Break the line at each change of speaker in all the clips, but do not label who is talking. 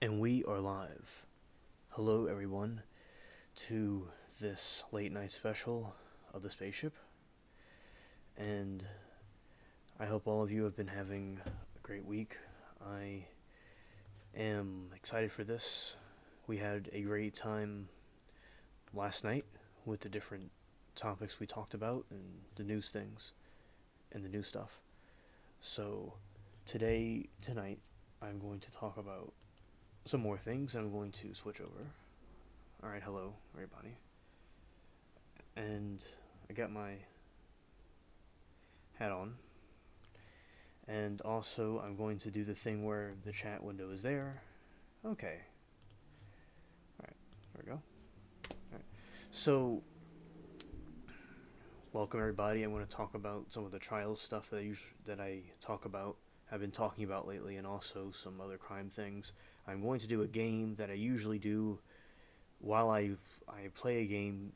And we are live. Hello, everyone, to this late night special of the spaceship. And I hope all of you have been having a great week. I am excited for this. We had a great time last night with the different topics we talked about and the news things and the new stuff. So, tonight, I'm going to talk about some more things. I'm going to switch over. Alright, hello, everybody. And I got my hat on. And also, I'm going to do the thing where the chat window is there. Okay. Alright, there we go. Alright. So, welcome everybody. I'm going to talk about some of the trials stuff that I talk about, have been talking about lately, and also some other crime things. I'm going to do a game that I usually do while I play a game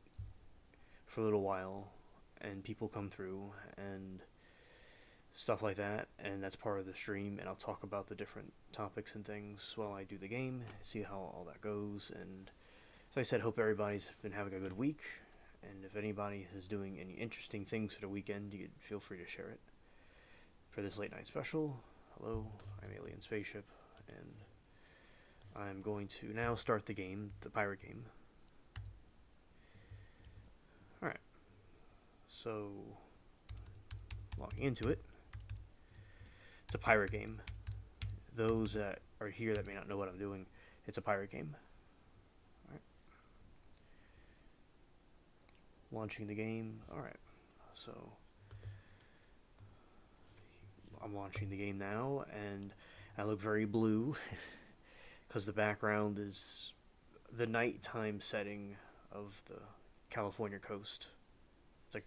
for a little while, and people come through and stuff like that, and that's part of the stream. And I'll talk about the different topics and things while I do the game, see how all that goes. And so I said, hope everybody's been having a good week. And if anybody is doing any interesting things for the weekend, you could feel free to share it. For this late night special, hello, I'm Alien Spaceship, and I'm going to now start the game, the pirate game. Alright, so logging into it. It's a pirate game. Those that are here that may not know what I'm doing, it's a pirate game. Alright. Launching the game. Alright, so I'm launching the game now, and I look very blue because the background is the nighttime setting of the California coast.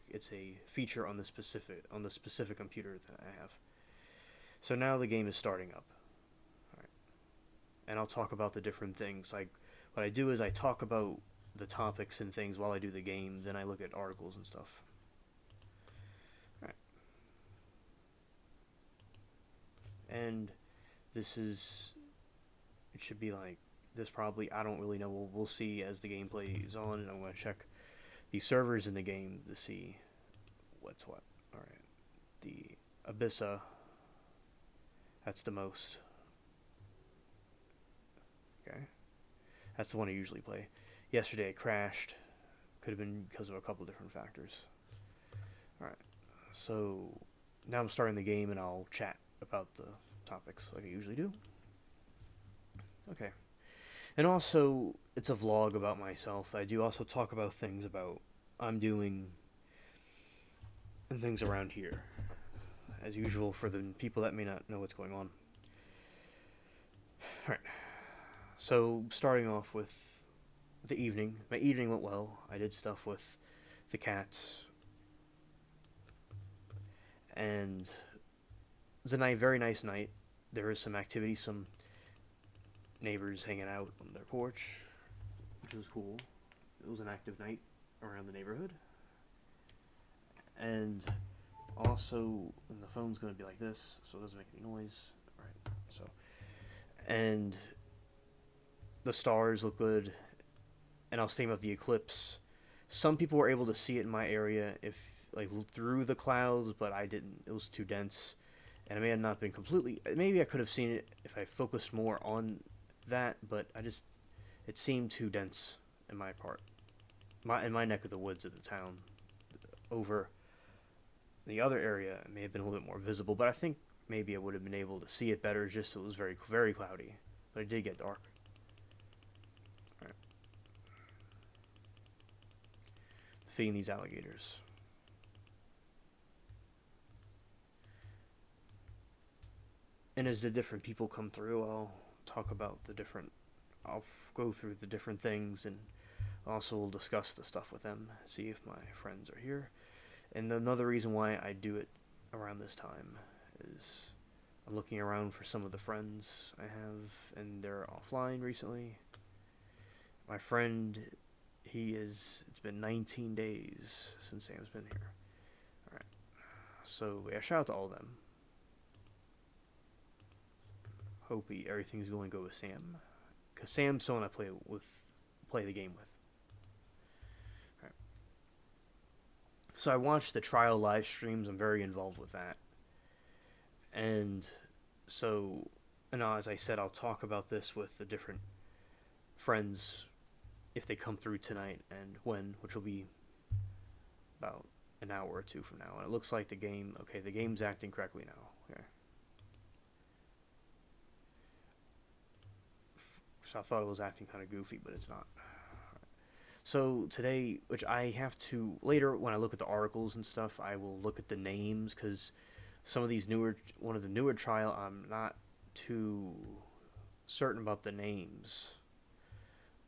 It's a feature on the specific computer that I have. So now the game is starting up. All right. And I'll talk about the different things. Like, what I do is I talk about the topics and things while I do the game, then I look at articles and stuff. All right. And it should be like this probably, I don't really know, we'll see as the game plays on, and I'm going to check the servers in the game to see what's what. Alright, the Abyssa, that's the most. Okay, that's the one I usually play. Yesterday it crashed, could have been because of a couple different factors. Alright, so now I'm starting the game and I'll chat about the topics like I usually do. Okay. And also, it's a vlog about myself. I do also talk about things about I'm doing and things around here, as usual for the people that may not know what's going on. Alright, so starting off with the evening. My evening went well. I did stuff with the cats, and it was a very nice night. There was some activity, some neighbors hanging out on their porch, which was cool. It was an active night around the neighborhood. And also, and the phone's going to be like this, so it doesn't make any noise. Alright, so. And the stars look good. And I was thinking about the eclipse. Some people were able to see it in my area through the clouds, but I didn't. It was too dense. And it may have not been completely. Maybe I could have seen it if I focused more on that, but it seemed too dense in my part, in my neck of the woods of the town. Over the other area, it may have been a little bit more visible, but I think maybe I would have been able to see it better. Just it was very, very cloudy, but it did get dark. All right. Feeding these alligators. And as the different people come through, I'll talk about I'll go through the different things, and also we'll discuss the stuff with them, see if my friends are here. And another reason why I do it around this time is I'm looking around for some of the friends I have, and they're offline recently. My friend, it's been 19 days since Sam's been here. Alright, so yeah, shout out to all of them. Hope everything's going to go with Sam. because Sam's someone I play the game with. Right. So I watched the trial live streams. I'm very involved with that, and so, and as I said, I'll talk about this with the different friends if they come through tonight and when, which will be about an hour or two from now. And it looks like the game's acting correctly now. Okay. So I thought it was acting kind of goofy, but it's not. So today, which I have to later when I look at the articles and stuff, I will look at the names because some of these one of the newer trial, I'm not too certain about the names,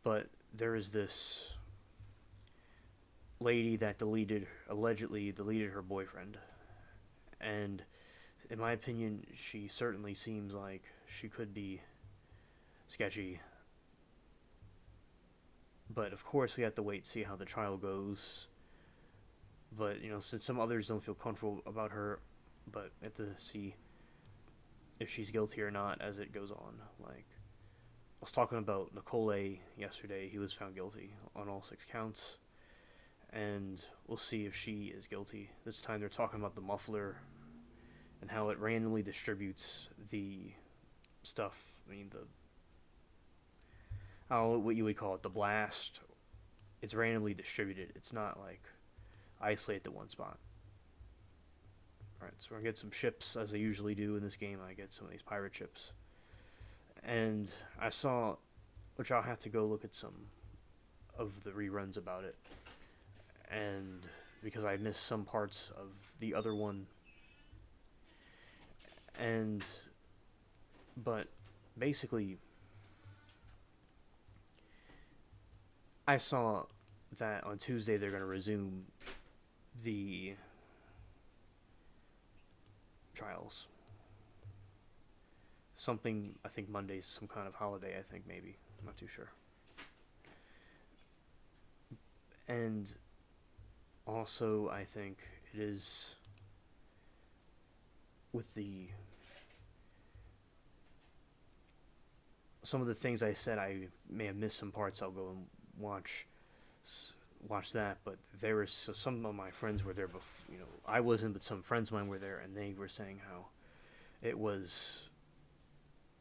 but there is this lady that allegedly deleted her boyfriend, and in my opinion, she certainly seems like she could be sketchy. But of course, we have to wait and see how the trial goes. But since some others don't feel comfortable about her, but we have to see if she's guilty or not as it goes on. Like I was talking about Nicole yesterday. He was found guilty on all 6 counts, and we'll see if she is guilty. This time they're talking about the muffler and how it randomly distributes the stuff. I mean I don't know what you would call it, the blast. It's randomly distributed. It's not like isolated to one spot. Alright, so we're going to get some ships, as I usually do in this game. I get some of these pirate ships. And I saw, which I'll have to go look at some of the reruns about it. And because I missed some parts of the other one. But basically, I saw that on Tuesday they're going to resume the trials. Something, I think Monday's some kind of holiday, I think maybe. I'm not too sure. And also, I think it is with some of the things I said, I may have missed some parts. I'll go and watch that, but there was some of my friends were there before. I wasn't, but some friends of mine were there, and they were saying how it was,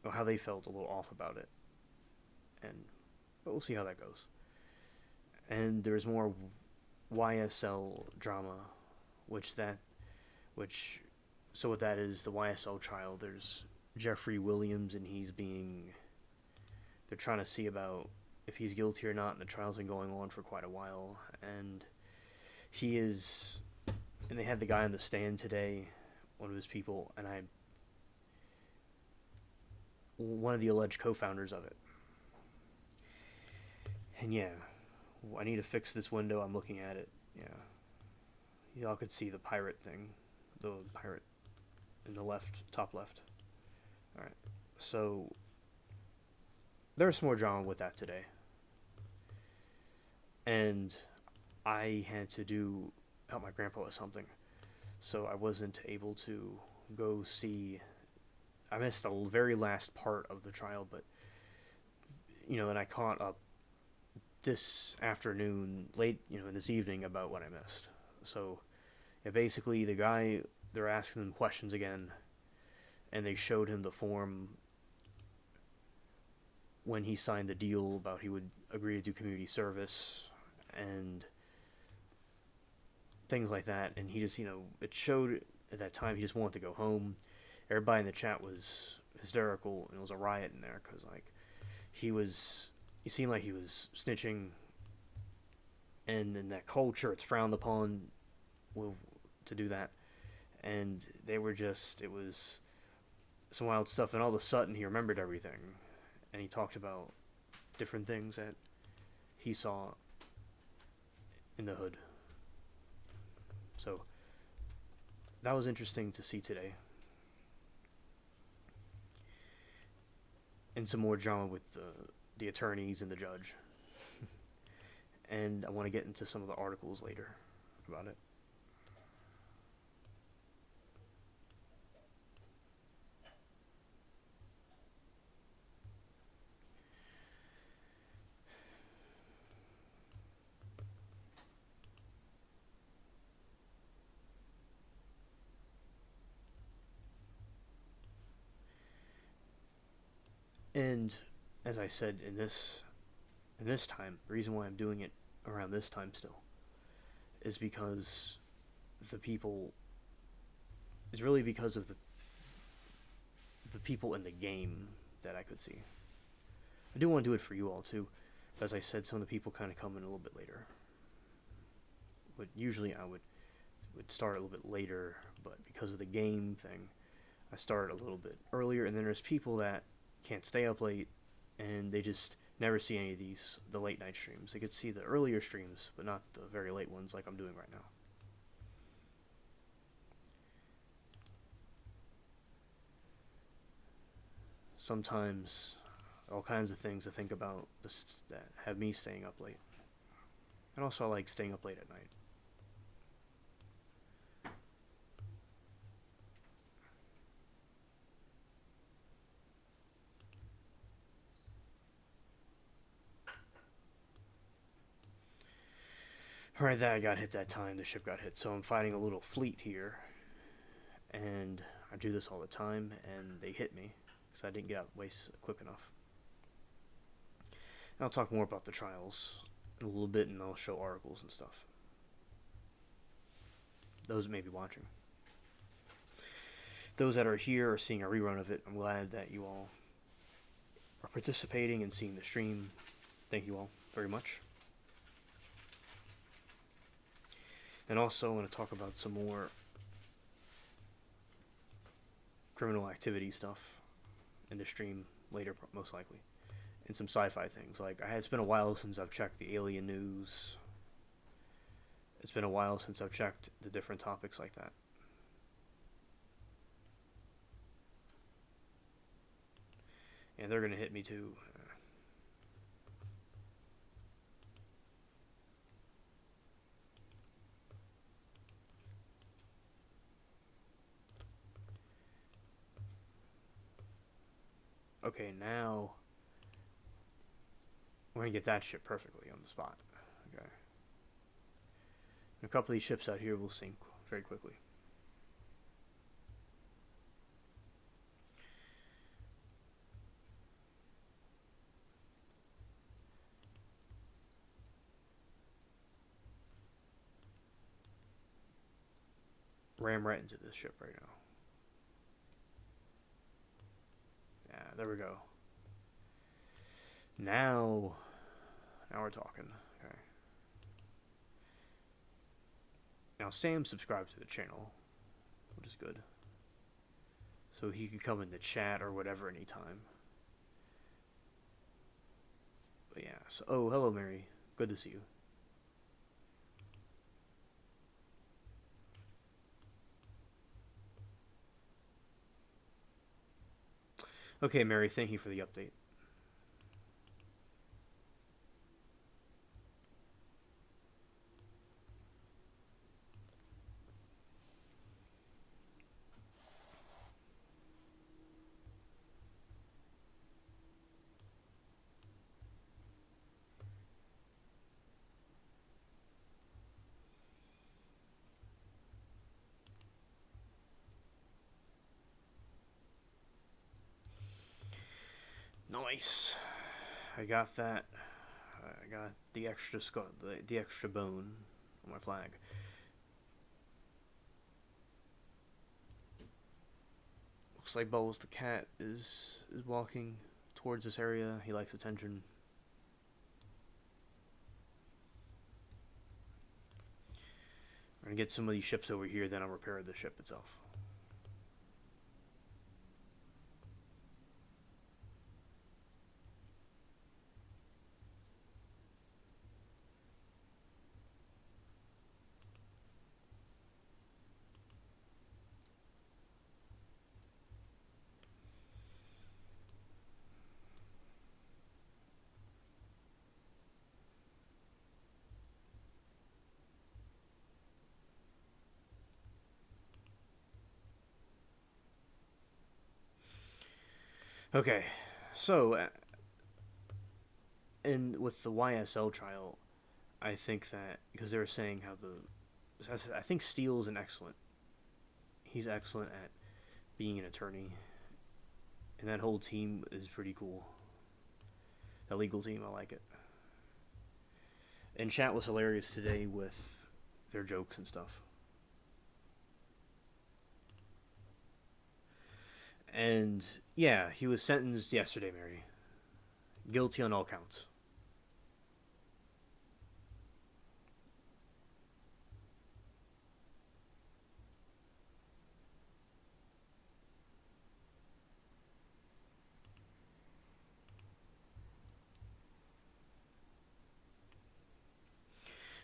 how they felt a little off about it, but we'll see how that goes. And there's more YSL drama, so what that is, the YSL trial. There's Jeffrey Williams, and they're trying to see about if he's guilty or not, and the trial's been going on for quite a while, and they had the guy on the stand today, one of his people, and one of the alleged co-founders of it. And yeah, I need to fix this window. I'm looking at it. Yeah, y'all could see the pirate thing, the pirate in the top left. All right, so there's some more drama with that today. And I had to help my grandpa with something, so I wasn't able to go see. I missed the very last part of the trial, but and I caught up this afternoon, late, this evening, about what I missed. So, yeah, basically, the guy, they're asking him questions again, and they showed him the form when he signed the deal about he would agree to do community service and things like that, and he just, it showed at that time he just wanted to go home. Everybody in the chat was hysterical, and it was a riot in there, because, he seemed like he was snitching, and in that culture, it's frowned upon to do that, and it was some wild stuff, and all of a sudden, he remembered everything, and he talked about different things that he saw in the hood. So that was interesting to see today. And some more drama with the attorneys and the judge. And I want to get into some of the articles later about it. And as I said in this time, the reason why I'm doing it around this time still is because the people is really because of the people in the game that I could see. I do want to do it for you all too, but as I said, some of the people kind of come in a little bit later. But usually I would start a little bit later, but because of the game thing, I start a little bit earlier. And then there's people that can't stay up late, and they just never see any of the late night streams. They could see the earlier streams, but not the very late ones like I'm doing right now. Sometimes all kinds of things to think about that have me staying up late. And also I like staying up late at night. Alright, that got hit that time, the ship got hit. So I'm fighting a little fleet here. And I do this all the time, and they hit me. Because I didn't get out of the way quick enough. And I'll talk more about the trials in a little bit, and I'll show articles and stuff. Those that may be watching. Those that are here or seeing a rerun of it, I'm glad that you all are participating and seeing the stream. Thank you all very much. And also, I want to talk about some more criminal activity stuff in the stream later, most likely. And some sci-fi things. Like, it's been a while since I've checked the alien news. It's been a while since I've checked the different topics like that. And they're going to hit me too. Okay, now we're going to get that ship perfectly on the spot. Okay. And a couple of these ships out here will sink very quickly. Ram right into this ship right now. Yeah, there we go. Now we're talking. Okay. Now Sam subscribed to the channel, which is good. So he could come in the chat or whatever anytime. But yeah, so hello Mary. Good to see you. Okay, Mary, thank you for the update. Nice. I got that. I got the extra the extra bone on my flag. Looks like Bubbles the cat is walking towards this area. He likes attention. We're gonna get some of these ships over here, then I'll repair the ship itself. Okay, so, and with the YSL trial, I think that, because they were saying how I think Steele's he's excellent at being an attorney, And that whole team is pretty cool. The legal team, I like it. And chat was hilarious today with their jokes and stuff. And yeah, he was sentenced yesterday, Mary. Guilty on all counts.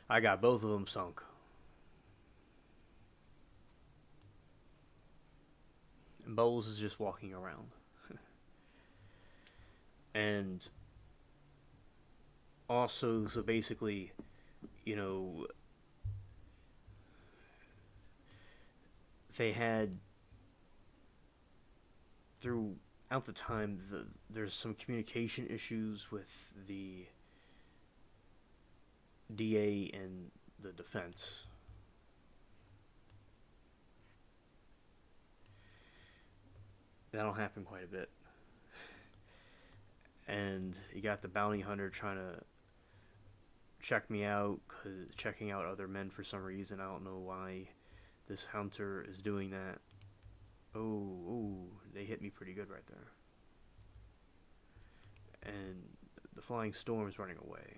I got both of them sunk. And Bowles is just walking around. And also, so basically, you know, they had throughout the time there's some communication issues with the DA and the defense. That'll happen quite a bit. And you got the bounty hunter trying to check me out, checking out other men for some reason. I don't know why this hunter is doing that. Oh, they hit me pretty good right there. And the flying storm's running away.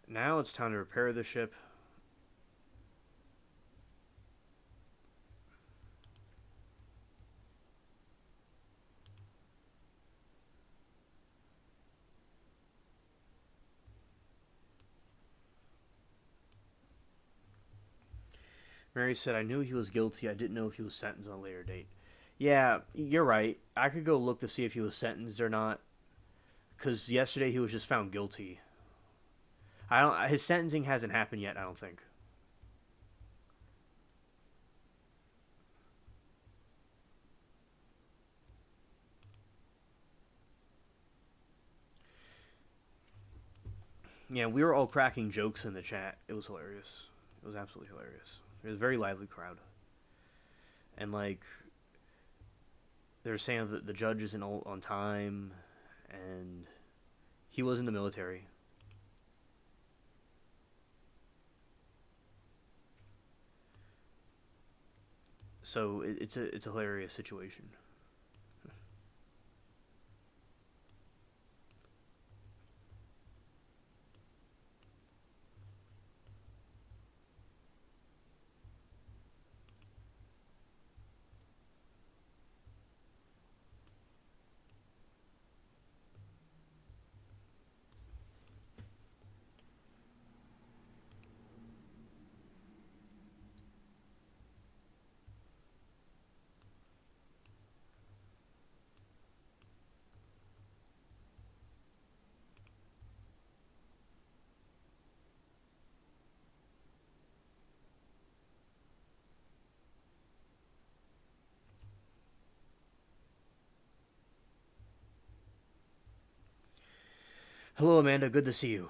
Now it's time to repair the ship. Mary said, I knew he was guilty. I didn't know if he was sentenced on a later date. Yeah, you're right. I could go look to see if he was sentenced or not. Because yesterday he was just found guilty. I don't. His sentencing hasn't happened yet, I don't think. Yeah, we were all cracking jokes in the chat. It was hilarious. It was absolutely hilarious. It was a very lively crowd. And, like, they were saying that the judge isn't on time, and he was in the military. So it's a hilarious situation. Hello, Amanda. Good to see you.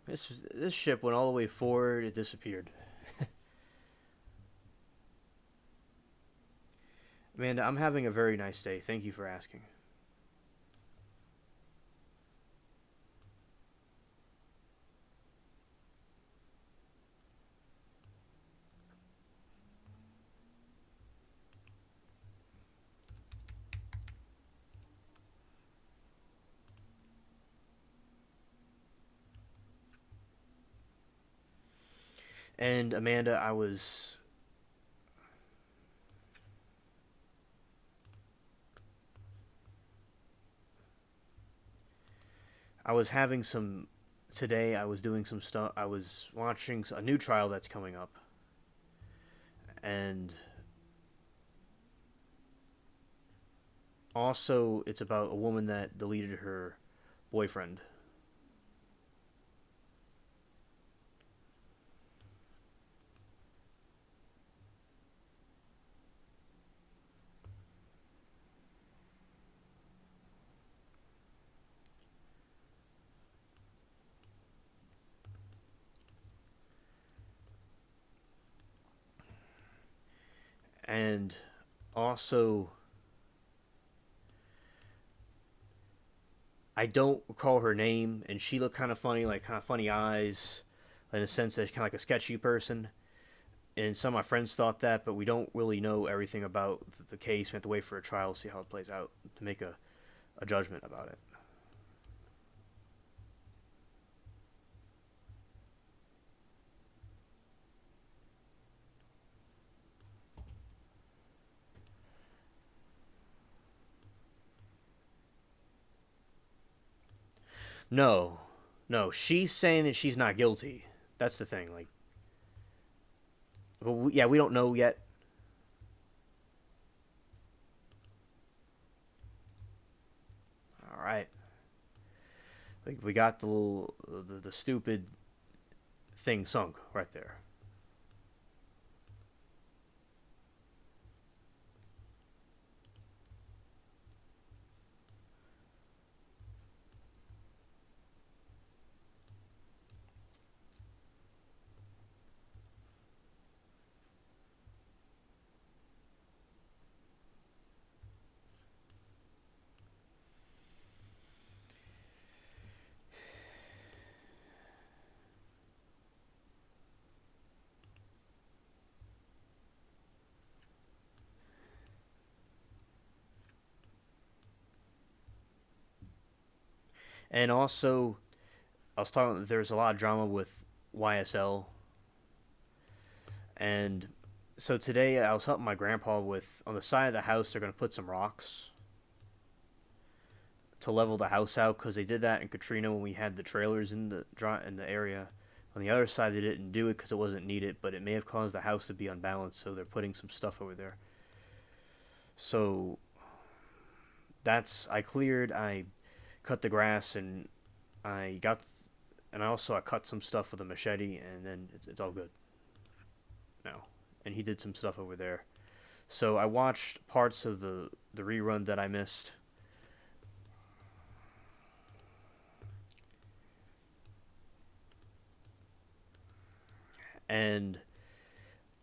This ship went all the way forward. It disappeared. Amanda, I'm having a very nice day. Thank you for asking. And Amanda, I was having some today. I was doing some stuff. I was watching a new trial that's coming up, and also it's about a woman that deleted her boyfriend. And also, I don't recall her name, and she looked kind of funny, like kind of funny eyes, in a sense that she's kind of like a sketchy person. And some of my friends thought that, but we don't really know everything about the case. We have to wait for a trial to see how it plays out to make a judgment about it. No, no, she's saying that she's not guilty. That's the thing. Like, well, yeah, we don't know yet. All right, like we got the stupid thing sunk right there. And also, I was talking. There's a lot of drama with YSL, and so today I was helping my grandpa with on the side of the house. They're gonna put some rocks to level the house out because they did that in Katrina when we had the trailers in the area. On the other side, they didn't do it because it wasn't needed, but it may have caused the house to be unbalanced. So they're putting some stuff over there. So that's I cleared. I cut the grass and I got and I also I cut some stuff with a machete, and then it's all good now. And he did some stuff over there. So I watched parts of the rerun that I missed, and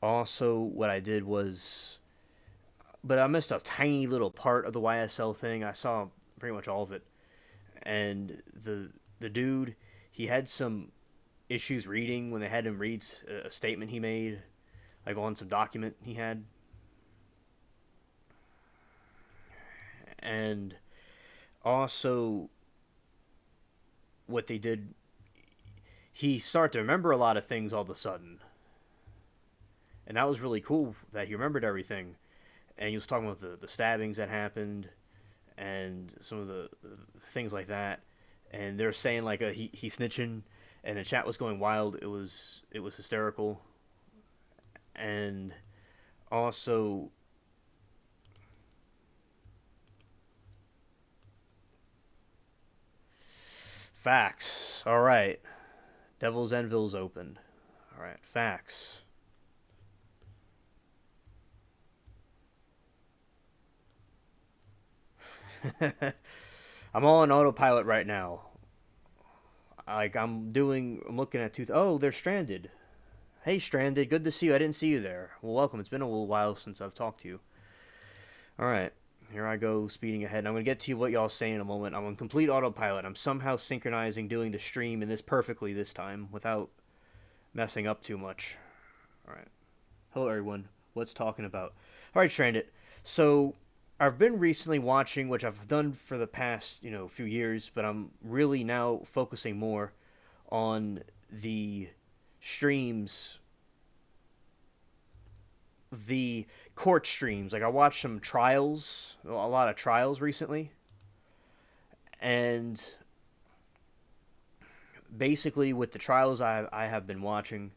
also what I did was, but I missed a tiny little part of the YSL thing. I saw pretty much all of it, and the dude he had some issues reading when they had him read a statement he made, like on some document he had, and also what they did, he started to remember a lot of things all of a sudden, and that was really cool that he remembered everything. And he was talking about the stabbings that happened and some of the things like that. And they're saying like he snitching, and the chat was going wild. It was hysterical, and also facts. All right, Devil's Anvil's open. All right, facts. I'm on autopilot right now. Like I'm looking at Oh, they're stranded. Hey, stranded. Good to see you. I didn't see you there. Well, welcome. It's been a little while since I've talked to you. All right, here I go, speeding ahead. I'm gonna get to you what y'all say in a moment. I'm on complete autopilot. I'm somehow synchronizing, doing the stream and this perfectly this time without messing up too much. All right. Hello, everyone. What's talking about? All right, stranded. So I've been recently watching, which I've done for the past few years, but I'm really now focusing more on the streams, the court streams. Like I watched some trials, a lot of trials recently, and basically with the trials I have been watching,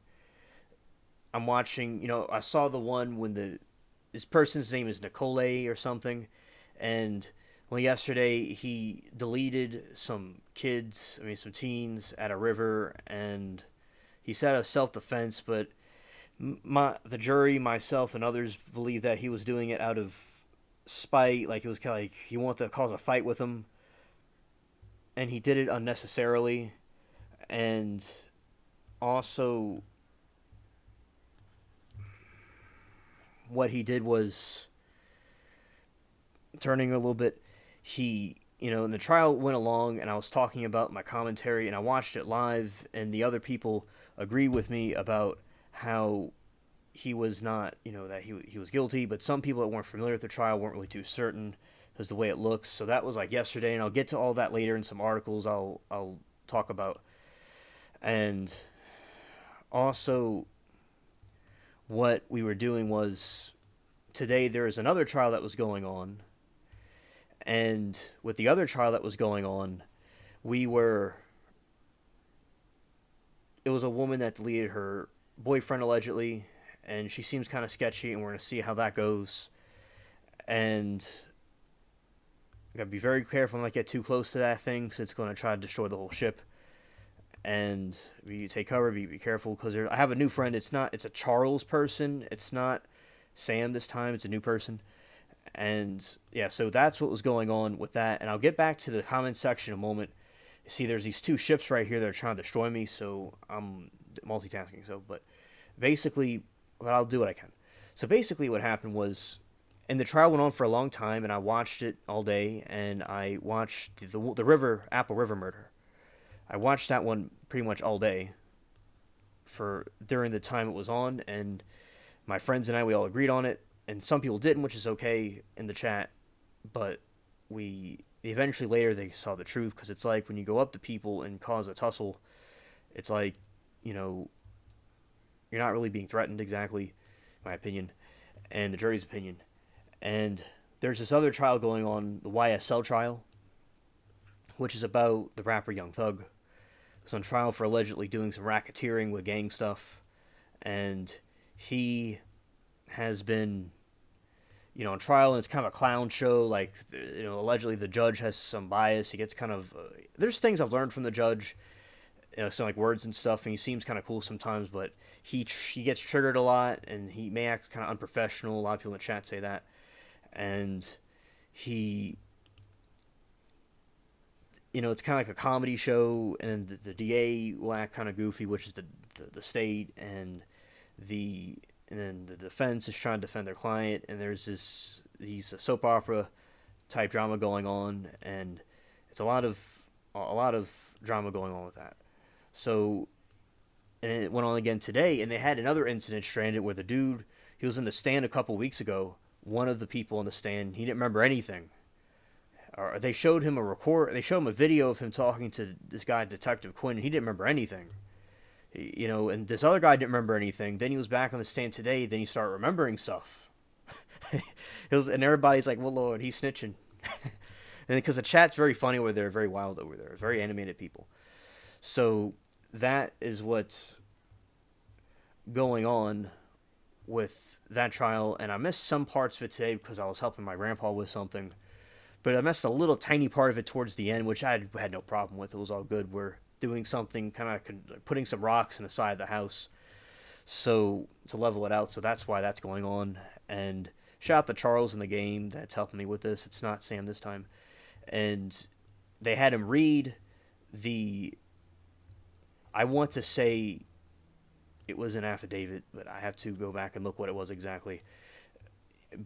I'm watching. I saw the one when the this person's name is Nicole or something, and well, yesterday he deleted some kids, I mean some teens at a river, and he said it was self defense, but the jury, myself, and others believe that he was doing it out of spite, like it was kind of like he wanted to cause a fight with him, and he did it unnecessarily, and also what he did was turning a little bit. He, and the trial went along, and I was talking about my commentary, and I watched it live, and the other people agreed with me about how he was not, that he was guilty, but some people that weren't familiar with the trial weren't really too certain because the way it looks. So that was like yesterday, and I'll get to all that later in some articles I'll talk about. And also, what we were doing was today there is another trial that was going on, and with the other trial that was going on, we were it was a woman that deleted her boyfriend allegedly, and she seems kind of sketchy, and we're going to see how that goes. And I got to be very careful not get too close to that thing because it's going to try to destroy the whole ship. And you take cover, be careful because I have a new friend. It's a Charles person. It's not Sam this time. It's a new person. And yeah, so that's what was going on with that. And I'll get back to the comment section in a moment. See, there's these two ships right here that are trying to destroy me, so I'm multitasking. So, but basically, but I'll do what I can. So basically, what happened was, and the trial went on for a long time, and I watched it all day, and I watched the Apple River murder. I watched that one pretty much all day for during the time it was on, and my friends and we all agreed on it, and some people didn't, which is okay in the chat, but we eventually later they saw the truth because it's like when you go up to people and cause a tussle, it's like, you know, you're not really being threatened exactly, in my opinion, and the jury's opinion. And there's this other trial going on, the YSL trial, which is about the rapper Young Thug. He's on trial for allegedly doing some racketeering with gang stuff, and he has been, on trial, and it's kind of a clown show. Like, allegedly the judge has some bias. He gets kind of there's things I've learned from the judge, some like words and stuff, and he seems kind of cool sometimes, but he gets triggered a lot, and he may act kind of unprofessional. A lot of people in the chat say that, and he, it's kind of like a comedy show, and the DA will act kind of goofy, which is the state, and then the defense is trying to defend their client, and there's these soap opera type drama going on, and it's a lot of drama going on with that. So, and it went on again today, and they had another incident stranded where the dude, he was in the stand a couple weeks ago. One of the people in the stand, he didn't remember anything. Or they showed him they showed him a video of him talking to this guy, Detective Quinn, and he didn't remember anything. And this other guy didn't remember anything. Then he was back on the stand today. Then he started remembering stuff. And everybody's like, "Well, Lord, he's snitching." And because the chat's very funny over there, very wild over there, very animated people. So that is what's going on with that trial. And I missed some parts of it today because I was helping my grandpa with something. But I missed a little tiny part of it towards the end, which I had no problem with. It was all good. We're doing something, kind of putting some rocks in the side of the house, so to level it out. So that's why that's going on. And shout out to Charles in the game that's helping me with this. It's not Sam this time. And they had him read I want to say it was an affidavit, but I have to go back and look what it was exactly.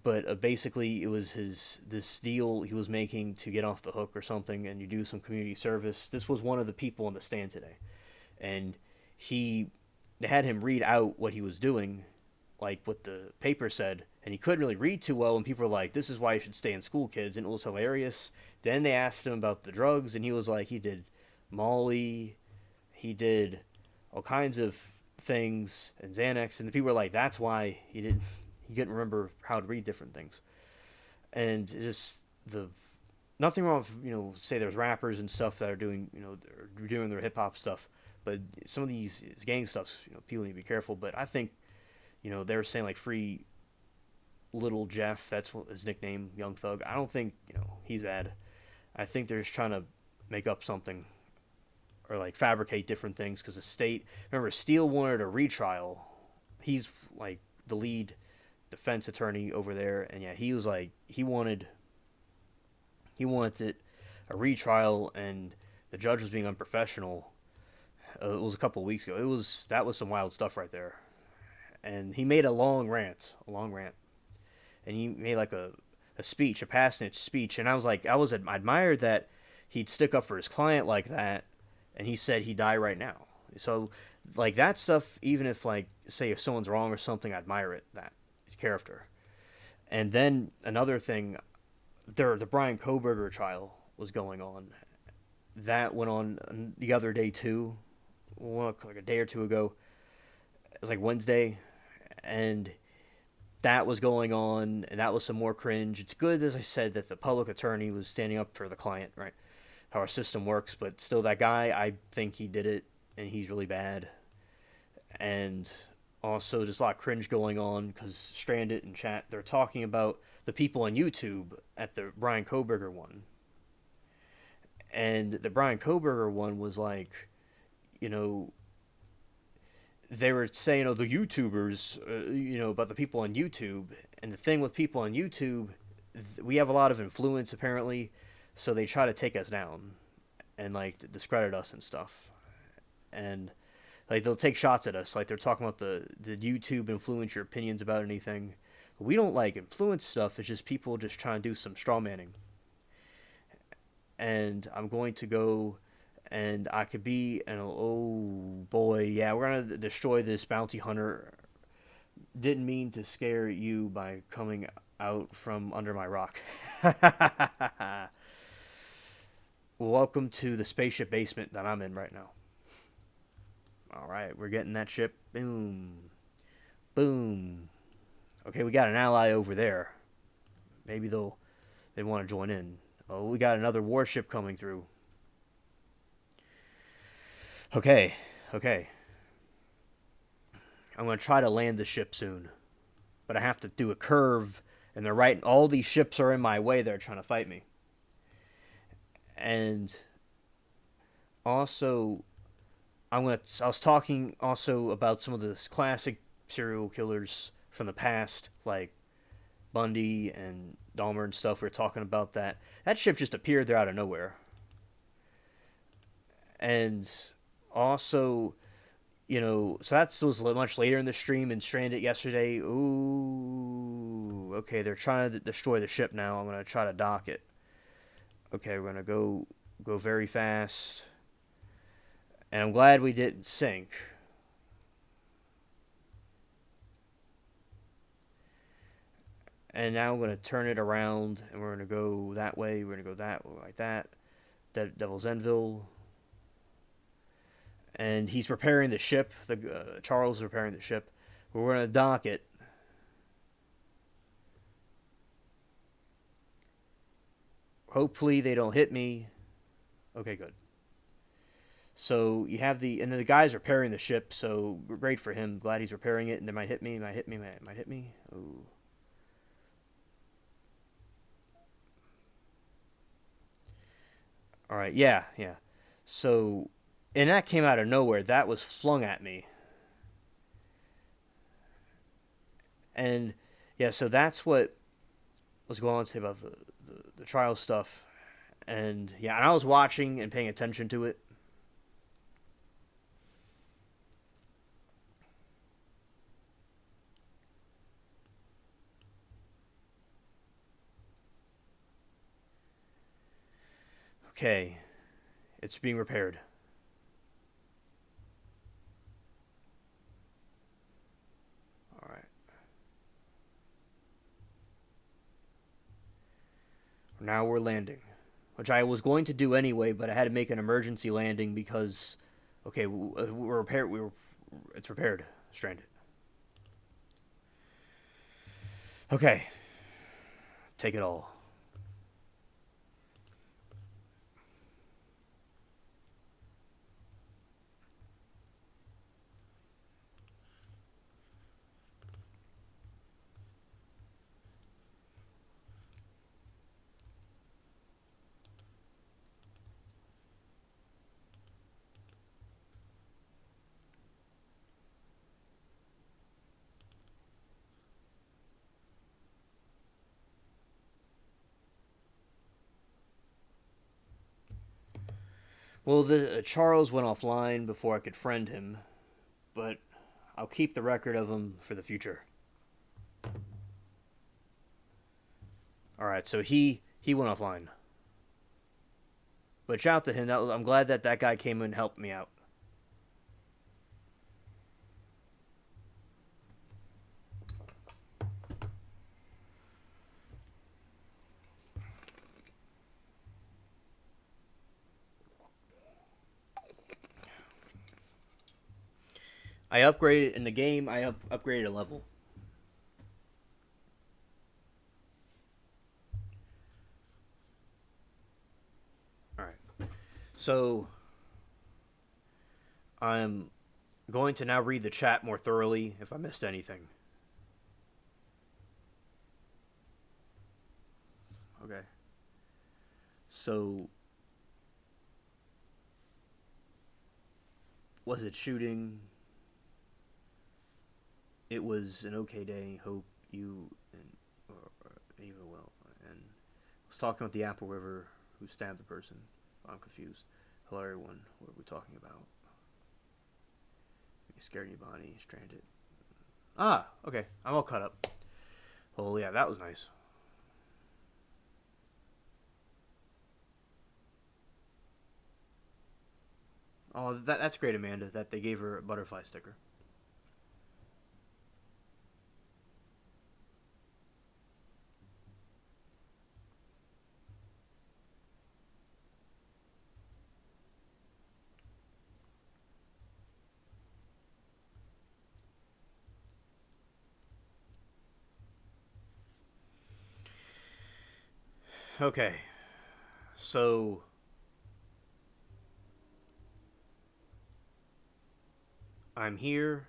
But basically it was this deal he was making to get off the hook or something, and you do some community service. This was one of the people on the stand today, and they had him read out what he was doing, like what the paper said, and he couldn't really read too well, and people were like, "This is why you should stay in school, kids," and it was hilarious. Then they asked him about the drugs, and he was like, he did Molly, he did all kinds of things, and Xanax, and the people were like, that's why he couldn't remember how to read different things. And just nothing wrong with, say there's rappers and stuff that are doing, they're doing their hip hop stuff, but some of these gang stuffs, people need to be careful. But I think, they were saying like free Little Jeff, that's what his nickname, Young Thug. I don't think, he's bad. I think they're just trying to make up something or like fabricate different things because the state, remember, Steele wanted a retrial. He's like the lead defense attorney over there, and yeah, he was like he wanted it a retrial, and the judge was being unprofessional. It was a couple of weeks ago. That was some wild stuff right there, and he made a long rant. and he made like a speech, a passionate speech, and I was like, I was admired that he'd stick up for his client like that, and he said he'd die right now. So, like that stuff, even if like say if someone's wrong or something, I admire it that character. And then another thing, the Brian Koberger trial was going on. That went on the other day too, like a day or two ago. It was like Wednesday, and that was going on, and that was some more cringe. It's good, as I said, that the public attorney was standing up for the client, right? How our system works, but still, that guy, I think he did it, and he's really bad. And also, just a lot of cringe going on because Stranded in chat, they're talking about the people on YouTube at the Brian Koberger one. And the Brian Koberger one was like, you know, they were saying, oh, the YouTubers, about the people on YouTube. And the thing with people on YouTube, we have a lot of influence apparently, so they try to take us down and like discredit us and stuff. And like they'll take shots at us, like they're talking about the YouTube influence your opinions about anything. But we don't like influence stuff. It's just people just trying to do some straw manning. And I'm going to go and I could be and oh boy, yeah, we're gonna destroy this bounty hunter. Didn't mean to scare you by coming out from under my rock. Welcome to the spaceship basement that I'm in right now. Alright, we're getting that ship. Boom. Boom. Okay, we got an ally over there. Maybe they want to join in. Oh, we got another warship coming through. Okay, okay. I'm going to try to land the ship soon. But I have to do a curve, and they're right. All these ships are in my way. They're trying to fight me. And also, I was talking also about some of the classic serial killers from the past, like Bundy and Dahmer and stuff. We were talking about that. That ship just appeared there out of nowhere. And also, so that was much later in the stream and Stranded yesterday. Ooh, okay, they're trying to destroy the ship now. I'm going to try to dock it. Okay, we're going to go very fast. And I'm glad we didn't sink. And now I'm going to turn it around, and we're going to go that way. We're going to go that way, like that. Devil's Enville. And he's preparing the ship. Charles is preparing the ship. We're going to dock it. Hopefully they don't hit me. Okay, good. So you have and then the guy's repairing the ship, so great for him. Glad he's repairing it, and they might hit me, might hit me. Ooh. Alright, yeah. So, and that came out of nowhere. That was flung at me. And, yeah, so that's what was going on to say about the trial stuff. And, yeah, and I was watching and paying attention to it. Okay, it's being repaired. Alright. Now we're landing. Which I was going to do anyway, but I had to make an emergency landing because, okay, we're repaired. It's repaired. Stranded. Okay, take it all. Well, the Charles went offline before I could friend him, but I'll keep the record of him for the future. All right, so he went offline. But shout out to him. I'm glad that that guy came and helped me out. I upgraded in the game. Upgraded a level. All right. So I'm going to now read the chat more thoroughly if I missed anything. Okay. So was it shooting? It was an okay day. Hope you and Eva well. And I was talking with the Apple River who stabbed the person. I'm confused. Hello, everyone. What are we talking about? You scared your body, stranded. Ah, okay. I'm all caught up. Well, yeah, that was nice. Oh, that's great, Amanda. That they gave her a butterfly sticker. Okay, so I'm here,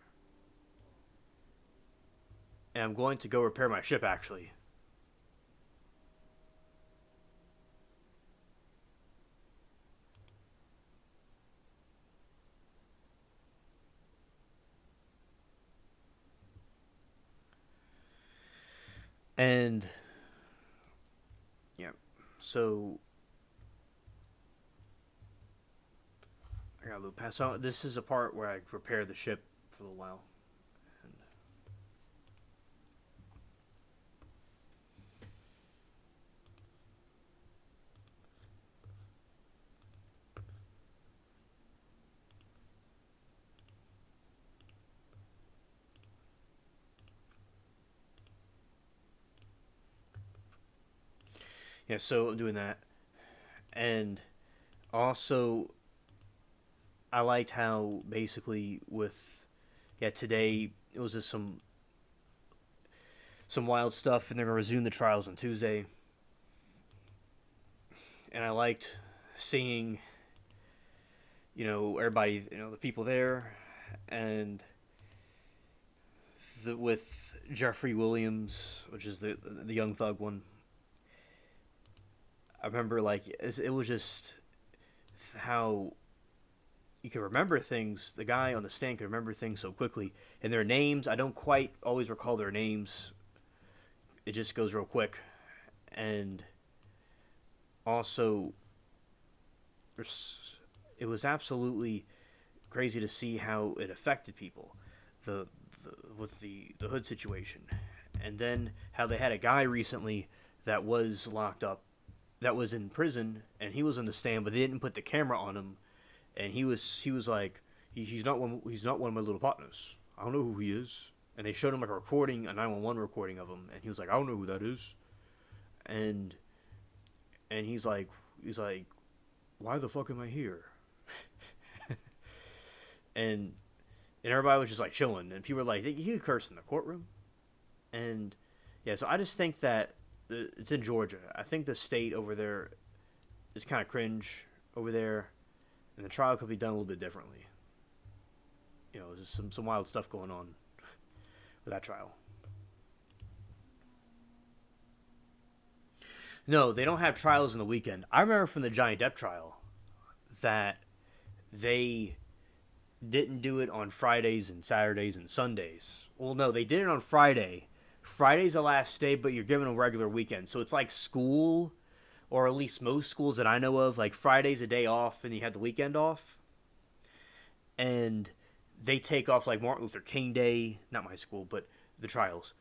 and I'm going to go repair my ship. Actually, and yeah, so I got a loop pass. So this is a part where I repair the ship for a little while. And yeah, so I'm doing that, and also I liked how basically with yeah today it was just some wild stuff, and they're gonna resume the trials on Tuesday, and I liked seeing everybody, the people there, and with Jeffrey Williams, which is the young thug one. I remember like it was just how you can remember things. The guy on the stand can remember things so quickly, and their names I don't quite always recall their names. It just goes real quick, and also it was absolutely crazy to see how it affected people, the, with the hood situation, and then how they had a guy recently that was locked up, that was in prison, and he was on the stand, but they didn't put the camera on him, and he was like, he's not one of my little partners. I don't know who he is, and they showed him like a 911 recording of him, and he was like, I don't know who that is, and he's like, why the fuck am I here? and and everybody was just like chilling, and people were like, he could curse in the courtroom, and yeah, so I just think that it's in Georgia. I think the state over there is kind of cringe over there, and the trial could be done a little bit differently. There's some wild stuff going on with that trial. No, they don't have trials in the weekend. I remember from the Johnny Depp trial that they didn't do it on Fridays and Saturdays and Sundays. Well, no, they did it on Friday. Friday's the last day, but you're given a regular weekend. So it's like school, or at least most schools that I know of, like Friday's a day off and you had the weekend off. And they take off like Martin Luther King Day, not my school, but the trials.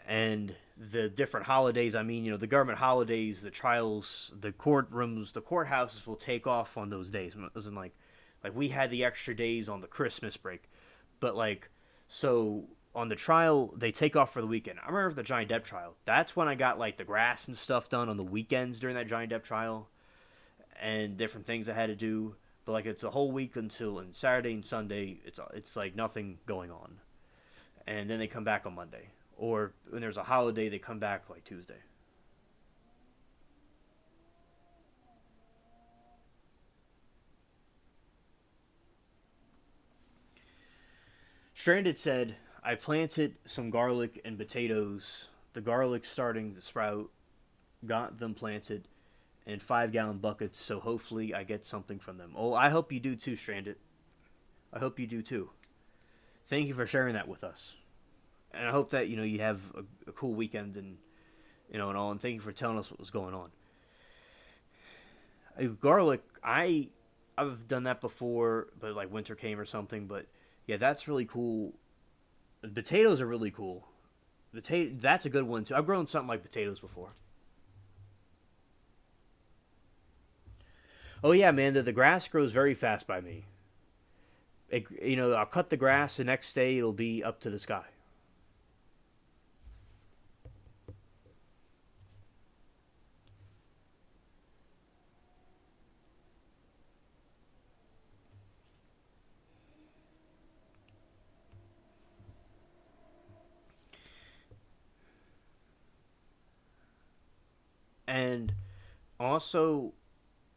And the different holidays. I mean, the government holidays, the trials, the courtrooms, the courthouses will take off on those days. It wasn't like we had the extra days on the Christmas break, but like so on the trial they take off for the weekend. I remember the Johnny Depp trial. That's when I got like the grass and stuff done on the weekends during that Johnny Depp trial and different things I had to do. But like it's a whole week until and Saturday and Sunday. It's like nothing going on, and then they come back on Monday. Or when there's a holiday, they come back like Tuesday. Stranded said, I planted some garlic and potatoes. The garlic's starting to sprout. Got them planted in 5 gallon buckets, so hopefully I get something from them. Oh, I hope you do too, Stranded. I hope you do too. Thank you for sharing that with us. And I hope that, you have a cool weekend and, and all. And thank you for telling us what was going on. Garlic, I've done that before, but like winter came or something. But yeah, that's really cool. Potatoes are really cool. That's a good one too. I've grown something like potatoes before. Oh yeah, man, the grass grows very fast by me. I'll cut the grass. The next day, it'll be up to the sky. And also,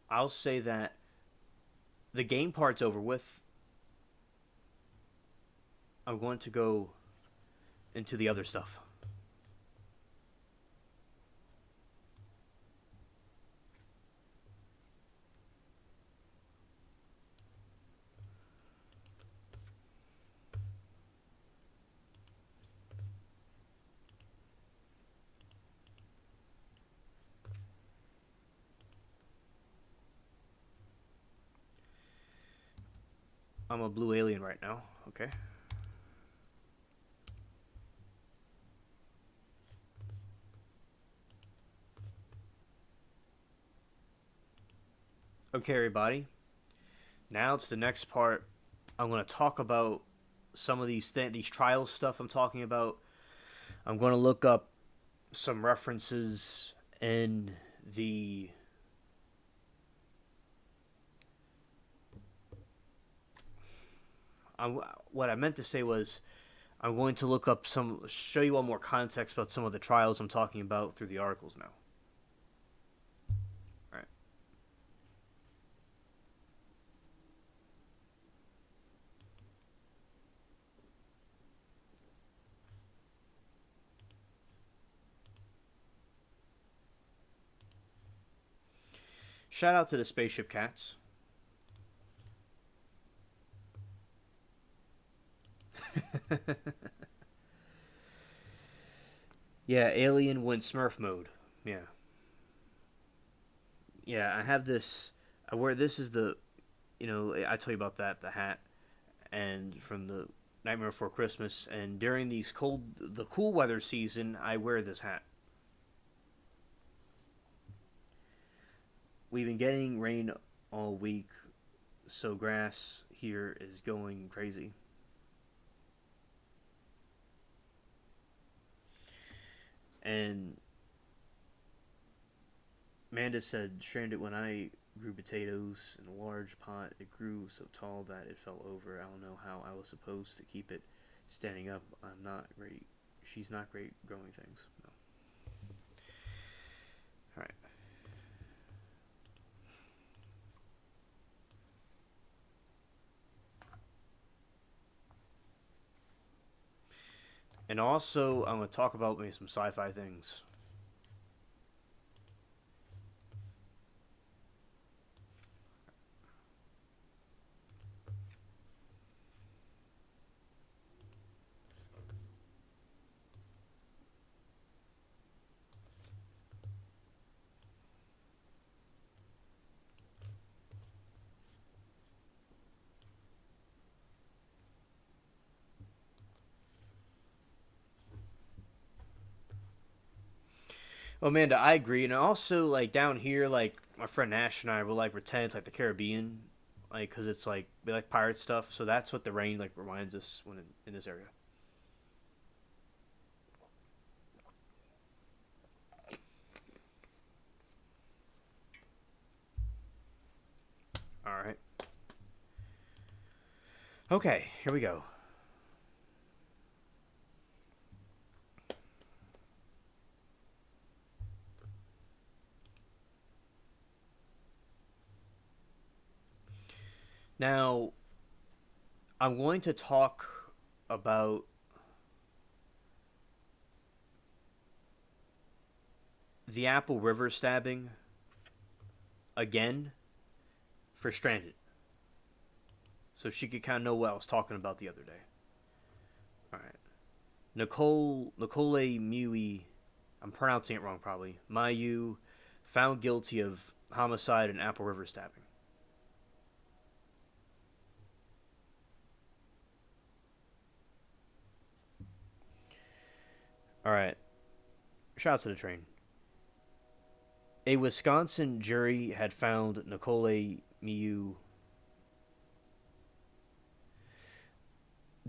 I'll say that the game part's over with. I'm going to go into the other stuff. I'm a blue alien right now. Okay. Okay, everybody. Now it's the next part. I'm going to talk about some of these trial stuff I'm talking about. I'm going to look up some references in the what I meant to say was I'm going to look up show you all more context about some of the trials I'm talking about through the articles now. All right. Shout out to the spaceship cats. Yeah, Alien went Smurf mode. Yeah. Yeah, I have this. I wear this is the, I tell you about that the hat, and from the Nightmare Before Christmas, and during the cool weather season, I wear this hat. We've been getting rain all week, so grass here is going crazy. And Amanda said, stranded when I grew potatoes in a large pot. It grew so tall that it fell over. I don't know how I was supposed to keep it standing up. I'm not great. She's not great growing things. No. All right. And also, I'm going to talk about maybe some sci-fi things. Oh, Amanda, I agree, and also like down here, like my friend Nash and I will like pretend it's like the Caribbean, like because it's like we like pirate stuff. So that's what the rain like reminds us when in this area. All right. Okay, here we go. Now I'm going to talk about the Apple River stabbing again for Stranded, so she could kind of know what I was talking about the other day. All right. Nicole Mui, I'm pronouncing it wrong probably. Mayu, found guilty of homicide and Apple River stabbing. All right. Shout out to the train. A Wisconsin jury had found Nicole Miu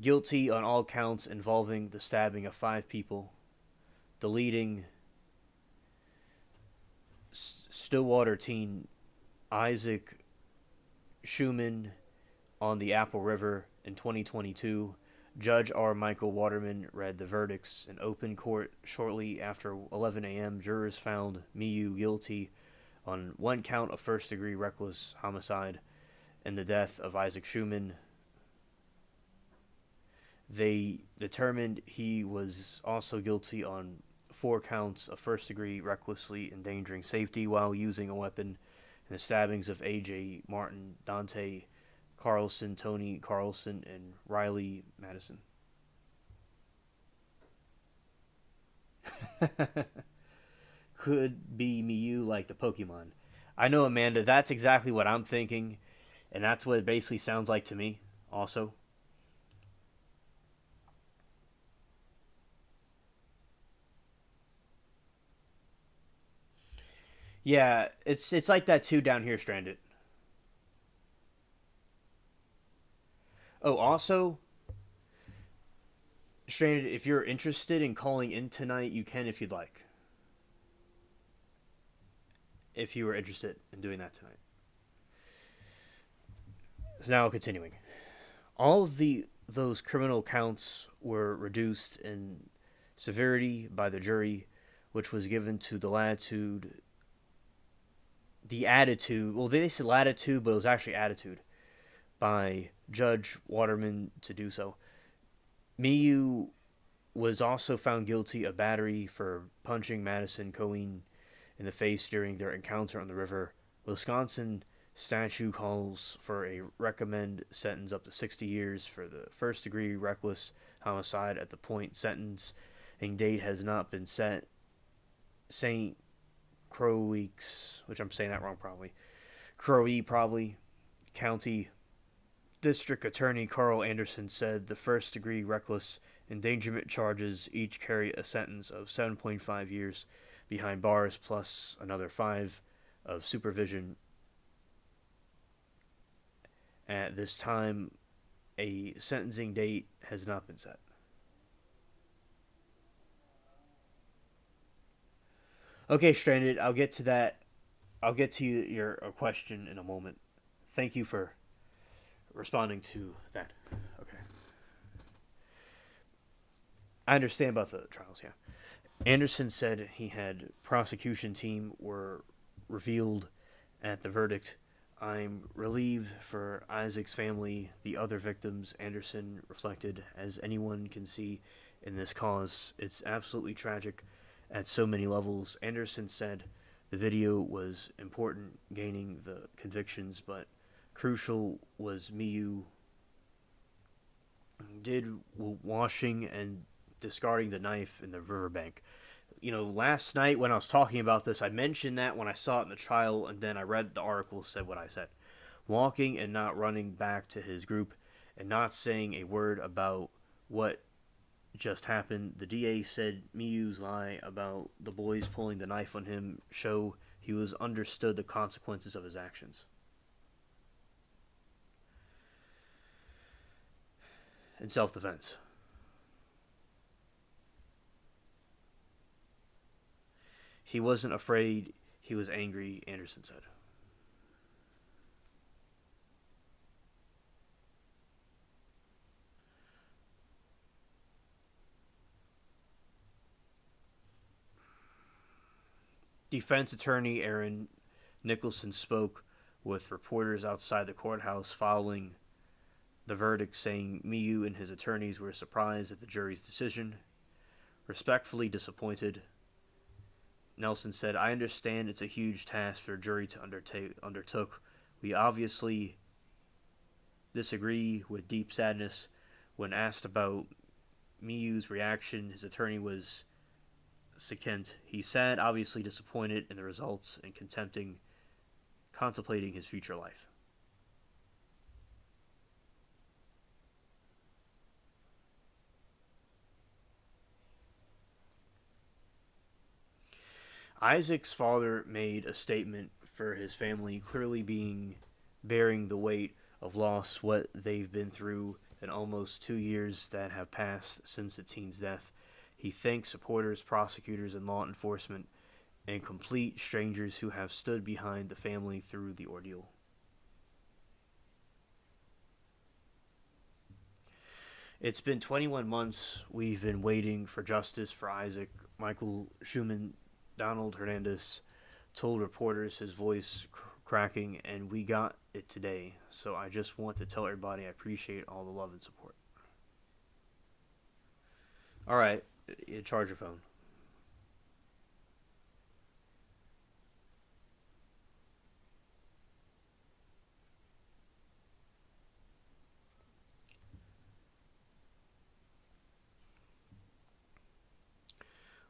guilty on all counts involving the stabbing of five people, deleting Stillwater teen Isaac Schumann on the Apple River in 2022. Judge R. Michael Waterman read the verdicts in open court shortly after 11 a.m. Jurors found Miu guilty on one count of first degree reckless homicide and the death of Isaac Schumann. They determined he was also guilty on four counts of first degree recklessly endangering safety while using a weapon in the stabbings of A.J. Martin, Dante Carlson, Tony Carlson, and Riley Madison. Could be Mew like the Pokemon. I know, Amanda, that's exactly what I'm thinking, and that's what it basically sounds like to me, also. Yeah, it's like that too down here, Stranded. Oh, also, Stranded, if you're interested in calling in tonight, you can if you'd like. If you were interested in doing that tonight. So now continuing. All of the those criminal counts were reduced in severity by the jury, which was given to the attitude. Well, they said latitude, but it was actually attitude by Judge Waterman to do so. Miyu was also found guilty of battery for punching Madison Cohen in the face during their encounter on the river. Wisconsin statute calls for a recommend sentence up to 60 years for the first degree reckless homicide at the point sentence and date has not been set. St. Croix, which I'm saying that wrong probably, Crowe probably, County District Attorney Carl Anderson said the first degree reckless endangerment charges each carry a sentence of 7.5 years behind bars plus another 5 of supervision. At this time, a sentencing date has not been set. Okay, Stranded, I'll get to that. I'll get to your question in a moment. Thank you for responding to that. Okay. I understand about the trials, yeah. Anderson said he had prosecution team were revealed at the verdict. I'm relieved for Isaac's family, the other victims, Anderson reflected. As anyone can see in this cause, it's absolutely tragic at so many levels. Anderson said the video was important, gaining the convictions, but crucial was Miyu did washing and discarding the knife in the riverbank. You know, last night when I was talking about this, I mentioned that when I saw it in the trial, and then I read the article said what I said. Walking and not running back to his group, and not saying a word about what just happened. The DA said Miyu's lie about the boys pulling the knife on him show he was understood the consequences of his actions. In self-defense. He wasn't afraid, he was angry, Anderson said. Defense attorney Aaron Nicholson spoke with reporters outside the courthouse following the verdict, saying Miyu and his attorneys were surprised at the jury's decision. Respectfully disappointed, Nelson said, I understand it's a huge task for a jury to undertook. We obviously disagree with deep sadness. When asked about Miyu's reaction, his attorney was Sikent. He said, obviously disappointed in the results and contemplating his future life. Isaac's father made a statement for his family, clearly bearing the weight of loss, what they've been through in almost 2 years that have passed since the teen's death. He thanks supporters, prosecutors, and law enforcement, and complete strangers who have stood behind the family through the ordeal. It's been 21 months we've been waiting for justice for Isaac. Michael Schumann Donald Hernandez told reporters, his voice cracking, and we got it today. So I just want to tell everybody I appreciate all the love and support. All right, charge your phone.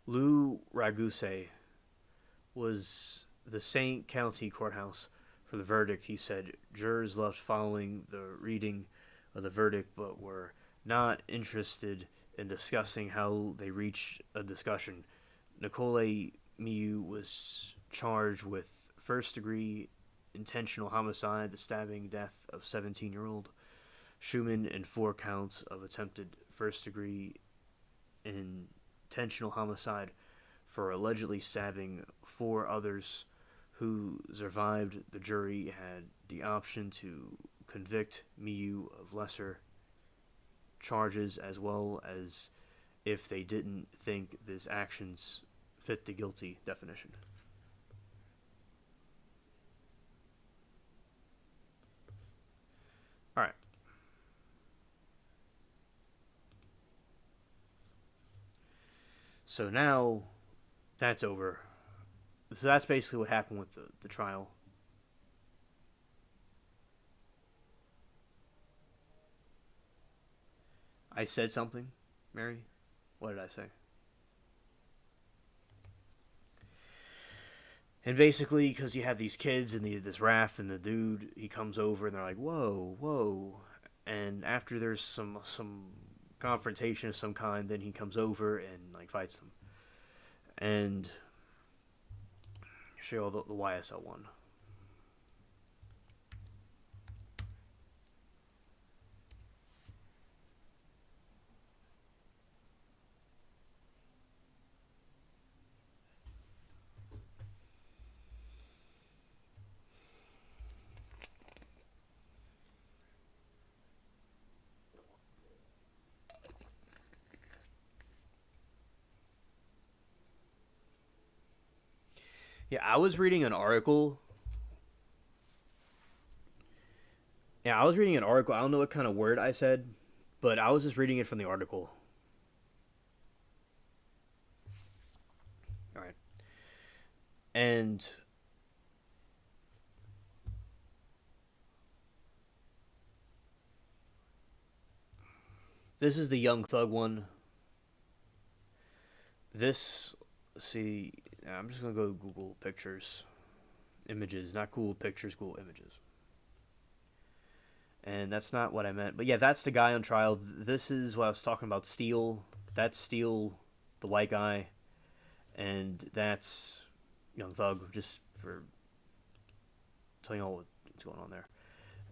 Lou Raguse was the St. County Courthouse for the verdict. He said jurors left following the reading of the verdict but were not interested in discussing how they reached a discussion. Nicole Miu was charged with first-degree intentional homicide, the stabbing death of 17-year-old Schumann, and 4 counts of attempted first-degree intentional homicide for allegedly stabbing 4 others who survived. The jury had the option to convict Miyu of lesser charges, as well as if they didn't think his actions fit the guilty definition. All right. So now that's over. So that's basically what happened with the trial. I said something, Mary? What did I say? And basically, because you have these kids and this raft, and the dude, he comes over, and they're like, "Whoa, whoa!" And after there's some confrontation of some kind, then he comes over and like fights them. And show you all the YSL one. Yeah, I was reading an article. Yeah, I was reading an article. I don't know what kind of word I said, but I was just reading it from the article. All right. And this is the Young Thug one. This, see, I'm just going to go Google pictures. Images, not Google pictures, Google images. And that's not what I meant. But yeah, that's the guy on trial. This is what I was talking about, Steele. that's Steel, the white guy, and that's Young Thug. Just for telling you all what's going on there.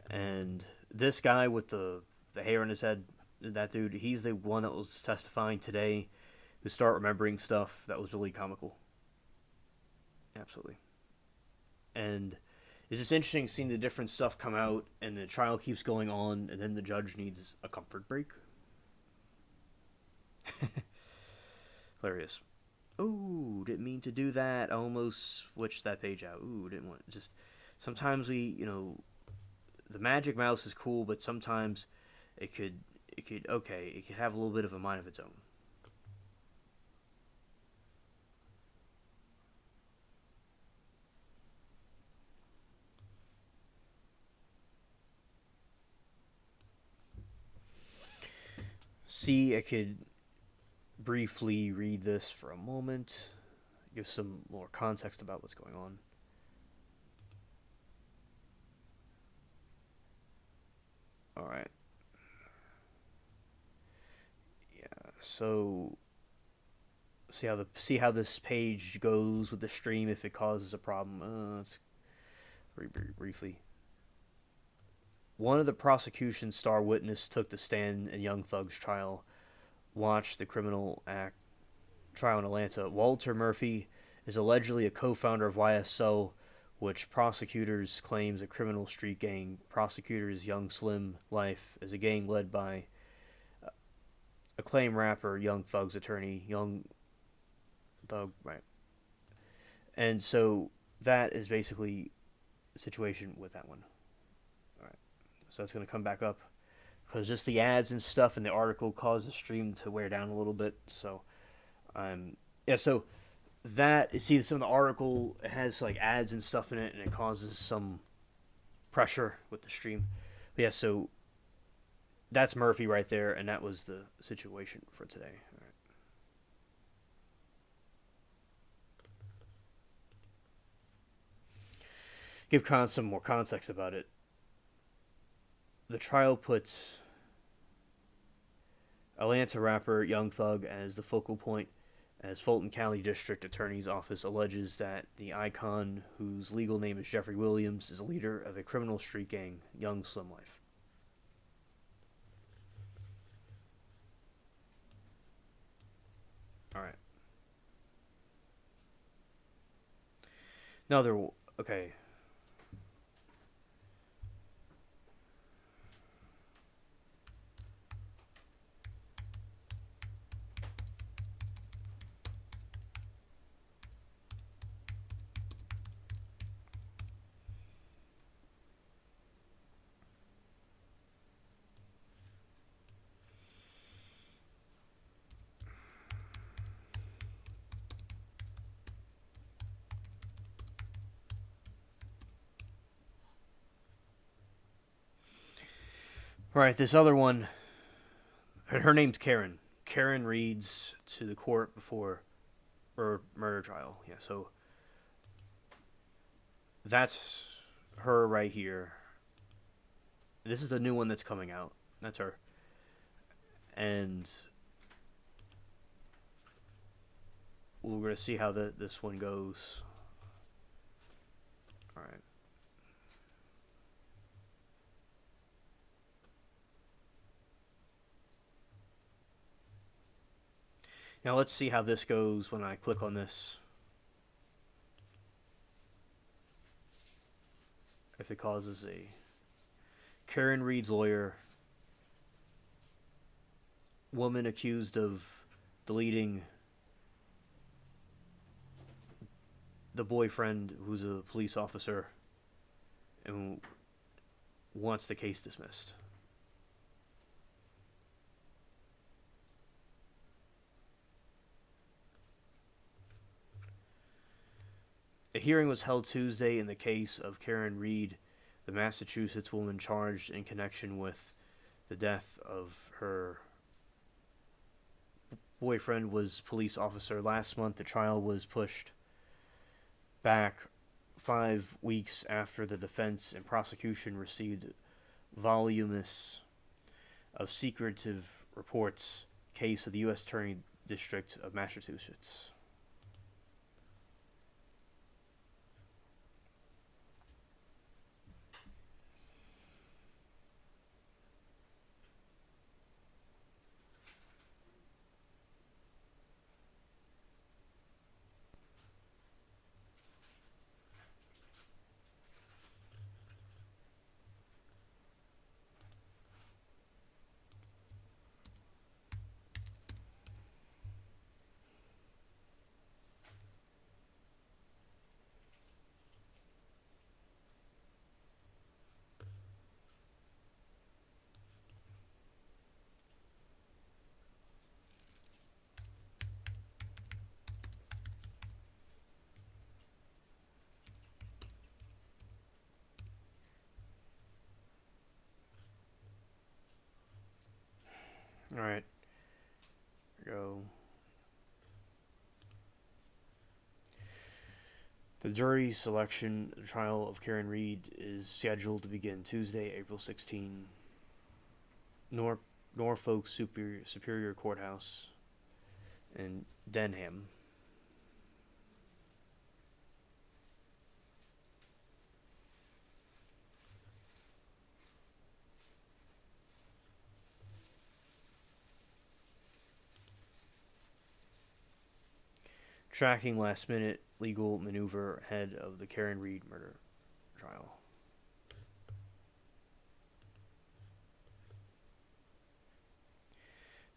And this guy with the hair on his head, that dude, he's the one that was testifying today, who start remembering stuff that was really comical. Absolutely. And it's just interesting seeing the different stuff come out, and the trial keeps going on, and then the judge needs a comfort break. Hilarious. Ooh, didn't mean to do that. I almost switched that page out. Ooh, didn't want. Just sometimes the magic mouse is cool, but sometimes it could have a little bit of a mind of its own. See, I could briefly read this for a moment, give some more context about what's going on. All right. Yeah. So see how this page goes with the stream if it causes a problem. Let's briefly. One of the prosecution's star witness took the stand in Young Thug's trial. Watched the criminal act trial in Atlanta. Walter Murphy is allegedly a co-founder of YSO, which prosecutors claims a criminal street gang. Prosecutors Young Slim Life is a gang led by acclaimed rapper Young Thug's attorney, Young Thug, right? And so that is basically the situation with that one. All right, so it's going to come back up because just the ads and stuff in the article caused the stream to wear down a little bit. So, yeah. So that you see some of the article, it has like ads and stuff in it, and it causes some pressure with the stream. But yeah, so that's Murphy right there, and that was the situation for today. All right. Give some more context about it. The trial puts Atlanta rapper Young Thug as the focal point, as Fulton County District Attorney's Office alleges that the icon, whose legal name is Jeffrey Williams, is a leader of a criminal street gang, Young Slim Life. All right. Another. Okay. All right. This other one. Her name's Karen. Karen reads to the court before her murder trial. Yeah. So that's her right here. This is the new one that's coming out. That's her. And we're going to see how this one goes. All right. Now let's see how this goes when I click on this. If it causes a Karen Reed's lawyer, woman accused of deleting the boyfriend who's a police officer and wants the case dismissed. A hearing was held Tuesday in the case of Karen Reed, the Massachusetts woman charged in connection with the death of her boyfriend was police officer. Last month, the trial was pushed back 5 weeks after the defense and prosecution received voluminous of secretive reports case of the U.S. Attorney District of Massachusetts. All right, go. The jury selection trial of Karen Reed is scheduled to begin Tuesday, April 16, Nor- Norfolk Superior Courthouse in Denham. Tracking last minute legal maneuver ahead of the Karen Reed murder trial.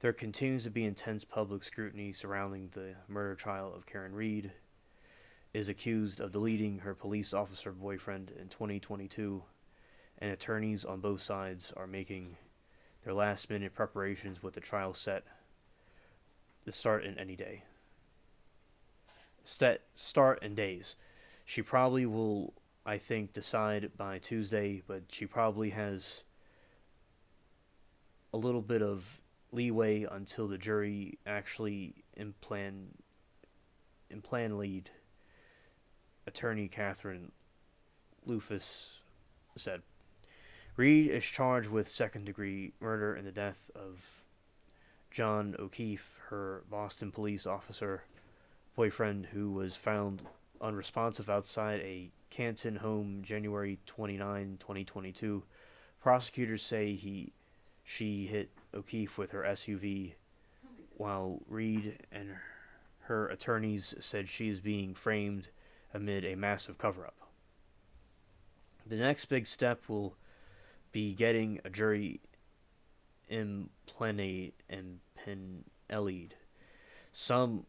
There continues to be intense public scrutiny surrounding the murder trial of Karen Reed, is accused of deleting her police officer boyfriend in 2022, and attorneys on both sides are making their last minute preparations with the trial set to start in any day. Start in days. She probably will, I think, decide by Tuesday, but she probably has a little bit of leeway until the jury actually implan lead. Attorney Catherine Lufus said. Reed is charged with second-degree murder in the death of John O'Keefe, her Boston police officer boyfriend, who was found unresponsive outside a Canton home January 29, 2022. Prosecutors say she hit O'Keefe with her SUV, while Reed and her attorneys said she is being framed amid a massive cover-up. The next big step will be getting a jury impaneled. Some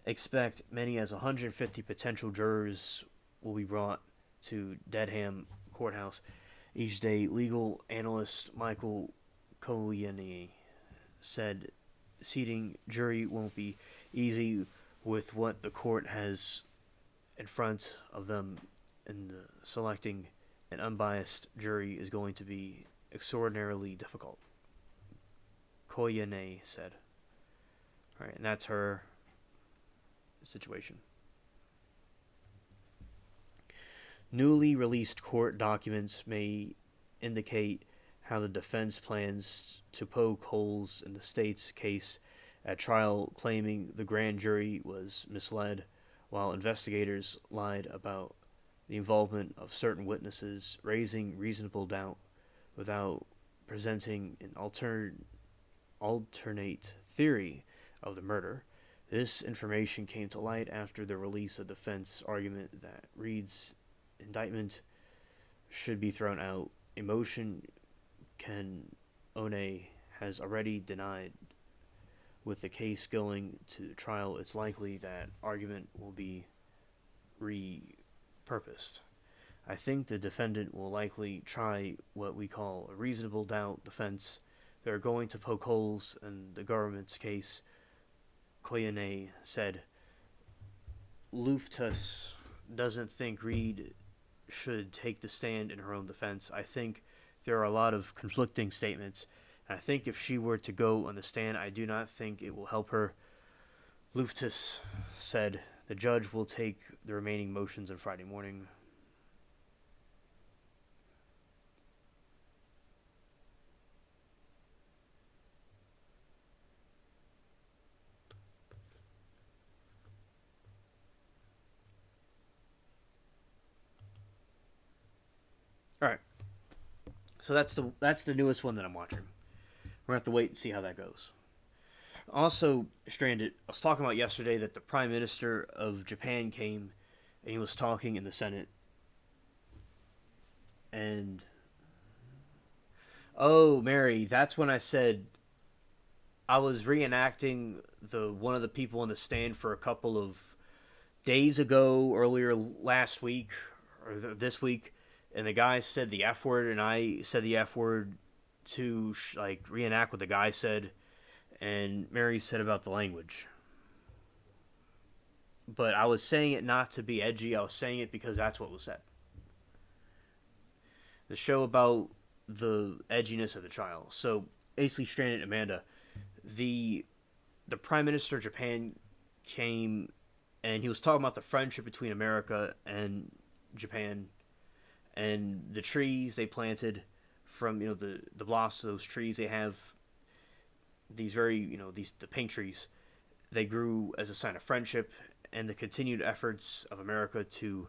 expect many as 150 potential jurors will be brought to Dedham Courthouse each day. Legal analyst Michael Cogliani said seating jury won't be easy with what the court has in front of them, and selecting an unbiased jury is going to be extraordinarily difficult. Cogliani said. All right, and that's her situation. Newly released court documents may indicate how the defense plans to poke holes in the state's case at trial, claiming the grand jury was misled, while investigators lied about the involvement of certain witnesses, raising reasonable doubt without presenting an alternate theory of the murder. This information came to light after the release of defense argument that Reed's indictment should be thrown out. Emotion Ken One has already denied. With the case going to trial, it's likely that argument will be repurposed. I think the defendant will likely try what we call a reasonable doubt defense. They're going to poke holes in the government's case, Cogliani said. Luftus doesn't think Reed should take the stand in her own defense. I think there are a lot of conflicting statements. I think if she were to go on the stand, I do not think it will help her. Luftus said the judge will take the remaining motions on Friday morning. All right, so that's the newest one that I'm watching. We're gonna have to wait and see how that goes. Also, Stranded, I was talking about yesterday that the Prime Minister of Japan came and he was talking in the Senate. And oh, Mary, that's when I said I was reenacting the one of the people in the stand for a couple of days ago, earlier last week or this week, and the guy said the F word, and I said the F word to like reenact what the guy said, and Mary said about the language. But I was saying it not to be edgy. I was saying it because that's what was said. The show about the edginess of the child. So basically, Stranded Amanda, the the Prime Minister of Japan came and he was talking about the friendship between America and Japan and the trees they planted from the blocks of those trees they have these very these the pink trees they grew as a sign of friendship and the continued efforts of America to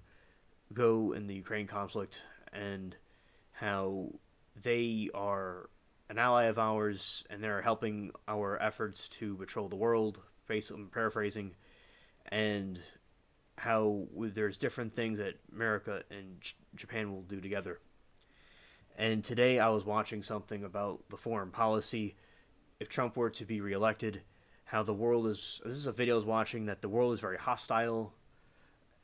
go in the Ukraine conflict and how they are an ally of ours and they're helping our efforts to patrol the world. Basically, I'm paraphrasing, and how there's different things that America and Japan will do together. And today I was watching something about the foreign policy. If Trump were to be reelected, how the world is. This is a video I was watching that the world is very hostile,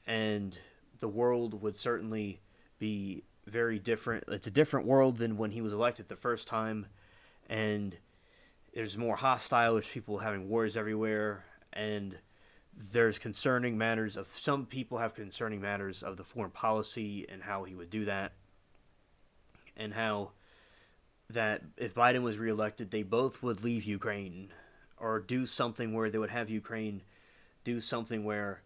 and the world would certainly be very different. It's a different world than when he was elected the first time, and there's more hostile. There's people having wars everywhere, and there's concerning matters of some people have concerning matters of the foreign policy and how he would do that, and how that if Biden was reelected, they both would leave Ukraine or do something where they would have Ukraine do something where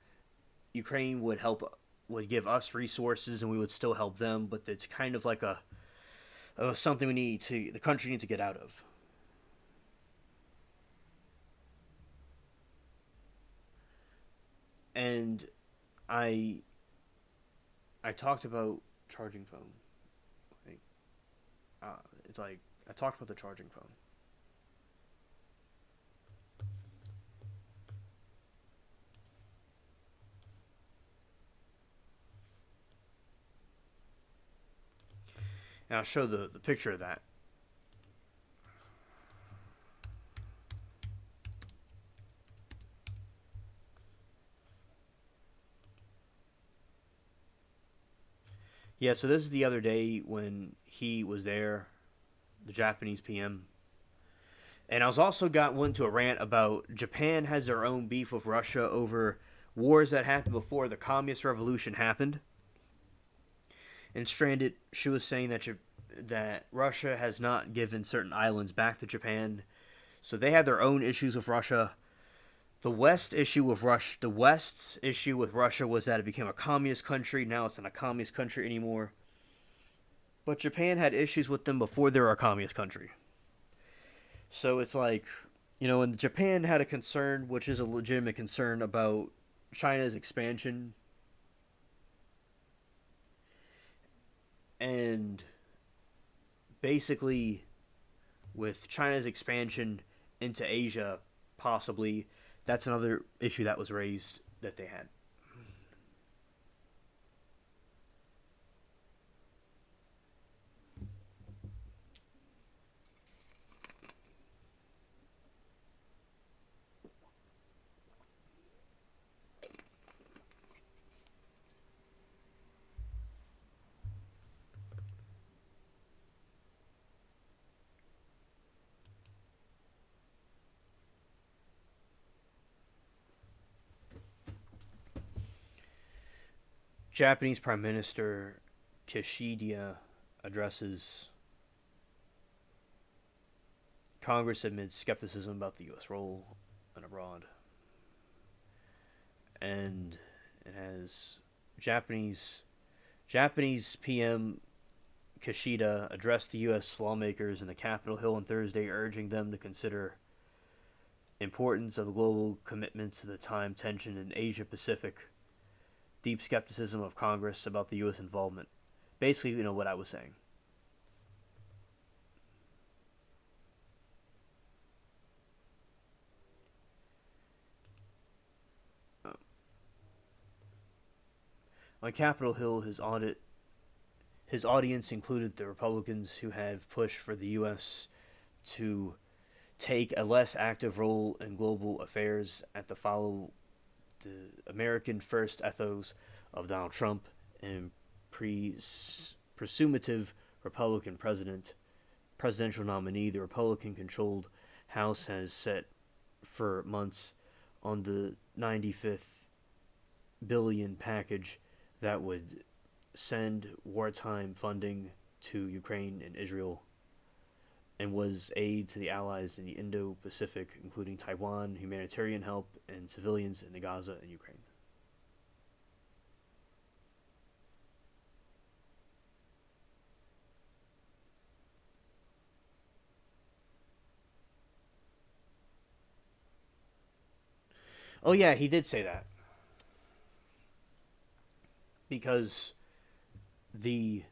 Ukraine would give us resources and we would still help them, but it's kind of like a something the country needs to get out of. And I I talked about charging phone. Like, it's like I talked about the charging phone. And I'll show the picture of that. Yeah, so this is the other day when he was there, the Japanese PM. And I was also got one to a rant about Japan has their own beef with Russia over wars that happened before the communist revolution happened. And Stranded, she was saying that Russia has not given certain islands back to Japan, so they have their own issues with Russia. The West's issue with Russia was that it became a communist country. Now it's not a communist country anymore. But Japan had issues with them before they were a communist country. So it's like, and Japan had a concern, which is a legitimate concern, about China's expansion. And basically, with China's expansion into Asia, possibly, that's another issue that was raised that they had. Japanese Prime Minister Kishida addresses Congress amid skepticism about the U.S. role and abroad. And it has Japanese Japanese PM Kishida addressed the U.S. lawmakers in the Capitol Hill on Thursday, urging them to consider importance of the global commitment to the time tension in Asia Pacific, deep skepticism of Congress about the U.S. involvement. Basically, what I was saying. Uh, on Capitol Hill, his audience included the Republicans who have pushed for the U.S. to take a less active role in global affairs at the follow the American first ethos of Donald Trump and presumptive Republican presidential nominee. The Republican controlled House has set for months on the 95th billion package that would send wartime funding to Ukraine and Israel and was aid to the allies in the Indo-Pacific, including Taiwan, humanitarian help, and civilians in the Gaza and Ukraine. Oh yeah, he did say that because the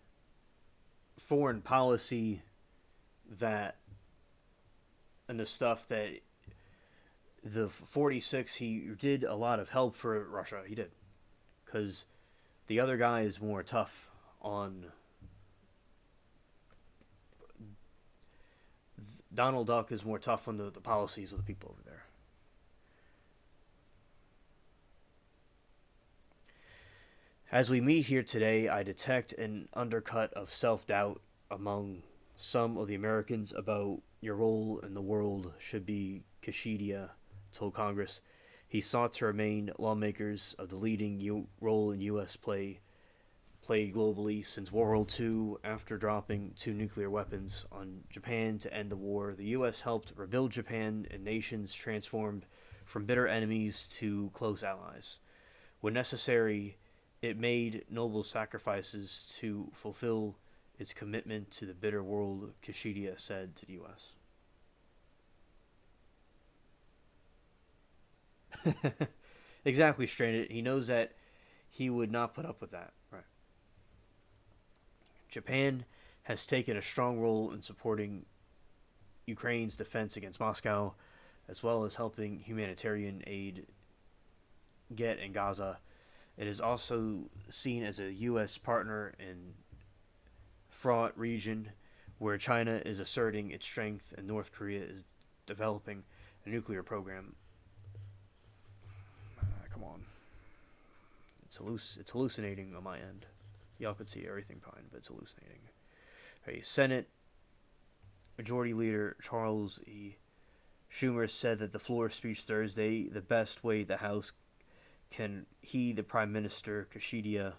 foreign policy that and the stuff that the 46 he did a lot of help for Russia. He did because the other guy is more tough on Donald Duck is more tough on the policies of the people over there. As we meet here today, I detect an undercut of self doubt among some of the Americans about your role in the world should be Kashidia told Congress. He sought to remain lawmakers of the leading role in U.S. played globally since World War II after dropping two nuclear weapons on Japan to end the war. The U.S. helped rebuild Japan and nations transformed from bitter enemies to close allies. When necessary, it made noble sacrifices to fulfill its commitment to the bitter world, Kashidia said to the U.S. Exactly, Stranded. He knows that he would not put up with that. Right. Japan has taken a strong role in supporting Ukraine's defense against Moscow, as well as helping humanitarian aid get in Gaza. It is also seen as a U.S. partner in fraught region where China is asserting its strength and North Korea is developing a nuclear program. Come on. It's hallucinating on my end. Y'all could see everything fine, but it's hallucinating. Okay, Senate Majority Leader Charles E. Schumer said that the floor speech Thursday, the best way the House can heed the Prime Minister Kashidia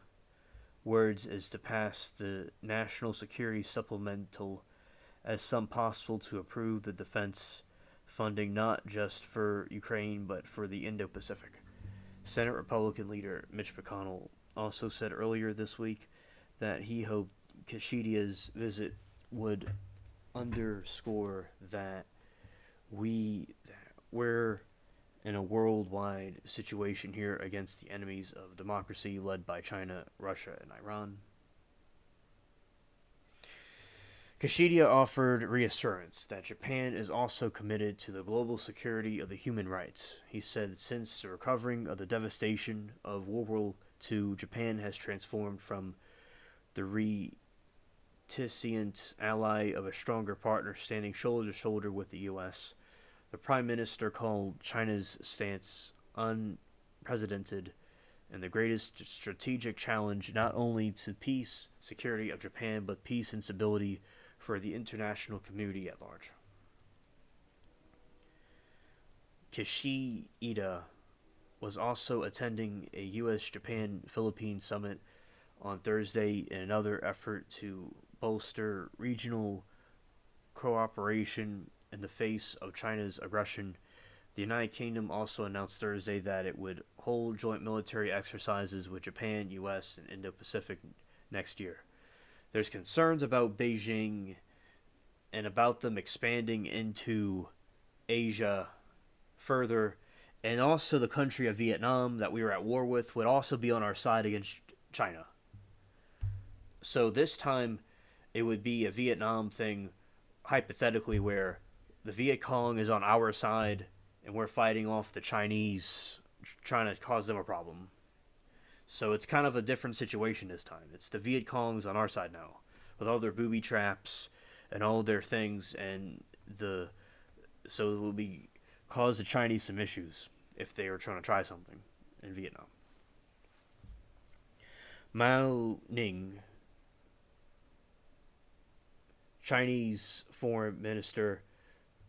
words is to pass the National Security Supplemental as some possible to approve the defense funding not just for Ukraine but for the Indo-Pacific. Senate Republican leader Mitch McConnell also said earlier this week that he hoped Kashidia's visit would underscore that we're in a worldwide situation here against the enemies of democracy led by China, Russia, and Iran. Kashidia offered reassurance that Japan is also committed to the global security of the human rights. He said since the recovering of the devastation of World War II, Japan has transformed from the reticent ally of a stronger partner standing shoulder to shoulder with the U.S. The Prime Minister called China's stance unprecedented and the greatest strategic challenge not only to peace, security of Japan, but peace and stability for the international community at large. Kishida was also attending a U.S.-Japan-Philippines summit on Thursday in another effort to bolster regional cooperation in the face of China's aggression. The United Kingdom also announced Thursday that it would hold joint military exercises with Japan, U.S., and Indo-Pacific next year. There's concerns about Beijing and about them expanding into Asia further, and also the country of Vietnam that we were at war with would also be on our side against China. So this time, it would be a Vietnam thing, hypothetically, where the Viet Cong is on our side and we're fighting off the Chinese, trying to cause them a problem. So it's kind of a different situation this time. It's the Viet Congs on our side now, with all their booby traps and all their things, and the so it will be cause the Chinese some issues if they are trying to try something in Vietnam. Mao Ning, Chinese foreign minister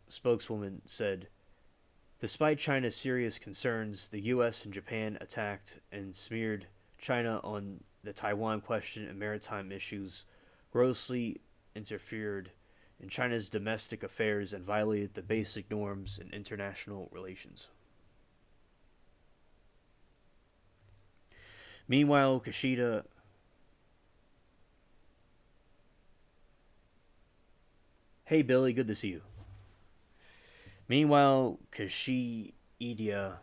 spokeswoman, said, despite China's serious concerns, the U.S. and Japan attacked and smeared China on the Taiwan question and maritime issues, grossly interfered in China's domestic affairs, and violated the basic norms in international relations. Meanwhile, Kishida. Hey, Billy, good to see you. Meanwhile, Kishida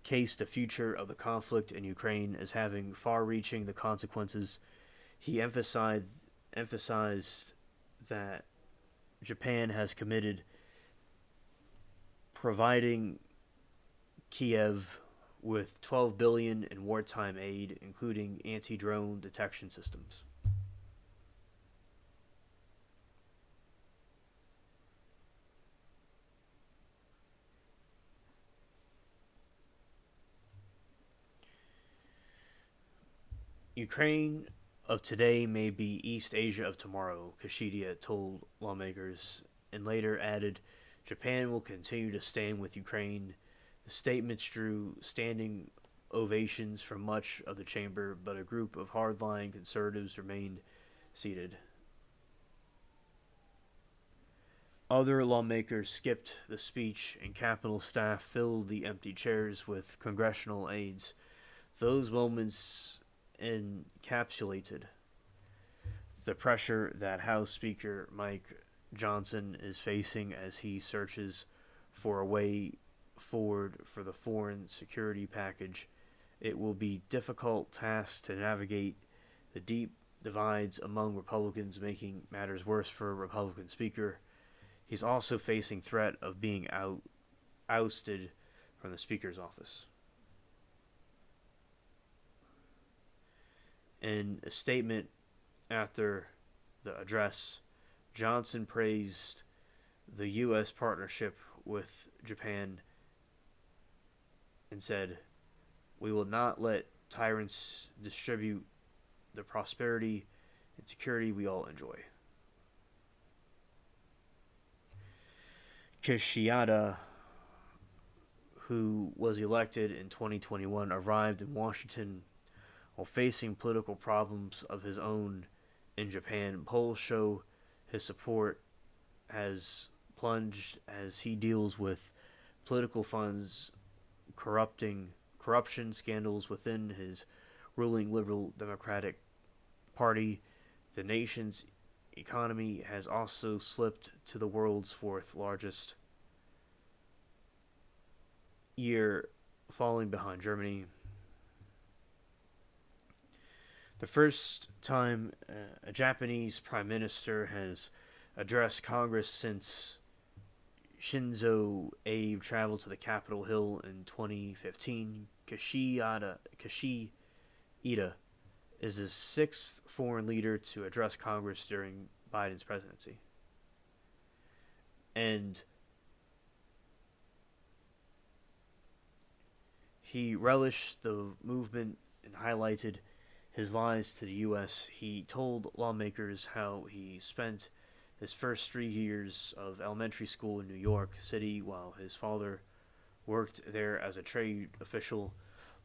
cased the future of the conflict in Ukraine as having far-reaching the consequences. He emphasized that Japan has committed providing Kiev with 12 billion in wartime aid, including anti-drone detection systems. Ukraine of today may be East Asia of tomorrow, Kishida told lawmakers, and later added, Japan will continue to stand with Ukraine. The statements drew standing ovations from much of the chamber, but a group of hardline conservatives remained seated. Other lawmakers skipped the speech, and Capitol staff filled the empty chairs with congressional aides. Those moments encapsulated the pressure that House Speaker Mike Johnson is facing as he searches for a way forward for the foreign security package. It will be a difficult task to navigate the deep divides among Republicans, making matters worse for a Republican Speaker. He's also facing threat of being ousted from the Speaker's office. In a statement after the address, Johnson praised the U.S. partnership with Japan and said, we will not let tyrants distribute the prosperity and security we all enjoy. Kishida, who was elected in 2021, arrived in Washington while facing political problems of his own in Japan. Polls show his support has plunged as he deals with political funds corruption scandals within his ruling Liberal Democratic Party. The nation's economy has also slipped to the world's fourth largest year, falling behind Germany. The first time a Japanese prime minister has addressed Congress since Shinzo Abe traveled to the Capitol Hill in 2015, Kishida is the sixth foreign leader to address Congress during Biden's presidency. And he relished the movement and highlighted his lies to the U.S. He told lawmakers how he spent his first 3 years of elementary school in New York City while his father worked there as a trade official.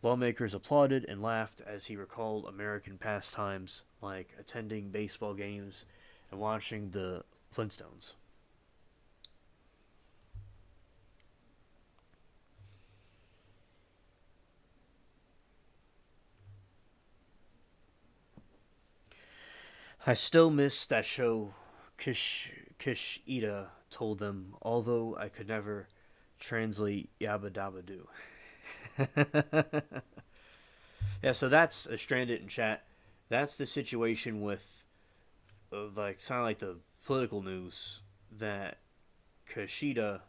Lawmakers applauded and laughed as he recalled American pastimes like attending baseball games and watching the Flintstones. I still miss that show, Kishida told them, although I could never translate Yabba Dabba Doo. Yeah, so that's a Stranded in chat. That's the situation with like sound like the political news that Kushida.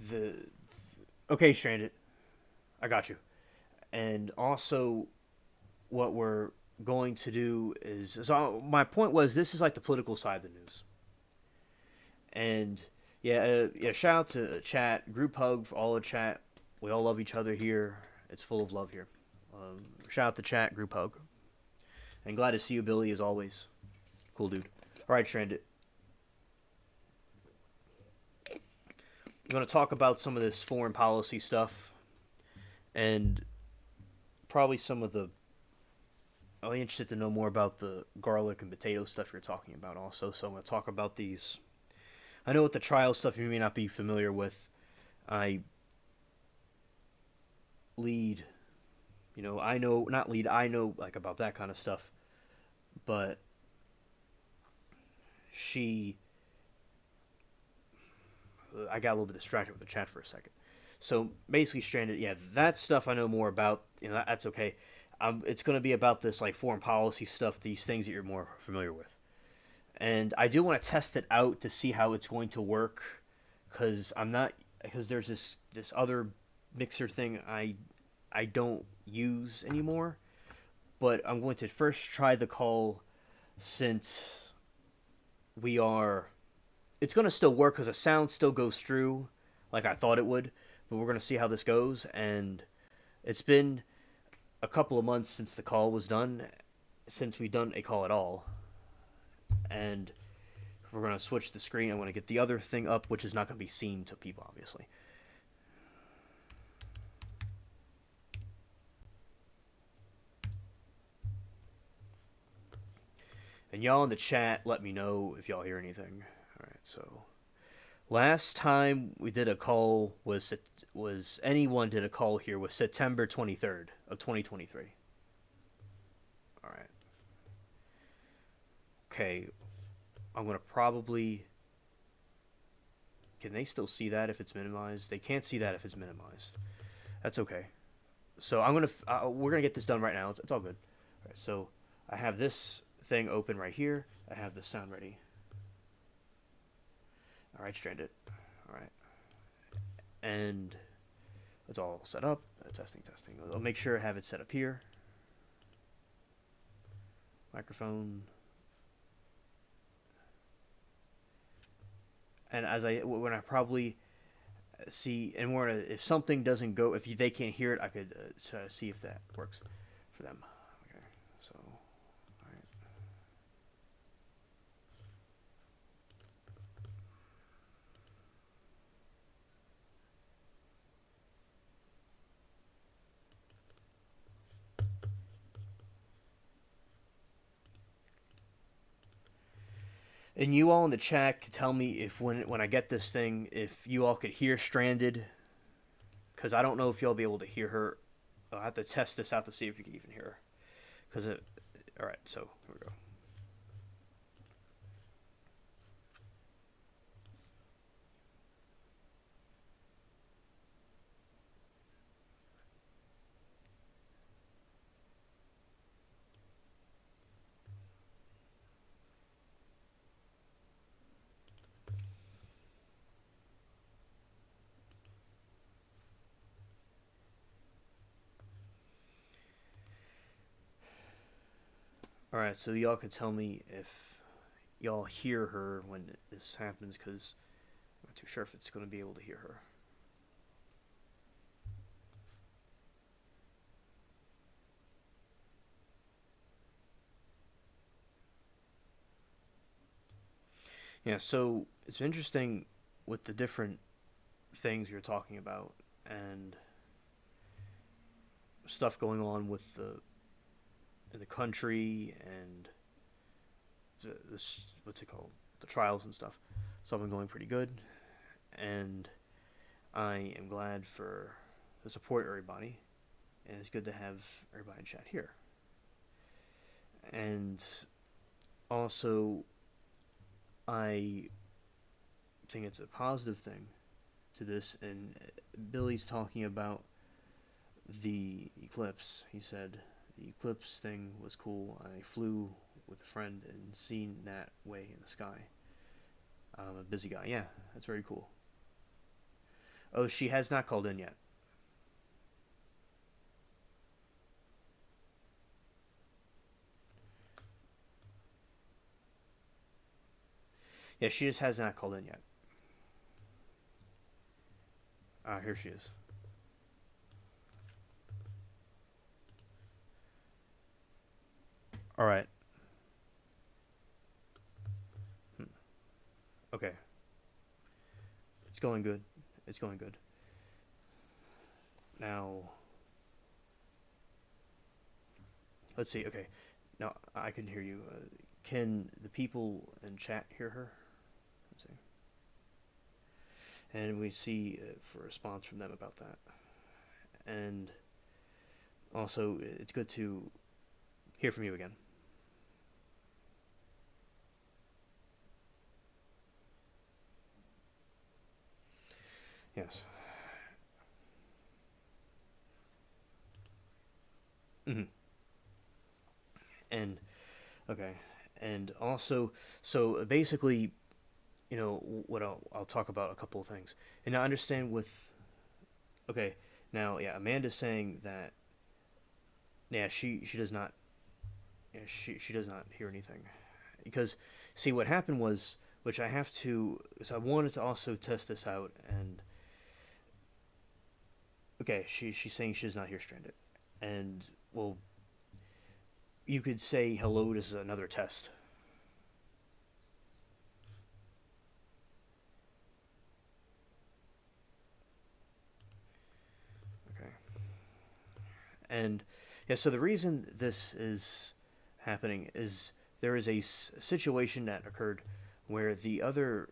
The Okay, Stranded, I got you. And also, what we're going to do is so my point was this is like the political side of the news, and yeah, shout out to chat, group hug for all the chat. We all love each other here. It's full of love here. Shout out to chat, group hug, and glad to see you, Billy, as always. Cool dude. All right, Stranded. I'm going to talk about some of this foreign policy stuff and probably some of the. I'm interested to know more about the garlic and potato stuff you're talking about also. So I'm going to talk about these. I know with the trial stuff you may not be familiar with. I lead, I know, not lead, I know like about that kind of stuff. But she, I got a little bit distracted with the chat for a second. So basically, Stranded, yeah, that stuff I know more about. That's okay. It's going to be about this like foreign policy stuff, these things that you're more familiar with, and I do want to test it out to see how it's going to work, because there's this other mixer thing I don't use anymore, but I'm going to first try the call since we are. It's going to still work because the sound still goes through like I thought it would, but we're going to see how this goes. And it's been a couple of months since the call was done, since we've done a call at all. And we're going to switch the screen. I'm going to get the other thing up, which is not going to be seen to people, obviously. And y'all in the chat, let me know if y'all hear anything. All right, so last time we did a call was anyone did a call here was September 23rd of 2023. All right. Okay, I'm gonna probably. Can they still see that if it's minimized? They can't see that if it's minimized. That's okay. So we're gonna get this done right now. It's all good. All right, so I have this thing open right here. I have the sound ready. All right, Stranded. All right, and it's all set up. Testing. I'll make sure I have it set up here. Microphone. And when I probably see, and if something doesn't go, if they can't hear it, I could see if that works for them. Okay, so all right. And you all in the chat can tell me if when I get this thing, if you all could hear Stranded, because I don't know if you'll be able to hear her. I'll have to test this out to see if you can even hear her. All right, so here we go. All right, so y'all can tell me if y'all hear her when this happens, because I'm not too sure if it's going to be able to hear her. Yeah, so it's interesting with the different things you're talking about and stuff going on with in the country and this what's it called, the trials and stuff. So I've been going pretty good, and I am glad for the support of everybody, and it's good to have everybody in chat here. And also, I think it's a positive thing to this. And Billy's talking about the eclipse. He said the eclipse thing was cool. I flew with a friend and seen that way in the sky. I'm a busy guy. Yeah, that's very cool. Oh, she has not called in yet. Yeah, she just has not called in yet. Here she is. All right. Hmm. Okay. It's going good. It's going good. Now, let's see. Okay. Now, I can hear you. Can the people in chat hear her? Let's see. And we see for a response from them about that. And also, it's good to hear from you again. Yes. Hmm. And okay. And also, so basically, what I'll talk about a couple of things. And I understand with okay. Now, yeah, Amanda's saying that yeah, she does not yeah, she does not hear anything. Because see what happened was which I have to so I wanted to also test this out and okay, she's saying she does not hear stranded. And well, you could say hello, this is another test. Okay. And yeah, so the reason this is happening is there is a situation that occurred where the other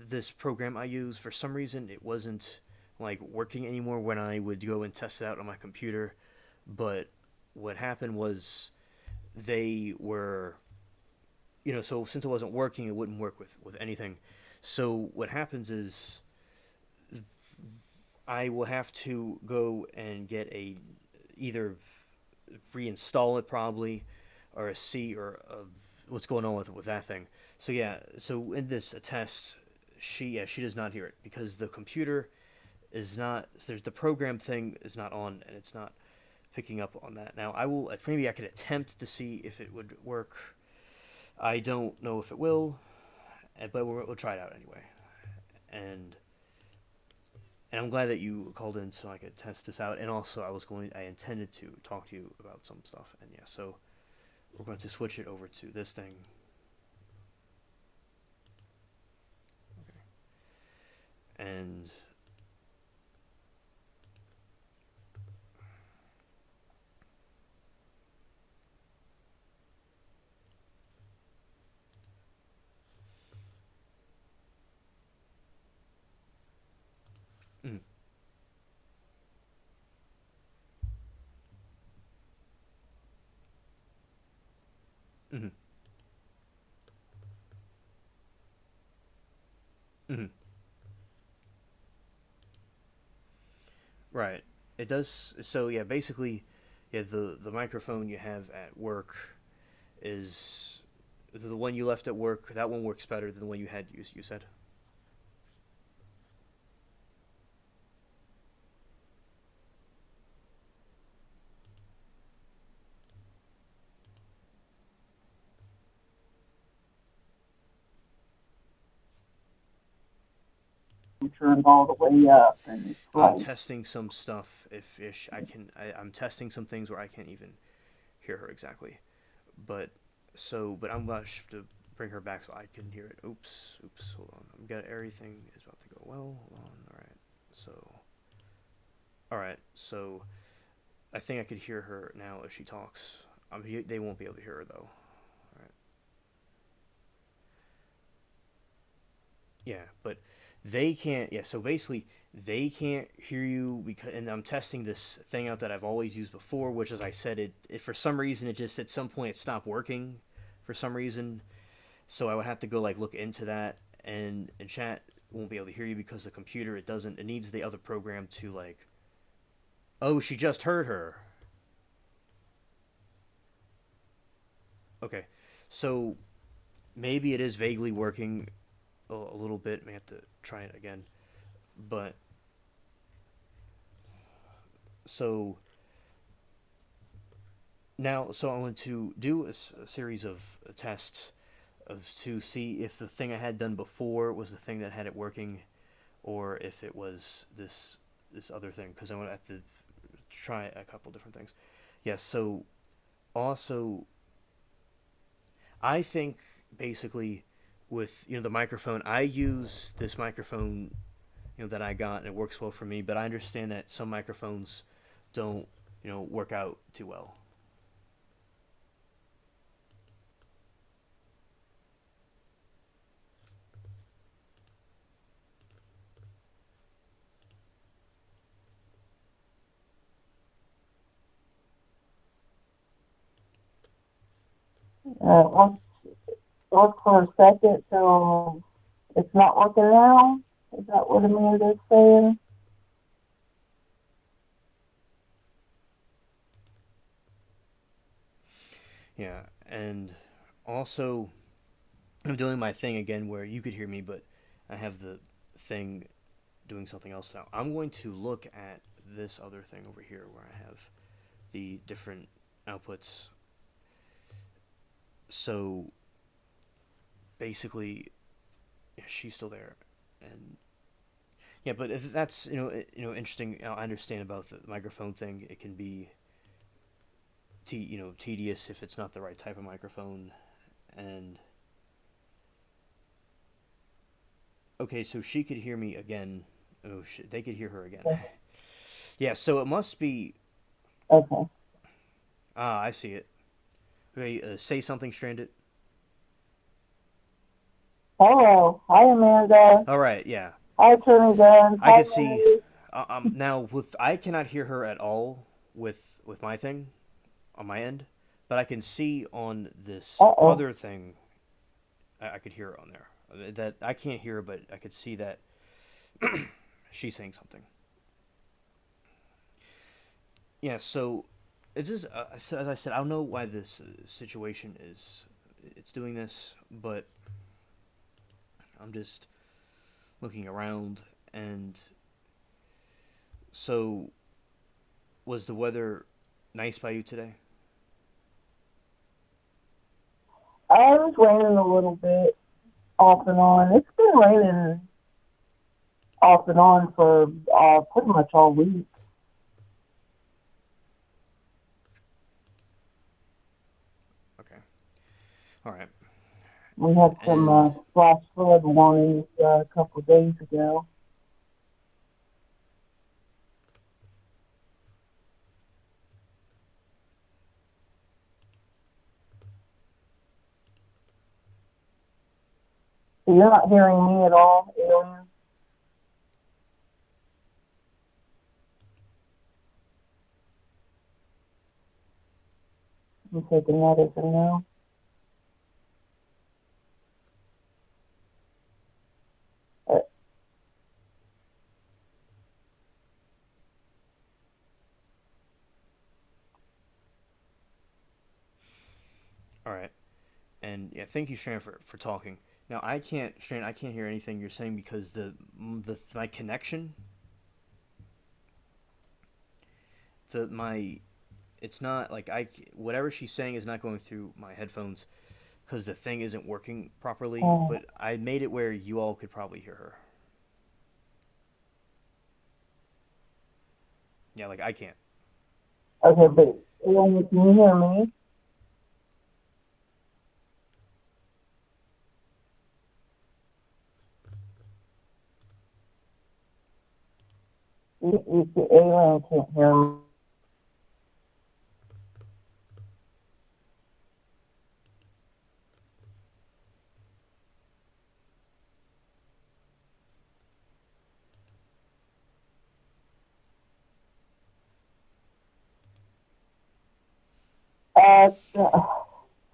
this program I use for some reason it wasn't like working anymore when I would go and test it out on my computer. But what happened was they were so since it wasn't working, it wouldn't work with anything. So what happens is I will have to go and get a either reinstall it probably or a C or what's going on with that thing. So yeah, so in this test, she does not hear it because the computer is not there's the program thing is not on and it's not picking up on that. Now I will maybe I could attempt to see if it would work. I don't know if it will, but we'll try it out anyway. And and I'm glad that you called in so I could test this out. And also, I intended to talk to you about some stuff. And yeah, so we're going to switch it over to this thing. Okay. And mm, mm, mm, right, it does. So yeah, basically, yeah, the microphone you have at work is the one you left at work. That one works better than the one you had. You said.
turned all the way up and it's
I'm
bright.
testing some stuff. If ish, I'm testing some things where I can't even hear her exactly. But but I'm gonna to bring her back so I can hear it. Oops. Hold on. I'm got everything is about to go well. Hold on. All right. So I think I could hear her now if she talks. They won't be able to hear her though. All right. Yeah, but they can't. Yeah. So basically, they can't hear you because. And I'm testing this thing out that I've always used before, which, as I said, it for some reason it just at some point it stopped working, for some reason. So I would have to go like look into that, and chat won't be able to hear you because the computer it doesn't. It needs the other program to like. Oh, she just heard her. Okay, so maybe it is vaguely working a little bit. May have to try it again. But so now, so I want to do a series of tests to see if the thing I had done before was the thing that had it working, or if it was this other thing. Because I want to have to try a couple different things. Yes. So also, I think basically with the microphone, I use this microphone that I got and it works well for me. But I understand that some microphones don't work out too well.
Let's look for a second. So it's not working now. Is that what Amanda's saying?
Yeah, and also I'm doing my thing again where you could hear me, but I have the thing doing something else now. I'm going to look at this other thing over here where I have the different outputs. So basically, yeah, she's still there, and yeah, but if that's interesting. I understand about the microphone thing. It can be tedious if it's not the right type of microphone. And okay, so she could hear me again. Oh shit, they could hear her again. Yeah, so it must be.
Okay.
Ah, I see it. Okay, say something, Stranded.
Hello. Hi, Amanda.
All right, yeah,
Hi, Attorney Dan.
I
Hi,
could see.
Mary.
Now with I cannot hear her at all with my thing on my end, but I can see on this
Uh-oh.
other thing. I could hear her on there. That I can't hear her, but I could see that she's saying something. Yeah, so it's just so as I said, I don't know why this situation is it's doing this, but I'm just looking around. And so was the weather nice by you today?
I was raining a little bit off and on. It's been raining off and on for pretty much all week.
Okay. All right.
We had some
And
flash flood warnings a couple of days ago. So you're not hearing me at all, Alien? I'm taking that as a no. Uh,
all right. And yeah, thank you, Strand, for talking. Now I can't, Strand. I can't hear anything you're saying because the my connection, the my, it's not like whatever she's saying is not going through my headphones because the thing isn't working properly.
uh,
But I made it where you all could probably hear her. Yeah, like I can't.
okay, but Alien, can you hear me? Alien can't hear me. Uh,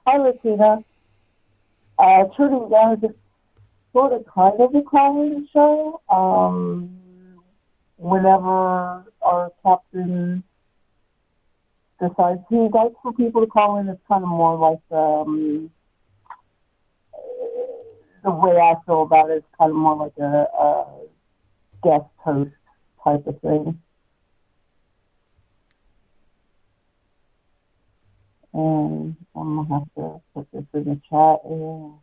Hi, Latina. Turning Down is sort of kind of a call-in show. Whenever our captain decides he likes for people to call in, it's kind of more like the way I feel about it is kind of more like a guest host type of thing. And I'm gonna have to put this in the chat. And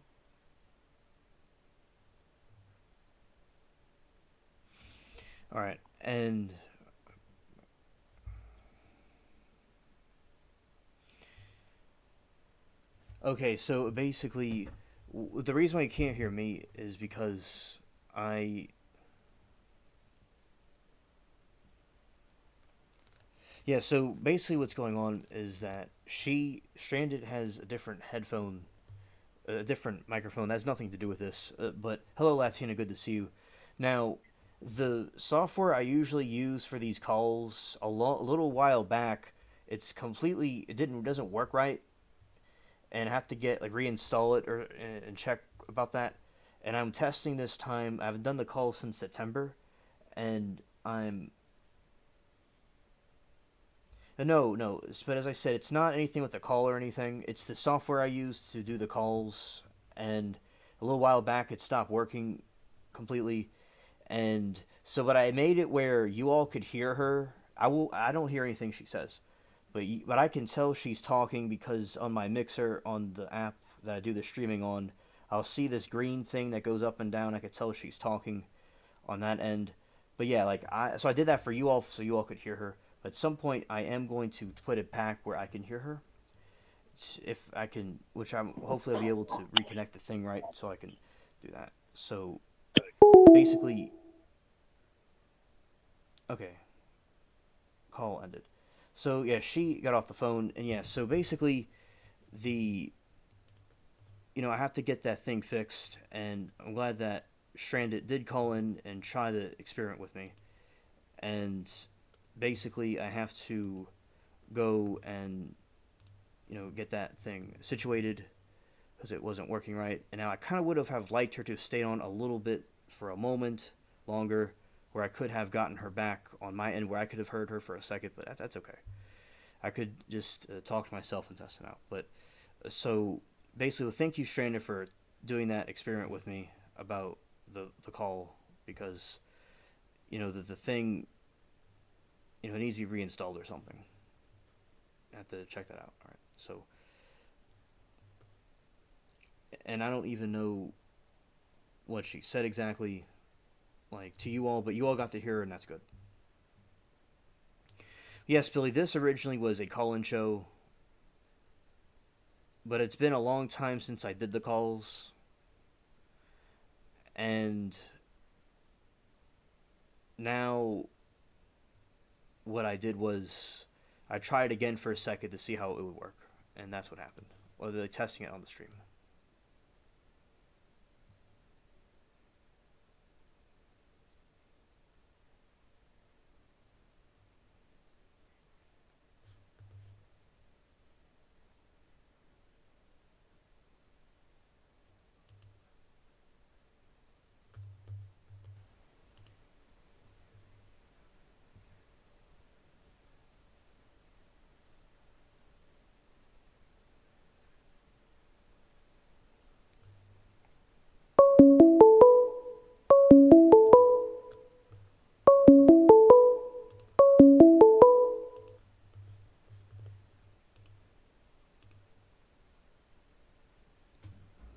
All right, and okay, so basically, the reason why you can't hear me is because I yeah. So basically, what's going on is that she Stranded has a different headphone, a different microphone. That has nothing to do with this. But hello, Latina. Good to see you. Now, the software I usually use for these calls a little while back, it doesn't work right, and I have to get like reinstall it or and check about that. And I'm testing this time. I haven't done the call since September, and I'm no. But as I said, it's not anything with the call or anything. It's the software I use to do the calls, and a little while back it stopped working completely. And so, but I made it where you all could hear her. I don't hear anything she says, but I can tell she's talking because on my mixer on the app that I do the streaming on, I'll see this green thing that goes up and down. I could tell she's talking on that end. But yeah, I did that for you all so you all could hear her. But at some point, I am going to put it back where I can hear her. If I can, which I'm hopefully I'll be able to reconnect the thing right so I can do that. So basically, okay, call ended. So yeah, she got off the phone, and yeah, so basically the I have to get that thing fixed, and I'm glad that Stranded did call in and try the experiment with me. And basically, I have to go and get that thing situated because it wasn't working right. And now I kind of would have liked her to stay on a little bit for a moment longer, where I could have gotten her back on my end, where I could have heard her for a second. But that's okay. I could just talk to myself and test it out. But so basically, well, thank you, Stranded, for doing that experiment with me about the call because the thing it needs to be reinstalled or something. I have to check that out. All right. So, and I don't even know what she said exactly, like to you all, but you all got to hear her, and that's good. Yes, Billy. This originally was a call-in show, but it's been a long time since I did the calls, and now what I did was I tried again for a second to see how it would work, and that's what happened. Well, they're testing it on the stream.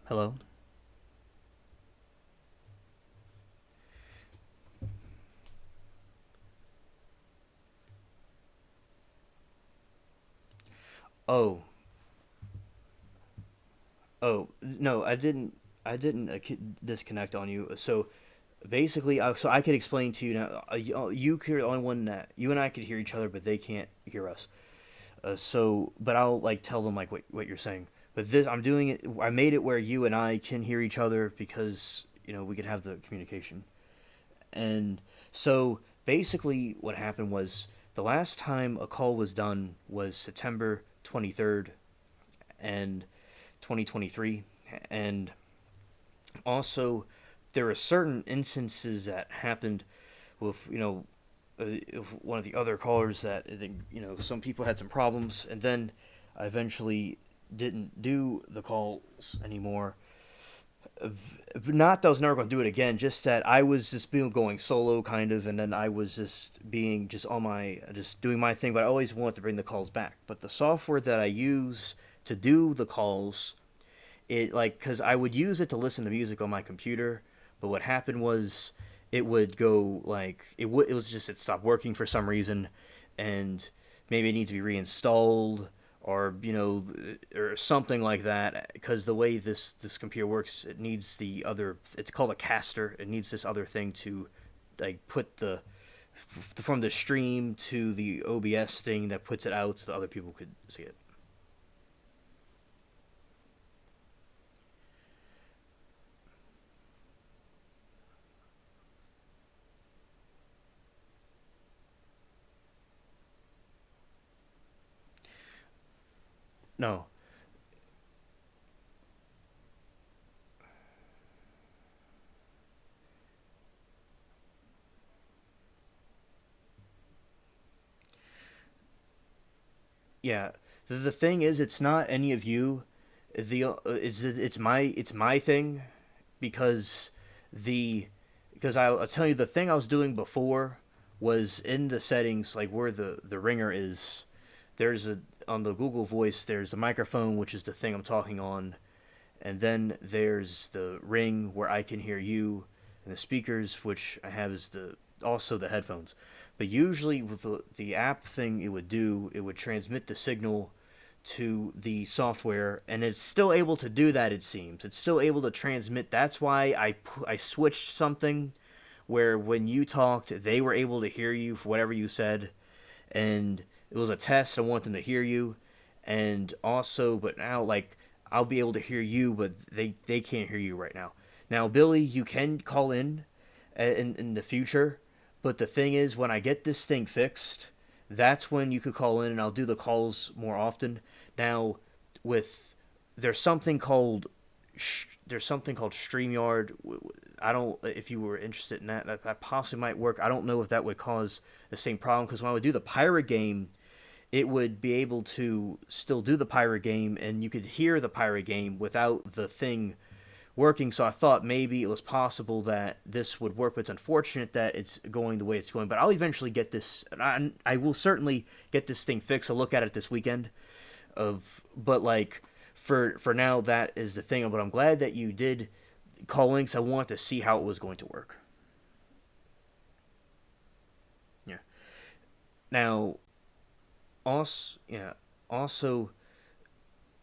Hello. Oh, oh no, I didn't. I didn't disconnect on you. So basically, so I could explain to you now. You are the only one that you and I could hear each other, but they can't hear us. But I'll like tell them like what you're saying. But this, I'm doing it. I made it where you and I can hear each other because we could have the communication. And so basically, what happened was the last time a call was done was September 23rd and 2023, And also, there are certain instances that happened with one of the other callers that some people had some problems, and then I eventually didn't do the calls anymore. Not that I was never going to do it again, just that I was just being going solo kind of, and then I was just being just on my just doing my thing. But I always wanted to bring the calls back. But the software that I use to do the calls, it like because I would use it to listen to music on my computer, but what happened was it would go like it was just it stopped working for some reason, and maybe it needs to be reinstalled or or something like that because the way this computer works, it needs the other, it's called a caster, it needs this other thing to like put the from the stream to the OBS thing that puts it out so that other people could see it. No. Yeah, the thing is, it's not any of you. The is it's my thing because the because I'll tell you the thing I was doing before was in the settings like where the ringer is. There's a on the Google Voice. There's the microphone, which is the thing I'm talking on, and then there's the ring where I can hear you, and the speakers, which I have is the also the headphones. But usually with the app thing, it would do it would transmit the signal to the software, and it's still able to do that. It seems it's still able to transmit. That's why I switched something where when you talked, they were able to hear you for whatever you said, and it was a test. I want them to hear you, and also, but now like I'll be able to hear you, but they can't hear you right now. Now, Billy, you can call in the future, but the thing is, when I get this thing fixed, that's when you could call in, and I'll do the calls more often. Now, with there's something called there's something called StreamYard. I don't if you were interested in that, that possibly might work. I don't know if that would cause the same problem because when I would do the pirate game, it would be able to still do the pirate game and you could hear the pirate game without the thing working. So I thought maybe it was possible that this would work, but it's unfortunate that it's going the way it's going. But I'll eventually get this. I will certainly get this thing fixed. I'll look at it this weekend. But like for now, that is the thing. But I'm glad that you did call in because I wanted to see how it was going to work. Yeah. Now, also,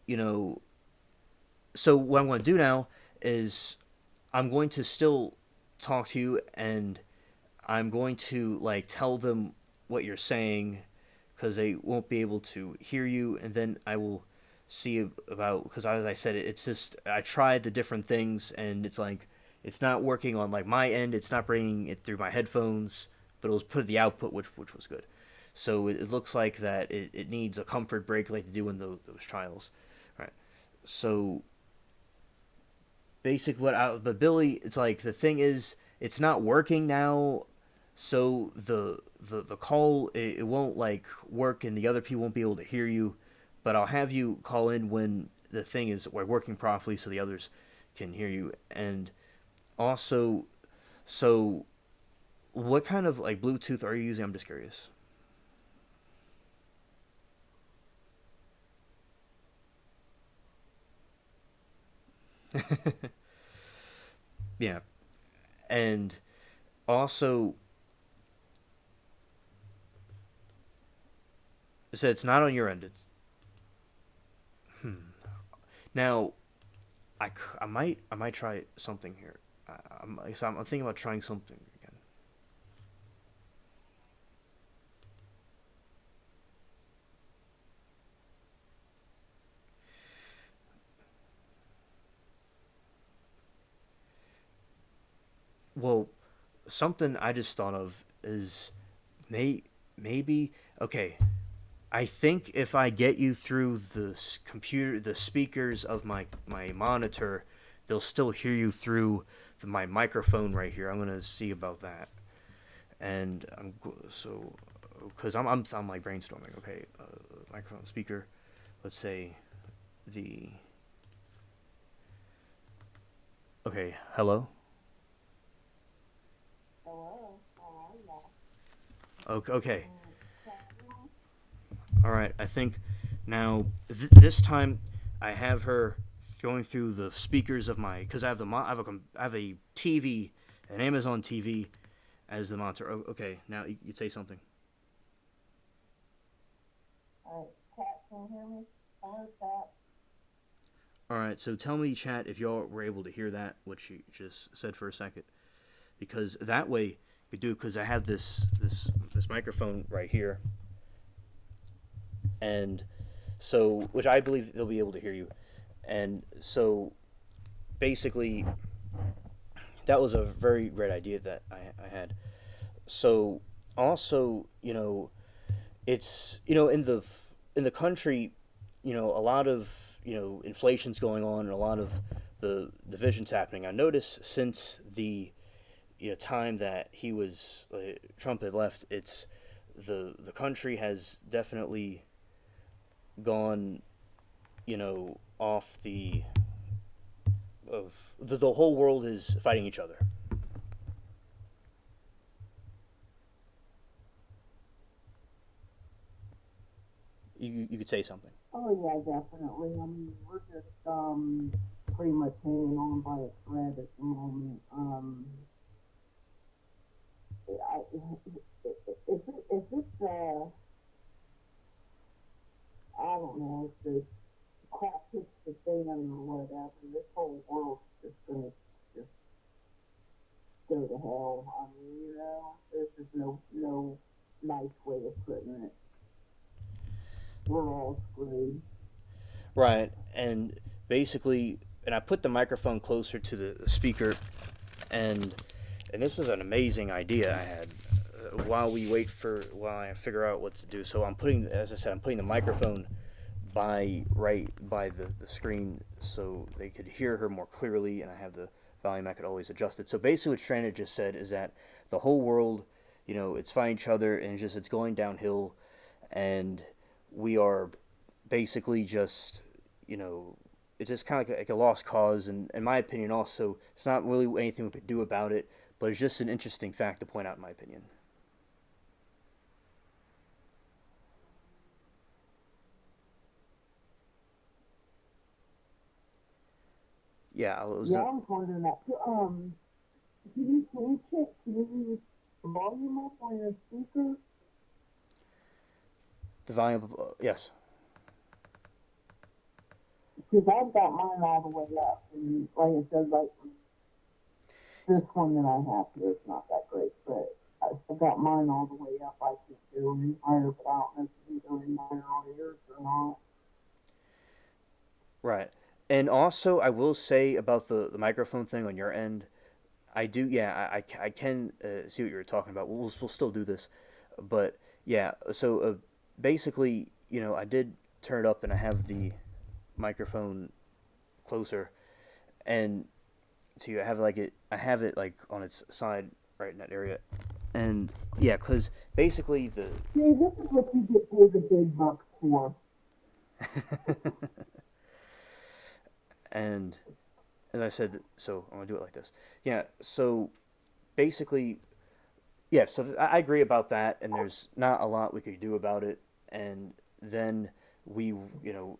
you know, so what I'm going to do now is I'm going to still talk to you and I'm going to like tell them what you're saying because they won't be able to hear you, and then I will see about because as I said, it's just I tried the different things and it's like it's not working on like my end. It's not bringing it through my headphones, but it was put the output, which was good. So it looks like that it needs a comfort break like they do in those trials, right? So basic what I, but Billy, it's like the thing is it's not working now, so the call it won't like work and the other people won't be able to hear you, but I'll have you call in when the thing is working properly so the others can hear you. And also, so what kind of like Bluetooth are you using? I'm just curious. Yeah, and also so it's not on your end. It's, now I might try something here. I'm thinking about trying something again. Well, something I just thought of is may maybe okay. I think if I get you through the computer, the speakers of my monitor, they'll still hear you through my microphone right here. I'm gonna see about that, and so because I'm like brainstorming. Okay, microphone speaker. Let's say the okay. Hello.
Hello, how are you?
Okay. Okay.
Catherine?
All right. I think now this time I have her going through the speakers of my because I have a TV, an Amazon TV as the monitor. Okay. Now you'd say something.
All right, Cat, can you hear me? Hello, Cat.
All right. So tell me, chat, if y'all were able to hear that, what you just said for a second, because that way you do. Because I have this microphone right here, and so which I believe they'll be able to hear you, and so basically that was a very great idea that I had. So also, it's in the country, a lot of inflation's going on and a lot of the divisions happening. I noticed since the time that Trump had left, it's the country has definitely gone off the whole world is fighting each other. You could say something.
Oh yeah, definitely. I mean, we're just pretty much hanging on by a thread at the moment. If it's I don't know, if the crap hits the fan or whatever, this whole world's just gonna just go to hell. I mean, there's just no nice way of putting it. We're all screwed.
Right, and basically, and I put the microphone closer to the speaker, and and this was an amazing idea I had. While I figure out what to do, so as I said, I'm putting the microphone right by the screen so they could hear her more clearly, and I have the volume I could always adjust it. So basically, what Stranded just said is that the whole world, it's fighting each other, and it's going downhill, and we are basically just you know it's just kind of like a lost cause, and in my opinion, also it's not really anything we could do about it, but it's just an interesting fact to point out, in my opinion. Yeah, I was
Yeah,
not,
I was wondering that too. Can you check, can you the volume up on your speaker?
the volume. Yes.
Because I've got mine all the way up, and like I said, like this one that I have here is not that great, but I've got mine all the way up. I can do any higher, but I don't know if you can go any higher on yours or not.
Right. And also, I will say about the microphone thing on your end, I do, yeah, I can see what you were talking about. We'll still do this. But yeah, so basically, I did turn it up and I have the microphone closer. And so I have it like on its side right in that area. And yeah, because basically
See, this is what you get paid the big bucks for.
and as I said, so I'm gonna do it like this. Yeah, so basically, yeah, so I agree about that, and there's not a lot we could do about it. And then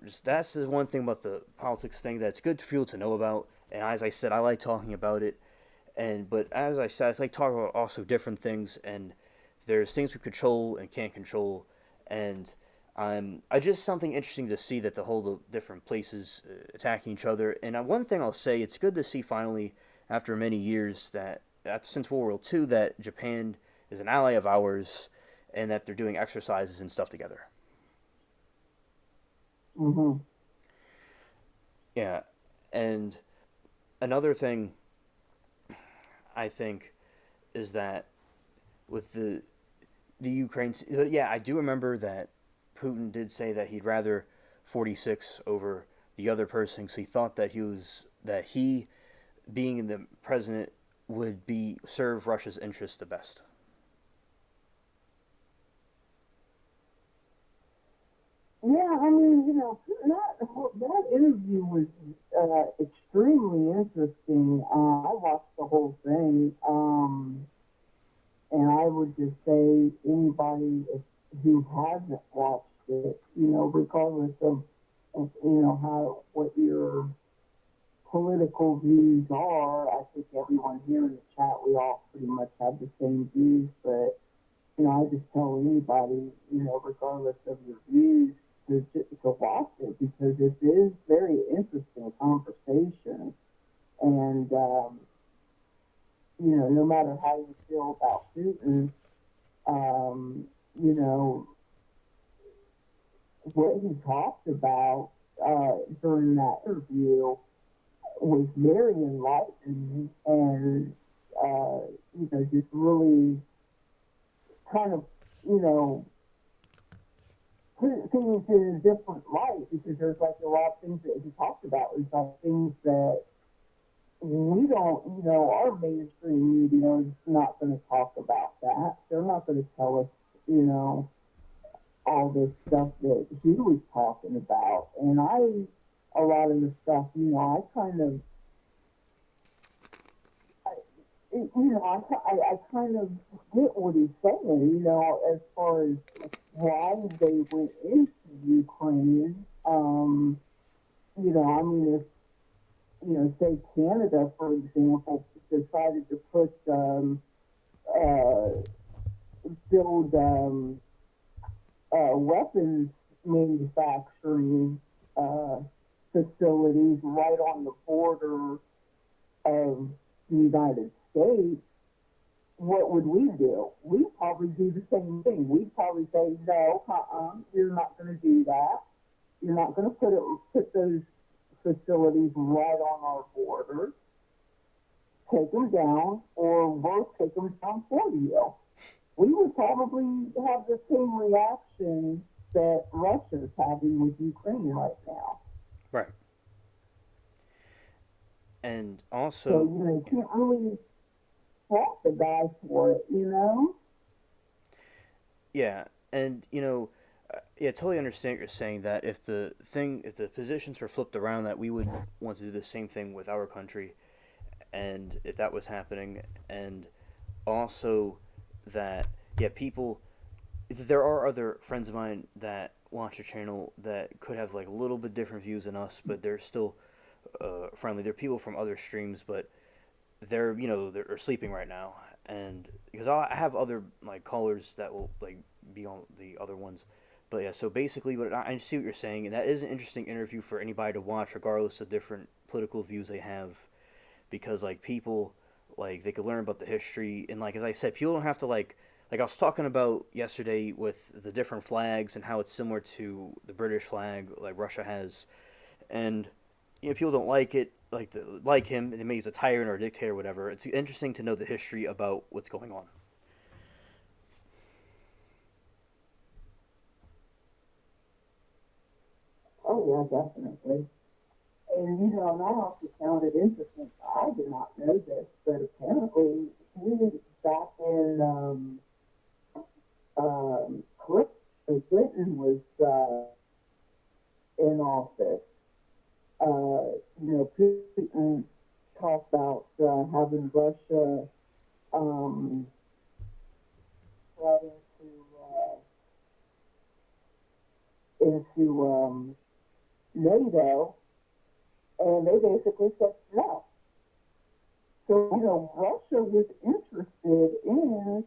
just that's the one thing about the politics thing that's good for people to know about. And as I said, I like talking about it. And but as I said, I like talking about also different things. And there's things we control and can't control. And I just something interesting to see that the whole the different places attacking each other. And one thing I'll say, it's good to see finally after many years that that's since World War II that Japan is an ally of ours, and that they're doing exercises and stuff together.
Mm-hmm.
Yeah, and another thing I think is that with the Ukraine, yeah, I do remember that Putin did say that he'd rather 46 over the other person, because he thought that he being the president would be serve Russia's interests the best.
Yeah, I mean, that interview was extremely interesting. I watched the whole thing, and I would just say anybody who hasn't watched it, regardless of how what your political views are, I think everyone here in the chat, we all pretty much have the same views, but I just tell anybody, regardless of your views, to watch it because it is very interesting conversation. And, no matter how you feel about Putin, you know, what he talked about during that interview was very enlightening and, just really kind of, put things in a different light because there's like a lot of things that he talked about. It's like things that we don't, our mainstream media is not going to talk about that. They're not going to tell us, all this stuff that he was talking about. And a lot of the stuff, I kind of, I kind of get what he's saying, as far as why they went into Ukraine. I mean, if, say Canada, for example, decided to put, build, weapons manufacturing, facilities right on the border of the United States, what would we do? We'd probably do the same thing. We'd probably say, no, you're not going to do that. You're not going to put those facilities right on our border. Take them down, or we'll take them down for you. We would probably have the same reaction that Russia's having with Ukraine right now.
Right. And
So,
also,
you can't really fault the guy for it.
yeah, and yeah, totally understand what you're saying. That if the positions were flipped around, that we would want to do the same thing with our country, and if that was happening, and also that yeah, people. There are other friends of mine that watch the channel that could have like a little bit different views than us, but they're still friendly. They're people from other streams, but they're sleeping right now, and because I have other like callers that will like be on the other ones, but yeah. So basically, what I see what you're saying, and that is an interesting interview for anybody to watch, regardless of different political views they have, because like people like they could learn about the history, and like as I said, people don't have to like I was talking about yesterday with the different flags and how it's similar to the British flag like Russia has, and people don't like it, like him, and maybe he's a tyrant or a dictator, or whatever. It's interesting to know the history about what's going on.
Oh, yeah, definitely. And I also found it interesting. I did not know this, but apparently he back in Clinton was in office. Putin talked about having Russia brought into NATO, and they basically said no. So, Russia was interested in,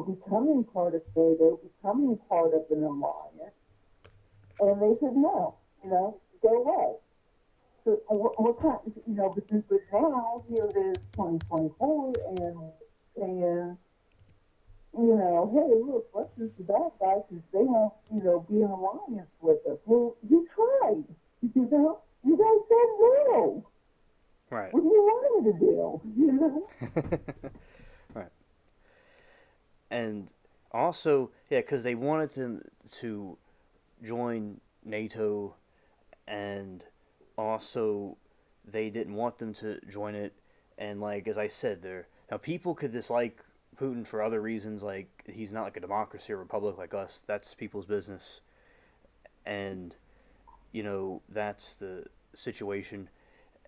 becoming part of NATO, becoming part of an alliance, and they said no, go away. So what kind, but now here it is 2024, and saying, hey, look, Russia's the bad guy because they won't, be in alliance with us. Well, you tried, you guys said no.
Right.
What do you want me to do,
Right. And also, yeah, because they wanted them to join NATO, and also they didn't want them to join it. And like as I said, there now people could dislike Putin for other reasons, like he's not like a democracy or republic like us. That's people's business, and that's the situation.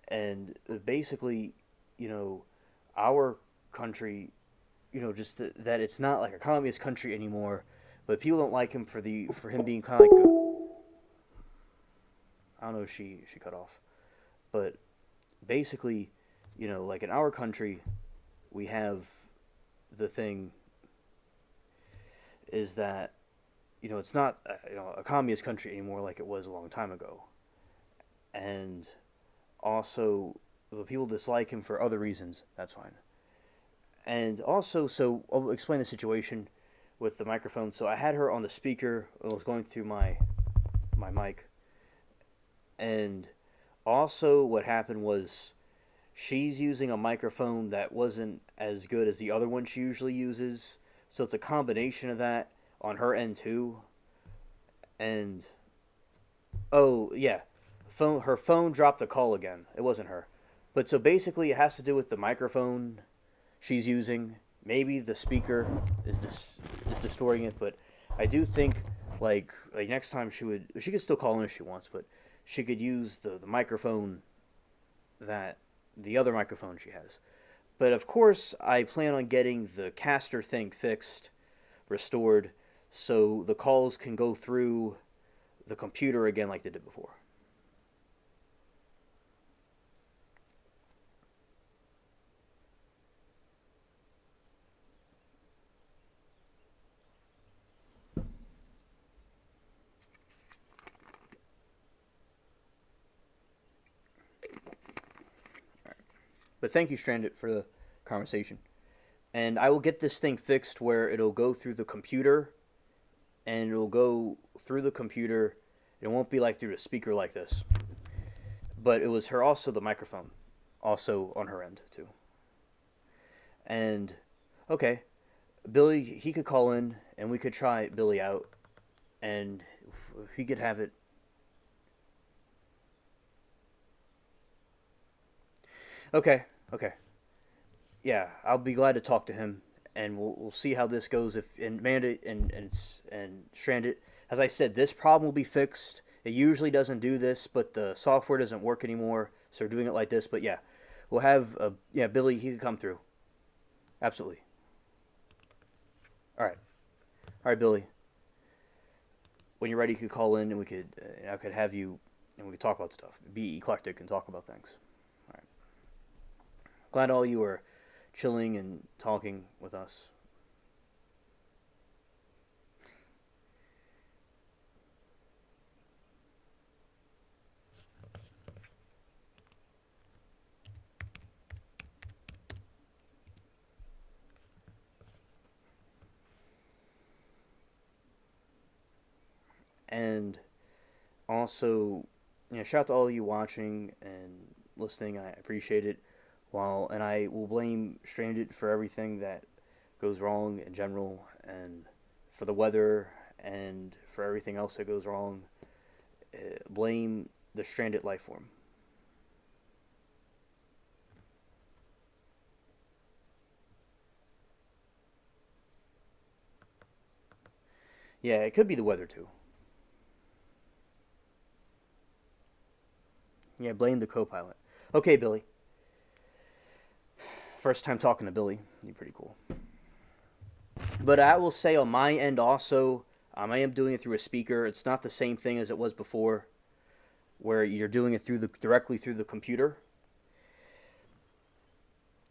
And basically, you know, our country, just that it's not like a communist country anymore. But people don't like him for him being kind of like I don't know if she cut off, but basically, like in our country, we have the thing is that it's not a communist country anymore like it was a long time ago, and also but people dislike him for other reasons. That's fine. And also, so I'll explain the situation with the microphone. So I had her on the speaker. I was going through my mic, and also what happened was she's using a microphone that wasn't as good as the other one she usually uses. So it's a combination of that on her end too. And oh yeah, her phone dropped the call again. It wasn't her. But so basically it has to do with the microphone she's using. Maybe the speaker is distorting it, but I do think like next time she could still call in if she wants, but she could use the microphone that the other microphone she has. But of course, I plan on getting the caster thing fixed, restored, so the calls can go through the computer again like they did before. But thank you, Stranded, for the conversation. And I will get this thing fixed where it'll go through the computer, and it'll go through the computer. It won't be like through the speaker like this. But it was her also the microphone, also on her end too. And okay, Billy, he could call in, and we could try Billy out, and he could have it. Okay, okay, yeah, I'll be glad to talk to him, and we'll see how this goes. If and Amanda and Stranded, as I said, this problem will be fixed. It usually doesn't do this, but the software doesn't work anymore, so we're doing it like this. But yeah, we'll have yeah Billy. He can come through. Absolutely. All right, Billy. When you're ready, you could call in, and I could have you, and we could talk about stuff. Be eclectic and talk about things. All right. Glad all you are chilling and talking with us. And also, shout out to all of you watching and listening. I appreciate it. And I will blame Stranded for everything that goes wrong in general, and for the weather, and for everything else that goes wrong. Blame the Stranded life form. Yeah, it could be the weather too. Yeah, blame the co-pilot. Okay, Billy. First time talking to Billy. You're pretty cool. But I will say on my end also, I am doing it through a speaker. It's not the same thing as it was before, where you're doing it directly through the computer.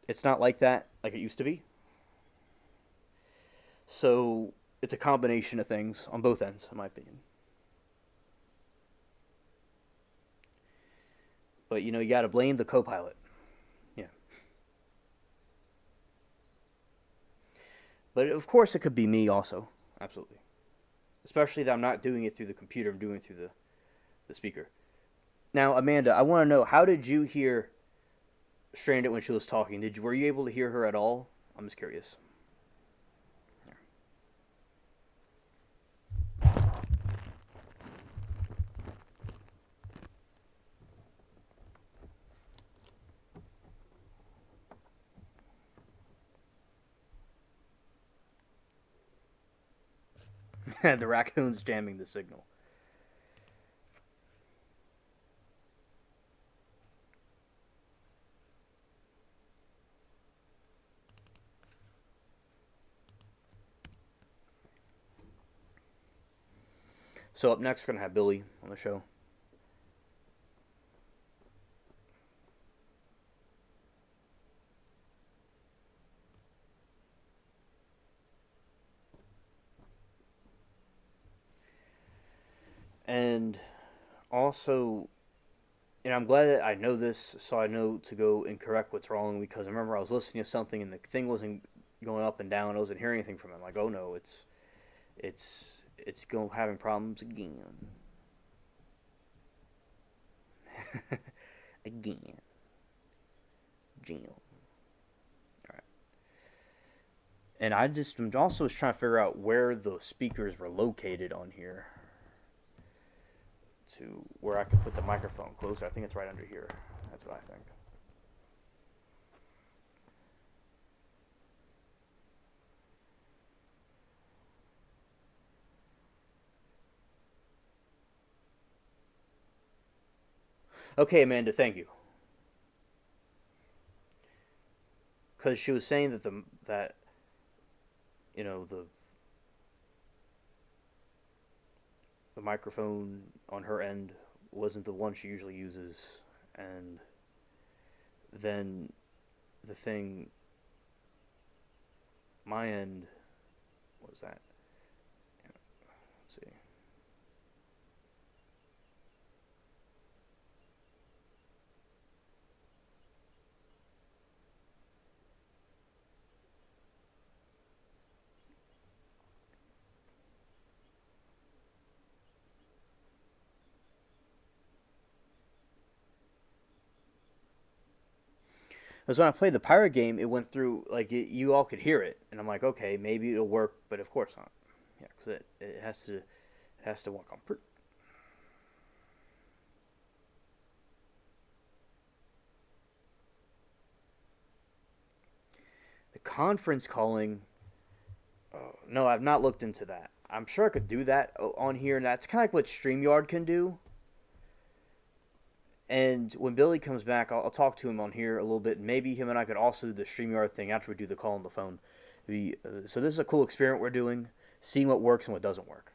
It's not like that like it used to be. So it's a combination of things on both ends, in my opinion. But you got to blame the co-pilot. Yeah. But of course, it could be me also. Absolutely. Especially that I'm not doing it through the computer. I'm doing it through the speaker. Now, Amanda, I want to know, how did you hear Stranded when she was talking? Were you able to hear her at all? I'm just curious. The raccoon's jamming the signal. So up next, we're gonna have Billy on the show. And also, and I'm glad that I know this, so I know to go and correct what's wrong. Because I remember I was listening to something and the thing wasn't going up and down. I wasn't hearing anything from it. I'm like, oh no, it's going having problems again. Again, Jim. All right. And I just also was trying to figure out where the speakers were located on here, to where I could put the microphone closer. I think it's right under here. That's what I think. Okay, Amanda, thank you. Because she was saying that the microphone on her end wasn't the one she usually uses, and then the thing my end was that. Let's see. Because when I played the pirate game, it went through like you all could hear it, and I'm like, okay, maybe it'll work, but of course not. Yeah, because it has to work on. The conference calling. Oh, no, I've not looked into that. I'm sure I could do that on here, and that's kind of like what StreamYard can do. And when Billy comes back, I'll talk to him on here a little bit. Maybe him and I could also do the StreamYard thing after we do the call on the phone. So this is a cool experiment we're doing, seeing what works and what doesn't work.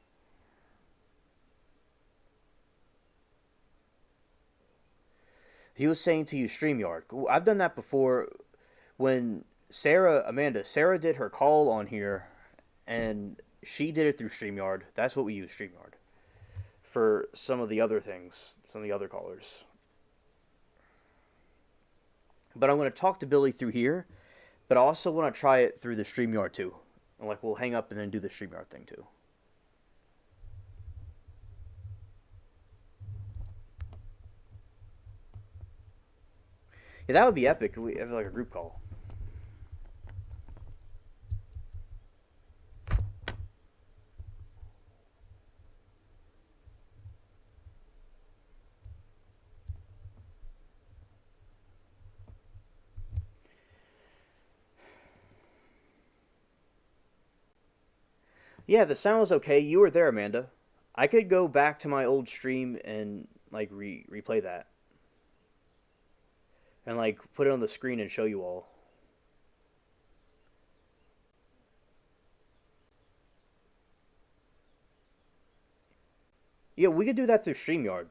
He was saying to use StreamYard. I've done that before when Sarah did her call on here, and she did it through StreamYard. That's what we use StreamYard for some of the other things, some of the other callers. But I'm going to talk to Billy through here, but I also want to try it through the StreamYard too. And like we'll hang up and then do the StreamYard thing too. Yeah, that would be epic. We have like a group call. Yeah, the sound was okay. You were there, Amanda. I could go back to my old stream and like replay that and like put it on the screen and show you all. Yeah, we could do that through StreamYard.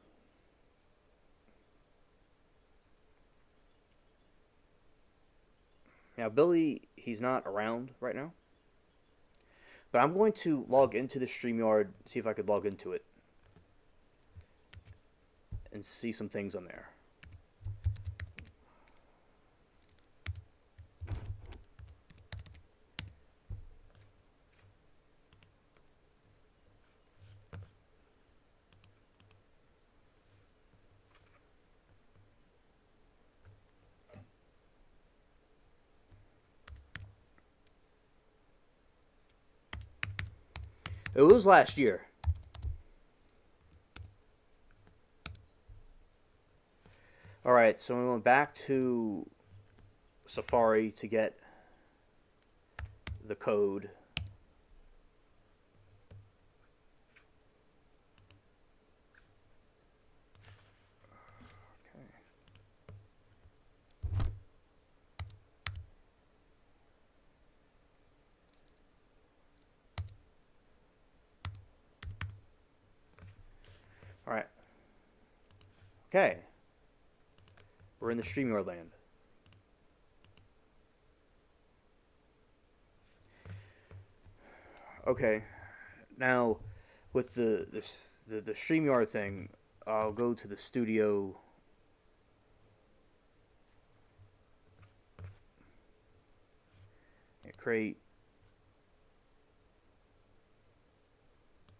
Now, Billy, he's not around right now, but I'm going to log into the StreamYard, see if I could log into it, and see some things on there. It was last year. All right, so we went back to Safari to get the code. Okay, we're in the StreamYard land. Okay, now with the StreamYard thing, I'll go to the studio. Create,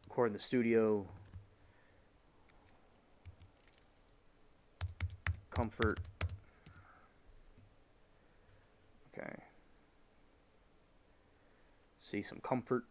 record in the studio, comfort. Okay. See some comfort.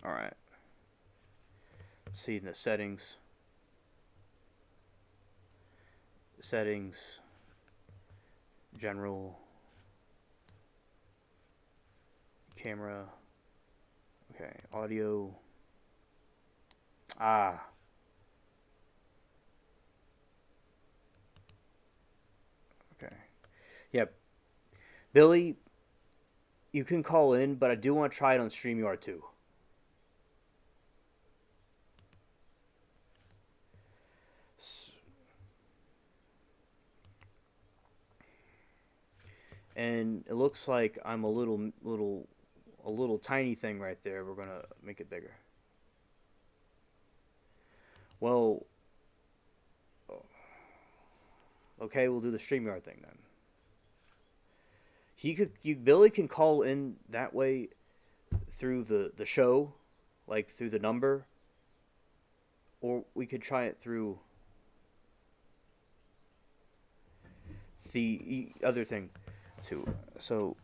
All right. See in the settings. Settings. General. Camera. Okay. Audio. Ah. Okay. Yep. Billy, you can call in, but I do want to try it on StreamYard too. And it looks like I'm a little tiny thing right there. We're gonna make it bigger. Well, okay, we'll do the StreamYard thing then. Billy can call in that way through the show, like through the number, or we could try it through the other thing too. So,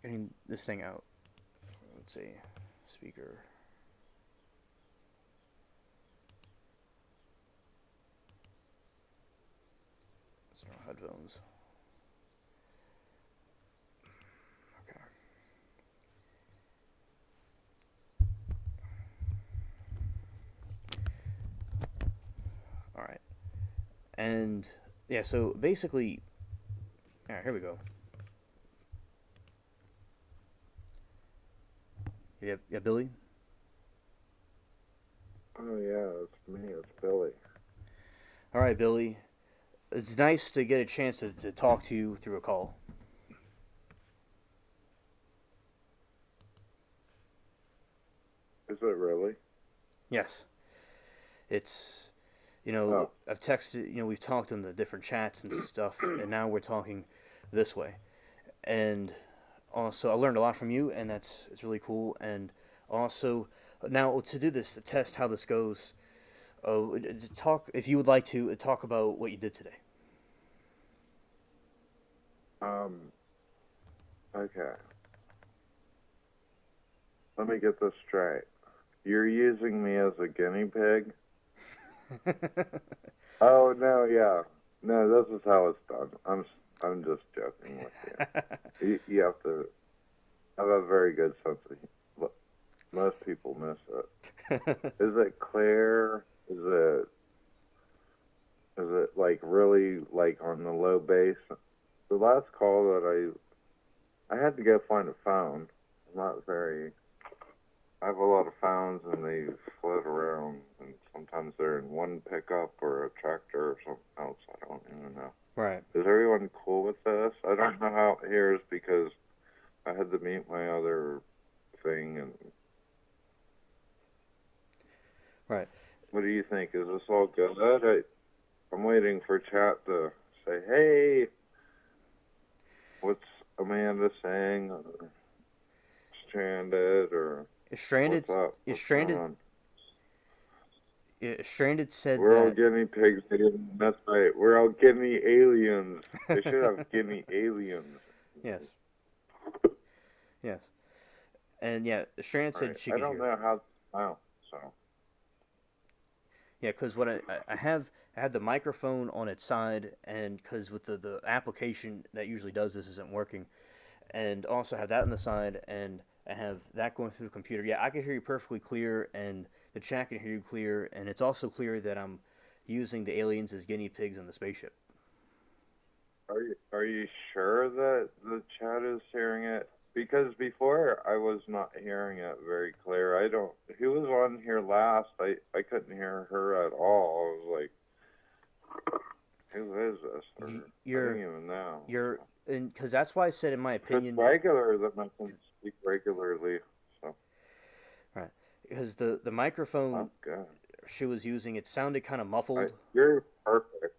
getting this thing out. Let's see, speaker. Let's turn on headphones. Okay. All right. And yeah, so basically, all right, here we go. Yeah, Billy.
Oh yeah, it's me. It's Billy.
All right, Billy. It's nice to get a chance to talk to you through a call.
Is it really?
Yes, it's
Oh,
I've texted, we've talked in the different chats and stuff, and now we're talking this way. And also, I learned a lot from you, and it's really cool. And also, now to do this to test how this goes, to talk if you would like to talk about what you did today.
um, okay. Let me get this straight. You're using me as a guinea pig? Oh no, yeah. No, this is how it's done. I'm just joking with you. You have to have a very good sense of humor. Most people miss it. Is it clear? Is it like really like on the low bass? The last call that I had to go find a phone. I'm not very. I have a lot of phones and they float around, and sometimes they're in one pickup or a tractor or something else. I don't even know.
Right.
Is everyone cool with this? I don't know how it hears because I had to mute my other thing. And
Right.
what do you think? Is this all good? I'm waiting for chat to say, hey, what's Amanda saying? Or stranded or
Stranded.
what's up? What's going
Stranded.
on?
Stranded said
We're all
that.
guinea pigs. That's right. We're all guinea aliens. They should have guinea aliens.
Yes. Yes. And yeah, Stranded
All
said
right.
she
I
could
don't
hear.
know how. Oh, so
Yeah, because what I had the microphone on its side, and because with the application that usually does this isn't working, and also have that on the side, and I have that going through the computer. Yeah, I can hear you perfectly clear, and the chat can hear you clear, and it's also clear that I'm using the aliens as guinea pigs in the spaceship.
Are you sure that the chat is hearing it? Because before I was not hearing it very clear. I don't. Who was on here last? I couldn't hear her at all. I was like, who is this? Or
You,
I didn't
you're
even know.
you're and because that's why I said in my
If it's
opinion,
regular, then I can speak regularly. So
right? Because the microphone
that's good.
she was using, it sounded kind of muffled.
You're perfect.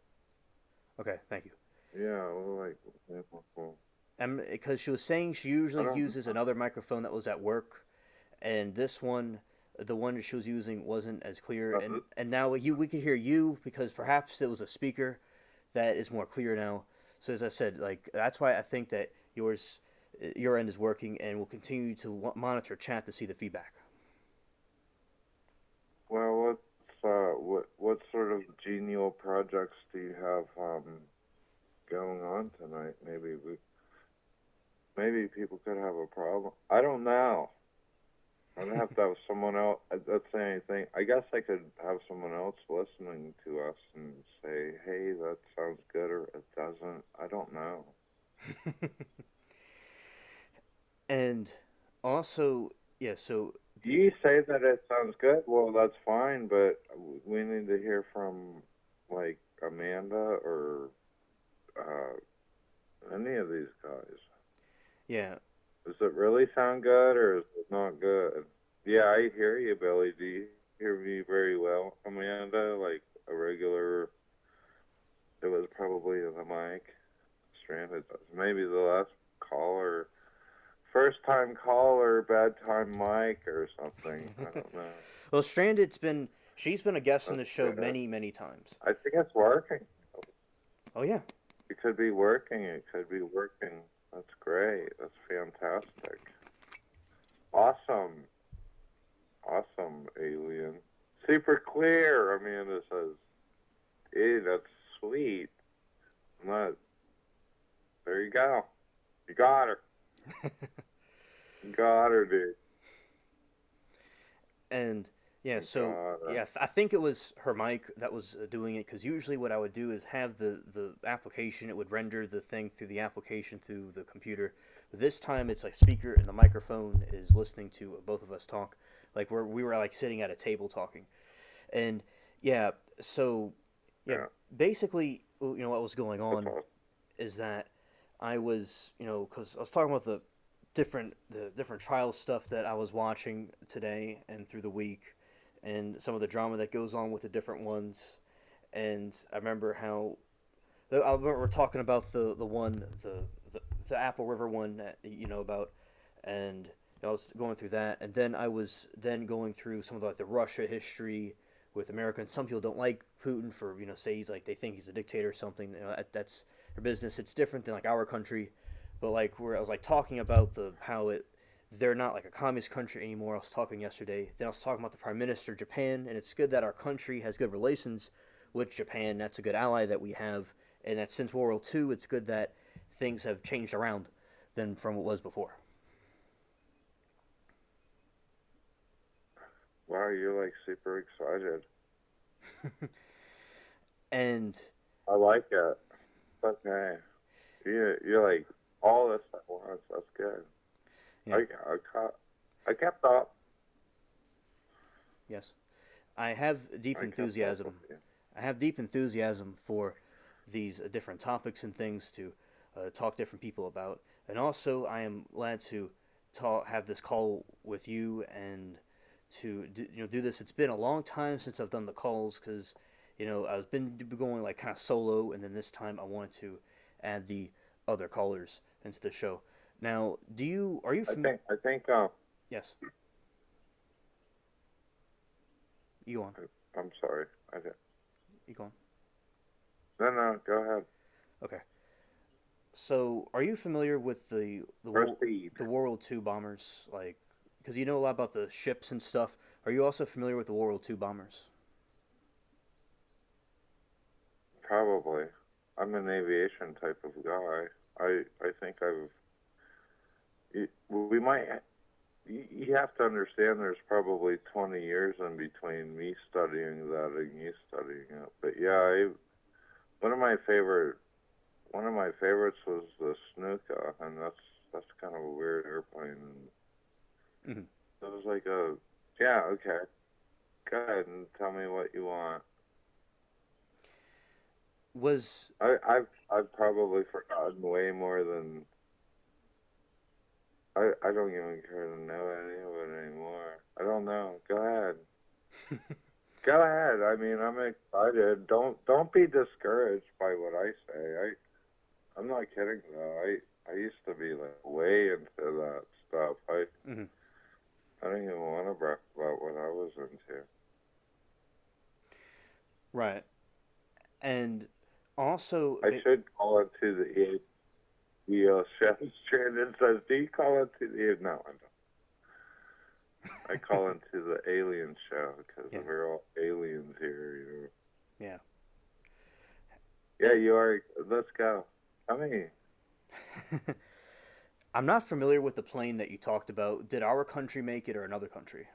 Okay, thank you.
Yeah, well, like, yeah, well,
And because she was saying she
I
usually
don't
uses another microphone that was at work, and this one, the one that she was using, wasn't as clear.
know.
And now we can hear you because perhaps it was a speaker that is more clear now. So as I said, like that's why I think that your end is working, and we'll continue to monitor chat to see the feedback.
Well, what sort of genial projects do you have going on tonight? Maybe people could have a problem. I don't know. I don't have to have someone else. That's saying anything. I guess I could have someone else listening to us and say, "Hey, that sounds good," or "It doesn't." I don't know.
And also, yeah. So
You say that it sounds good. Well, that's fine, but we need to hear from like Amanda or uh, any of these guys.
yeah,
Does it really sound good or is it not good? Yeah, I hear you, Billy. Do you hear me very well, Amanda? Like a regular. It was probably the mic. Stranded. Maybe the last caller. First time caller, bad time mic or something. I don't know.
well, Stranded's been she's been a guest on
That's
the show
good.
many times.
I think it's working.
Oh yeah,
It could be working. It could be working. That's great. That's fantastic. Awesome. Awesome, alien. Super clear, Amanda says. Hey, that's sweet. That, there you go. You got her. You got her, dude.
and yeah,
You
so
got her.
yeah, I think it was her mic that was doing it because usually what I would do is have the application. It would render the thing through the application through the computer. But this time it's like speaker and the microphone is listening to both of us talk, like we were like sitting at a table talking. And yeah, so yeah,
Yeah,
basically what was going
that's
on
awesome.
is that I was because I was talking about the different trial stuff that I was watching today and through the week, and some of the drama that goes on with the different ones. And I remember how I remember talking about the one the Apple River one that you know about, and I was going through that, and then I was then going through some of the Russia history with America. And some people don't like Putin for say he's like they think he's a dictator or something. That's their business. It's different than like our country, but like where I was like talking about how they're not like a communist country anymore. I was talking yesterday. Then I was talking about the prime minister of Japan, and it's good that our country has good relations with Japan. That's a good ally that we have, and that since World War II, it's good that things have changed around than from what was before.
Wow, you're like super excited.
And
I like it. Okay. You're like all this at once. That's good.
yeah,
I kept up.
yes, I have deep
I kept up with
enthusiasm.
you.
I have deep enthusiasm for these different topics and things to talk to different people about, and also I am glad to have this call with you and to do this. It's been a long time since I've done the calls because I've been going like kind of solo, and then this time I wanted to add the other callers into the show. Now, are you
I
from?
think I think
Yes, you on?
I'm sorry. I did.
You go on?
No, go ahead.
Okay. So, are you familiar with
Proceed.
the World War II bombers? Like, because you know a lot about the ships and stuff. Are you also familiar with the World War II bombers?
probably. I'm an aviation type of guy. I think we might. You have to understand. There's probably 20 years in between me studying that and you studying it. But yeah, one of my favorite one of my favorites was the Snuka, and that's kind of a weird airplane.
Hmm.
It was like a yeah, okay. Go ahead and tell me what you want.
Was
I've probably forgotten way more than I don't even care to know any of it anymore. I don't know. Go ahead. Go ahead. I mean, I'm excited. Don't be discouraged by what I say. I'm not kidding though. I used to be like way into that stuff.
hmm.
I don't even want to brag about what I was into.
Right, and also,
I should call it to the chef stranded says, do you call it to the no, I don't. I call into the alien show because
yeah,
we're all aliens here.
yeah.
Yeah, you are. Let's go. Tell me.
I'm not familiar with the plane that you talked about. Did our country make it or another country?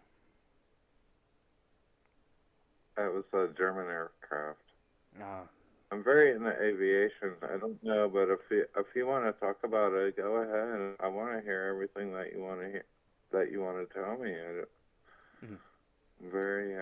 That was a German aircraft.
Ah,
I'm very into aviation. I don't know, but if you want to talk about it, go ahead. I want to hear everything that you want to hear, that you want to tell me.
mhm.
I'm very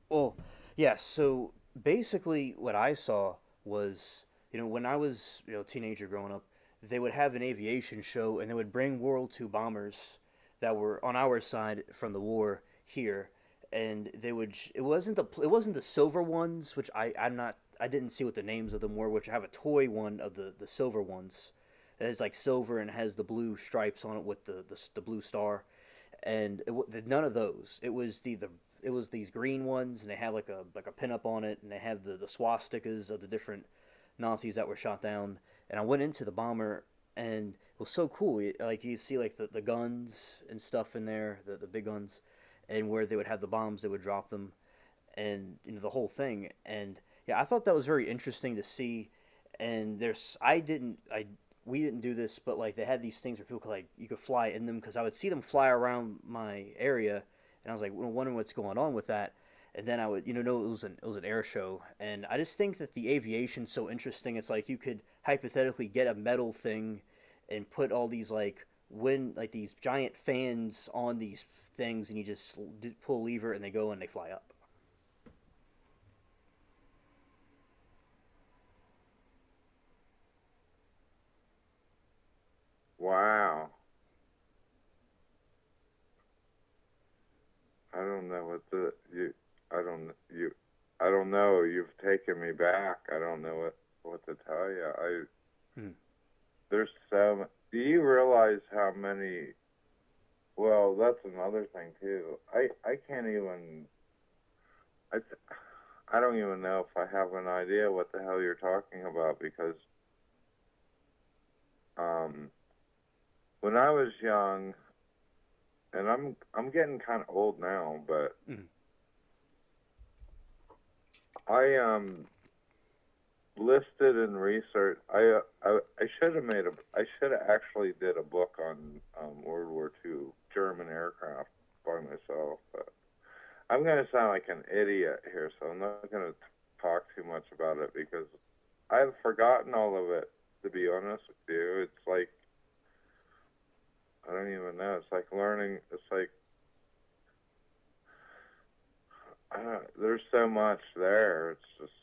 Well, yeah. So basically, what I saw was, when I was, a teenager growing up, they would have an aviation show, and they would bring World Two bombers that were on our side from the war here, and they would. It wasn't the silver ones, which I didn't see what the names of them were. Which I have a toy one of the silver ones. It's like silver and has the blue stripes on it with the blue star, and none of those. It was these green ones, and they have like a pinup on it, and they have the swastikas of the different Nazis that were shot down. And I went into the bomber, and it was so cool. Like you see like the guns and stuff in there, the big guns, and where they would have the bombs, they would drop them, and the whole thing. And yeah, I thought that was very interesting to see. And we didn't do this, but like they had these things where people could like you could fly in them because I would see them fly around my area, and I was like wondering what's going on with that. And then I would know it was an air show, and I just think that the aviation's so interesting. It's like you could hypothetically get a metal thing and put all these like these giant fans on these things, and you just pull a lever and they go and they fly up.
wow. I don't know what the you. I don't you. I don't know. You've taken me back. I don't know what to tell you.
Hmm.
There's so. Do you realize how many? Well, that's another thing too. I can't even. I I don't even know if I have an idea what the hell you're talking about because um when I was young, and I'm getting kind of old now, but
Hmm.
I listed and research. I should have made a. I should have actually did a book on World War II German aircraft by myself. But I'm gonna sound like an idiot here, so I'm not gonna talk too much about it because I've forgotten all of it. To be honest with you, it's like I don't even know. It's like learning. It's like I don't. There's so much there. It's just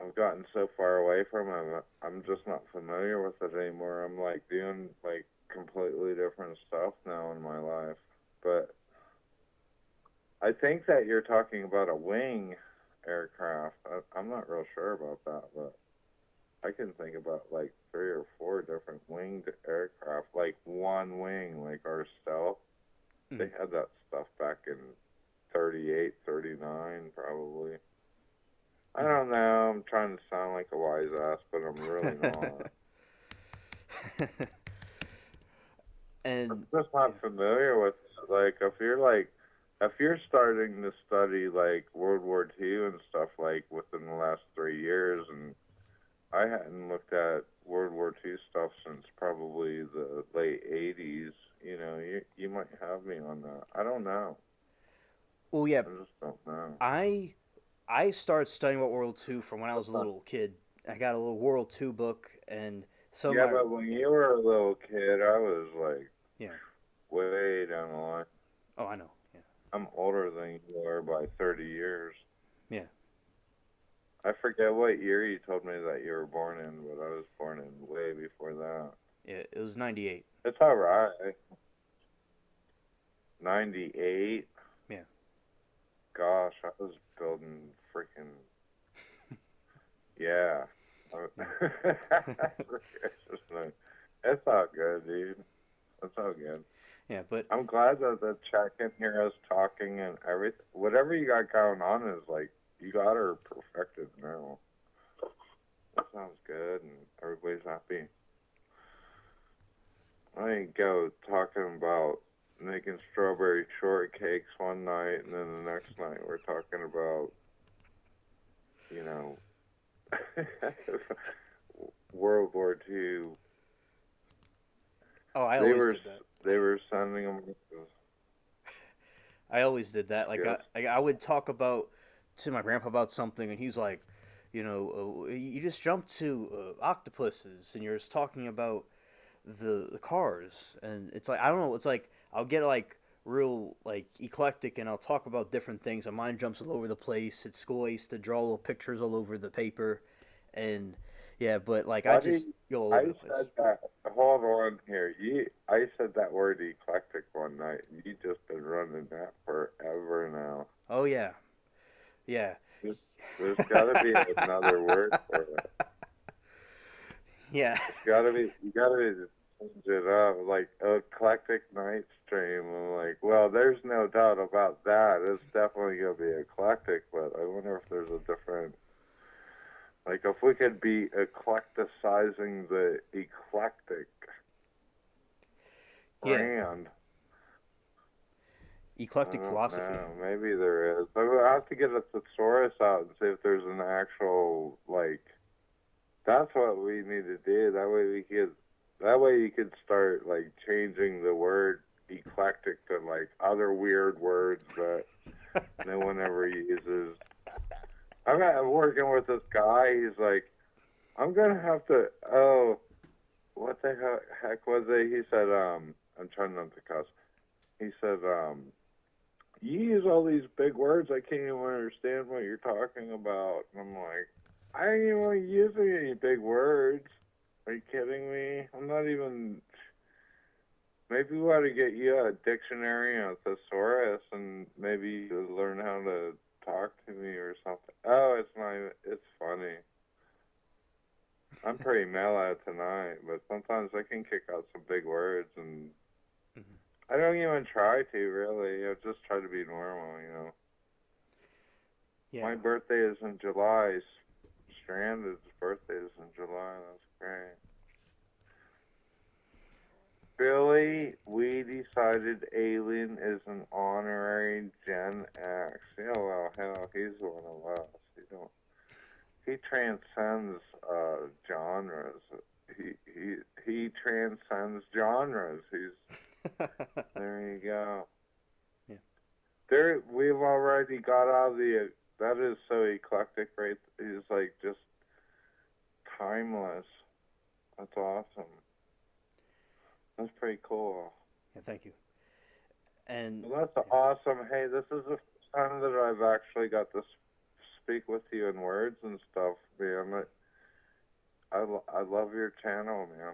I've gotten so far away from it. I'm just not familiar with it anymore. I'm like doing like completely different stuff now in my life. But I think that you're talking about a wing aircraft. I'm not real sure about that, but I can think about like three or four different winged aircraft, like one wing, like our stealth.
Hmm.
They had that stuff back in 38, 39, probably. I don't know. I'm trying to sound like a wise ass, but I'm really not. I'm
And
just
yeah.
not familiar with like if you're starting to study like World War II and stuff like within the last 3 years, and I hadn't looked at World War II stuff since probably the late '80s. You know, you might have me on that. I don't know.
Well, yeah,
I just don't know.
I I started studying about World War II from when I was a little kid. I got a little World War II book, and some
Yeah,
of my
but when you were a little kid, I was like
yeah.
way down the line.
Oh, I know. Yeah,
I'm older than you are by 30 years.
yeah,
I forget what year you told me that you were born in, but I was born in way before that.
yeah. It was '98.
It's all right. 98.
Yeah,
Gosh, I was building freaking yeah.
yeah,
It's all good, dude. It's all good.
yeah. But
I'm glad that the check in here is talking and everything. Whatever you got going on is like you got her perfected now. That sounds good, and everybody's happy. I ain't go talking about making strawberry shortcakes one night, and then the next night we're talking about, you know, World War II.
oh, I
They
always
were
did that.
they were sending them
I always did that. Like
gifts.
I would talk about to my grandpa about something, and he's like, you just jumped to octopuses, and you're just talking about the cars, and it's like I don't know. It's like I'll get like real like eclectic, and I'll talk about different things. My mind jumps all over the place. At school, I used to draw little pictures all over the paper, and yeah, but like I
Why do
just
you,
go all over
I
the place.
said that? Hold on here. I said that word eclectic one night, and you just been running that forever now.
Oh yeah, yeah,
There's, there's got to be another word for it.
yeah,
You gotta be to change it up, like eclectic night stream. I'm like, well, there's no doubt about that. It's definitely gonna be eclectic, but I wonder if there's a different, like, if we could be eclecticizing the eclectic
yeah.
brand. I
Eclectic
don't
philosophy.
know. Maybe there is. I would have to get a thesaurus out and see if there's an actual like. That's what we need to do. That way you could start like changing the word eclectic to like other weird words that no one ever uses. I'm working with this guy. He's like, I'm gonna have to. Oh, what the heck was it? He said, I'm trying not to cuss. He said, you use all these big words. I can't even understand what you're talking about. And I'm like, I ain't even using any big words. Are you kidding me? I'm not even. Maybe we ought to get you a dictionary and a thesaurus, and maybe you learn how to talk to me or something. Oh, it's not. It's funny. I'm pretty mellow tonight, but sometimes I can kick out some big words, and
Mhm.
I don't even try to really. I just try to be normal.
Yeah.
My birthday is in July. Stranded's birthday is in July. That's great. Billy, we decided Alien is an honorary Gen X. Yeah, well, hell, he's one of us. He transcends genres. He transcends genres. There you go.
Yeah.
There, we've already got out of the. That is so eclectic, right? He's like just timeless. That's awesome. That's pretty cool.
Yeah. Thank you. And
Well, that's
yeah.
awesome. Hey, this is the first time that I've actually got to speak with you in words and stuff, man. I love your channel, man.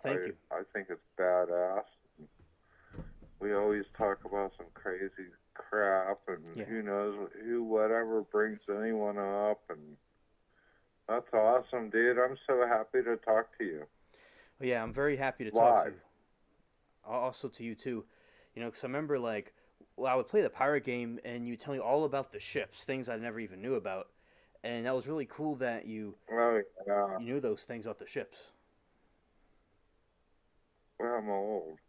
Well, thank you.
I think it's badass. We always talk about some crazy crap, and
Yeah.
who knows whatever brings anyone up, and that's awesome, dude. I'm so happy to talk to you
Well, yeah. I'm very happy to talk to
live.
you. Also to you too. Because I remember like, well, I would play the pirate game, and you tell me all about the ships, things I never even knew about, and that was really cool that
Oh yeah,
you knew those things about the ships.
well, I'm old.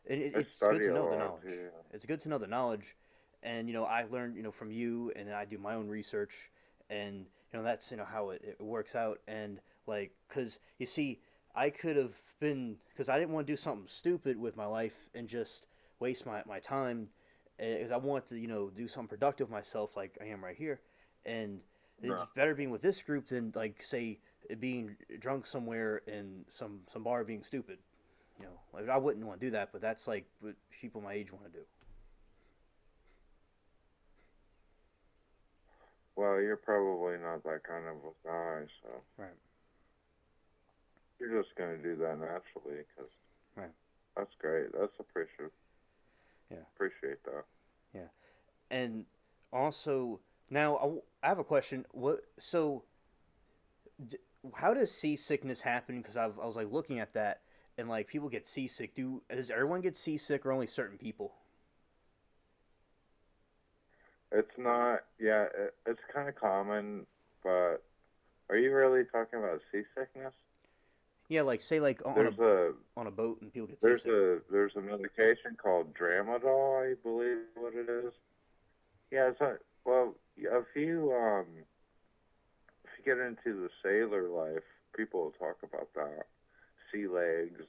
And
I
it's good
study
to
a
know the
lot
knowledge.
too.
It's good to know the knowledge, and I learned from you, and then I do my own research, and that's how it works out. And like, because you see, I could have been, because I didn't want to do something stupid with my life and just waste my time, because I want to do something productive with myself, like I am right here. And it's
No.
better being with this group than, like, say, being drunk somewhere in some bar being stupid. Like, I wouldn't want to do that, but that's like what people my age want to do.
Well, you're probably not that kind of a guy, so
Right.
you're just gonna do that naturally. Cause
Right.
that's great. That's appreciative.
Yeah.
Appreciate that.
Yeah. And also, now I have a question. D- how does seasickness happen? Because I was like looking at that, and like people get seasick. Does everyone get seasick, or only certain people?
It's not. Yeah, it's kind of common, but are you really talking about seasickness?
Yeah, like say like
There's a
on a boat and people get seasick.
there's a medication called Dramadol, I believe what it is. Yeah, it's not. Well, yeah, if you get into the sailor life, people will talk about that. Sea legs.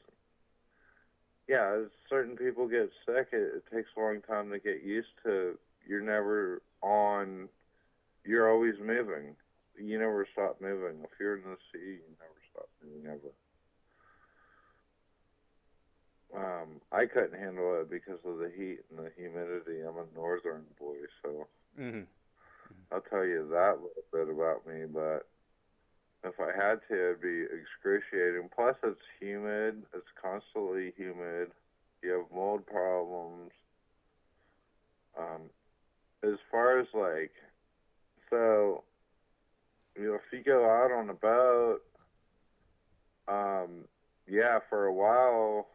Yeah, certain people get sick. It takes a long time to get used to. You're never on. You're always moving. You never stop moving. If you're in the sea, you never stop moving ever. I couldn't handle it because of the heat and the humidity. I'm a northern boy, so
Mm-hmm.
I'll tell you that little bit about me. But if I had to, it'd be excruciating. Plus, it's humid. It's constantly humid. You have mold problems. Um, as far as like, so if you go out on a boat, yeah, for a while,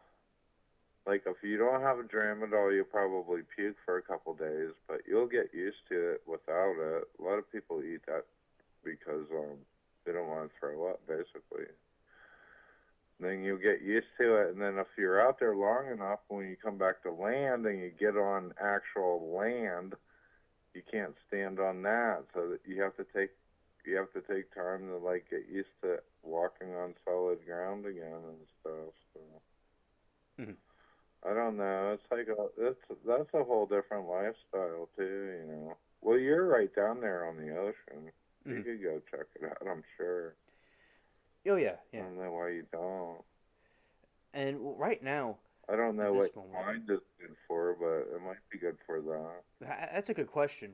like if you don't have a Dramadol, you'll probably puke for a couple days, but you'll get used to it without it. A lot of people eat that because they don't want to throw up, basically. Then you'll get used to it, and then if you're out there long enough, when you come back to land and you get on actual land, you can't stand on that, so that you have to take time to like get used to walking on solid ground again and stuff. So
Mm-hmm.
I don't know. It's like that's a whole different lifestyle too, you know. Well, you're right down there on the ocean. You
Mm-hmm.
could go check it out. I'm sure.
Oh yeah,
I
yeah.
don't know why you don't.
And right now,
I don't
at
know
this
what your
moment,
mind is good for, but it might be good for that.
that's a good question.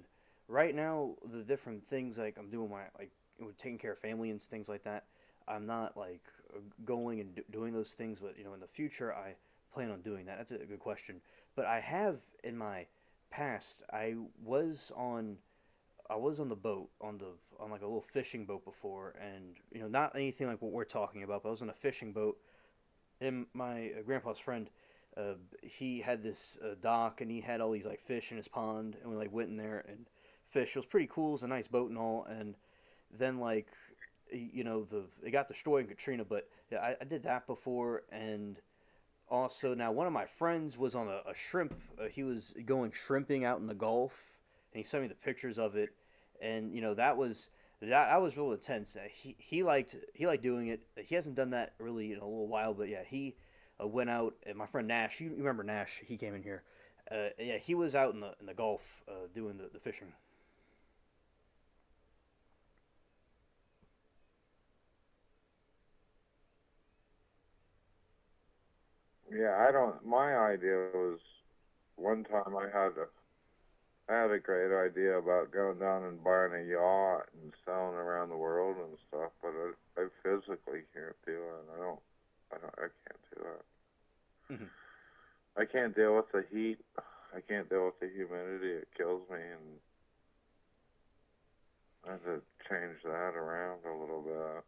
Right now, the different things, like I'm doing my, like, taking care of family and things like that. I'm not like going and doing those things, but in the future I plan on doing that. That's a good question. But I have in my past, I was on the boat, on like a little fishing boat before, and not anything like what we're talking about. But I was on a fishing boat, and my grandpa's friend, he had this dock, and he had all these like fish in his pond, and we like went in there and fished. It was pretty cool. It was a nice boat and all. And then like, it got destroyed in Katrina, but yeah, I did that before. And also, now one of my friends was on a shrimp. He was going shrimping out in the Gulf, and he sent me the pictures of it. And that was real intense. He liked doing it. He hasn't done that really in a little while, but yeah, he went out. And my friend Nash, you remember Nash? He came in here. Yeah, he was out in the Gulf doing the fishing.
Yeah, I don't. My idea was one time I had a great idea about going down and buying a yacht and sailing around the world and stuff, but I physically can't do it. I can't do it.
Hmm.
I can't deal with the heat. I can't deal with the humidity. It kills me, and I had to change that around a little bit.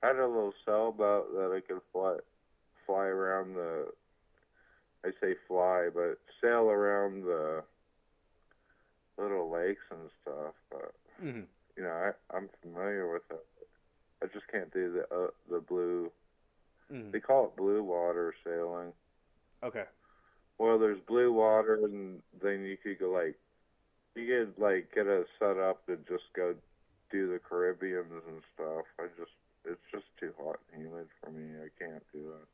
I had a little sailboat that I could fly around the. I say fly, but sail around the little lakes and stuff. But
Hmm.
I'm familiar with it. I just can't do the blue.
Hmm.
They call it blue water sailing.
Okay.
Well, there's blue water, and then you could go like you could like get us set up to just go do the Caribbeans and stuff. It's just too hot and humid for me. I can't do it.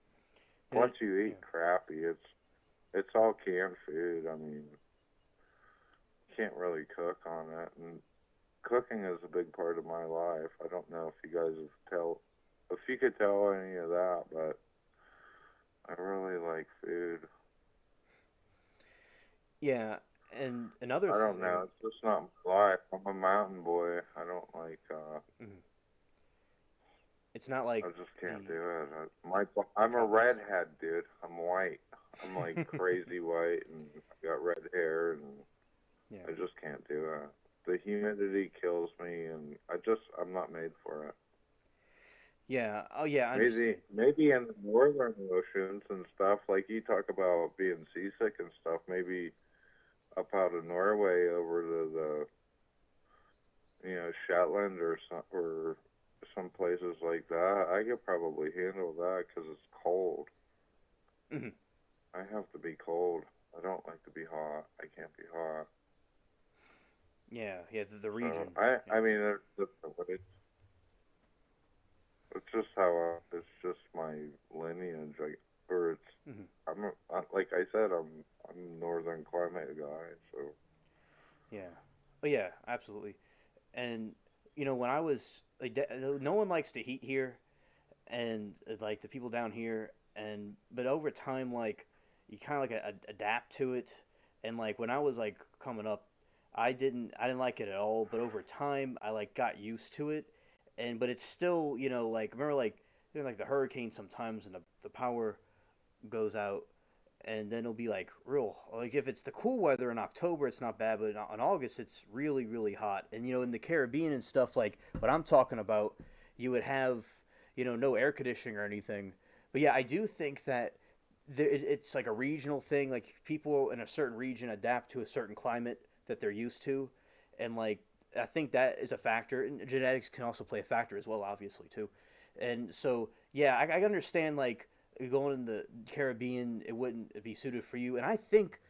Yeah,
Plus, you
yeah,
eat crappy. It's all canned food. I mean, you can't really cook on it, and cooking is a big part of my life. I don't know if you guys if you could tell any of that, but I really like food.
yeah. And another
I don't know.
thing,
It's just not my life. I'm a mountain boy. I don't like.
mhm, it's not like
I just can't do
the
it. I'm a
tropics.
redhead, dude. I'm white. I'm like crazy white, and I got red hair, and
Yeah,
I just can't do it. The humidity kills me, and I'm not made for it.
yeah. Oh, yeah. I
Maybe
understand.
maybe in the northern oceans and stuff, like you talk about being seasick and stuff. Maybe up out of Norway over to Shetland or some places like that. I could probably handle that because it's cold.
Mhm.
I have to be cold. I don't like to be hot. I can't be hot.
Yeah, yeah. The
So
region.
I
Yeah.
mean, it's just it's just my lineage. Or it's
Hmm.
like I said, I'm a northern climate guy. So
Yeah. Oh, yeah. Absolutely. And when I was like, no one likes the heat here, and like the people down here, and but over time, like you kind of like adapt to it, and like when I was like coming up, I didn't like it at all, but over time, I like got used to it, and but it's still like remember like like the hurricane sometimes, and the power goes out, and then it'll be like real like if it's the cool weather in October it's not bad, but in August it's really really hot. And in the Caribbean and stuff like what I'm talking about, you would have no air conditioning or anything. But yeah, I do think that it's like a regional thing. Like people in a certain region adapt to a certain climate that they're used to, and like I think that is a factor. And genetics can also play a factor as well, obviously too. And so yeah, I understand like going in the Caribbean, it wouldn't be suited for you. And I think,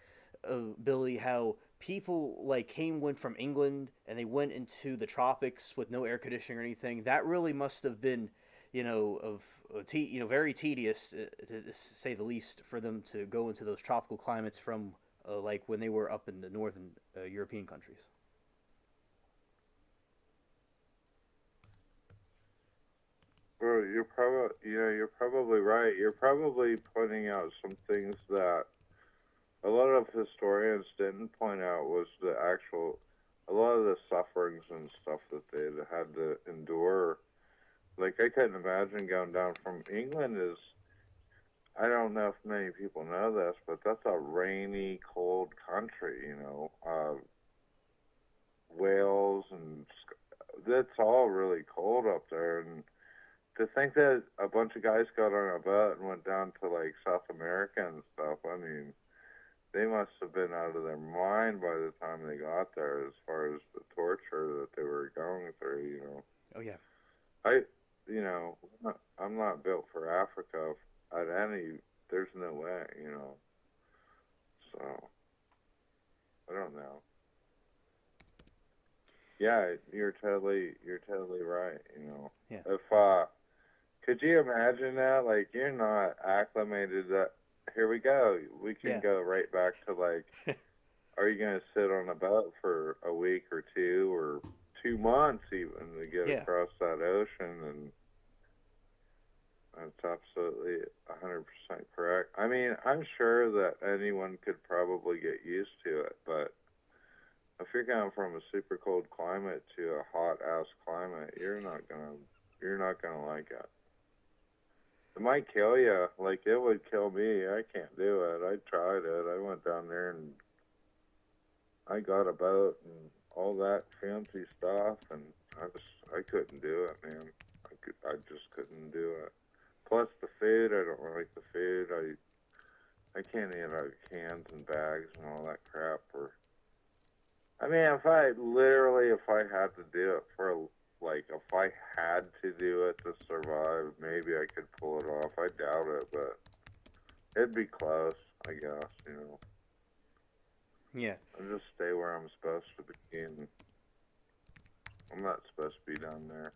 Billy, how people like went from England and they went into the tropics with no air conditioning or anything. That really must have been, very tedious, to say the least, for them to go into those tropical climates from like when they were up in the northern European countries.
well, you're probably right. You're probably pointing out some things that a lot of historians didn't point out was a lot of the sufferings and stuff that they had to endure. Like I couldn't imagine going down from England is I don't know if many people know this, but that's a rainy, cold country. Wales and that's all really cold up there. And to think that a bunch of guys got on a boat and went down to like South America and stuff, I mean, they must have been out of their mind by the time they got there as far as the torture that they were going through.
Oh yeah,
I, I'm not built for Africa at any, there's no way. So, I don't know. Yeah, you're totally right.
yeah,
If, could you imagine that? Like, you're not acclimated that, here we go. We can
yeah,
go right back to like, are you going to sit on a boat for a week or two or 2 months even to get
yeah.
across that ocean? And that's absolutely 100% correct. I mean, I'm sure that anyone could probably get used to it, but if you're going from a super cold climate to a hot ass climate, you're not gonna like it. It might kill you. Like it would kill me. I can't do it. I tried it. I went down there and I got a boat and all that fancy stuff, and I couldn't do it, man. I just couldn't do it. Plus the food, I don't like the food. I can't eat out of cans and bags and all that crap. Or I mean, if I had to do it like, if I had to do it to survive, maybe I could pull it off. I doubt it, but it'd be close, I guess.
Yeah.
I just stay where I'm supposed to be, and I'm not supposed to be down there.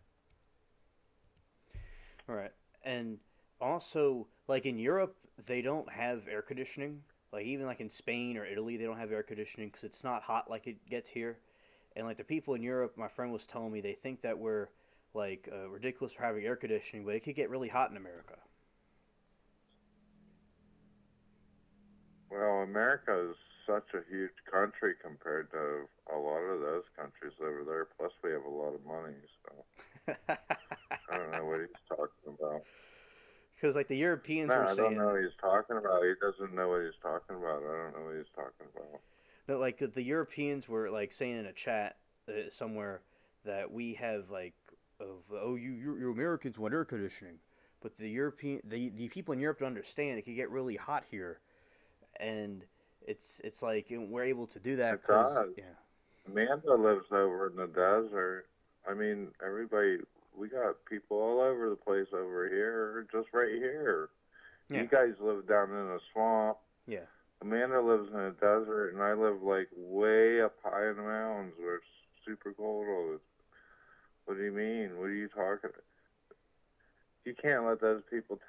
All right. And also, like in Europe, they don't have air conditioning. Like even like in Spain or Italy, they don't have air conditioning because it's not hot like it gets here. And like the people in Europe, my friend was telling me they think that we're like ridiculous for having air conditioning, but it could get really hot in America.
Well, America is such a huge country compared to a lot of those countries over there. Plus, we have a lot of money, so I don't know what he's talking about.
Because like the Europeans
No,
were
I don't know
saying,
what he's talking about. He doesn't know what he's talking about. I don't know what he's talking about.
no, like the Europeans were like saying in a chat somewhere that we have like of oh you Americans want air conditioning, but the people in Europe don't understand it can get really hot here, and it's like we're able to do that
It
because
does.
yeah
Amanda lives over in the desert. I mean, everybody, we got people all over the place over here, just right here.
yeah
You guys live down in a swamp.
yeah
Amanda lives in a desert, and I live like way up high in the mountains where it's super cold all the. What do you mean? What are you talking? You can't let those people.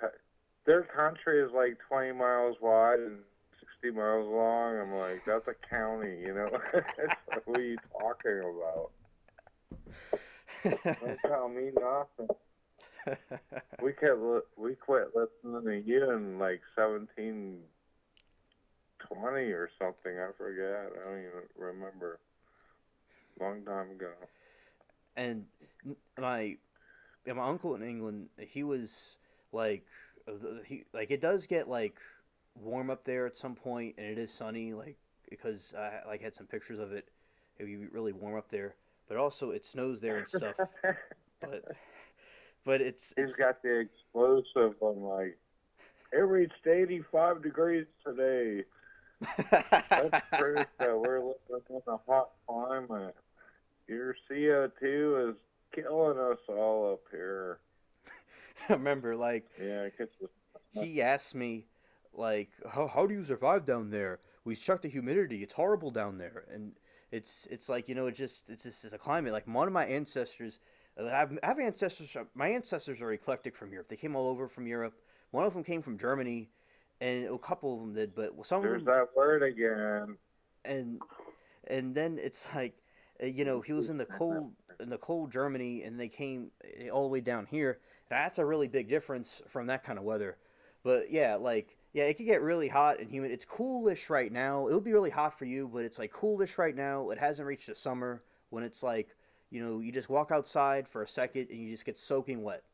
Their country is like 20 miles wide and 60 miles long. I'm like, that's a county, you know? It's like, what are you talking about? Don't tell me nothing. We quit listening to you in like 1720 or something. I forget. I don't even remember. Long time ago.
and my my uncle in England he was like he like it does get like warm up there at some point and it is sunny like because I like had some pictures of it. It would be really warm up there, but also it snows there and stuff. But
He's
it's
got the explosive. I'm like, it reached 85 degrees today. That's proof that we're living in a hot climate. Your CO2 is killing us all up here.
I remember like
Yeah, it gets
he asked me like how do you survive down there? We checked the humidity. It's horrible down there, and it's like it's just it's a climate. Like one of my ancestors, I have ancestors. My ancestors are eclectic from Europe. They came all over from Europe. One of them came from Germany, and a couple of them did, but some of
there's
them
that word again.
and and then it's like he was in the cold Germany and they came all the way down here. That's a really big difference from that kind of weather. But yeah, like yeah, it could get really hot and humid. It's coolish right now. It'll be really hot for you, but it's like coolish right now. It hasn't reached the summer when it's like you just walk outside for a second and you just get soaking wet,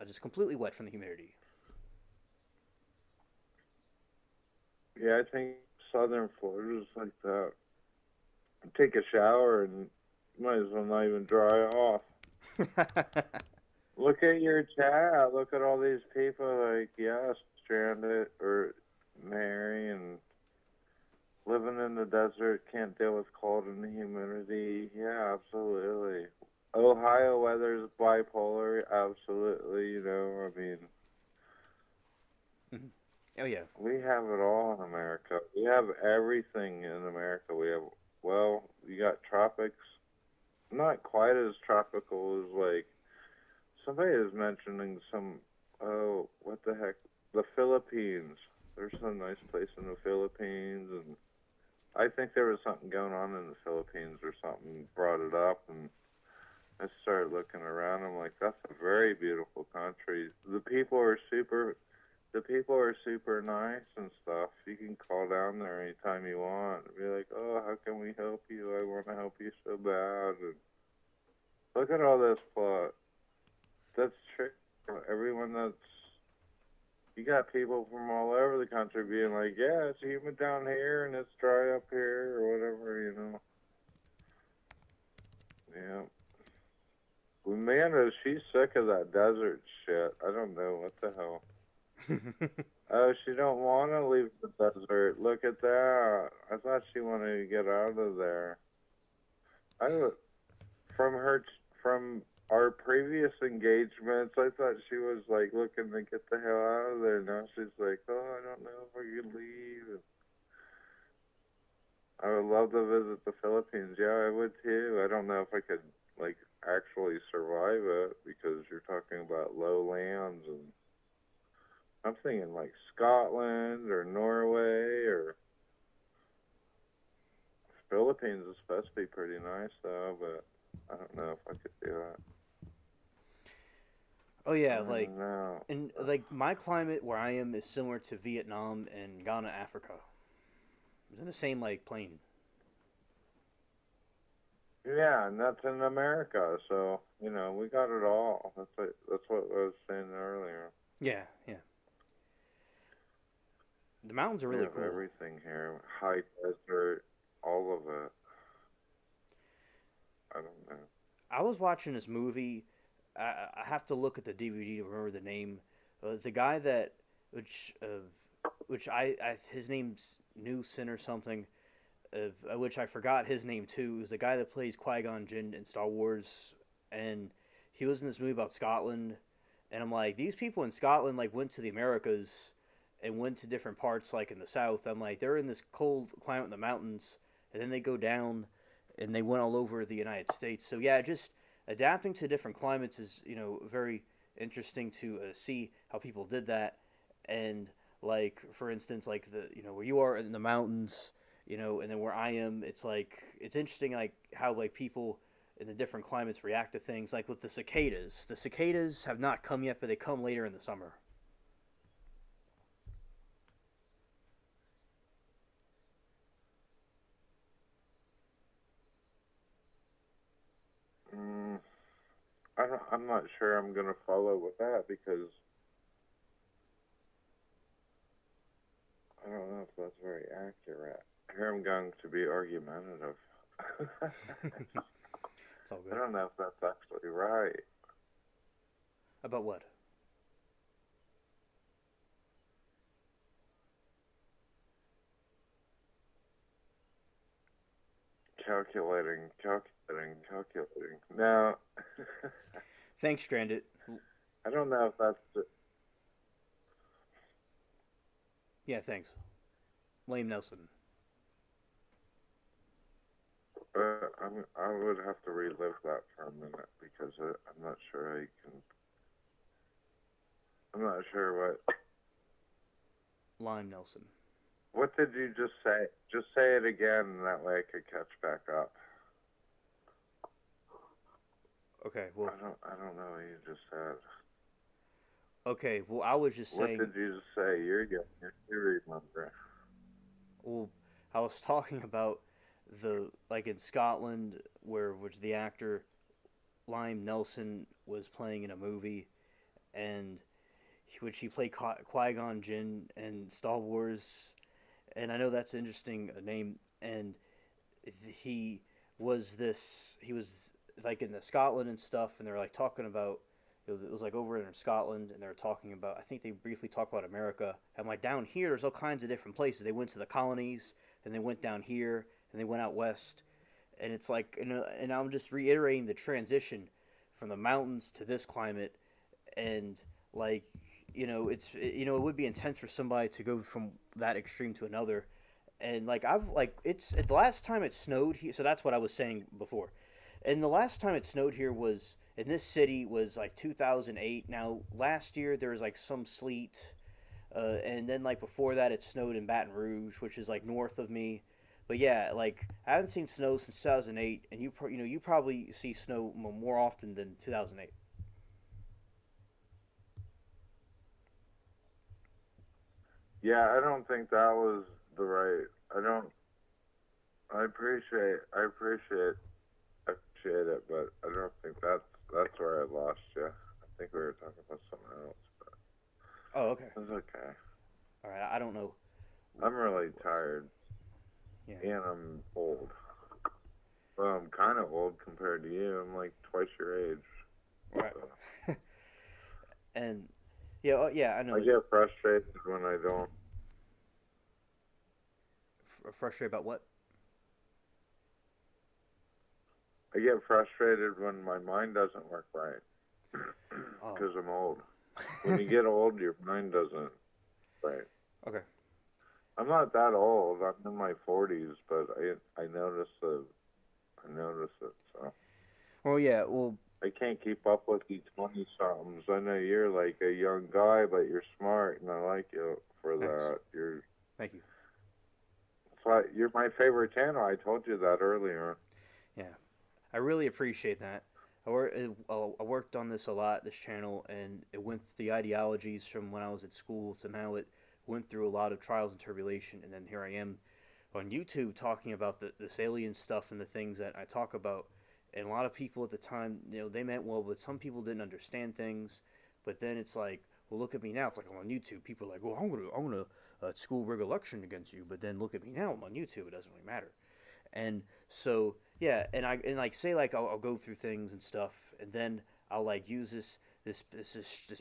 just completely wet from the humidity.
Yeah, I think southern Florida's like that. Take a shower and you might as well not even dry off. Look at your chat. Look at all these people like, yeah, stranded or Mary and living in the desert, can't deal with cold and the humidity. Yeah, absolutely. Ohio weather's bipolar, absolutely, you know, I mean,
Oh yeah.
we have it all in America. We have everything in America. We have, well, you got tropics, not quite as tropical as like, somebody is mentioning some, oh, what the heck, the Philippines. There's some nice place in the Philippines, and I think there was something going on in the Philippines or something brought it up, and I started looking around. I'm like, that's a very beautiful country. The people are super nice and stuff. You can call down there anytime you want and be like, oh, how can we help you? I want to help you so bad. And look at all this plot. That's true. Everyone that's you got people from all over the country being like, yeah, it's humid down here and it's dry up here or whatever, you know. Yeah. Amanda, she's sick of that desert shit. I don't know what the hell. Oh, she don't want to leave the desert. Look at that. I thought she wanted to get out of there. I from her from our previous engagements, I thought she was like looking to get the hell out of there. Now she's like, oh, I don't know if I can leave. I would love to visit the Philippines. Yeah, I would too. I don't know if I could like actually survive it because you're talking about low lands, and I'm thinking like Scotland or Norway or Philippines is supposed to be pretty nice though, but I don't know if I could do it.
Oh
I
yeah, like
don't know.
and like my climate where I am is similar to Vietnam and Ghana, Africa. It's in the same like plane.
Yeah, and that's in America, so we got it all. That's what I was saying earlier.
Yeah, yeah. The mountains are
We
really
have
cool.
everything here. High desert, all of it. I don't know.
I was watching this movie. I have to look at the DVD to remember the name. The guy that which which I his name's Newson or something. Which I forgot his name too. Is the guy that plays Qui Gon Jinn in Star Wars, and he was in this movie about Scotland. And I'm like, these people in Scotland like went to the Americas and went to different parts like in the South. I'm like, they're in this cold climate in the mountains, and then they go down, and they went all over the United States. So yeah, just adapting to different climates is very interesting to see how people did that. And like for instance, like the where you are in the mountains, and then where I am, it's like it's interesting like how like people in the different climates react to things. Like with the cicadas, the cicadas have not come yet, but they come later in the summer.
Mm, I'm not sure I'm gonna follow with that because I don't know if that's very accurate. Here I'm going to be argumentative. I
It's all good.
don't know if that's actually right.
About what?
Calculating. No,
Thanks, Stranded.
I don't know if that's.
Yeah, thanks. Lame Nelson.
I would have to relive that for a minute because I'm not sure I can. I'm not sure what.
Lime Nelson.
What did you just say? Just say it again, and that way I could catch back up.
Okay, well,
I don't know what you just said.
I was just
What
saying.
did you just say? You remember.
Well, I was talking about the like in Scotland where which the actor Lime Nelson was playing in a movie, and which he played Qui Gon Jinn in Star Wars, and I know that's an interesting name. And he he was like in the Scotland and stuff, and they're like talking about it was like over in Scotland, and they're talking about I think they briefly talked about America. And like down here, there's all kinds of different places. They went to the colonies, and they went down here, and they went out west, and it's like and I'm just reiterating the transition from the mountains to this climate, and like it would be intense for somebody to go from that extreme to another, and like I've like it's the last time it snowed here, so that's what I was saying before. And the last time it snowed here was in this city was like 2008. Now last year there was like some sleet, and then like before that it snowed in Baton Rouge, which is like north of me. But yeah, like I haven't seen snow since 2008, and you probably see snow more often than 2008.
Yeah, I don't think that was the right. I don't. I appreciate it, but I don't think that's where I lost you. I think we were talking about something else, but
Oh, okay.
it's okay.
All right. I don't know
I'm
what
really
it was.
tired,
Yeah.
and I'm old. Well, I'm kind of old compared to you. I'm like twice your age.
All right.
So
And yeah, yeah, I know.
I get frustrated when I don't.
Frustrated about what?
I get frustrated when my mind doesn't work right
Oh,
because I'm old. When you get old, your mind doesn't right.
okay.
I'm not that old. I'm in my 40s, but I notice it. So
Well, yeah. Well,
I can't keep up with you 20 somethings. I know you're like a young guy, but you're smart, and I like you for
thanks.
that.
Thank you.
You're my favorite channel. I told you that earlier.
Yeah, I really appreciate that. I worked on this a lot, this channel, and it went through the ideologies from when I was at school to now. It went through a lot of trials and tribulation, and then here I am on YouTube talking about this alien stuff and the things that I talk about. And a lot of people at the time, they meant well, but some people didn't understand things. But then it's like, well, look at me now. It's like I'm on YouTube. People are like, well, I'm gonna school rig election against you. But then look at me now. I'm on YouTube. It doesn't really matter. And so yeah, and like say like I'll go through things and stuff, and then I'll like use this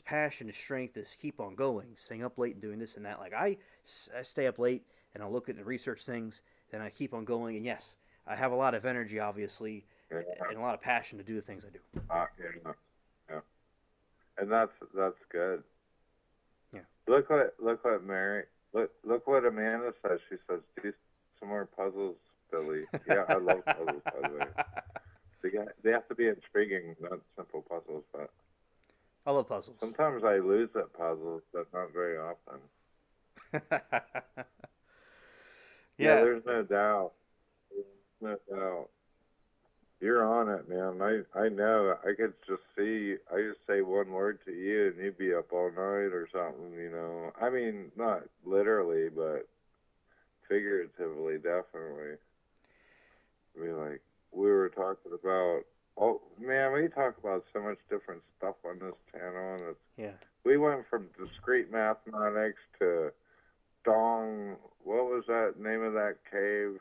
passion, this strength, this keep on going, staying up late and doing this and that. Like I stay up late and I'll look at the research things, then I keep on going, and yes, I have a lot of energy, obviously,
Yeah,
and a lot of passion to do the things I do.
yeah, yeah. And that's good.
Yeah.
Look what Mary look what Amanda says. She says, "Do some more puzzles, Billy." Yeah, I love puzzles. By the way, they have to be intriguing, not simple puzzles. But
I love puzzles.
sometimes I lose at puzzles, but not very often. Yeah,
Yeah.
there's no doubt. There's no doubt. You're on it, man. I know. I could just see. I just say one word to you, and you'd be up all night or something. I mean, not literally, but figuratively, definitely. Like we were talking about. Oh man, we talk about so much different stuff on this channel, and
Yeah.
we went from discrete mathematics to Dong. What was that name of that cave?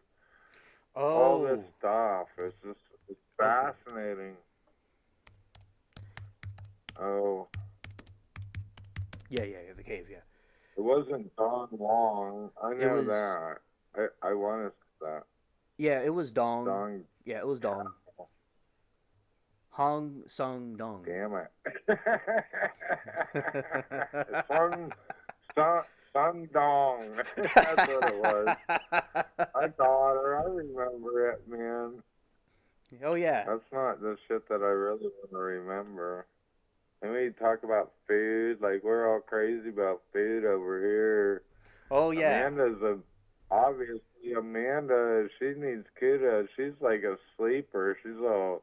All this
Oh.
stuff. It's
Okay.
fascinating. Oh,
Yeah. Yeah. Yeah. The cave. Yeah.
it wasn't Don Long. I
It
know
was.
that. I want to say that.
Yeah. It was Dong.
Dong
Yeah. It was Dong.
Cow.
Hong Sung Dong.
Damn it. Sung, Sung, Sung Dong. That's what it was. I got her. I remember it, man.
Oh yeah.
That's not the shit that I really want to remember. And we talk about food, like we're all crazy about food over here.
Oh yeah.
Amanda's a obviously Amanda. She needs kudos. She's like a sleeper. She's all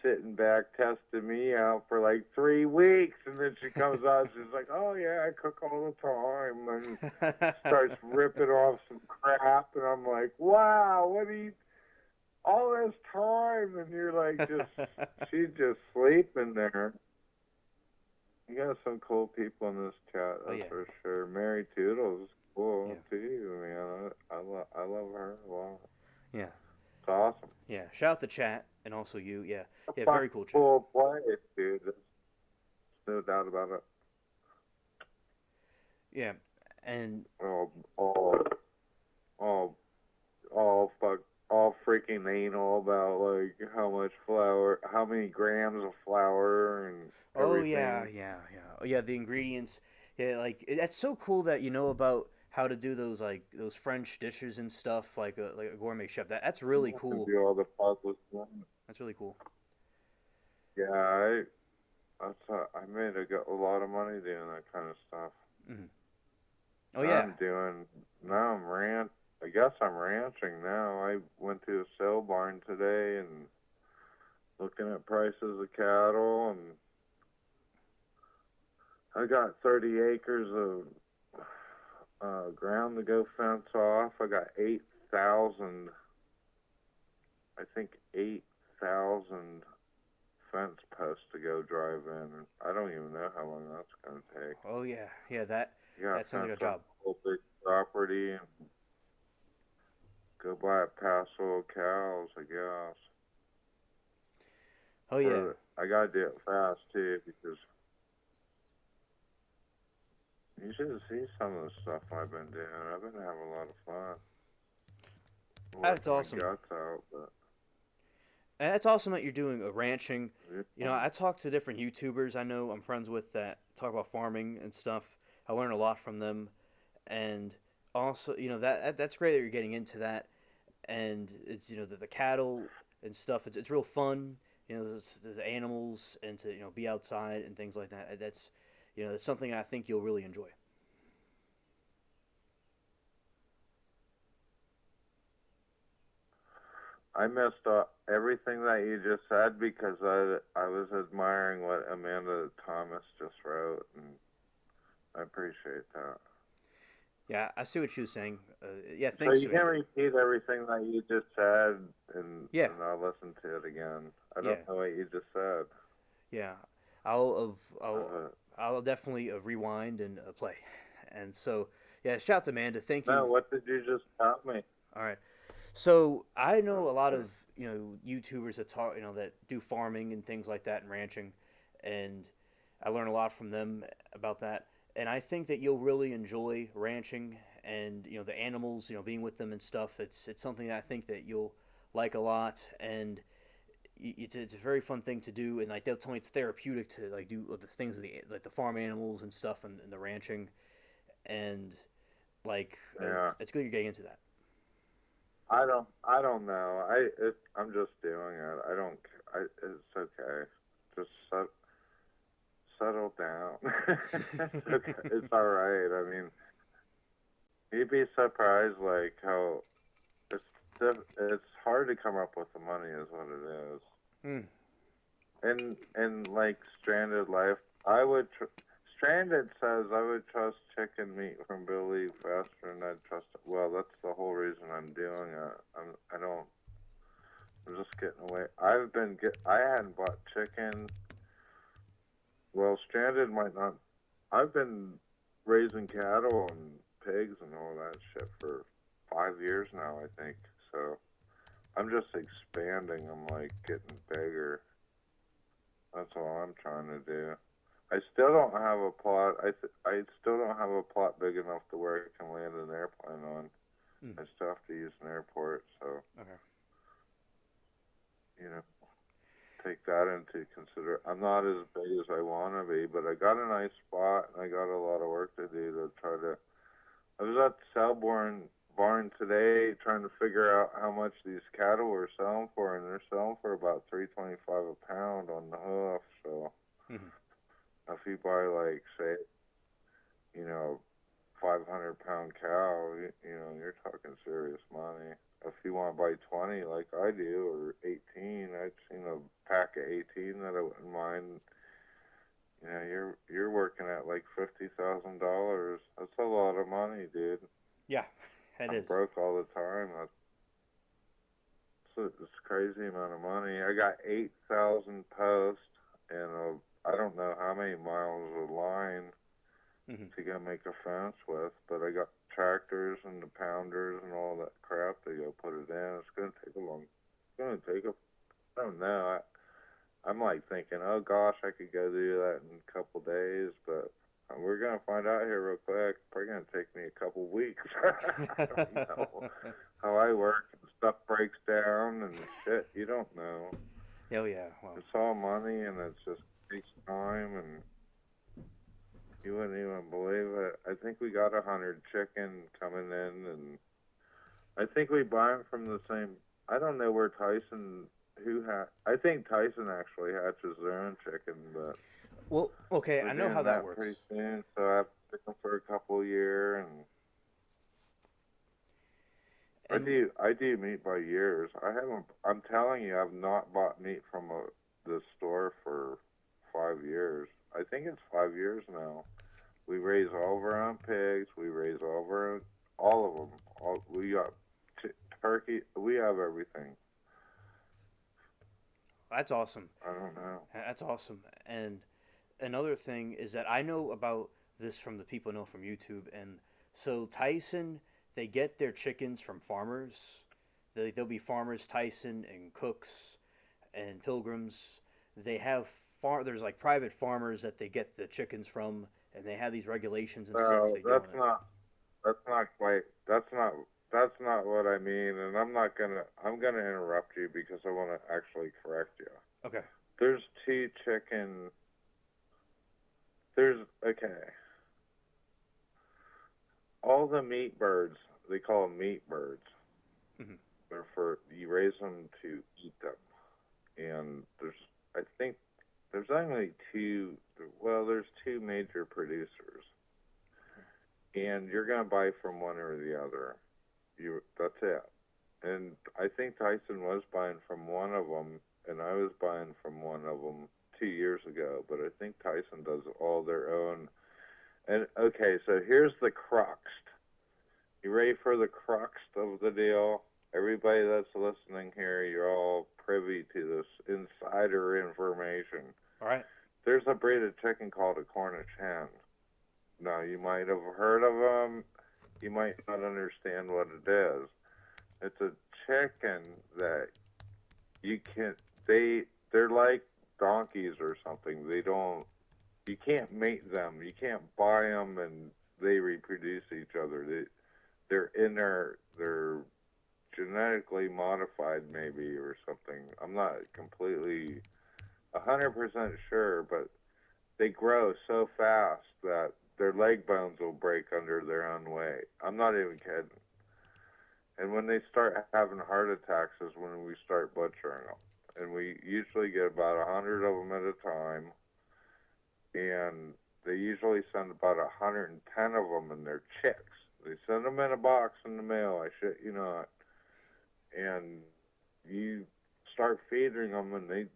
sitting back testing me out for like 3 weeks, and then she comes out. She's like, "Oh yeah, I cook all the time," and starts ripping off some crap, and I'm like, "Wow, what do you?" All this time, and you're like, she's just sleeping there. You got some cool people in this chat,
Oh
that's
yeah.
for sure. Mary Toodles is cool
Yeah.
too, man. I love her a lot.
Yeah.
It's awesome.
Yeah. Shout out the chat and also you. Yeah.
A
Yeah.
fucking
Very cool chat.
cool place, dude. There's no doubt about it.
Yeah. And
All, all, all, all freaking anal about like how much flour, how many grams of flour and
oh yeah.
everything.
Yeah. Yeah. Oh yeah. The ingredients. Yeah. Like that's so cool that you know about how to do those like those French dishes and stuff like a gourmet chef. That's really
You can
cool.
do all the puzzles.
That's really cool.
Yeah, I made a lot of money doing that kind of stuff.
Hmm. Oh
Now
yeah.
I'm doing now I'm rant. I guess I'm ranching now. I went to a sale barn today and looking at prices of cattle, and I got 30 acres of ground to go fence off. I got 8,000, I think 8,000 fence posts to go drive in. I don't even know how long that's going to take.
Oh yeah. Yeah. That
You got to
that sounds like
fence
a
up
job.
the whole big property and go buy a passel of cows, I guess.
Oh yeah.
But I got to do it fast too because you should see some of the stuff I've been doing. I've been having a lot of fun.
That's
Working my
awesome.
guts out, but
And it's awesome that you're doing a ranching.
it's
You know,
fun.
I talk to different YouTubers I know I'm friends with that talk about farming and stuff. I learn a lot from them, and also, that's great that you're getting into that, and it's the cattle and stuff. It's real fun. It's the animals and to be outside and things like that. That's that's something I think you'll really enjoy.
I missed everything that you just said because I was admiring what Amanda Thomas just wrote, and I appreciate that.
Yeah, I see what you were saying. Yeah,
So
thanks,
you can
Amanda.
repeat everything that you just said,
Yeah,
and I'll listen to it again. I
yeah,
don't know what you just said.
yeah. I'll uh, I'll
Uh,
I'll definitely rewind and play. And so, yeah, shout out to Amanda. Thank
no,
you.
what did you just tell me?
All right. So I know a lot
Okay.
of YouTubers that talk that do farming and things like that and ranching, and I learn a lot from them about that. And I think that you'll really enjoy ranching and the animals being with them and stuff. It's something that I think that you'll like a lot, and it's a very fun thing to do. And like they'll tell me it's therapeutic to like do the things of the like the farm animals and stuff and the ranching, and like
Yeah.
it's good you're getting into that.
I don't know. I'm just doing it. I don't. It's okay. Just settle down. It's okay. It's all right. I mean, you'd be surprised like how it's it's hard to come up with the money is what it is.
Mm.
In like stranded life, I would. Stranded says I would trust chicken meat from Billy faster than I'd trust. Well, that's the whole reason I'm doing it. I don't. I'm just getting away. I hadn't bought chicken. Well, stranded might not. I've been raising cattle and pigs and all that shit for 5 years now, I think. So I'm just expanding. I'm like getting bigger. That's all I'm trying to do. I still don't have a plot. I still don't have a plot big enough to where I can land an airplane on.
Mm.
I still have to use an airport, so
Okay.
you know, take that into consider. I'm not as big as I want to be, but I got a nice spot and I got a lot of work to do to try to. I was at the barn today trying to figure out how much these cattle were selling for, and they're selling for about 3.25 a pound on the hoof. So
Mm-hmm.
if you buy like say, you know, 500-pound cow, you're talking serious money. If you want to buy 20 like I do, or 18, I've seen a pack of 18 that I wouldn't mind. You're working at like $50,000. That's a lot of money, dude.
Yeah, it
I'm
is.
broke all the time. It's a crazy amount of money. I got 8,000 posts and I don't know how many miles of line
Mm-hmm.
to go make a fence with, but I got tractors and the pounders and all that crap to go put it in. It's gonna take a long. It's gonna take a. I don't know. I'm like thinking, oh gosh, I could go do that in a couple days, but we're gonna find out here real quick. It's probably gonna take me a couple weeks. I don't know how I work and stuff breaks down and shit. You don't know.
Oh yeah. Well.
It's all money and it's just takes time and you wouldn't even believe it. I think we got 100 chicken coming in, and I think we buy them from the same. I don't know where Tyson. I think Tyson actually hatches their own chicken, but
Well. Okay.
we're
I know how
doing
that
that
works.
pretty soon. So I have to pick them for a couple a year, and
And
I do meat by years. I haven't. I'm telling you, I've not bought meat from the store for 5 years. I think it's 5 years now. We raise all of our own pigs. We raise all of them. We got turkey. We have everything.
that's awesome.
I don't know.
That's awesome. And another thing is that I know about this from the people I know from YouTube. And so Tyson, they get their chickens from farmers. They'll be farmers, Tyson and Cooks and Pilgrims. They have there's like private farmers that they get the chickens from, and they have these regulations and stuff
No,
they do on
that's
it.
not. That's not quite. That's not. That's not what I mean. And I'm not gonna. I'm gonna interrupt you because I want to actually correct you.
Okay.
There's two chicken. There's okay. all the meat birds, they call them meat birds.
Hmm.
They're for you raise them to eat them, and I think there's only two. Well, there's two major producers, and you're gonna buy from one or the other. That's it. And I think Tyson was buying from one of them, and I was buying from one of them 2 years ago. But I think Tyson does all their own. And okay, so here's the crux. You ready for the crux of the deal? Everybody that's listening here, you're all privy to this insider information.
All right.
There's a breed of chicken called a Cornish hen. Now, you might have heard of them. You might not understand what it is. It's a chicken that you can they're like donkeys or something. You can't mate them. You can't buy them and they reproduce each other. They're genetically modified maybe or something. I'm not completely 100% sure, but they grow so fast that their leg bones will break under their own weight. I'm not even kidding. And when they start having heart attacks is when we start butchering them. And we usually get about 100 of them at a time. And they usually send about 110 of them, and they're chicks. They send them in a box in the mail, I shit you not. And you start feeding them, and they're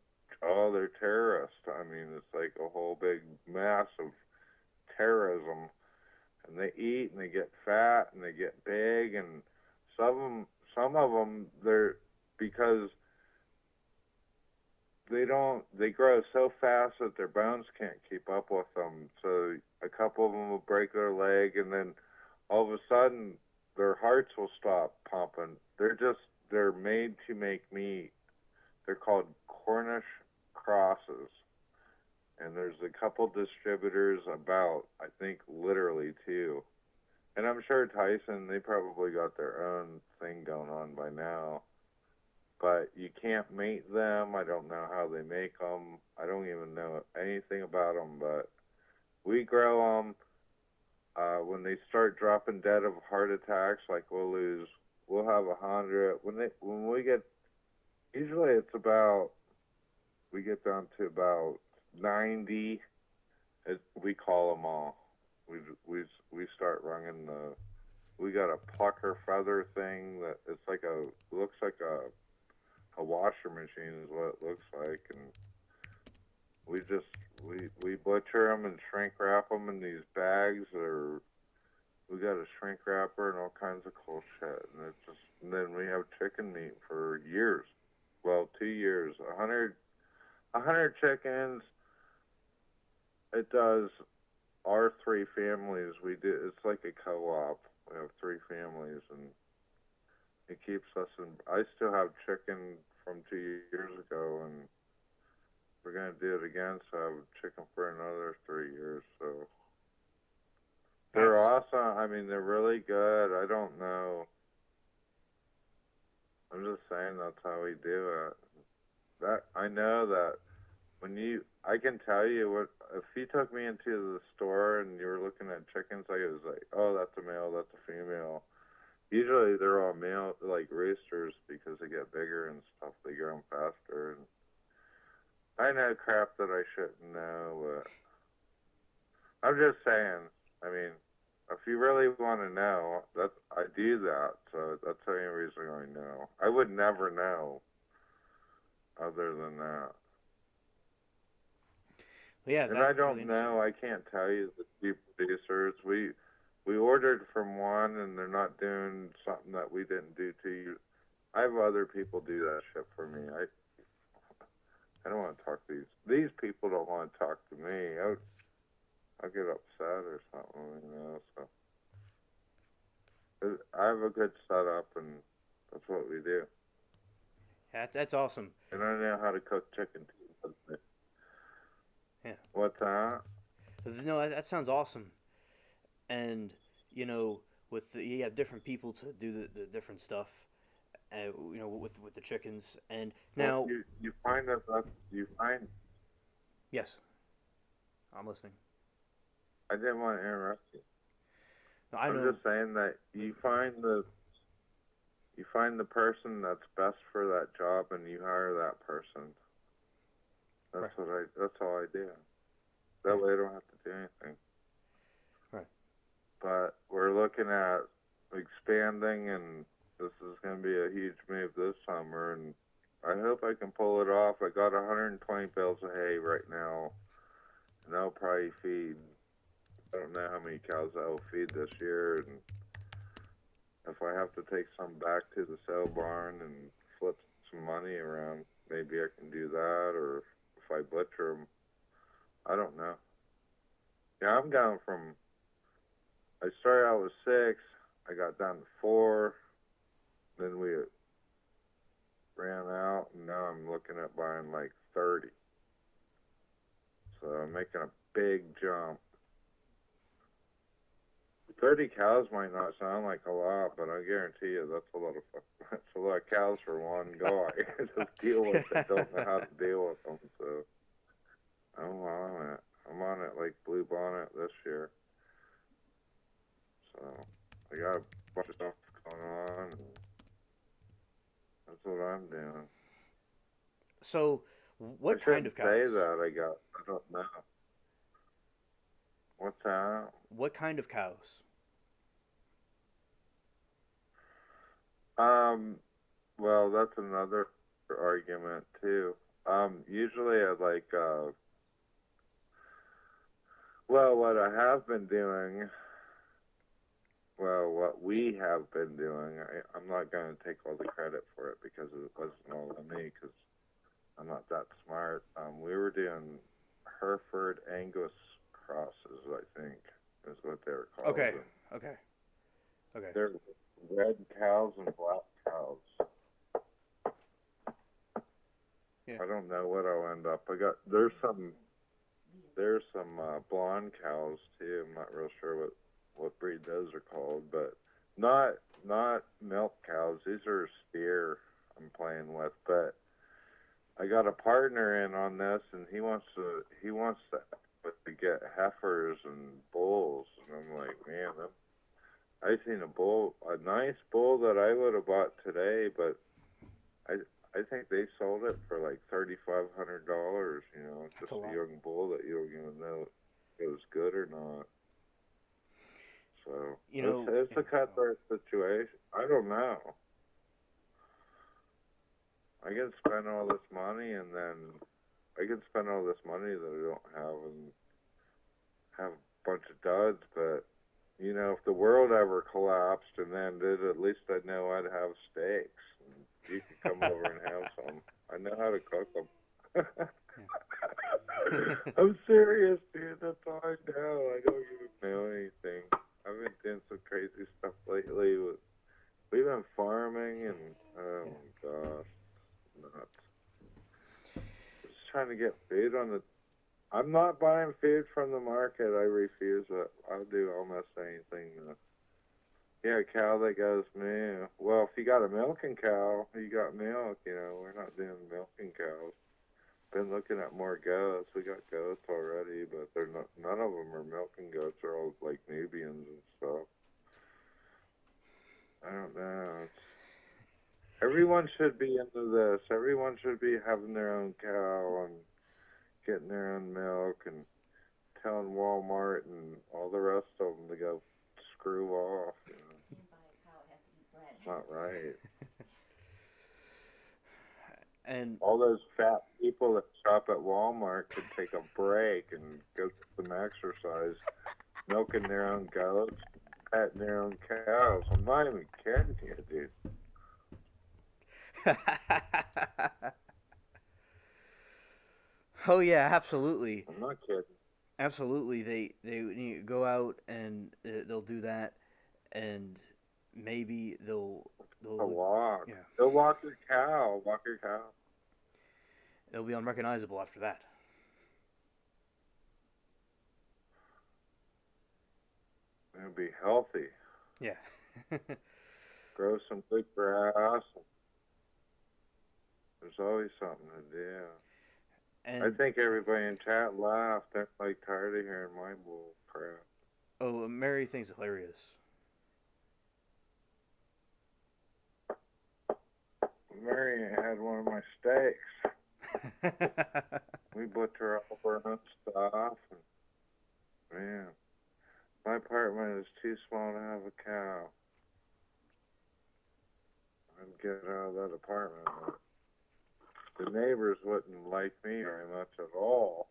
terrorists. I mean, it's like a whole big mass of terrorism. And they eat, and they get fat, and they get big, and some of them, they're because they grow so fast that their bones can't keep up with them. So a couple of them will break their leg, and then all of a sudden their hearts will stop pumping. They're made to make meat. They're called Cornish crosses. And there's a couple distributors about, I think literally two. And I'm sure Tyson, they probably got their own thing going on by now. But you can't mate them. I don't know how they make them. I don't even know anything about them. But we grow them. When they start dropping dead of heart attacks, like we'll have 100. When we get, usually we get down to about 90. We call them all. We start running we got a plucker feather thing that looks like a washer machine is what it looks like, and we just we butcher them and shrink wrap them in these bags. Or we got a shrink wrapper and all kinds of cool shit, and then we have chicken meat for years. Well, 2 years, a hundred chickens. It does our three families. It's like a co-op. We have three families, and it keeps us in. I still have chicken from 2 years ago, and we're gonna do it again. So I have chicken for another 3 years. So they're
Nice.
awesome. I mean, they're really good. I don't know. I'm just saying that's how we do it. That I know that I can tell you what if you took me into the store and you were looking at chickens, I was like, oh, that's a male, that's a female. Usually they're all male, like roosters, because they get bigger and stuff. They grow faster. And I know crap that I shouldn't know, but I'm just saying. I mean, if you really want to know, I do that. So that's the only reason I know. I would never know other than that.
Well, yeah,
And I
that's really
don't
interesting.
know. I can't tell you the two producers. We ordered from one, and they're not doing something that we didn't do to you. I have other people do that shit for me. I don't want to talk to these people. Don't want to talk to me. I'll get upset or something. So I have a good setup, and that's what we do.
That's awesome.
And I know how to cook chicken too.
Yeah.
What's that?
No, that sounds awesome. And you know, you have different people to do the different stuff. With the chickens. And
Well,
now,
you find that you find.
yes, I'm listening.
I didn't want to interrupt you.
I
I'm
know.
just saying that you find the person that's best for that job and you hire that person.
Right.
That's all I do. That
Right.
way I don't have to do anything.
Right.
But we're looking at expanding, and this is going to be a huge move this summer, and I hope I can pull it off. I got 120 bales of hay right now, and I'll probably feed. I don't know how many cows I'll feed this year, and if I have to take some back to the sale barn and flip some money around, maybe I can do that, or if I butcher them, I don't know. Yeah, I'm down from. I started out with 6. I got down to 4. Then we ran out, and now I'm looking at buying like 30. So I'm making a big jump. 30 cows might not sound like a lot, but I guarantee you that's a lot of that's a lot of cows for one guy. Just deal with it. Don't know how to deal with them. So I'm on it. I'm on it like Blue Bonnet this year. So I got a bunch of stuff going on. That's what I'm doing.
So,
I
what kind
shouldn't
of
say
cows?
that. I don't know. What's that?
What kind of cows?
Um, well, that's another argument too. Usually I like, well, what I have been doing, well, what we have been doing, I'm not going to take all the credit for it because it wasn't all on me because I'm not that smart. We were doing Hereford Angus crosses, I think, is what they were called.
Okay.
And
Okay. Okay.
they're red cows and black cows.
Yeah.
I don't know what I'll end up. There's some blonde cows too. I'm not real sure what breed those are called, but not milk cows. These are steer I'm playing with. But I got a partner in on this, and he wants to get heifers and bulls, and I'm like, man, I seen a nice bull that I would have bought today, but I I think they sold it for like $3,500.
That's
Just
a
a
lot.
young bull that you don't even know if it was good or not. So it's
Yeah.
a cutthroat situation. I don't know. I can spend all this money and then I can spend all this money that I don't have and have a bunch of duds, but if the world ever collapsed and ended, at least I know I'd have steaks. And you could come over and have some. I know how to cook them. I'm serious, dude. That's all I know. I don't even know anything. I've been doing some crazy stuff lately. We've been farming and oh
Yeah.
my gosh, nuts. Just trying to get food on the. I'm not buying food from the market. I refuse it. I'll do almost anything. Yeah, a cow that goes moo. Well, if you got a milking cow, you got milk. We're not doing milking cows. Been looking at more goats. We got goats already, but they're not. None of them are milking goats. They're all like Nubians and stuff. I don't know. Everyone should be into this. Everyone should be having their own cow and getting their own milk and telling Walmart and all the rest of them to go screw off. It's not right.
And
All those fat people that shop at Walmart could take a break and go get some exercise, milking their own goats, petting their own cows. I'm not even kidding you, dude.
oh yeah, absolutely.
I'm not kidding.
Absolutely. They go out and they'll do that, and maybe
A
they'll
walk.
yeah,
Go walk your cow. Walk your cow.
they'll be unrecognizable after that.
And be healthy.
Yeah.
Grow some good grass. There's always something to do. I
and
think everybody in chat laughed. They're like tired of hearing my bull crap.
oh, Mary thinks it's hilarious.
Mary had one of my steaks. We butcher all our own stuff. And, man, my apartment is too small to have a cow. I'd get out of that apartment. The neighbors wouldn't like me very much at all.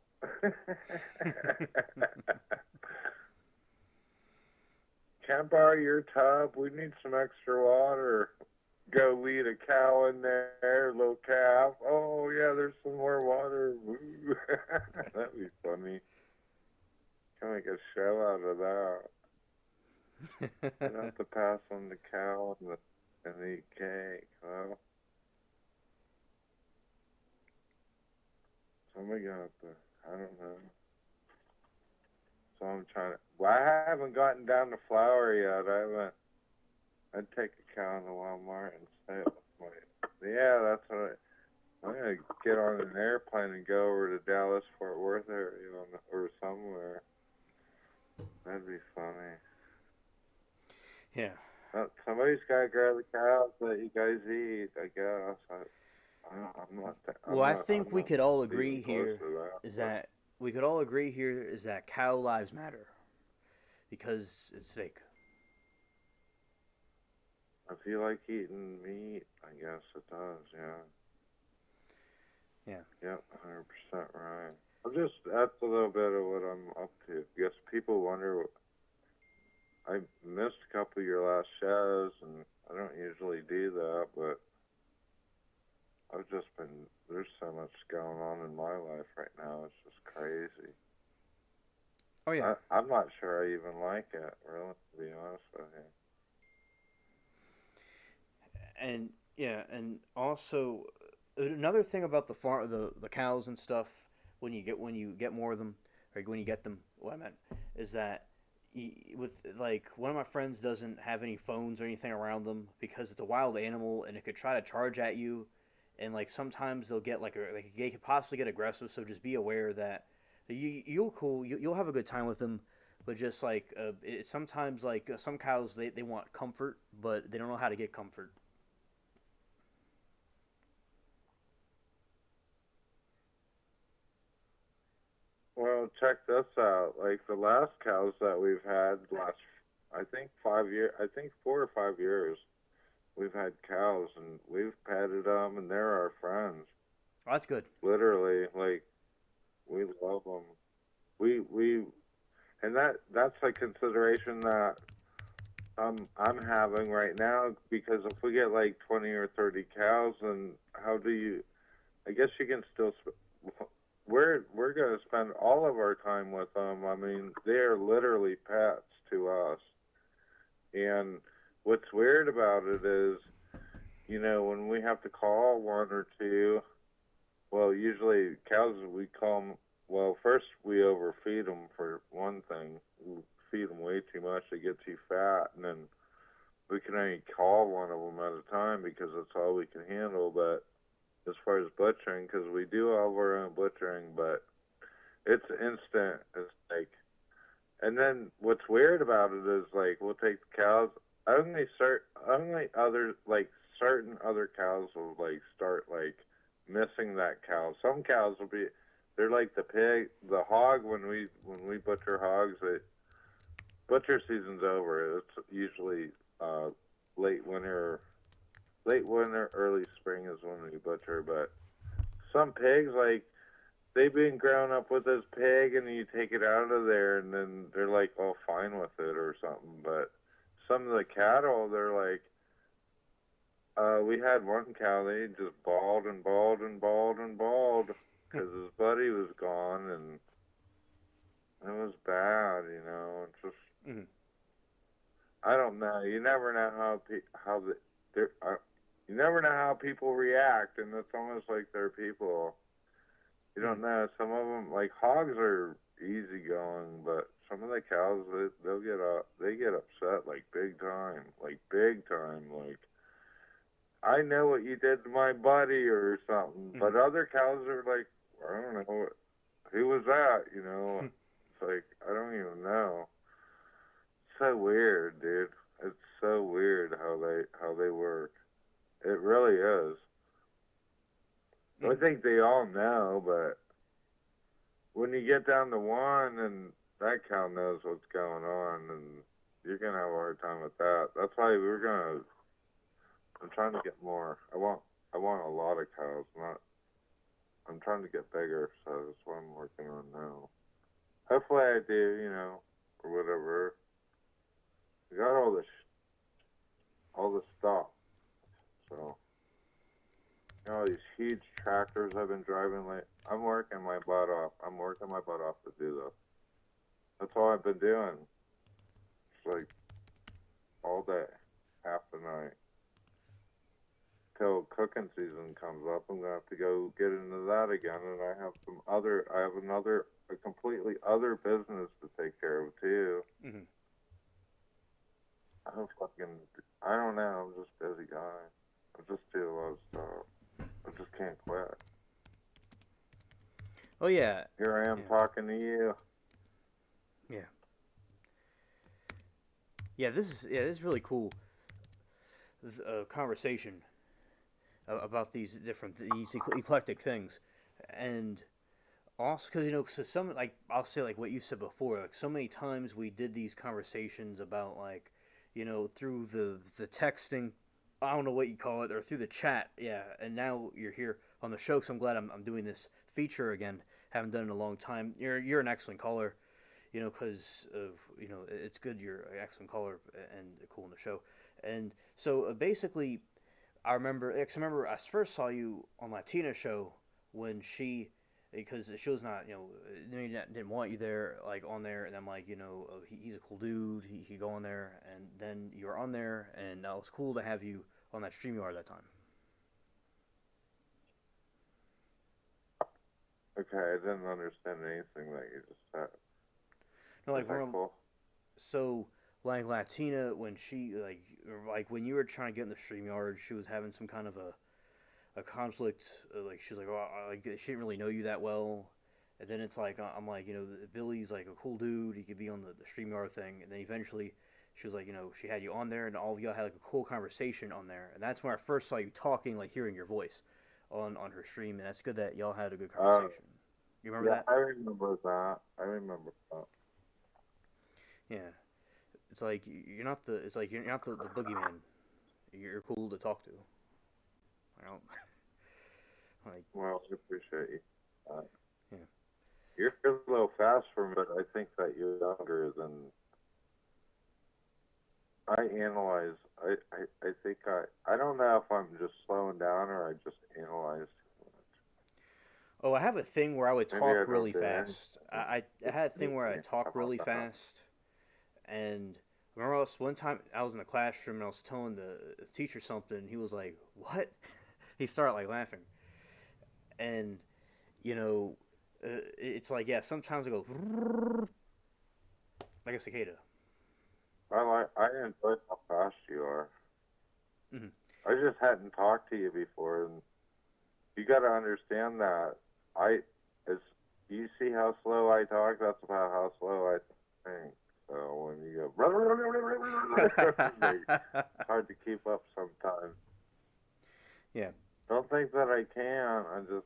Can't borrow your tub? We need some extra water. Go lead a cow in there, little calf. Oh, yeah, there's some more water. Woo. That'd be funny. Can make a show out of that. I'd have to pass on the cow and eat cake. Well, somebody got the, I don't know. So I'm trying to, well, I haven't gotten down to flour yet. I'd take a cow in the Walmart and say it with my, yeah, that's what I'm going to get on an airplane and go over to Dallas, Fort Worth area or somewhere. That'd be funny.
Yeah.
Somebody's got to grab the cows that you guys eat, I guess. I'm not.
Well, I think
I'm
we
not
could all
even
agree
close
here
to that.
is
But
that we could all agree here is that cow lives matter because it's steak.
if you like eating meat, I guess it does. Yeah.
Yeah.
Yep. 100% right. That's a little bit of what I'm up to. I guess people wonder. I missed a couple of your last shows, and I don't usually do that, but I've just been. There's so much going on in my life right now. It's just crazy.
Oh yeah.
I'm not sure I even like it, really, to be honest with you.
And yeah, and also another thing about the farm, the cows and stuff when you get more of them, or when you get them, what I meant is that with like one of my friends doesn't have any phones or anything around them because it's a wild animal and it could try to charge at you, and like sometimes they'll get like they could possibly get aggressive. So just be aware that you'll have a good time with them, but just like sometimes like some cows they want comfort, but they don't know how to get comfort.
Well, check this out. Like the last cows that we've had, I think 5 years, I think 4 or 5 years, we've had cows and we've petted them and they're our friends.
Oh, that's good.
Literally, like we love them. We and that's a consideration that I'm having right now because if we get like 20 or 30 cows, then how do you? I guess you can still. We're gonna spend all of our time with them. I mean, they are literally pets to us. And what's weird about it is, when we have to call one or two, well, usually cows we call them. Well, first we overfeed them for one thing. We feed them way too much; they get too fat, and then we can only call one of them at a time because that's all we can handle. But as far as butchering, because we do all of our own butchering, but it's instant. It's like, and then what's weird about it is like we'll take the cows. Only other like certain other cows will like start like missing that cow. Some cows will be, they're like the hog. When we butcher hogs, butcher season's over. It's usually late winter, early spring is when we butcher. But some pigs, like they've been grown up with this pig, and you take it out of there, and then they're like all fine with it or something. But some of the cattle, they're like, we had one cow, they just bawled and bawled and bawled and bawled because his buddy was gone, and it was bad. It's just,
Mm-hmm.
I don't know. You never know you never know how people react, and it's almost like they're people. You don't know. Some of them, like hogs, are easygoing, but some of the cows, they get upset like big time, like big time, like I know what you did to my buddy or something.
Mm-hmm.
But other cows are like, I don't know, who was that? It's like I don't even know. So weird, dude. It's so weird how they work. It really is. I
Hmm.
think they all know, but when you get down to one and that cow knows what's going on, and you're gonna have a hard time with that. That's why we're gonna. I'm trying to get more. I want a lot of cows. Not. I'm trying to get bigger, so that's what I'm working on now. Hopefully, I do. Or whatever. We got all the stuff. So all these huge tractors I've been driving. Like I'm working my butt off. I'm working my butt off to do this. That's all I've been doing. It's like all day, half the night. Till cooking season comes up, I'm gonna have to go get into that again, and I have a completely other business to take care of too.
Hmm.
I don't fucking, I don't know. I'm just a busy guy. I just do a lot of stuff. I just can't quit.
Oh yeah,
Here I am
yeah,
talking to you.
yeah, yeah. This is really cool. Conversation about these eclectic things, and also because cause some like I'll say like what you said before, like so many times we did these conversations about like through the texting, I don't know what you call it, or through the chat, yeah, and now you're here on the show, so I'm glad I'm doing this feature again. Haven't done it in a long time. You're an excellent caller, because of it's good you're an excellent caller and cool in the show, and so basically I remember I first saw you on Latina's show when because she was not, didn't want you there, like on there, and I'm like, he's a cool dude, he could go on there, and then you were on there, and it was cool to have you on that StreamYard that time.
Okay, I didn't understand anything that you just said.
No,
Is
like
that
we're
cool?
so like Latina when she like when you were trying to get in the StreamYard, she was having some kind of a conflict. Like she's like, oh, like she didn't really know you that well. And then it's like I'm like, Billy's like a cool dude. He could be on the StreamYard thing. And then eventually, she was like, she had you on there, and all of y'all had like a cool conversation on there. And that's when I first saw you talking, like hearing your voice on her stream. And that's good that y'all had a good
Uh,
conversation. You remember
yeah,
that?
I remember that. I remember that.
Yeah. It's like you're not the. It's like you're not the boogeyman. You're cool to talk to. I don't like.
Well, I appreciate you. Uh,
Yeah.
you're a little fast for me, but I think that you're younger than I analyze. I think I don't know if I'm just slowing down or I just analyze too much.
Oh, I have a thing where I would
Maybe I
talk really
don't do anything.
fast. I had a thing where I
How
talk
about
really
that?
fast, and I remember one time I was in the classroom and I was telling the teacher something, and he was like, "What?" He started like laughing, and you know, it's like yeah, sometimes I go like a cicada.
I enjoy how fast you are.
Hmm.
I just hadn't talked to you before, and you got to understand that I as you see how slow I talk. That's about how slow I think. So when you go, it's hard to keep up sometimes.
Yeah.
Don't think that I can. I just,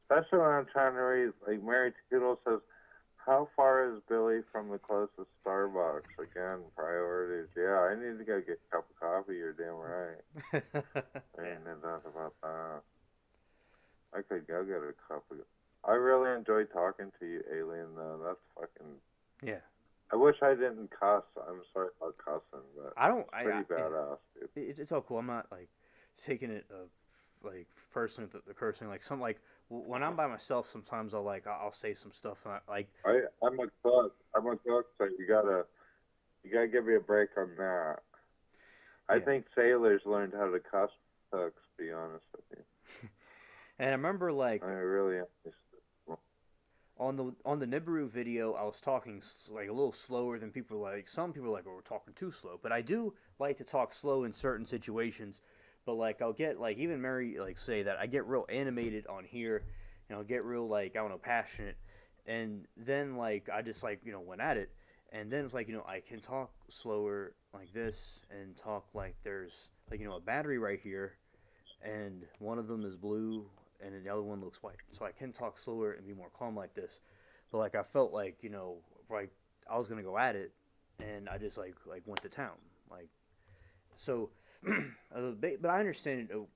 especially when I'm trying to read, like Mary Toodle says, how far is Billy from the closest Starbucks? Again, priorities. Yeah, I need to go get a cup of coffee. You're damn right. I
Yeah.
ain't no doubt about that. I could go get a cup of. I really enjoyed talking to you, Alien. Though that's fucking.
Yeah.
I wish I didn't cuss. I'm sorry about cussing, but
I don't.
it's pretty
Yeah.
badass, dude.
It's all cool. I'm not like taking it like person the cursing like some like when I'm by myself sometimes I'll say some stuff and
I'm a cook. I'm a cook, so you gotta give me a break on that. I
yeah.
think sailors learned how to cuss cooks. To be honest with you,
And I remember
I
like
really am.
on the Nibiru video I was talking like a little slower than people like some people like oh, we're talking too slow, but I do like to talk slow in certain situations. But like I'll get like even Mary like say that I get real animated on here, get real like I don't know passionate, and then like I just like went at it, and then it's like I can talk slower like this and talk like there's like a battery right here, and one of them is blue, and the other one looks white. So I can talk slower and be more calm like this. But like I felt like like I was gonna go at it, and I just like went to town. Like so, but I understand of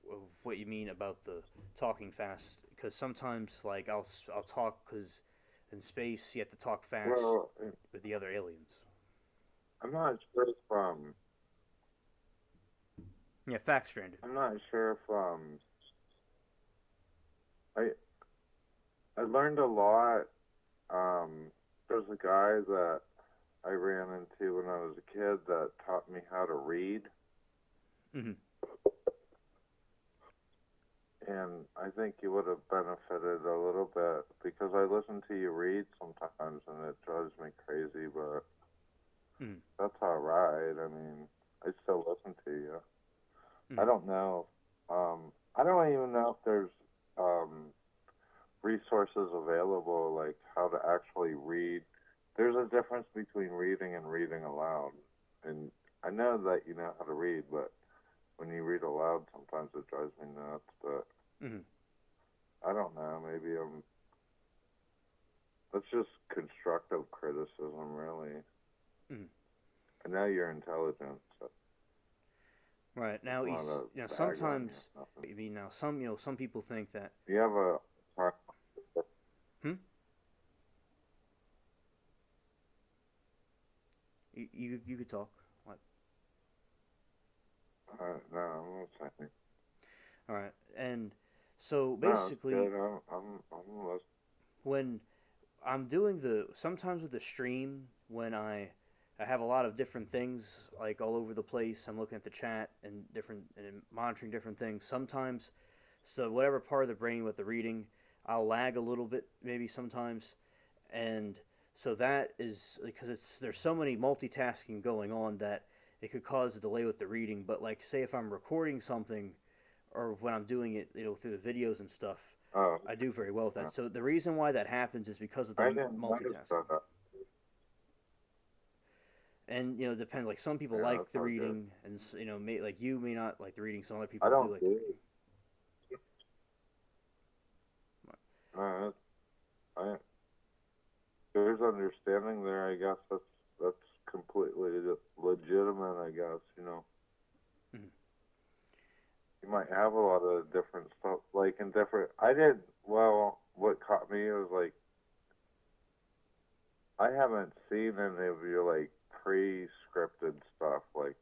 what you mean about the talking fast because sometimes like I'll talk because in space you have to talk fast
Well,
with the other aliens.
I'm not sure if
Yeah, fact stranded.
I'm not sure if I I learned a lot. There's a guy that I ran into when I was a kid that taught me how to read,
Hmm.
and I think you would have benefited a little bit because I listen to you read sometimes, and it drives me crazy. But
Hmm.
that's all right. I mean, I still listen to you. I
Hmm.
don't know. I don't even know if there's um, resources available, like how to actually read. There's a difference between reading and reading aloud. And I know that you know how to read, but when you read aloud, sometimes it drives me nuts. But
Hmm.
I don't know. Maybe that's just constructive criticism, really.
Hmm.
I know you're intelligent, so
Right
it's
now,
not a bag on you.
sometimes
Nothing.
I mean now some people think that.
You have a.
Hmm. You could talk. What?
No, I'm not saying.
All right, and so
No, it's
basically
good. I'm listening.
when I'm doing the sometimes with the stream when I have a lot of different things like all over the place. I'm looking at the chat and different and monitoring different things. Sometimes, so whatever part of the brain with the reading, I'll lag a little bit maybe sometimes, and so that is because it's there's so many multitasking going on that it could cause a delay with the reading. But like say if I'm recording something or when I'm doing it, through the videos and stuff,
Oh,
I do very well with
yeah.
that. So the reason why that happens is because of
I
the
didn't notice
multitasking.
that.
And it depends. Like some people
Yeah,
like
that's
the
all good.
reading, and like you may not like the reading. Some other
I
people do
don't
like the
do
reading.
it. Uh, I, there's understanding there. I guess that's completely legitimate. I guess
Mm-hmm.
you might have a lot of different stuff, like in different. I did well. What caught me was like I haven't seen any of your like pre-scripted stuff, like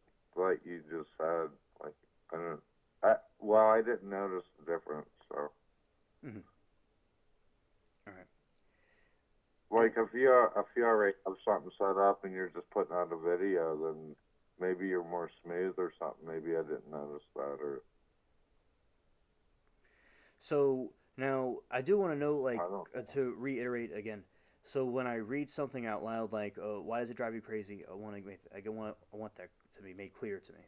you just said. Like I don't. I didn't notice the difference. So.
Mm-hmm. All right. And
Like if you already have something set up and you're just putting out a video, then maybe you're more smooth or something. Maybe I didn't notice that, or
so now I do want to know,
I
like,
don't know.
to reiterate again. So when I read something out loud, like, why does it drive you crazy? I want that to be made clear to me.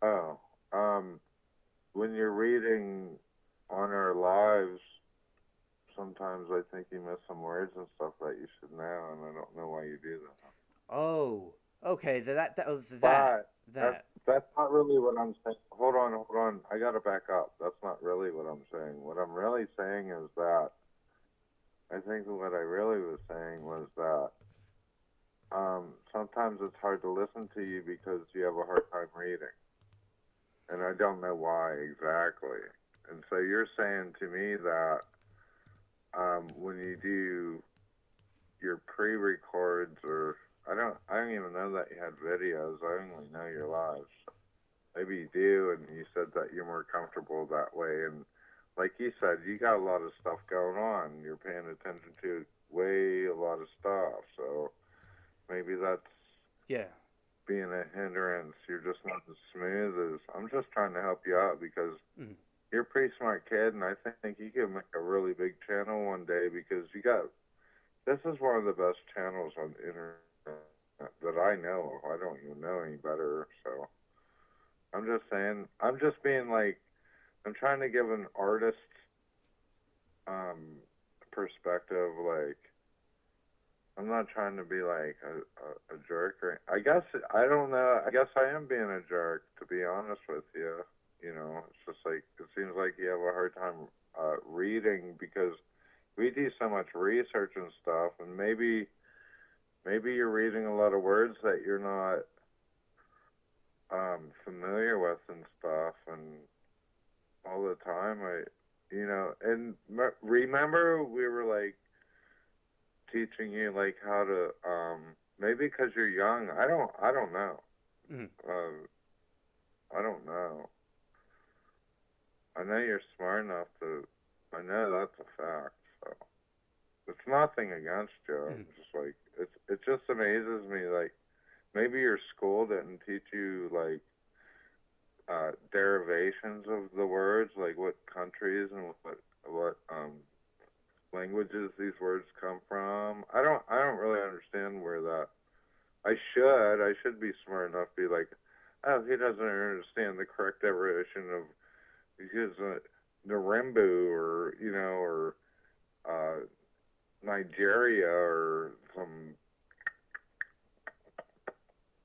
Oh, when you're reading on our lives, sometimes I think you miss some words and stuff that you should know, and I don't know why you do that.
Oh, okay.
But that's
That.
that's not really what I'm saying. Hold on. I gotta back up. That's not really what I'm saying. What I'm really saying is that I think what I really was saying was that sometimes it's hard to listen to you because you have a hard time reading, and I don't know why exactly. And so you're saying to me that when you do your pre-records, or I don't even know that you had videos. I only know your lives. Maybe you do, and you said that you're more comfortable that way. And like you said, you got a lot of stuff going on. You're paying attention to way a lot of stuff. So maybe that's
Yeah.
being a hindrance. You're just not as smooth as I'm just trying to help you out because
Mm-hmm.
you're a pretty smart kid, and I think you could make a really big channel one day because you got this is one of the best channels on the internet that I know of. I don't even know any better, so I'm just saying. I'm just being like I'm trying to give an artist um, perspective, like I'm not trying to be like a jerk or I guess I don't know. I guess I am being a jerk to be honest with you. You know, it's just like it seems like you have a hard time reading because we do so much research and stuff, and maybe you're reading a lot of words that you're not familiar with and stuff, and all the time and remember we were like teaching you like how to maybe because you're young. I don't know.
Mhm.
Uh, I don't know. I know you're smart enough to. I know that's a fact. So it's nothing against you.
Mhm.
It's just like it just amazes me. Like maybe your school didn't teach you like derivations of the words, like what countries and what languages these words come from. I don't really understand where that. I should be smart enough to be like, oh, he doesn't understand the correct derivation of because Narimbu or or uh, Nigeria or some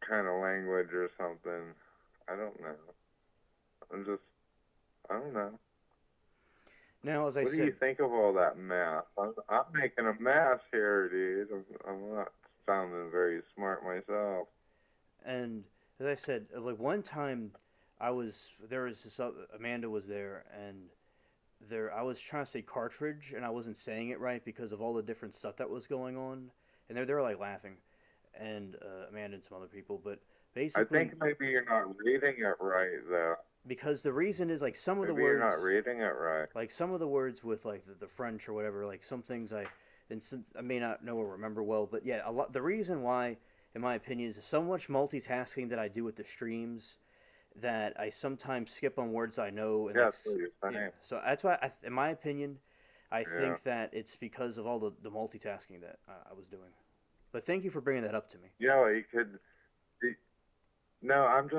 kind of language or something. I don't know. I'm just I don't know.
Now, as I
What do you
said,
think of all that math? I'm making a mess here, dude. I'm not sounding very smart myself.
and as I said, like one time, there was this other, Amanda was there, and there I was trying to say cartridge, and I wasn't saying it right because of all the different stuff that was going on, and they were like laughing, and Amanda and some other people, but
I
basically
think maybe you're not reading it right, though.
because the reason is like
Maybe you're not reading it right.
some of the words with like the French or whatever, like some things and since I may not know or remember well, but yeah, a lot. The reason why, in my opinion, is so much multitasking that I do with the streams that I sometimes skip on words I know and
Yeah,
like
that's what you're
yeah.
saying.
So that's why, in my opinion, I
Yeah.
think that it's because of all the multitasking that I was doing. But thank you for bringing that up to me.
You know, you could. No, I'm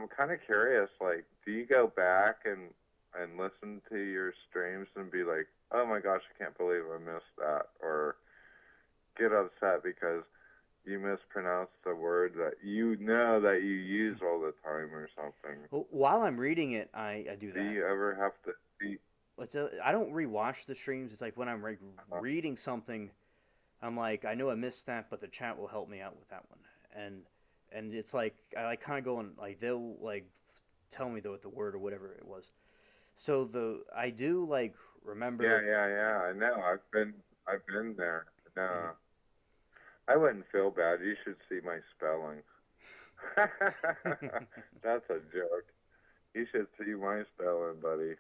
kind of curious. Like, do you go back and listen to your streams and be like, oh my gosh, I can't believe I missed that, or get upset because you mispronounced a word that you know that you use all the time or something.
Well, while I'm reading it, I do
Do
that.
you ever have to be?
I don't rewatch the streams. It's like when I'm reading something, I'm like, I know I missed that, but the chat will help me out with that one. And it's like I like kind of go and like they'll like tell me the word or whatever it was. So the I do like
Yeah,
remember.
yeah, yeah. I know. I've been there.
Mhm.
No, I wouldn't feel bad. You should see my spelling. That's a joke. You should see my spelling, buddy.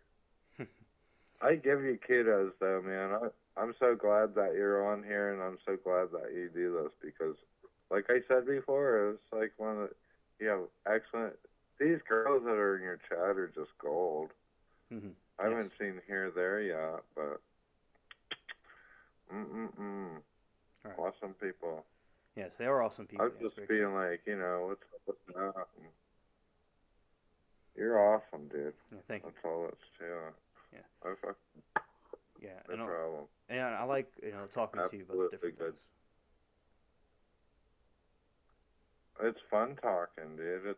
I give you kudos though, man. I'm so glad that you're on here, and I'm so glad that you do this because, like I said before, it's like one of the, you have excellent. These girls that are in your chat are just gold.
Mhm.
I
Yes.
haven't seen here there yet, but mm.
All right.
Awesome people.
Yes, they are awesome
I
people.
was
Yes,
just
very true.
being like, what's up with that? And you're awesome, dude.
Yeah, thank you.
That's all it's to it.
Yeah,
Okay,
yeah,
no problem.
and I like talking to you about
Absolutely
different
good.
things.
It's fun talking, dude.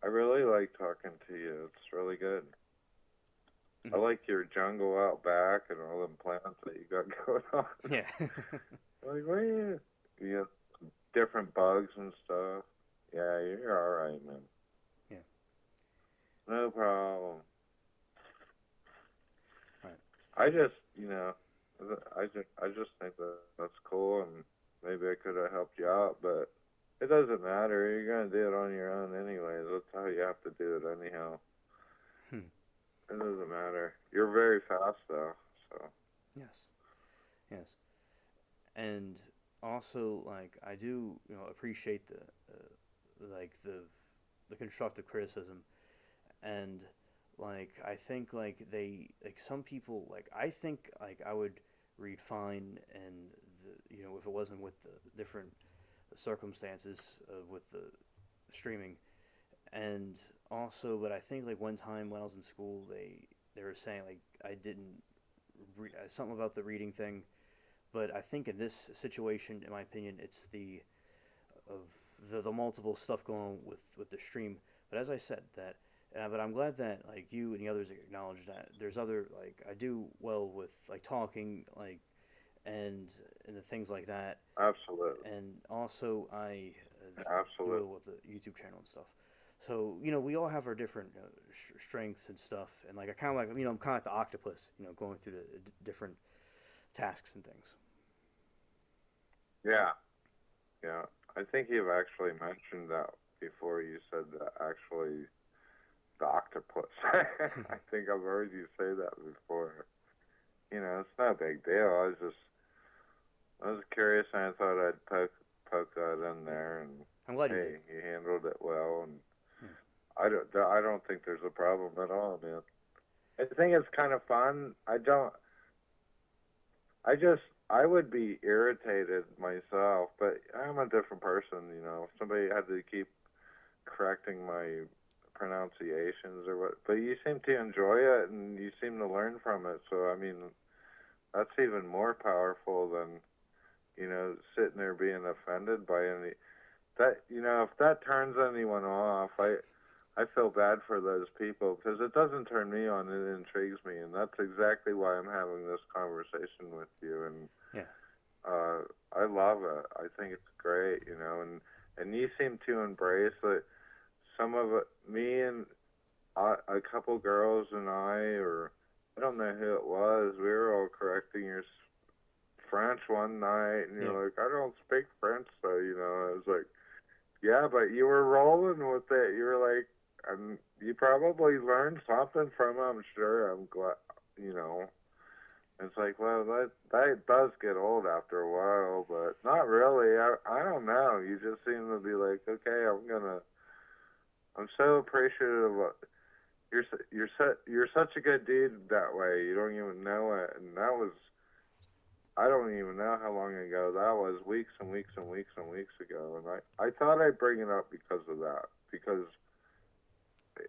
I really like talking to you. It's really good. I
Mhm.
like your jungle out back and all them plants that you got going on.
Yeah.
Like, what you have different bugs and stuff. Yeah, you're all right, man.
Yeah.
No problem.
Right.
I just, I just think that that's cool, and maybe I could have helped you out, but it doesn't matter. You're gonna do it on your own anyways. That's how you have to do it anyhow.
Hmm.
It doesn't matter. You're very fast though, so
Yes. Yes. And also, like, I do appreciate like the constructive criticism, and like I think like they like some people like I think like I would read fine and if it wasn't with the different circumstances with the streaming. And also, but I think like one time when I was in school, they were saying like I didn't something about the reading thing, but I think in this situation, in my opinion, it's of the multiple stuff going on with the stream. But as I said, that but I'm glad that like you and the others acknowledge that there's other like I do well with like talking like and the things like that,
Absolutely.
and also I do well
Absolutely.
with the YouTube channel and stuff. So we all have our different strengths and stuff, and like I kind of like I'm kind of like the octopus, going through the different tasks and things.
Yeah. Yeah. I think you've actually mentioned that before. You said that actually the octopus. I think I've heard you say that before. It's not a big deal. I was curious and I thought I'd poke that in there, and
I'm glad you did.
hey, you handled it well, and
Yeah.
I don't think there's a problem at all, man. I think it's kind of fun. I would be irritated myself, but I'm a different person. If somebody had to keep correcting my pronunciations or what, but you seem to enjoy it and you seem to learn from it. So I mean, that's even more powerful than sitting there being offended by any that. If that turns anyone off, I feel bad for those people because it doesn't turn me on. It intrigues me, and that's exactly why I'm having this conversation with you. And
Yeah.
uh, I love it. I think it's great, and you seem to embrace it. Some of it, me and a couple girls and or I don't know who it was. We were all correcting your French one night, and
Yeah.
you're like, I don't speak French, so I was like, yeah, but you were rolling with it. You were like, you probably learned something from it. I'm sure. I'm glad, you know. It's like, well, that does get old after a while, but not really. I don't know. You just seem to be like, okay, I'm so appreciative of you're such a good dude that way. You don't even know it, and that was I don't even know how long ago that was. Weeks and weeks and weeks and weeks ago, and I thought I'd bring it up because of that, because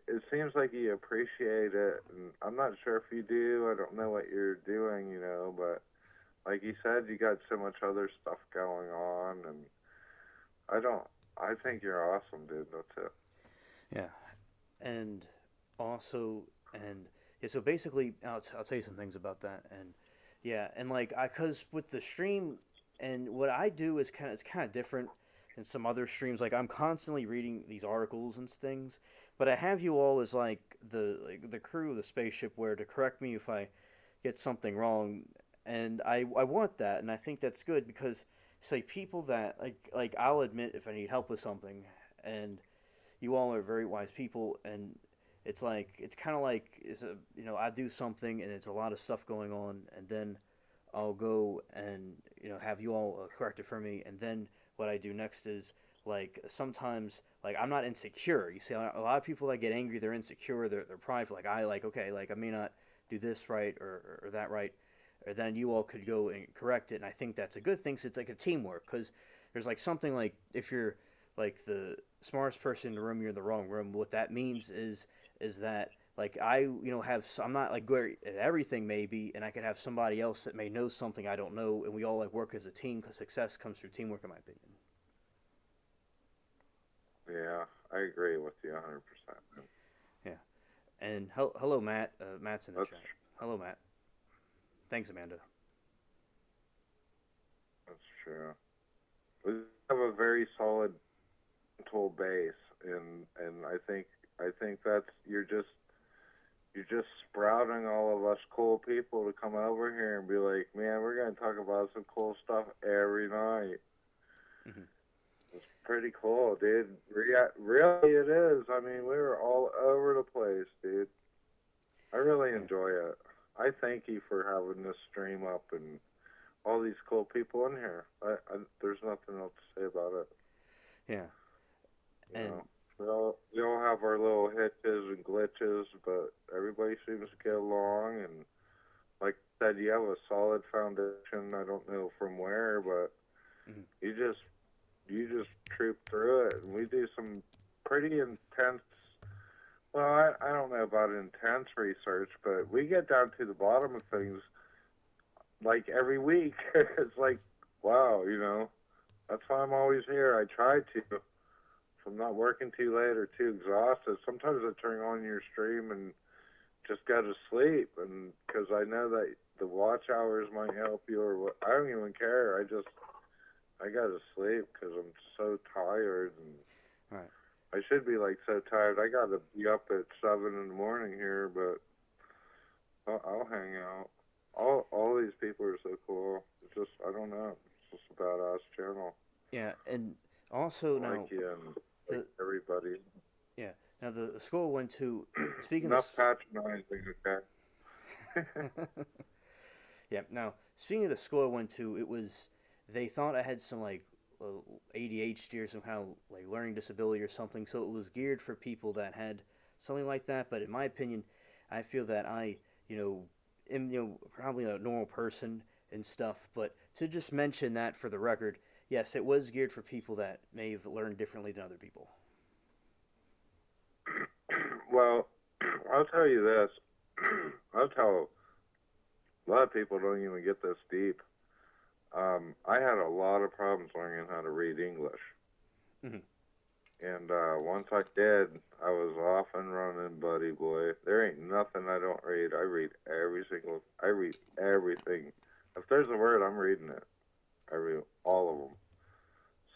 it seems like you appreciate it, and I'm not sure if you do. I don't know what you're doing, but like you said, you got so much other stuff going on, and I don't. I think you're awesome, dude. That's it.
Yeah. And also, and yeah, so basically, I'll tell you some things about that. And yeah, and like cause with the stream, and what I do is kind of different than some other streams. Like I'm constantly reading these articles and things, but I have you all as like the crew of the spaceship, where to correct me if I get something wrong, and I want that, and I think that's good because say people that like I'll admit if I need help with something, and you all are very wise people, and it's kind of like I do something and it's a lot of stuff going on, and then I'll go and have you all correct it for me, and then what I do next is like sometimes like I'm not insecure. You see, a lot of people that get angry, they're insecure, they're prideful. Like I like okay, like I may not do this right or that right, or then you all could go and correct it, and I think that's a good thing. So it's like a teamwork because there's like something like if you're like the smartest person in the room, you're in the wrong room. What that means is that like I have I'm not like good at everything maybe, and I could have somebody else that may know something I don't know, and we all like work as a team because success comes through teamwork, in my opinion.
Yeah, I agree with you 100%.
Yeah. And hello, Matt. Matt's in the
That's
chat. Hello, Matt. Thanks, Amanda.
that's true. We have a very solid mental base, and I think that's you're just sprouting all of us cool people to come over here and be like, man, we're gonna talk about some cool stuff every night.
Hmm.
It's pretty cool, dude. Really, it is. I mean, we were all over the place, dude. I really
Yeah.
enjoy it. I thank you for having this stream up and all these cool people in here. There's nothing else to say about it.
Yeah.
You know,
And
we all have our little hitches and glitches, but everybody seems to get along. And like I said, you have a solid foundation. I don't know from where, but
mhm.
you just troop through it. And we do some pretty intense. Well, I don't know about intense research, but we get down to the bottom of things like every week. It's like, wow, that's why I'm always here. I try to. If I'm not working too late or too exhausted, sometimes I turn on your stream and just go to sleep, and because I know that the watch hours might help you or what. I don't even care. I go to sleep because I'm so tired, and
Right.
I should be like so tired. I got to be up at 7 in the morning here, but I'll hang out. All these people are so cool. It's just I don't know. It's just a badass channel.
Yeah, and also
I
now
like you and like
the
everybody.
yeah now the school I went to. Speaking of
Enough patronizing, okay?
yeah, now speaking of the school I went to, it was they thought I had some like uh, ADHD or some kind of like learning disability or something, so it was geared for people that had something like that. But in my opinion, I feel that I am probably a normal person and stuff. But to just mention that for the record, yes, it was geared for people that may have learned differently than other people.
Well, I'll tell you this. I'll tell a lot of people don't even get this deep. I had a lot of problems learning how to read English.
Hmm.
And once I did, I was off and running, buddy boy. There ain't nothing I don't read. I read everything. If there's a word, I'm reading it. I read all of them.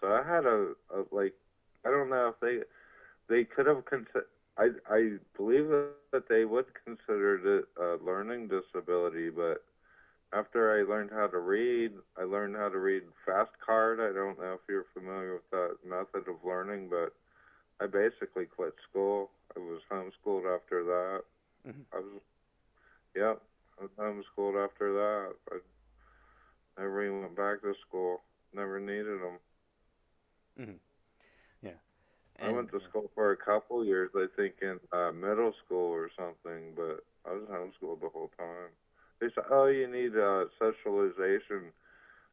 So I had like, I don't know if they could have I believe that they would consider it a learning disability, but after I learned how to read, I learned how to read fast card. I don't know if you're familiar with that method of learning, but I basically quit school. I was homeschooled after that.
Hmm.
I was, yep, I was homeschooled after that. I never even went back to school. Never needed them.
Hmm. Yeah,
I
and
went to school for a couple years, I think, in middle school or something, but I was homeschooled the whole time. They said, "Oh, you need socialization."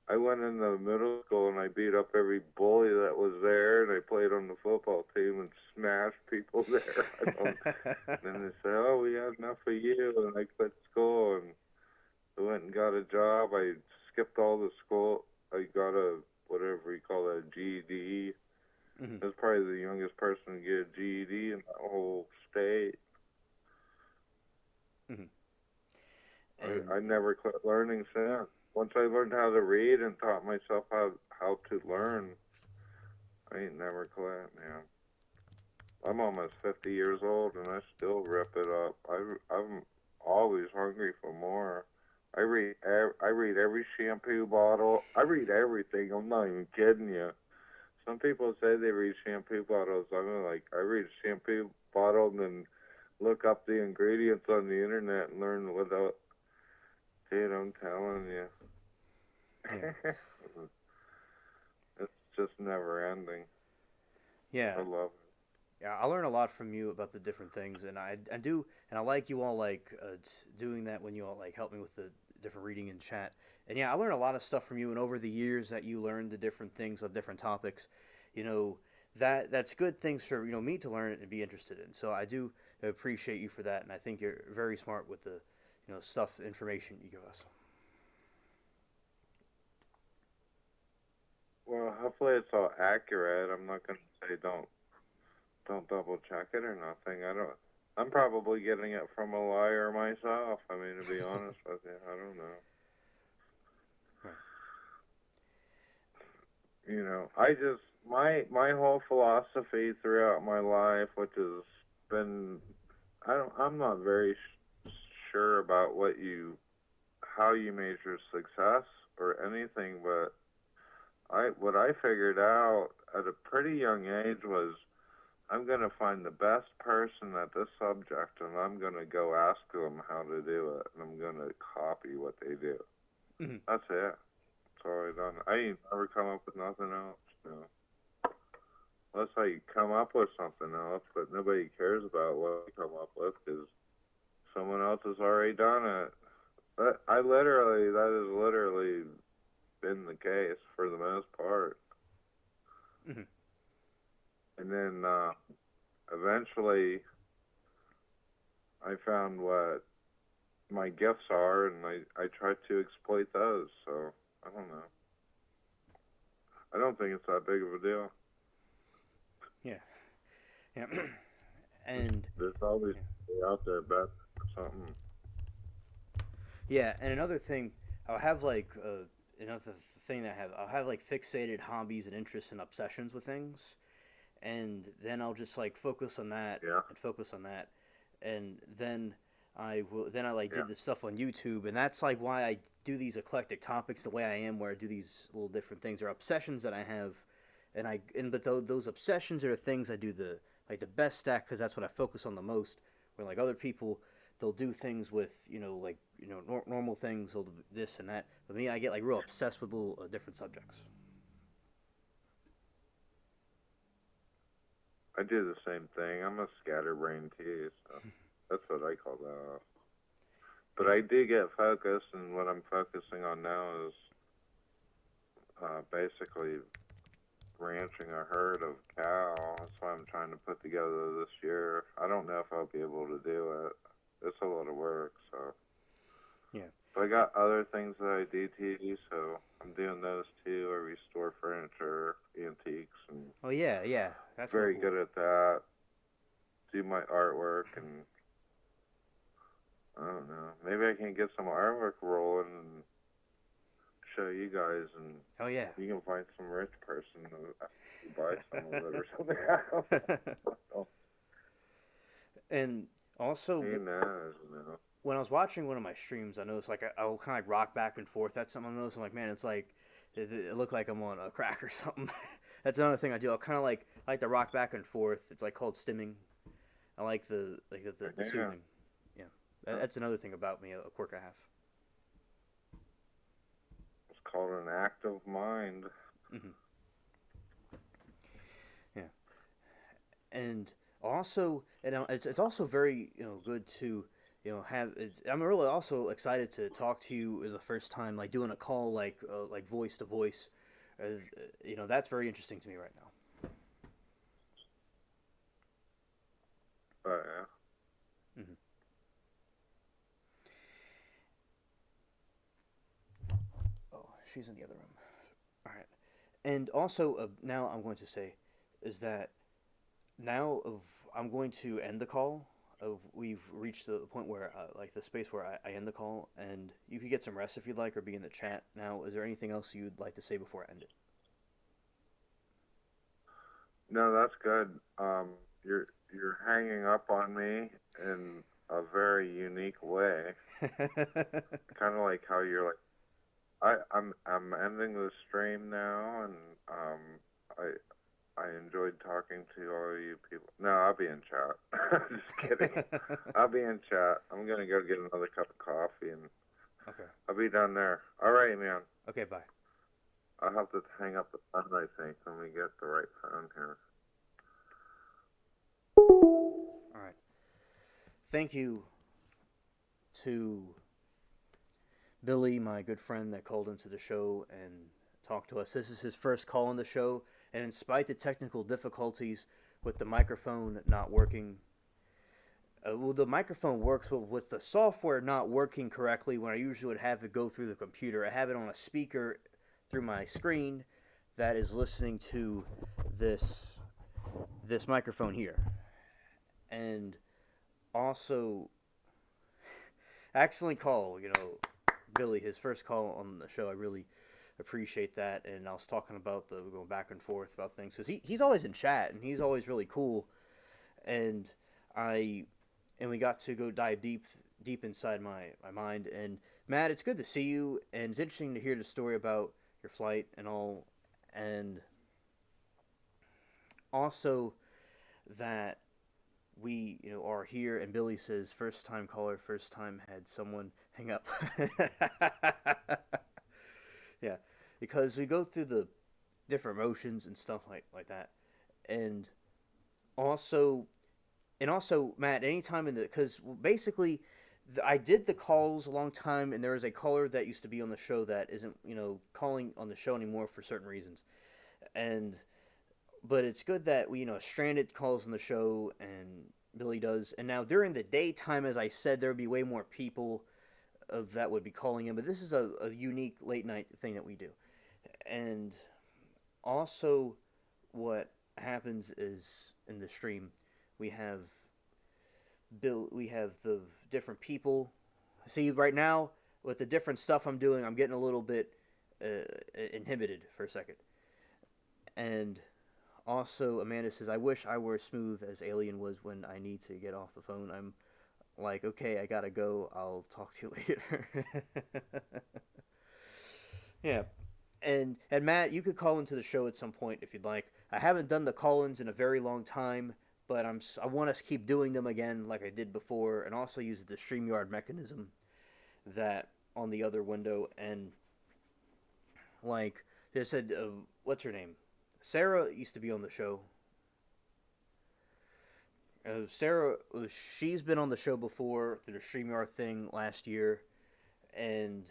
I went in the middle school and I beat up every bully that was there, and I played on the football team and smashed people there. I don't. Then they say, "Oh, we had enough of you," and I quit school and I went and got a job. I skipped all the school. I got a whatever you call that GED.
hmm.
I was probably the youngest person to get a GED in the whole state.
Hmm.
I
And
never quit learning since. Once I learned how to read and taught myself how to learn, I ain't never quit, man. I'm almost 50 years old and I still rip it up. I'm always hungry for more. I read every shampoo bottle. I read everything. I'm not even kidding you. Some people say they read shampoo bottles. I'm like, I read a shampoo bottle and then look up the ingredients on the internet and learn what else. Dude, I'm telling you.
yeah,
It's just never ending. I
yeah,
love
yeah, I learn a lot from you about the different things, and I do, and I like you all like doing that when you all like help me with the different reading and chat. And yeah, I learn a lot of stuff from you, and over the years that you learned the different things with different topics, you know, that's good things for me to learn and be interested in. So I do appreciate you for that, and I think you're very smart with the stuff information you give us.
it. Well, hopefully it's all accurate. I'm not gonna say don't double check it or nothing. I don't. I'm probably getting it from a liar myself. I mean, to be honest with you, I don't know.
Right.
I just my whole philosophy throughout my life, which has been, I'm not very sure about how you measure success or anything, but what I figured out at a pretty young age was I'm going to find the best person at this subject and I'm going to go ask them how to do it and I'm going to copy what they do.
Hmm.
That's it. That's all I done. I ain't never come up with nothing else. Unless I come up with something else, but nobody cares about what I come up with because someone else has already done it. That has literally been the case for the most part.
Hmm.
And then eventually I found what my gifts are, and I try to exploit those. So I don't know. I don't think it's that big of a deal.
Yeah, yeah, and
There's always
yeah.
out there bet or something.
Yeah, and another thing, I'll have like another thing that I'll have like fixated hobbies and interests and obsessions with things, and then I'll just like focus on that
Yeah,
and focus on that, and then I like
yeah.
did this stuff on YouTube, and that's like why I do these eclectic topics the way I am, where I do these little different things or obsessions that I have, but those obsessions are the things I do the best stack because that's what I focus on the most. Where like other people, they'll do things with normal things, they'll do this and that. But me, I get like real obsessed with little different subjects.
I do the same thing. I'm a scatterbrain too, so that's what I call that. But
Yeah.
I do get focused, and what I'm focusing on now is basically ranching a herd of cow. That's what I'm trying to put together this year. I don't know if I'll be able to do it. It's a lot of work, so.
Yeah.
But I got other things that I do too, so I'm doing those too. I restore furniture, antiques, and
Oh yeah, yeah. That's real
very
cool.
good at that. Do my artwork, and I don't know. Maybe I can get some artwork rolling and show you guys, and
Oh yeah.
you can find some rich person to buy some of it or something.
And also,
Who knows, you know?
when I was watching one of my streams, I noticed like I'll kind of like rock back and forth at something on those. I'm like, man, it's like it looked like I'm on a crack or something. That's another thing I do. I'll kind of like I like to rock back and forth. It's like called stimming. I like the
Yeah.
soothing. Yeah, that's another thing about me, a quirk I have.
It's called an active mind.
Hmm. Yeah, and also, it's also very good to have. I'm really also excited to talk to you the first time, like doing a call like voice to voice. That's very interesting to me right now.
But yeah.
Hmm. Oh, she's in the other room. All right, and also now I'm going to say is that now of I'm going to end the call. We've reached the point where like the space where I end the call, and you could get some rest if you'd like, or be in the chat. Now, is there anything else you'd like to say before I end
No, that's good. You're hanging up on me in a very unique way.
it?
Kind of like how you're like I'm ending the stream now, and I I enjoyed talking to all you people. No, I'll be in chat. Just kidding. I'll be in chat. I'm gonna go get another cup of coffee, and
Okay.
I'll be down there. All right, man.
Okay. Bye.
I'll have to hang up the phone. I think. Let me get the right phone here.
All right. Thank you to Billy, my good friend that called into the show and talked to us. This is his first call on the show, and in spite the technical difficulties with the microphone not working, well, the microphone works, but with the software not working correctly, when I usually would have it go through the computer, I have it on a speaker through my screen that is listening to this this microphone here, and also excellent call. Billy, his first call on the show. I really appreciate that. And I was talking about the going back and forth about things because he's always in chat and he's always really cool. And I and we got to go dive deep inside my mind. And Matt, it's good to see you, and it's interesting to hear the story about your flight and all, and also that we are here. And Billy says first time caller, first time had someone hang up. Yeah, because we go through the different emotions and stuff like that, and also Matt, anytime in the because basically I did the calls a long time, and there was a caller that used to be on the show that isn't calling on the show anymore for certain reasons, and but it's good that we stranded calls on the show and Billy does, and now during the daytime, as I said, there would be way more people of that would be calling in, but this is a unique late night thing that we do. And also, what happens is in the stream, we have we have the different people. See, right now with the different stuff I'm doing, I'm getting a little bit inhibited for a second. And also, Amanda says, "I wish I were as smooth as Alien was when I need to get off the phone. I'm like, okay, I gotta go. I'll talk to you later." Yeah, and Matt, you could call into the show at some point if you'd like. I haven't done the call-ins in a very long time, but I want to keep doing them again like I did before, and also use the StreamYard mechanism that on the other window. And like they said, what's her name? Sarah used to be on the show. Sarah, she's been on the show before through the StreamYard thing last year, and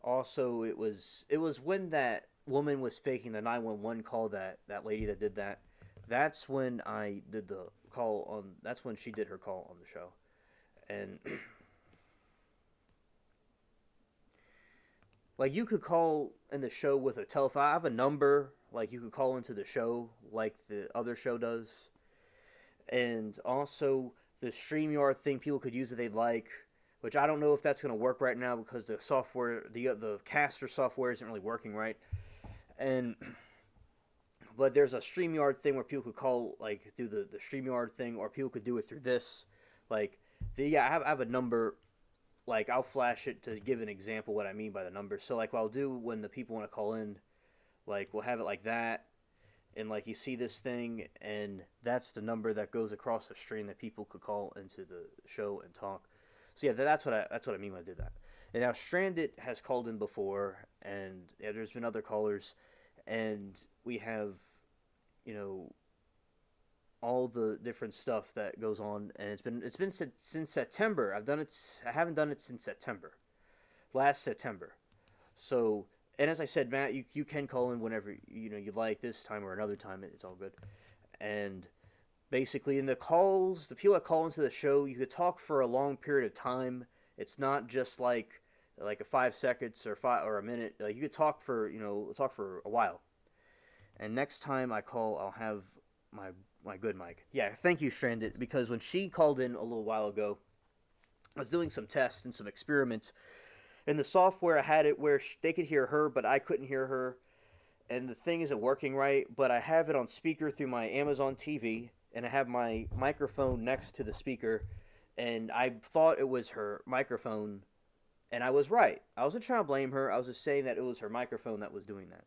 also it was when that woman was faking the 911 call, that lady that did that. That's when I did the call on. That's when she did her call on the show, and like you could call in the show with a telephone. I have a number. Like you could call into the show like the other show does, and also the StreamYard thing people could use if they'd like, which I don't know if that's going to work right now because the software, the caster software isn't really working right. And but there's a StreamYard thing where people could call, like do the StreamYard thing, or people could do it through this. Like I have a number. Like I'll flash it to give an example what I mean by the number. So like what I'll do when the people want to call in, like we'll have it like that, and like you see this thing, and that's the number that goes across the stream that people could call into the show and talk. So yeah, that's what I mean when I did that. And now Stranded has called in before, and yeah, there's been other callers, and we have, you know, all the different stuff that goes on, and it's been since September. I haven't done it since September, last September. So, and as I said, Matt, you can call in whenever you like, this time or another time. It's all good. And basically, in the calls, the people that call into the show, you could talk for a long period of time. It's not just like a 5 seconds or a minute. Like you could talk for a while. And next time I call, I'll have my good mic. Yeah, thank you, Stranded, because when she called in a little while ago, I was doing some tests and some experiments. And the software, I had it where they could hear her, but I couldn't hear her. And the thing isn't working right, but I have it on speaker through my Amazon TV, and I have my microphone next to the speaker, and I thought it was her microphone, and I was right. I wasn't trying to blame her. I was just saying that it was her microphone that was doing that.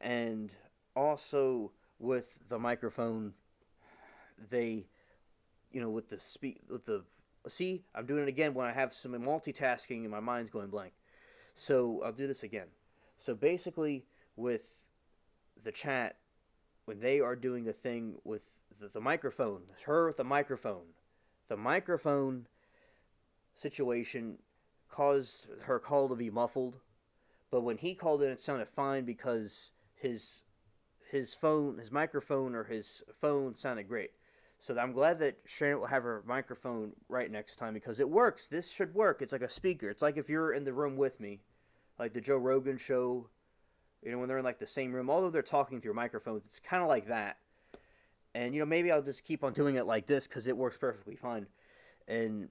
And also with the microphone, they, with the see, I'm doing it again when I have some multitasking and my mind's going blank. So I'll do this again. So basically, with the chat, when they are doing the thing with the microphone, her with the microphone situation caused her call to be muffled. But when he called in, it sounded fine because his microphone or his phone sounded great. So I'm glad that Sharon will have her microphone right next time because it works. This should work. It's like a speaker. It's like if you're in the room with me, like the Joe Rogan show. When they're in like the same room, although they're talking through microphones, it's kind of like that. And maybe I'll just keep on doing it like this because it works perfectly fine. And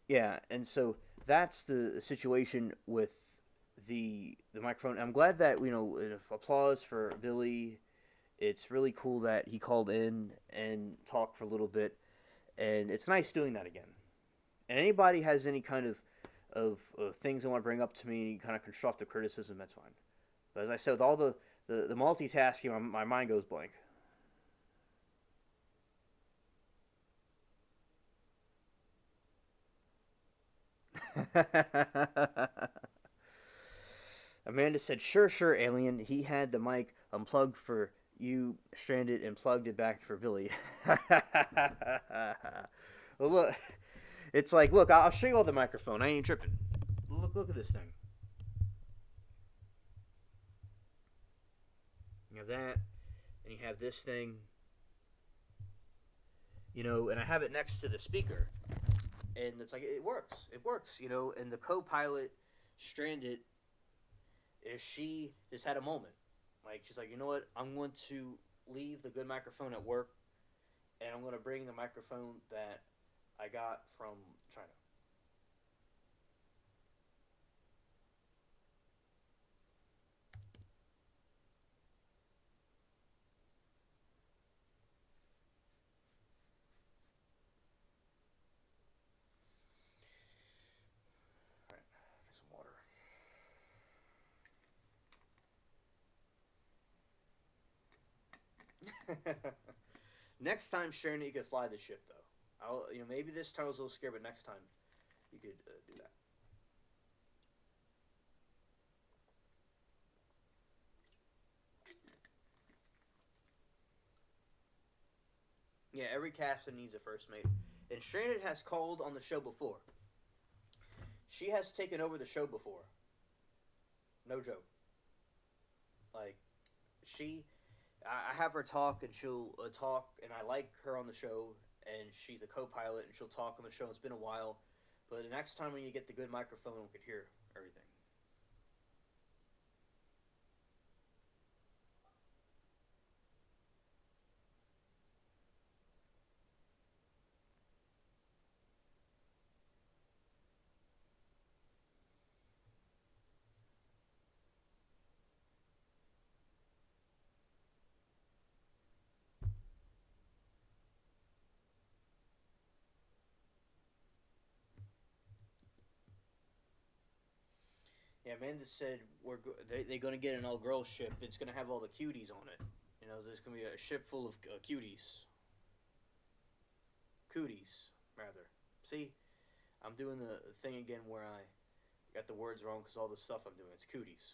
yeah, and so that's the situation with the microphone. I'm glad that applause for Billy. It's really cool that he called in and talked for a little bit, and it's nice doing that again. And anybody has any kind of things they want to bring up to me, any kind of constructive criticism, that's fine. But as I said, with all the multitasking, my mind goes blank. Amanda said, sure, Alien. He had the mic unplugged for you, Stranded, and plugged it back for Billy. Well, look, it's like, look, I'll show you all the microphone. I ain't tripping. Look at this thing. You have that, and you have this thing, and I have it next to the speaker. and it's like it works. It works, you know. And the co-pilot stranded, if she just had a moment, like she's like, you know what, I'm going to leave the good microphone at work, and I'm going to bring the microphone that I got from China. All right, drink some water. Next time, Sharon, you could fly the ship though. Maybe this time I was a little scared, but next time you could do that. Yeah, every captain needs a first mate, and Stranded has called on the show before. She has taken over the show before. No joke. Like she, I have her talk, and she'll talk, and I like her on the show, and she's a co-pilot, and she'll talk on the show. It's been a while, but the next time when you get the good microphone, we could hear everything. Yeah, Amanda said they're going to get an all girls ship. It's going to have all the cuties on it. You know, there's going to be a ship full of cuties. Cooties, rather. See, I'm doing the thing again where I got the words wrong because all the stuff I'm doing. It's cooties.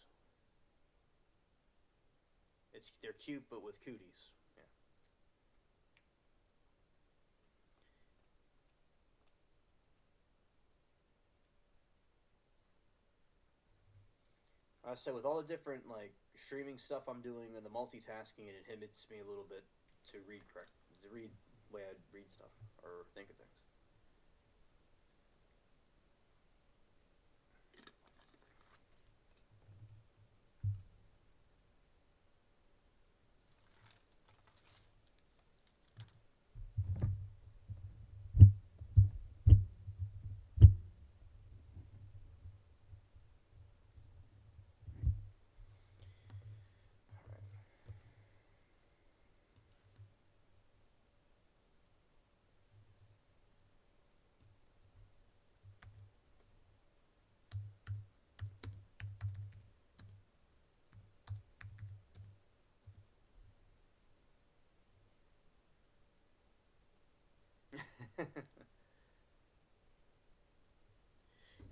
They're cute, but with cooties. Yeah. I said with all the different like streaming stuff I'm doing and the multitasking, it inhibits me a little bit to read correct, to read the way I read stuff or think of things.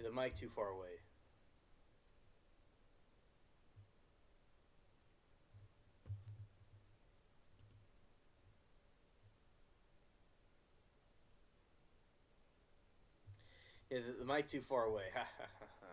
The mic too far away. Yeah, the mic too far away. Ha ha ha ha.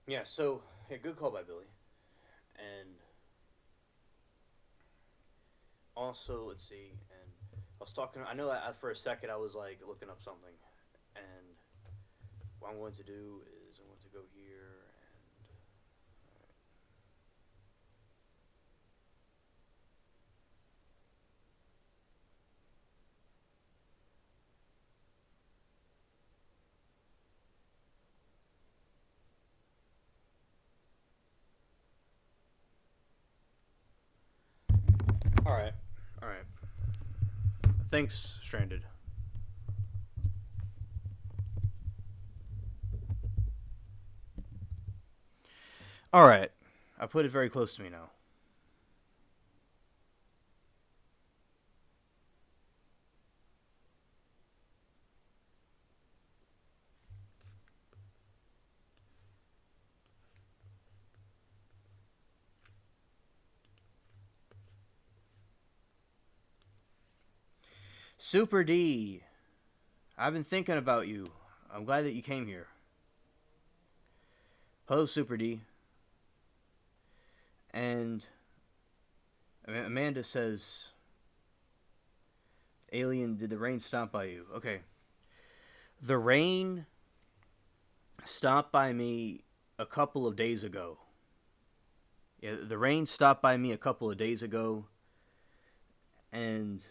Yeah, so, yeah, good call by Billy. And also, let's see, and I was talking, I know that for a second I was like looking up something. And what I'm going to do is I'm going to go here and. Alright, alright. Thanks, Stranded. Alright, I put it very close to me now. Super D, I've been thinking about you. I'm glad that you came here. Hello, Super D. And Amanda says, Alien, did the rain stop by you? Okay. The rain stopped by me a couple of days ago. Yeah, the rain stopped by me a couple of days ago. And,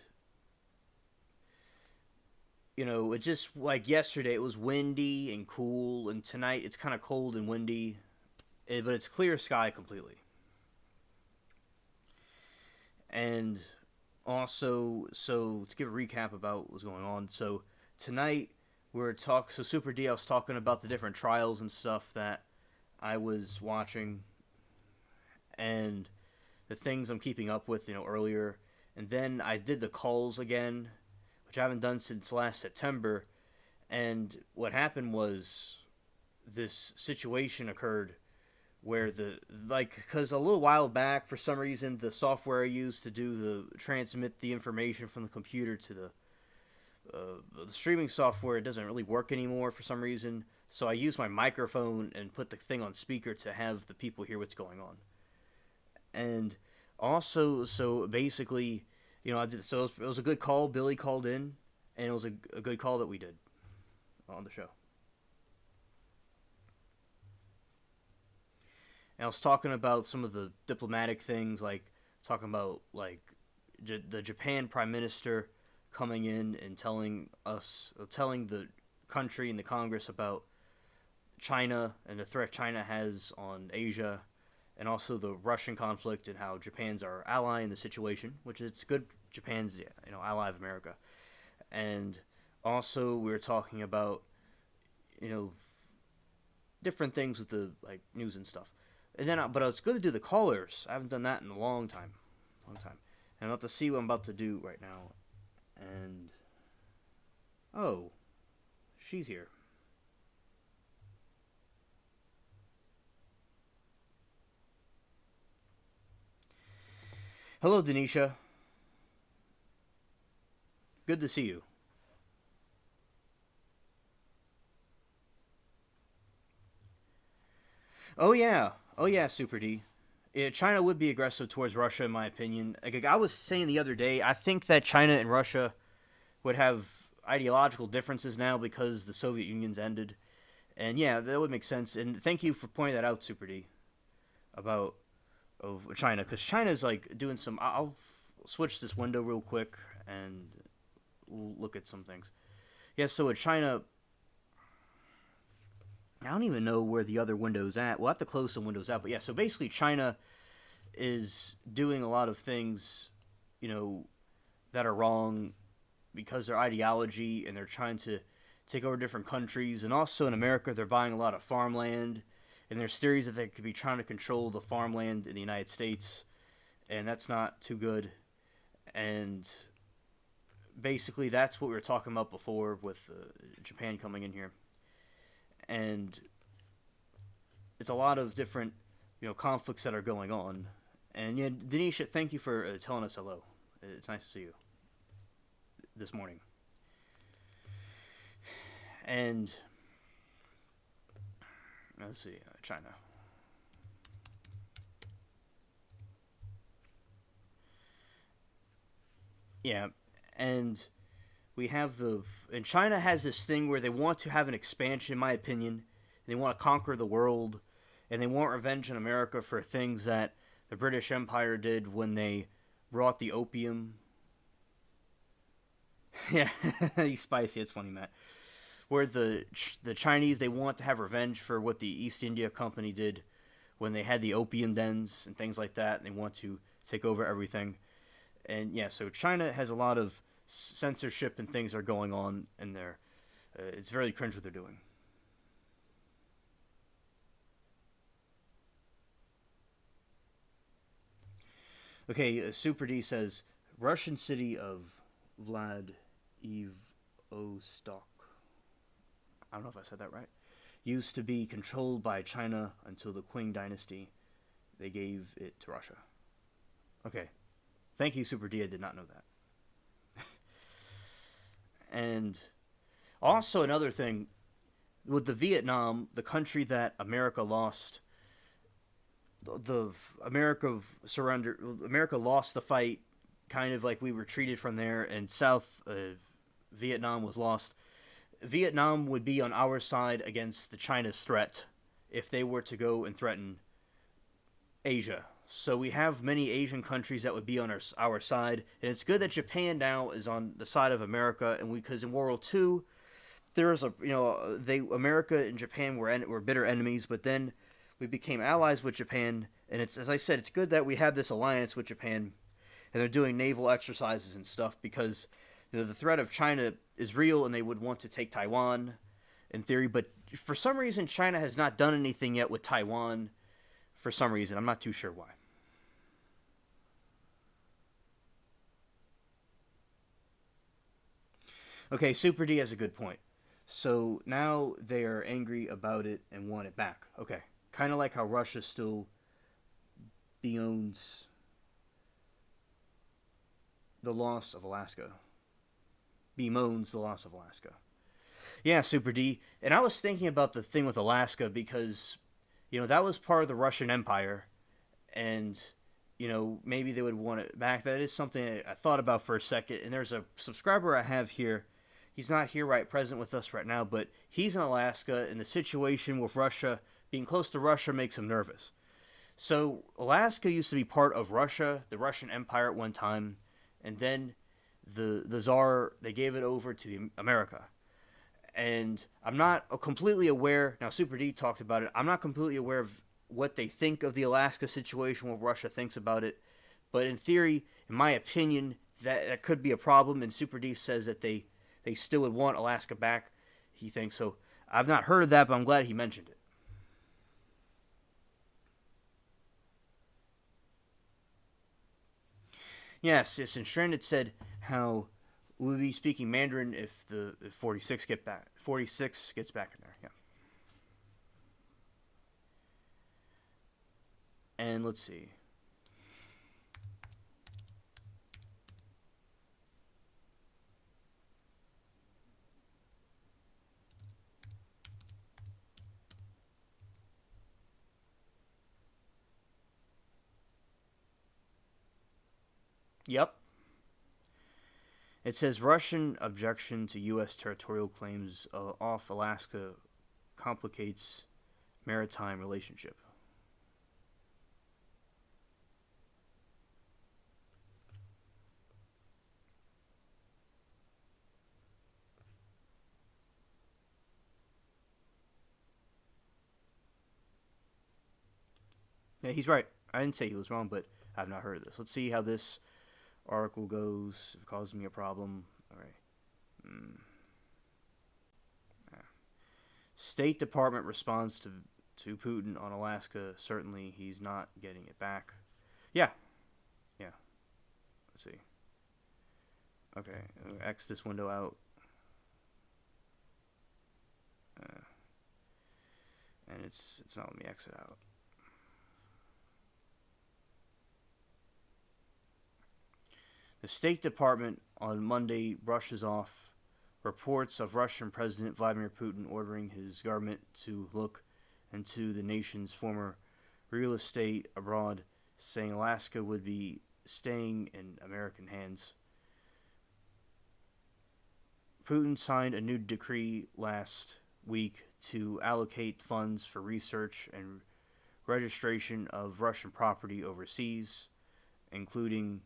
it just, like yesterday, it was windy and cool. And tonight, it's kind of cold and windy. But it's clear sky completely. And also, so to give a recap about what's going on, so tonight so Super D, I was talking about the different trials and stuff that I was watching and the things I'm keeping up with, earlier. And then I did the calls again, which I haven't done since last September. And what happened was this situation occurred where because a little while back, for some reason, the software I used to transmit the information from the computer to the streaming software, it doesn't really work anymore for some reason. So I used my microphone and put the thing on speaker to have the people hear what's going on. And also, so basically, I did. So it was a good call. Billy called in, and it was a good call that we did on the show. And I was talking about some of the diplomatic things, like talking about the Japan Prime Minister coming in and telling the country and the Congress about China and the threat China has on Asia, and also the Russian conflict and how Japan's our ally in the situation, which is good. Japan's ally of America, and also we were talking about you know different things with the news and stuff. And then, but it's good to do the callers. I haven't done that in a long time, And I'll have to see what I'm about to do right now. And oh, she's here. Hello, Denisha. Good to see you. Oh yeah, Super D. Yeah, China would be aggressive towards Russia, in my opinion. Like I was saying the other day, I think that China and Russia would have ideological differences now because the Soviet Union's ended. And yeah, that would make sense. And thank you for pointing that out, Super D, about of China, because China's doing some. I'll switch this window real quick and we'll look at some things. Yeah, so with China, I don't even know where the other window's at. We'll have to close some windows out. But yeah, so basically China is doing a lot of things, you know, that are wrong because their ideology and they're trying to take over different countries. And also in America, they're buying a lot of farmland. And there's theories that they could be trying to control the farmland in the United States. And that's not too good. And basically, that's what we were talking about before with Japan coming in here. And it's a lot of different, conflicts that are going on. And yeah, Denisha, thank you for telling us hello. It's nice to see you this morning. And Let's see, China. Yeah, and we have and China has this thing where they want to have an expansion, in my opinion. They want to conquer the world, and they want revenge in America for things that the British Empire did when they brought the opium. Yeah, he's spicy. It's funny, Matt. Where the Chinese, they want to have revenge for what the East India Company did when they had the opium dens and things like that, and they want to take over everything. And yeah, so China has a lot of censorship and things are going on in there. It's very cringe what they're doing. Okay, Super D says Russian city of Vladivostok. I don't know if I said that right. Used to be controlled by China until the Qing dynasty. They gave it to Russia. Okay, thank you, Super D. I did not know that. And also another thing with the Vietnam, the country that America lost, the America surrendered. America lost the fight, kind of like we retreated from there, and South Vietnam was lost. Vietnam would be on our side against the China's threat if they were to go and threaten Asia. So we have many Asian countries that would be on our side, and it's good that Japan now is on the side of America, and because in World War II, there was America and Japan were bitter enemies, but then we became allies with Japan, and it's, as I said, it's good that we have this alliance with Japan, and they're doing naval exercises and stuff because the threat of China is real, and they would want to take Taiwan in theory, but for some reason China has not done anything yet with Taiwan. For some reason, I'm not too sure why. Okay, Super D has a good point. So now they are angry about it and want it back. Okay, kind of like how Russia still bemoans the loss of Alaska. Bemoans the loss of Alaska. Yeah, Super D. And I was thinking about the thing with Alaska because, that was part of the Russian Empire. And, maybe they would want it back. That is something I thought about for a second. And there's a subscriber I have here. He's not here present with us right now, but he's in Alaska, and the situation with Russia, being close to Russia, makes him nervous. So Alaska used to be part of Russia, the Russian Empire at one time, and then the Tsar, they gave it over to America. And I'm not completely aware, now Super D talked about it, I'm not completely aware of what they think of the Alaska situation, what Russia thinks about it, but in theory, in my opinion, that could be a problem, and Super D says that they still would want Alaska back, he thinks. So I've not heard of that, but I'm glad he mentioned it. Yes, and Stranded said how we'll be speaking Mandarin if the 46 gets back in there. Yeah. And let's see. Yep. It says Russian objection to U.S. territorial claims off Alaska complicates maritime relationship. Yeah, he's right. I didn't say he was wrong, but I've not heard of this. Let's see how this article goes. If it causes me a problem. All right. Yeah. State Department responds to Putin on Alaska. Certainly, he's not getting it back. Yeah. Yeah. Let's see. Okay. X this window out. And it's not letting me exit out. The State Department on Monday brushes off reports of Russian President Vladimir Putin ordering his government to look into the nation's former real estate abroad, saying Alaska would be staying in American hands. Putin signed a new decree last week to allocate funds for research and registration of Russian property overseas, including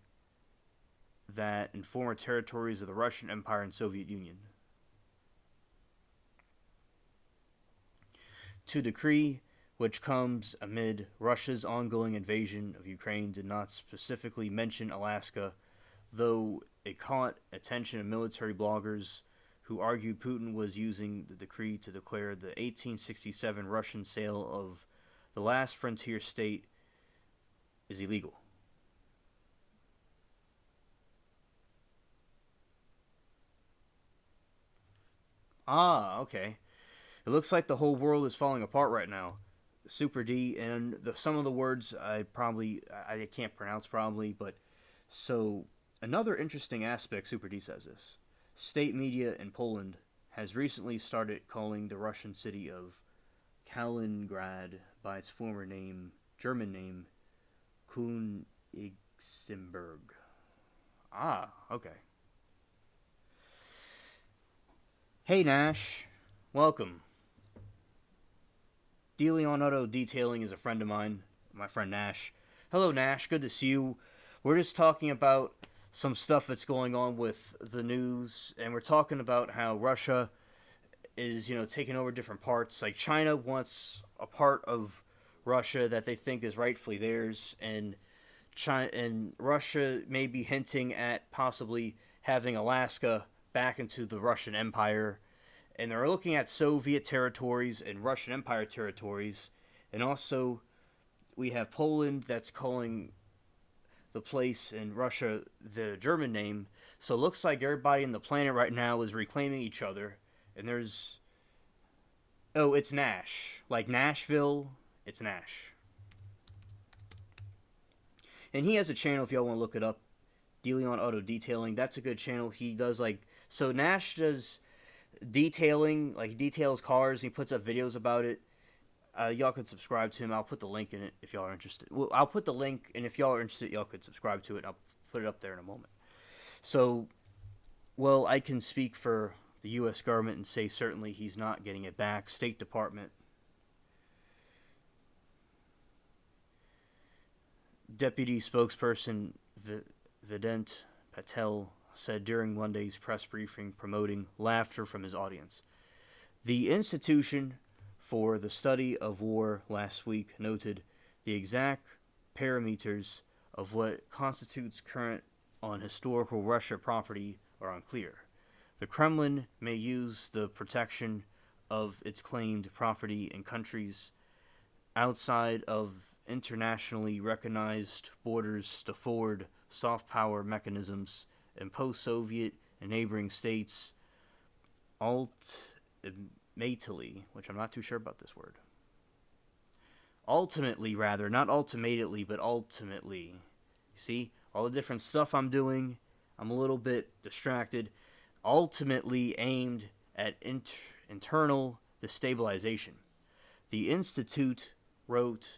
that in former territories of the Russian Empire and Soviet Union. To decree, which comes amid Russia's ongoing invasion of Ukraine, did not specifically mention Alaska, though it caught attention of military bloggers who argued Putin was using the decree to declare the 1867 Russian sale of the last frontier state is illegal. Ah, okay. It looks like the whole world is falling apart right now. Super D, and some of the words I can't pronounce probably, but so another interesting aspect, Super D says this. State media in Poland has recently started calling the Russian city of Kaliningrad by its former name, German name, Königsberg. Ah, okay. Hey Nash, welcome. DeLeon Auto Detailing is a friend of mine, my friend Nash. Hello Nash, good to see you. We're just talking about some stuff that's going on with the news, and we're talking about how Russia is, taking over different parts. Like China wants a part of Russia that they think is rightfully theirs, and China and Russia may be hinting at possibly having Alaska back into the Russian Empire. And they're looking at Soviet territories and Russian Empire territories. And also, we have Poland that's calling the place in Russia the German name. So it looks like everybody in the planet right now is reclaiming each other. And there's... Oh, it's Nash. Like Nashville, it's Nash. And he has a channel if y'all want to look it up. DeLeon Auto Detailing. That's a good channel. He does like... So Nash does detailing, like he details cars. He puts up videos about it. Y'all could subscribe to him. I'll put the link in it if y'all are interested. Well, I'll put the link, and if y'all are interested, y'all could subscribe to it. I'll put it up there in a moment. So, well, I can speak for the U.S. government and say certainly he's not getting it back. State Department. Deputy spokesperson Vedant Patel said during Monday's press briefing, promoting laughter from his audience. The Institution for the Study of War last week noted the exact parameters of what constitutes current on historical Russia property are unclear. The Kremlin may use the protection of its claimed property in countries outside of internationally recognized borders to forward soft power mechanisms in post-Soviet and neighboring states, ultimately, which I'm not too sure about this word. Ultimately, rather, not ultimately, but ultimately. See, all the different stuff I'm doing, I'm a little bit distracted. Ultimately aimed at internal destabilization. The Institute wrote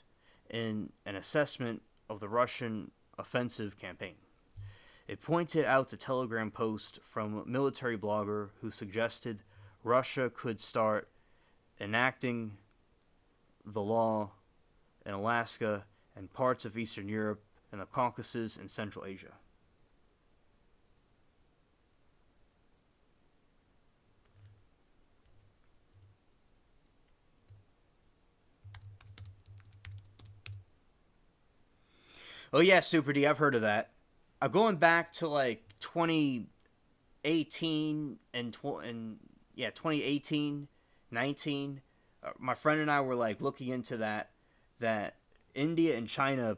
in an assessment of the Russian offensive campaign. It pointed out the Telegram post from a military blogger who suggested Russia could start enacting the law in Alaska and parts of Eastern Europe and the Caucasus and Central Asia. Oh yeah, Super D, I've heard of that. I'm going back to like 2018 and 2018, 19. My friend and I were like looking into that India and China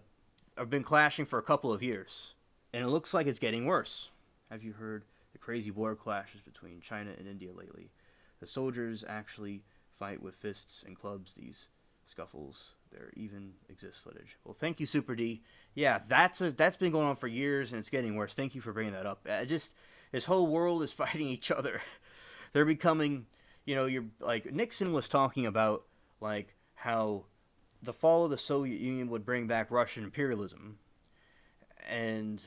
have been clashing for a couple of years, and it looks like it's getting worse. Have you heard the crazy border clashes between China and India lately? The soldiers actually fight with fists and clubs. These scuffles, there even exists footage. Well, thank you, Super D. Yeah, that's been going on for years, and it's getting worse. Thank you for bringing that up. This whole world is fighting each other. They're becoming, you're like Nixon was talking about, like how the fall of the Soviet Union would bring back Russian imperialism, and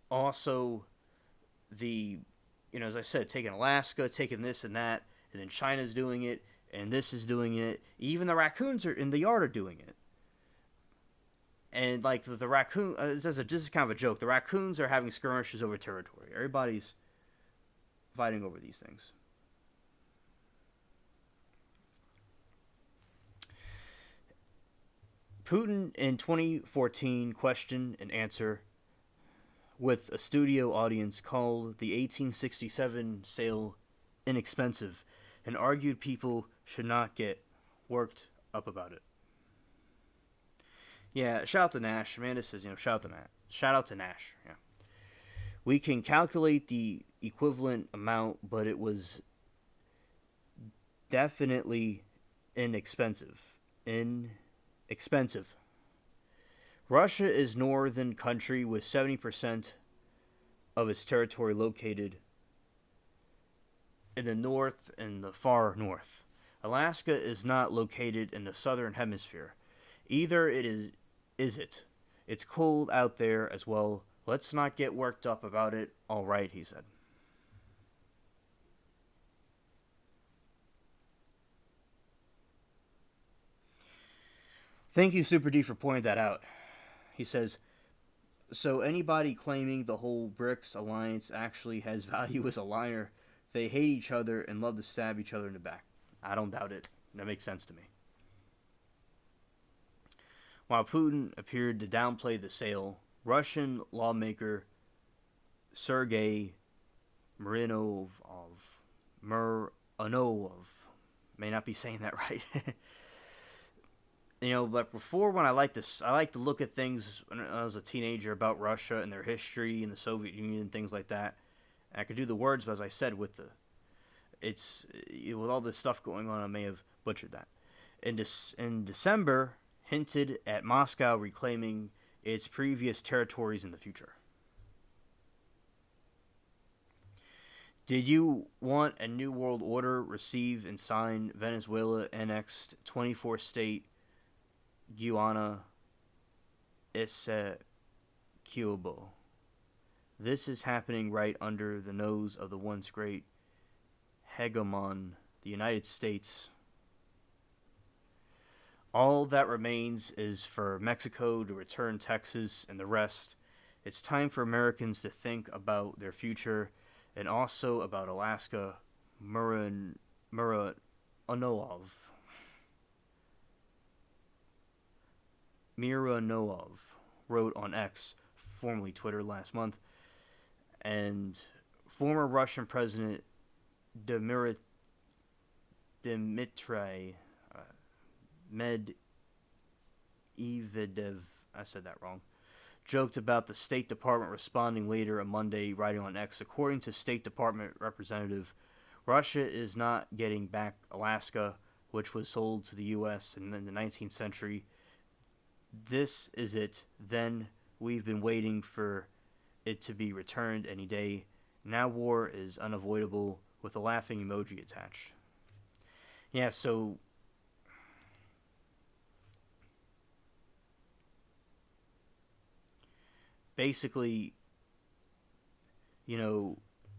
also the, as I said, taking Alaska, taking this and that, and then China's doing it, and this is doing it. Even the raccoons are in the yard are doing it. And like the raccoon, this is kind of a joke. The raccoons are having skirmishes over territory. Everybody's fighting over these things. Putin in 2014 question and answer with a studio audience called the 1867 sale inexpensive and argued people should not get worked up about it. Yeah, shout out to Nash. Amanda says, shout out to Nash. Shout out to Nash. Yeah. We can calculate the equivalent amount, but it was definitely inexpensive. Inexpensive. Russia is northern country with 70% of its territory located in the north and the far north. Alaska is not located in the southern hemisphere. Either it is it. It's cold out there as well. Let's not get worked up about it. All right, he said. Thank you, Super D, for pointing that out. He says, so anybody claiming the whole BRICS alliance actually has value is a liar. They hate each other and love to stab each other in the back. I don't doubt it. That makes sense to me. While Putin appeared to downplay the sale, Russian lawmaker Sergei Marinov, may not be saying that right. But before, when I like to look at things when I was a teenager about Russia and their history and the Soviet Union and things like that. And I could do the words, but as I said, with all this stuff going on, I may have butchered that. In December, hinted at Moscow reclaiming its previous territories in the future. Did you want a new world order? Receive and sign Venezuela annexed 24-state Guyana Essequibo. This is happening right under the nose of the once great hegemon, the United States. All that remains is for Mexico to return Texas and the rest. It's time for Americans to think about their future and also about Alaska. Mironov wrote on X, formerly Twitter, last month. And former Russian President Dmitry Medvedev, I said that wrong, joked about the State Department responding later on Monday, writing on X, according to State Department representative, Russia is not getting back Alaska, which was sold to the U.S. in the 19th century. This is it. Then we've been waiting for it to be returned any day. Now war is unavoidable, with a laughing emoji attached. Yeah, so basically,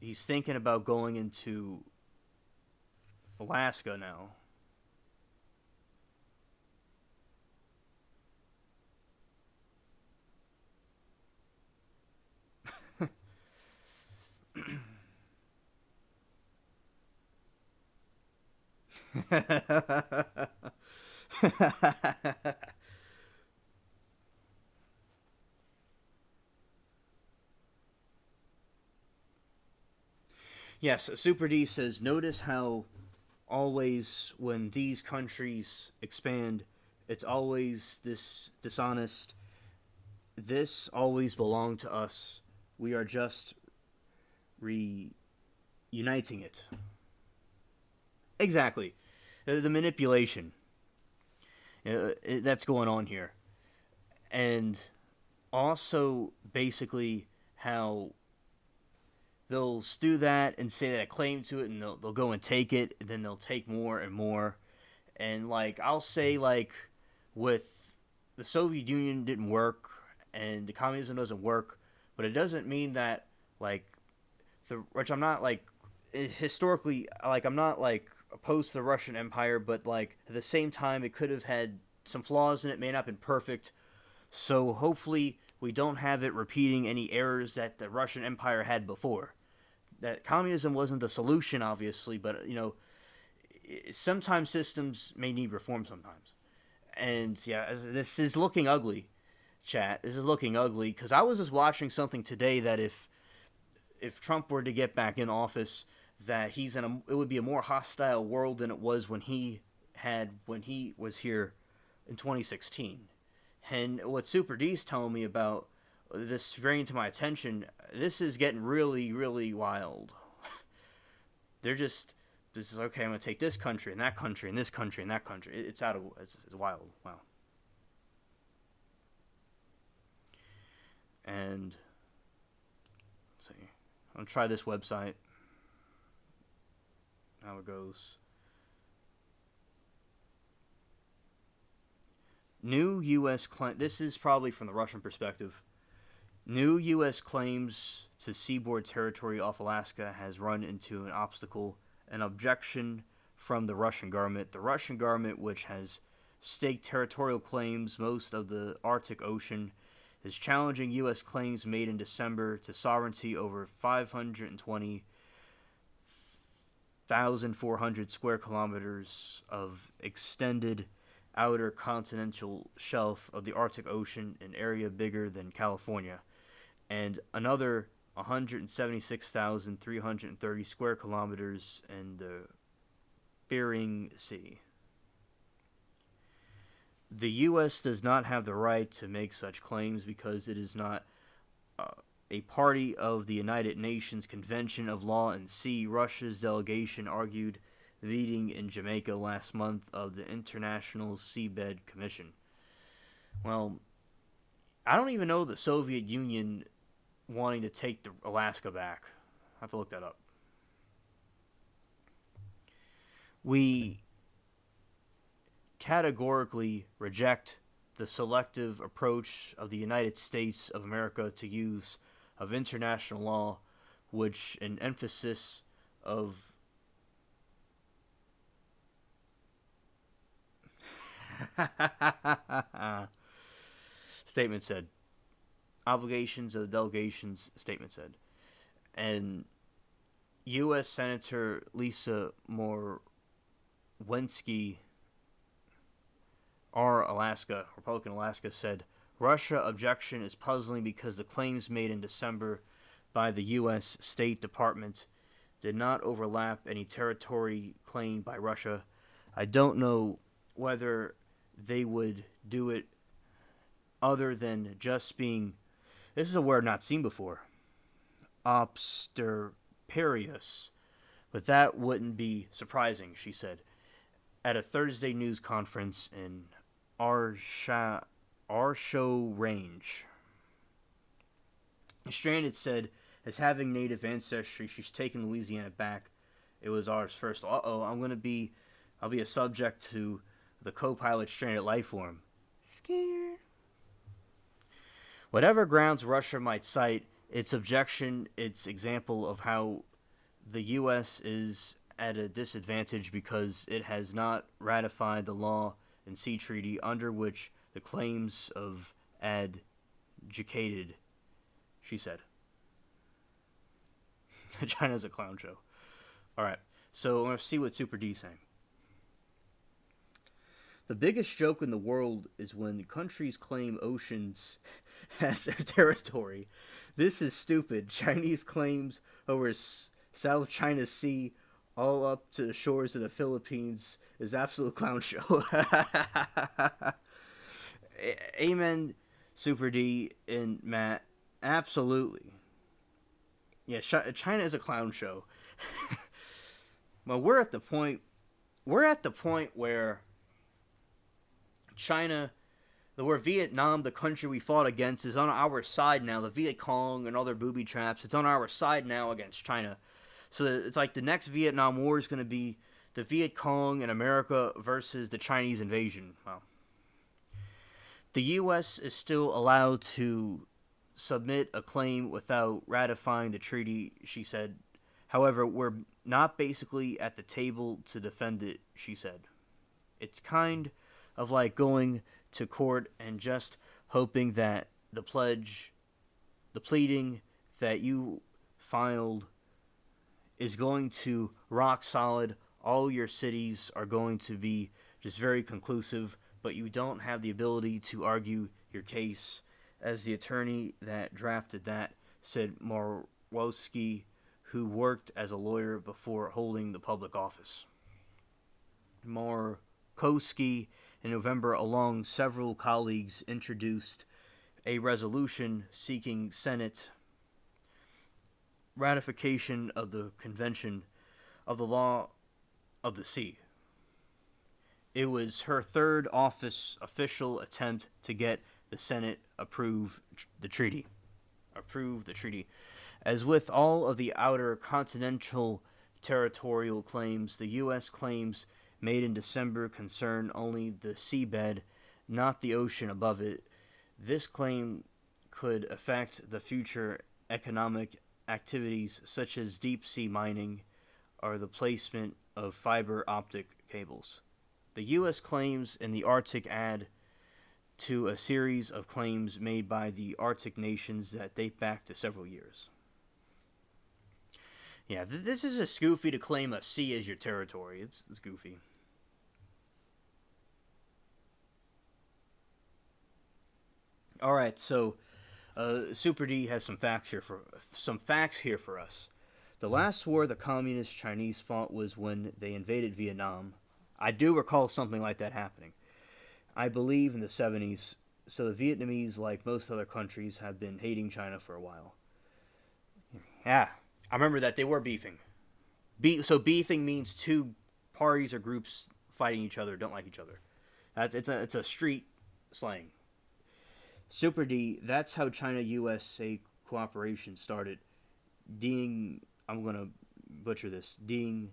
he's thinking about going into Alaska now. Yes, Super D says, notice how always when these countries expand, it's always this dishonest. This always belonged to us. We are just reuniting it. Exactly. The manipulation that's going on here. And also, basically, how they'll do that and say that a claim to it, and they'll go and take it, and then they'll take more and more. And, I'll say, with the Soviet Union didn't work and the communism doesn't work, but it doesn't mean that like which I'm not like historically like I'm not like opposed to the Russian Empire, but like at the same time it could have had some flaws in it, may not have been perfect. So hopefully we don't have it repeating any errors that the Russian Empire had before. That communism wasn't the solution, obviously, but sometimes systems may need reform sometimes. And yeah, this is looking ugly, chat. This is looking ugly because I was just watching something today that if Trump were to get back in office, that it would be a more hostile world than it was when he was here in 2016. And what Super D's telling me about this bringing to my attention, this is getting really, really wild. This is okay. I'm gonna take this country and that country and this country and that country. It's wild. Wow. And let's see. I'm gonna try this website. How it goes. New U.S. This is probably from the Russian perspective. New U.S. claims to seaboard territory off Alaska has run into an objection from the Russian government. The Russian government, which has staked territorial claims most of the Arctic Ocean, is challenging U.S. claims made in December to sovereignty over 520,400 square kilometers of extended outer continental shelf of the Arctic Ocean, an area bigger than California, and another 176,330 square kilometers in the Bering Sea. The U.S. does not have the right to make such claims because it is not a party of the United Nations Convention of Law and Sea. Russia's delegation argued the meeting in Jamaica last month of the International Seabed Commission. Well, I don't even know the Soviet Union wanting to take Alaska back. I have to look that up. We categorically reject the selective approach of the United States of America to use of international law, which an emphasis of statement said. Obligations of the delegations, statement said. And U.S. Senator Lisa Murkowski, Republican Alaska, said, Russia objection is puzzling because the claims made in December by the U.S. State Department did not overlap any territory claimed by Russia. I don't know whether they would do it other than just being, this is a word not seen before, obstroperious, but that wouldn't be surprising, she said, at a Thursday news conference in Arsho Range. Stranded said, as having native ancestry, she's taken Louisiana back. It was ours first. I'll be a subject to the co-pilot stranded life form. Scared. Whatever grounds Russia might cite, its objection, its example of how the U.S. is at a disadvantage because it has not ratified the law and sea treaty under which the claims of adjudicated, she said. China's a clown show. Alright, so I'm going to see what Super D's saying. The biggest joke in the world is when countries claim oceans as their territory. This is stupid. Chinese claims over South China Sea all up to the shores of the Philippines is absolute clown show. Amen, Super D and Matt. Absolutely. Yeah, China is a clown show. Well, we're at the point where China, where Vietnam, the country we fought against, is on our side now. The Viet Cong and other booby traps, it's on our side now against China. So it's like the next Vietnam War is going to be the Viet Cong and America versus the Chinese invasion. Wow. The U.S. is still allowed to submit a claim without ratifying the treaty, she said. However, we're not basically at the table to defend it, she said. It's kind of like going to court and just hoping that the pleading that you filed is going to rock solid. All your cities are going to be just very conclusive, but you don't have the ability to argue your case. As the attorney that drafted that said, Morwowski, who worked as a lawyer before holding the public office. Morkowski, in November, along several colleagues, introduced a resolution seeking Senate ratification of the Convention of the Law of the Sea. It was her third official attempt to get the Senate approve the treaty. As with all of the outer continental territorial claims, the U.S. claims made in December concern only the seabed, not the ocean above it. This claim could affect the future economic activities such as deep-sea mining or the placement of fiber optic cables. The U.S. claims in the Arctic add to a series of claims made by the Arctic nations that date back to several years. Yeah, this is just goofy to claim a sea as your territory. It's goofy. All right, so Super D has some facts here for us. The last war the communist Chinese fought was when they invaded Vietnam. I do recall something like that happening. I believe in the 70s, so the Vietnamese, like most other countries, have been hating China for a while. Yeah, I remember that they were beefing. So beefing means two parties or groups fighting each other, don't like each other. It's a street slang. Super D, that's how China-USA cooperation started. Deng, I'm going to butcher this, Deng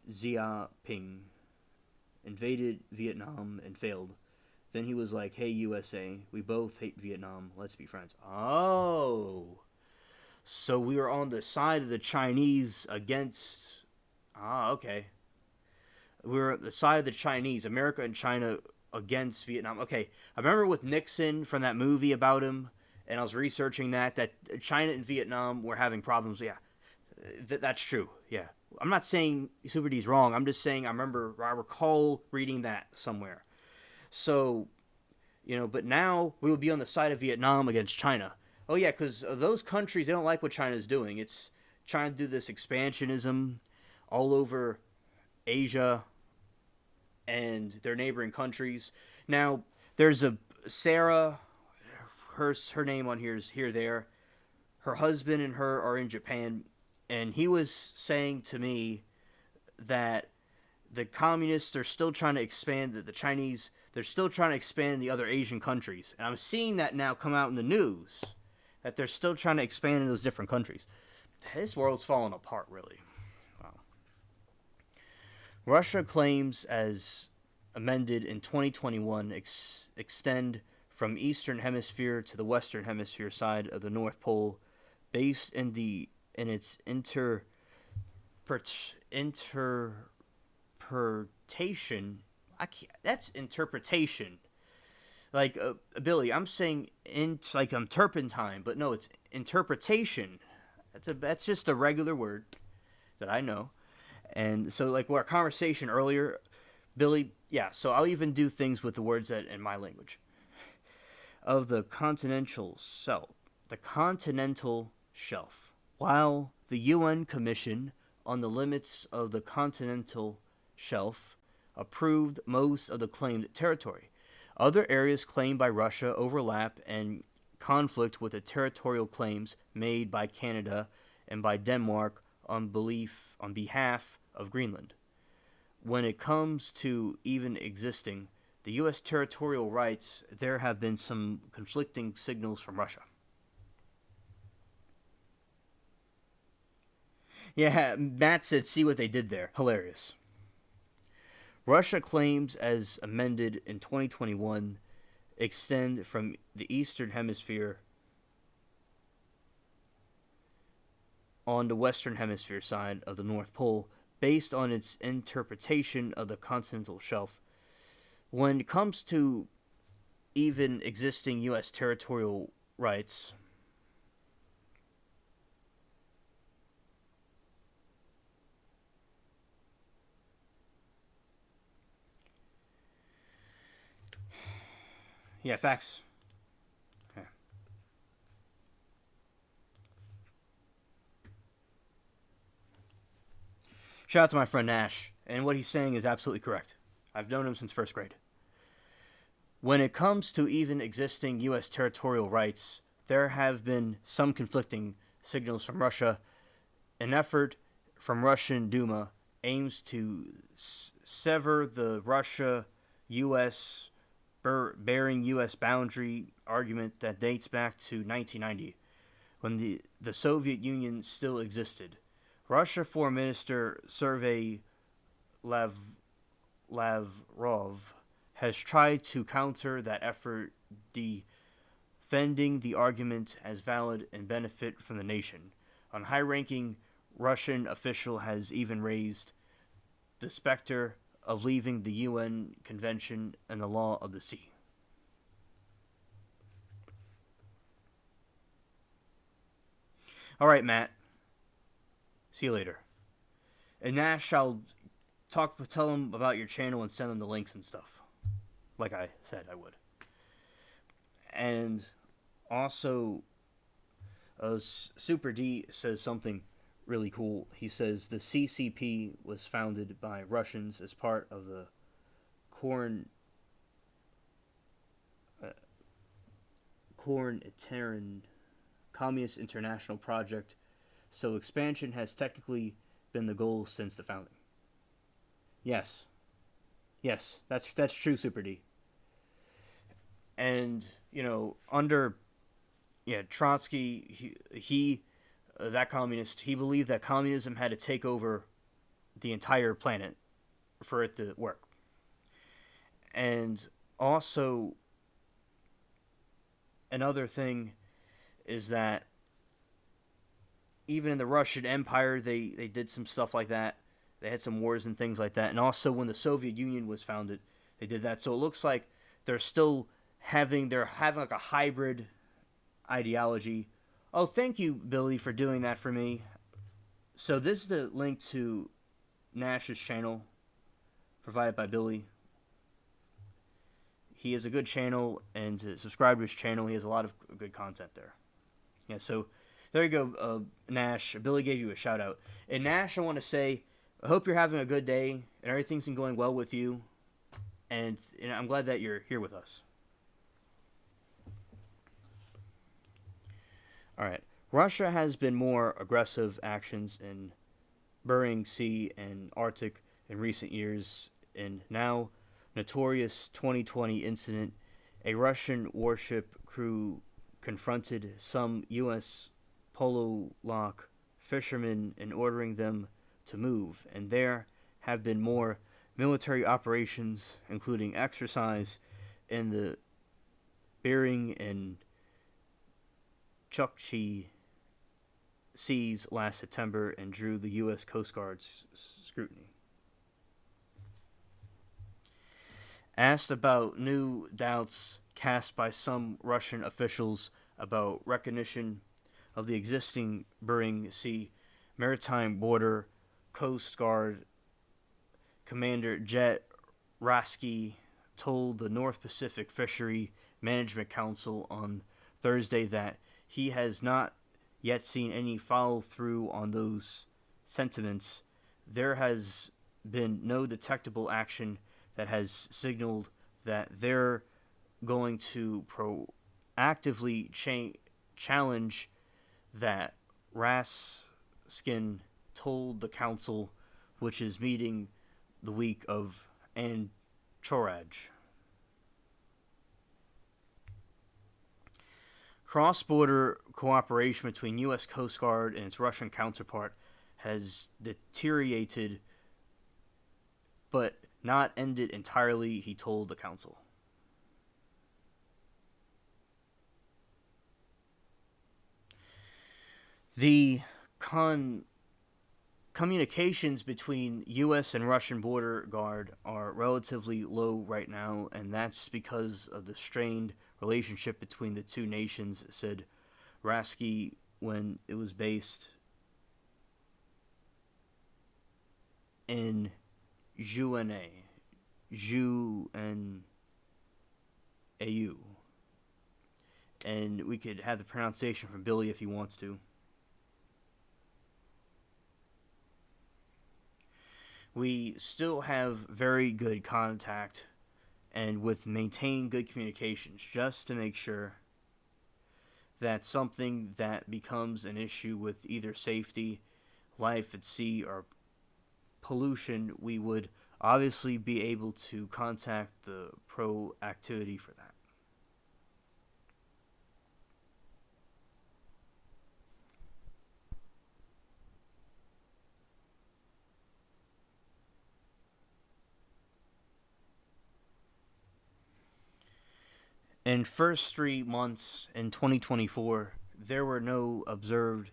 Xiaoping invaded Vietnam and failed. Then he was like, hey, USA, we both hate Vietnam. Let's be friends. Oh. So we were on the side of the Chinese against... okay. We were on the side of the Chinese, America and China against Vietnam. Okay, I remember with Nixon from that movie about him, and I was researching that China and Vietnam were having problems. Yeah, that's true. Yeah. I'm not saying Super D's wrong. I'm just saying I recall reading that somewhere. So, but now we will be on the side of Vietnam against China. Oh, yeah, because those countries, they don't like what China's doing. It's trying to do this expansionism all over Asia and their neighboring countries. Now, there's a Sarah, her name on here is there. Her husband and her are in Japan, and he was saying to me that the communists, they're still trying to expand, the Chinese, they're still trying to expand the other Asian countries. And I'm seeing that now come out in the news, that they're still trying to expand in those different countries. This world's falling apart, really. Wow. Russia claims, as amended in 2021, extend from Eastern Hemisphere to the Western Hemisphere side of the North Pole, based in its interpretation. That's interpretation. Like Billy, I'm saying like I'm turpentine, but no, it's interpretation. That's just a regular word that I know. And so, like our conversation earlier, Billy, yeah. So I'll even do things with the words that in my language. Of the continental shelf. While the UN Commission on the Limits of the Continental Shelf approved most of the claimed territory, other areas claimed by Russia overlap and conflict with the territorial claims made by Canada and by Denmark on behalf of Greenland. When it comes to even existing the U.S. territorial rights, there have been some conflicting signals from Russia. Yeah, Matt said, see what they did there. Hilarious. Russia claims, as amended in 2021, extend from the eastern hemisphere on the western hemisphere side of the North Pole based on its interpretation of the continental shelf. When it comes to even existing U.S. territorial rights, yeah, facts. Yeah. Shout out to my friend Nash, and what he's saying is absolutely correct. I've known him since first grade. When it comes to even existing U.S. territorial rights, there have been some conflicting signals from Russia. An effort from Russian Duma aims to sever the Russia-U.S. Bering U.S. boundary argument that dates back to 1990, when the Soviet Union still existed. Russia Foreign Minister Sergei Lavrov has tried to counter that effort, defending the argument as valid and benefit from the nation. A high-ranking Russian official has even raised the specter of leaving the UN Convention and the Law of the Sea. All right, Matt. See you later. And Nash, I'll tell him about your channel and send him the links and stuff, like I said I would. And also, Super D says something really cool. He says the CCP was founded by Russians as part of the Comintern Communist International Project, so expansion has technically been the goal since the founding. Yes. Yes, that's true, Super D. And, under Trotsky, he that communist, he believed that communism had to take over the entire planet for it to work. And also, another thing is that even in the Russian Empire, they did some stuff like that. They had some wars and things like that. And also, when the Soviet Union was founded, they did that. So it looks like they're having like a hybrid ideology. Oh, thank you, Billy, for doing that for me. So this is the link to Nash's channel, provided by Billy. He has a good channel, and to subscribe to his channel, he has a lot of good content there. Yeah, so there you go, Nash. Billy gave you a shout out. And Nash, I want to say, I hope you're having a good day and everything's been going well with you. And I'm glad that you're here with us. All right. Russia has been more aggressive actions in Bering Sea and Arctic in recent years. And now, notorious 2020 incident, a Russian warship crew confronted some U.S. polo lock fishermen and ordering them to move. And there have been more military operations, including exercise in the Bering and Chukchi seas last September and drew the U.S. Coast Guard's scrutiny. Asked about new doubts cast by some Russian officials about recognition of the existing Bering Sea Maritime Border Coast Guard Commander Jet Rasky told the North Pacific Fishery Management Council on Thursday that he has not yet seen any follow-through on those sentiments. There has been no detectable action that has signaled that they're going to proactively challenge that, Raskin told the council, which is meeting the week of Anchorage. Cross-border cooperation between U.S. Coast Guard and its Russian counterpart has deteriorated, but not ended entirely, he told the council. The communications between U.S. and Russian border guard are relatively low right now, and that's because of the strained relationship between the two nations, said Rasky when it was based in Juana, Ju-N-A-U. And we could have the pronunciation from Billy if he wants to. We still have very good contact and with maintain good communications just to make sure that something that becomes an issue with either safety, life at sea, or pollution, we would obviously be able to contact the proactivity for that. In first 3 months in 2024, there were no observed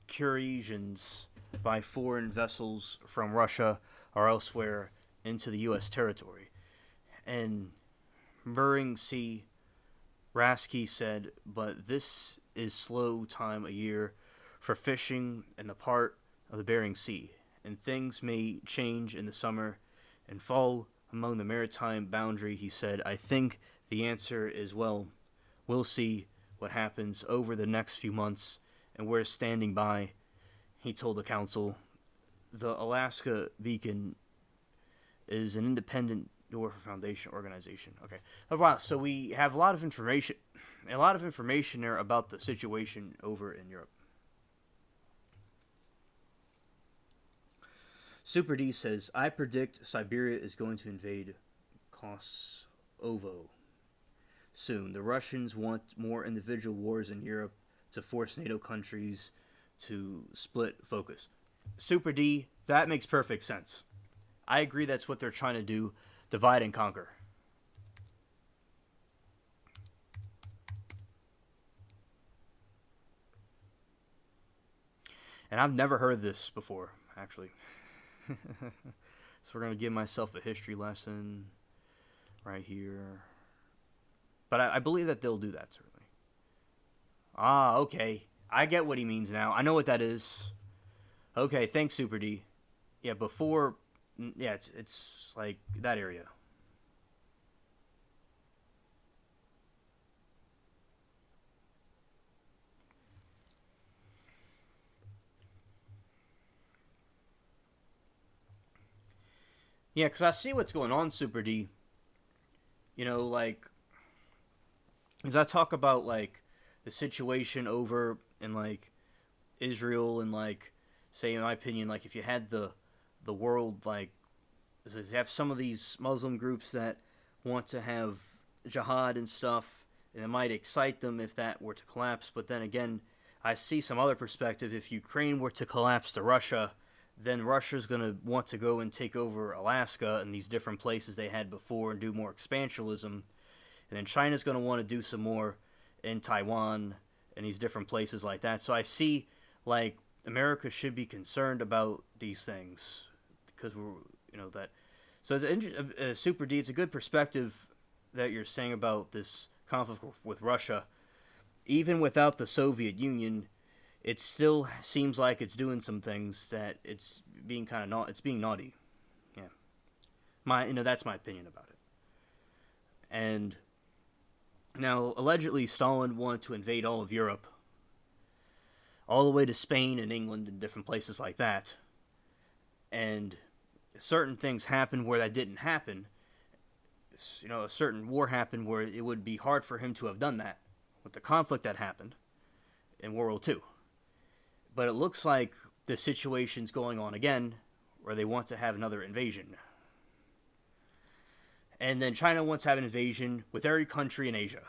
incursions by foreign vessels from Russia or elsewhere into the U.S. territory. And Bering Sea, Rasky said, but this is slow time a year for fishing in the part of the Bering Sea, and things may change in the summer and fall among the maritime boundary, he said. I think the answer is, well, we'll see what happens over the next few months, and we're standing by, he told the council. The Alaska Beacon is an independent Door Foundation organization. Okay. Oh, wow. So we have a lot of information there about the situation over in Europe. Super D says, I predict Siberia is going to invade Kosovo soon. The Russians want more individual wars in Europe to force NATO countries to split focus. Super D, that makes perfect sense. I agree that's what they're trying to do, divide and conquer. And I've never heard this before, actually. So we're going to give myself a history lesson right here. But I believe that they'll do that, certainly. Ah, okay. I get what he means now. I know what that is. Okay, thanks, Super D. Yeah, before... Yeah, it's like that area. Yeah, because I see what's going on, Super D. You know, like... As I talk about, like, the situation over in, like, Israel and, like, say, in my opinion, like, if you had the world, like, you have some of these Muslim groups that want to have jihad and stuff, and it might excite them if that were to collapse. But then again, I see some other perspective. If Ukraine were to collapse to Russia, then Russia's going to want to go and take over Alaska and these different places they had before and do more expansionism. And then China's going to want to do some more in Taiwan and these different places like that. So I see, like, America should be concerned about these things because we're, that. So it's Super D, it's a good perspective that you're saying about this conflict with Russia. Even without the Soviet Union, it still seems like it's doing some things that it's being kind of it's being naughty. Yeah, that's my opinion about it. And now, allegedly, Stalin wanted to invade all of Europe, all the way to Spain and England and different places like that. And certain things happened where that didn't happen. A certain war happened where it would be hard for him to have done that with the conflict that happened in World War II. But it looks like the situation's going on again where they want to have another invasion. And then China wants to have an invasion with every country in Asia.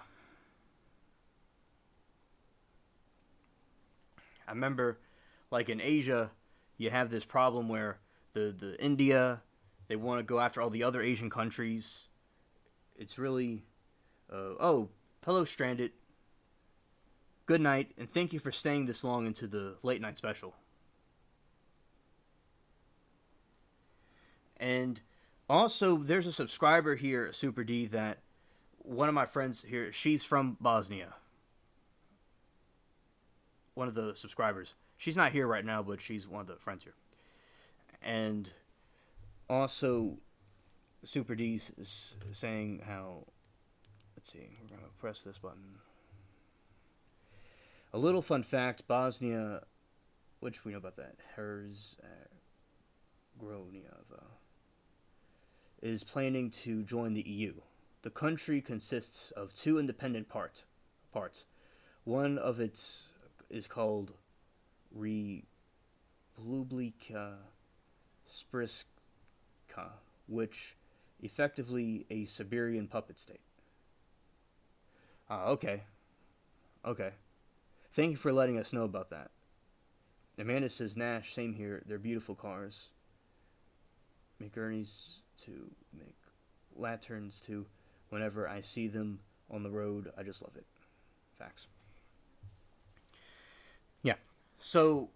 I remember, like in Asia, you have this problem where the India, they want to go after all the other Asian countries. It's really, hello, Stranded. good night, and thank you for staying this long into the late night special. And also, there's a subscriber here, Super D, that one of my friends here, she's from Bosnia. One of the subscribers. She's not here right now, but she's one of the friends here. And also, Super D is saying how, let's see, we're going to press this button. A little fun fact, Bosnia, which we know about that, Herzegovina, is planning to join the EU. The country consists of two independent parts. One of it is called Republika Srpska, which effectively a Siberian puppet state. Okay. Thank you for letting us know about that. Amanda says, Nash, same here. They're beautiful cars. Make gurneys to make lanterns too. Whenever I see them on the road, I just love it. Facts. Yeah. So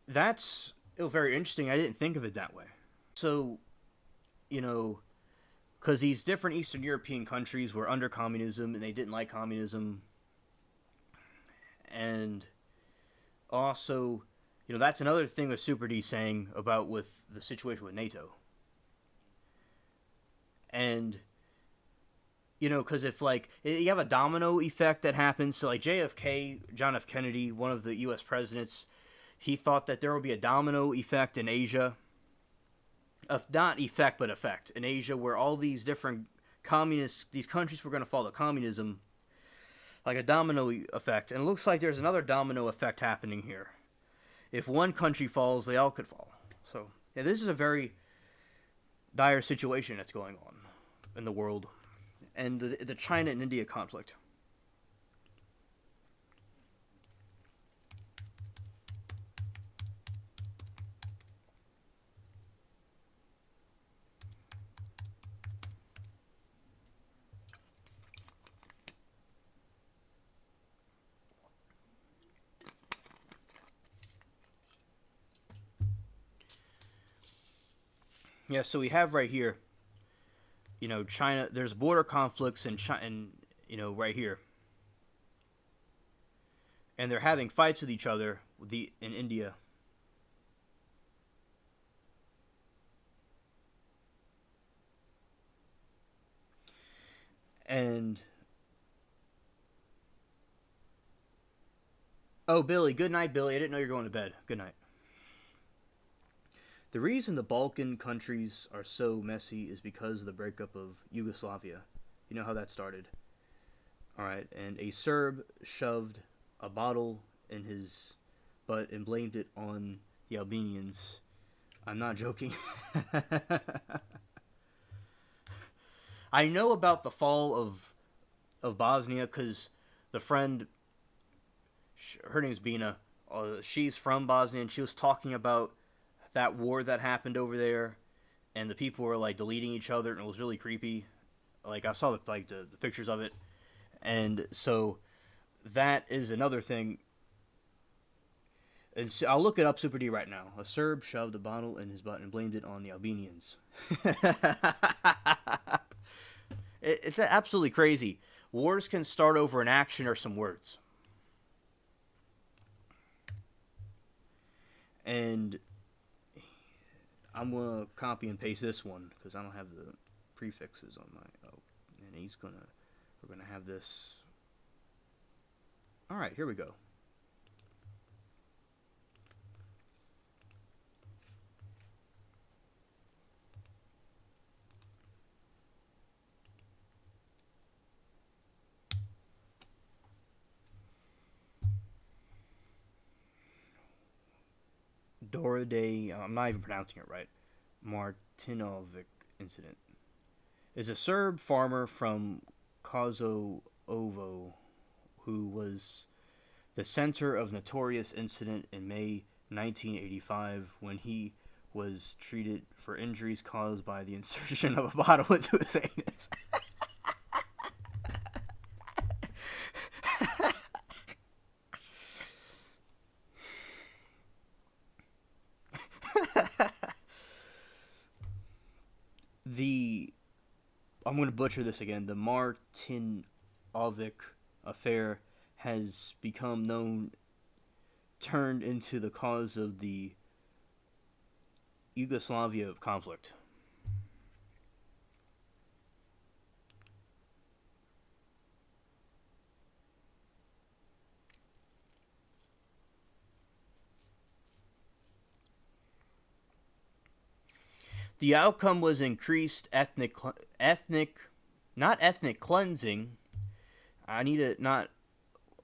that's very interesting. I didn't think of it that way. So, because these different Eastern European countries were under communism and they didn't like communism. And also, that's another thing that Super D saying about with the situation with NATO. And, because if, you have a domino effect that happens, so, JFK, John F. Kennedy, one of the U.S. presidents, he thought that there would be a domino effect in Asia. Not effect, but effect. In Asia, where all these different these countries were going to follow communism, like a domino effect. And it looks like there's another domino effect happening here. If one country falls, they all could fall. So, yeah, this is a very dire situation that's going on in the world. And the China and India conflict. Yeah, so we have right here, China. There's border conflicts in China, right here, and they're having fights with each other in India. And Billy, good night, Billy. I didn't know you were going to bed. Good night. The reason the Balkan countries are so messy is because of the breakup of Yugoslavia. You know how that started. Alright, and a Serb shoved a bottle in his butt and blamed it on the Albanians. I'm not joking. I know about the fall of Bosnia because the friend, her name's Bina, she's from Bosnia, and she was talking about that war that happened over there, and the people were deleting each other, and it was really creepy. I saw the pictures of it, and so that is another thing. And so I'll look it up, Super D, right now. A Serb shoved a bottle in his butt and blamed it on the Albanians. It's absolutely crazy. Wars can start over an action or some words. And I'm going to copy and paste this one because I don't have the prefixes on my... Oh, and we're going to have this... Alright, here we go. Dorade, I'm not even pronouncing it right, Martinovic incident, is a Serb farmer from Kosovo who was the center of notorious incident in May 1985 when he was treated for injuries caused by the insertion of a bottle into his anus. The I'm going to butcher this again. The Martinovic affair has become known, turned into the cause of the Yugoslavia conflict. The outcome was increased not ethnic cleansing. I need to not.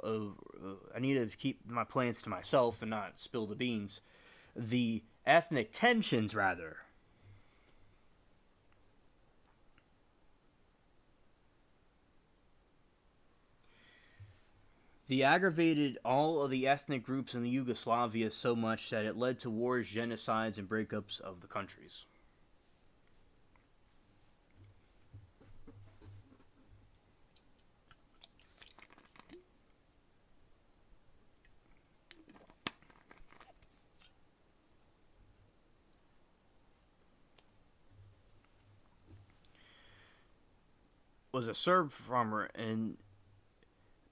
I need to keep my plans to myself and not spill the beans. The ethnic tensions, rather. The aggravated all of the ethnic groups in the Yugoslavia so much that it led to wars, genocides, and breakups of the countries. Was a Serb farmer, and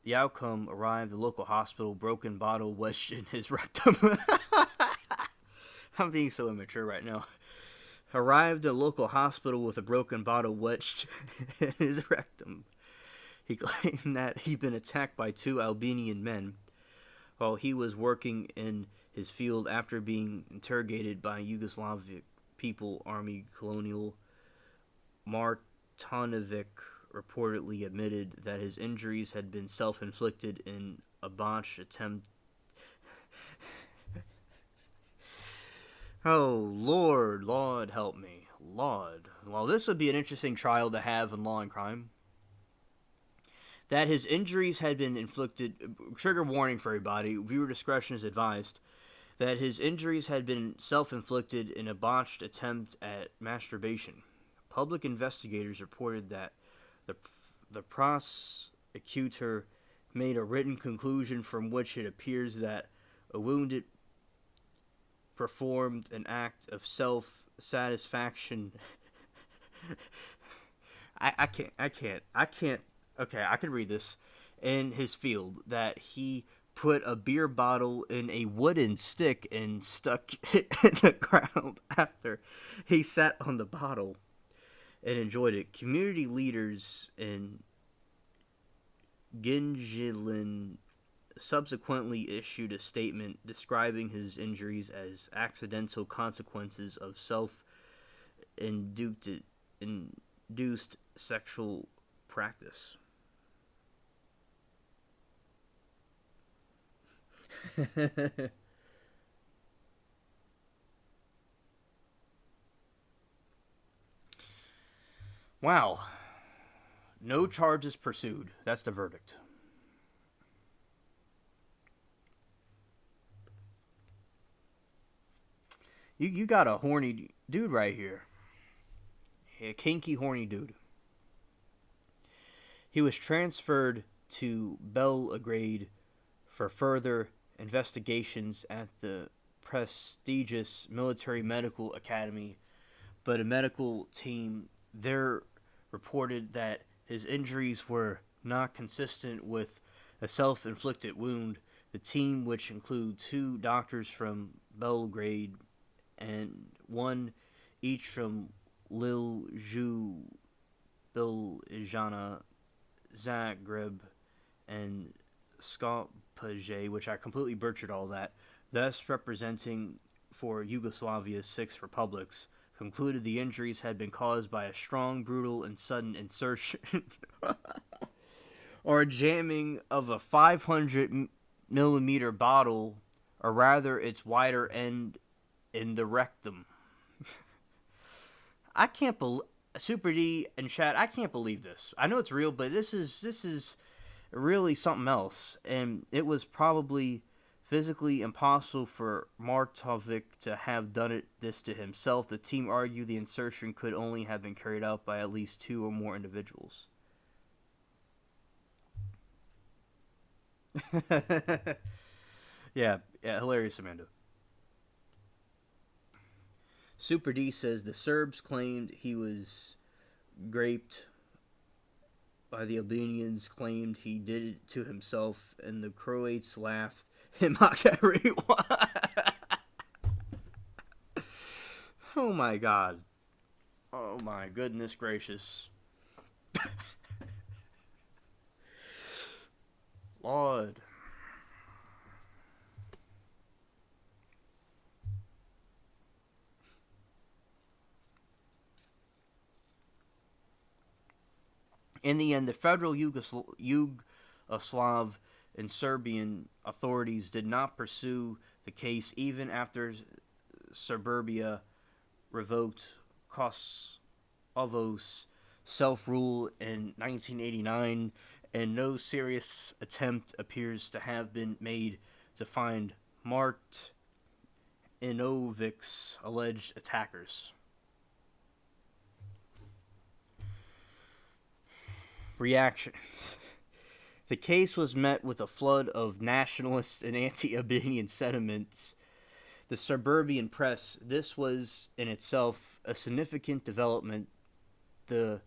the outcome arrived at the local hospital, broken bottle wedged in his rectum. I'm being so immature right now. Arrived at a local hospital with a broken bottle wedged in his rectum. He claimed that he'd been attacked by two Albanian men while he was working in his field after being interrogated by Yugoslav People Army Colonel Martinovic reportedly admitted that his injuries had been self-inflicted in a botched attempt. Oh, Lord help me. Lord. Well, this would be an interesting trial to have in Law and Crime. That his injuries had been inflicted, trigger warning for everybody, viewer discretion is advised, that his injuries had been self-inflicted in a botched attempt at masturbation. Public investigators reported that the prosecutor made a written conclusion from which it appears that a wounded performed an act of self-satisfaction. I can't. Okay, I can read this. In his field, that he put a beer bottle in a wooden stick and stuck it in the ground after he sat on the bottle and enjoyed it. Community leaders in Gingilin subsequently issued a statement describing his injuries as accidental consequences of self-induced sexual practice. Wow. No charges pursued. That's the verdict. You got a horny dude right here. A kinky, horny dude. He was transferred to Belgrade for further investigations at the prestigious military medical academy, but a medical team there reported that his injuries were not consistent with a self-inflicted wound. The team, which include two doctors from Belgrade and one each from Lil Biljana, Zagreb, and Skopje, which I completely butchered all that, thus representing for Yugoslavia's six republics, concluded the injuries had been caused by a strong, brutal, and sudden insertion or jamming of a 500 millimeter bottle, or rather its wider end, in the rectum. I can't believe Super D and chat. I can't believe this. I know it's real, but this is really something else, and it was probably physically impossible for Martovic to have done this to himself. The team argued the insertion could only have been carried out by at least two or more individuals. Yeah, hilarious, Amanda. Super D says the Serbs claimed he was raped by the Albanians, claimed he did it to himself, and the Croats laughed and mocked everyone. Oh my god. Oh my goodness gracious. Lord. In the end, the federal Yugoslav and Serbian authorities did not pursue the case even after Serbia revoked Kosovo's self-rule in 1989, and no serious attempt appears to have been made to find Martinovic's alleged attackers. Reactions. The case was met with a flood of nationalist and anti-Albanian sentiments. The Serbian press, this was in itself a significant development. The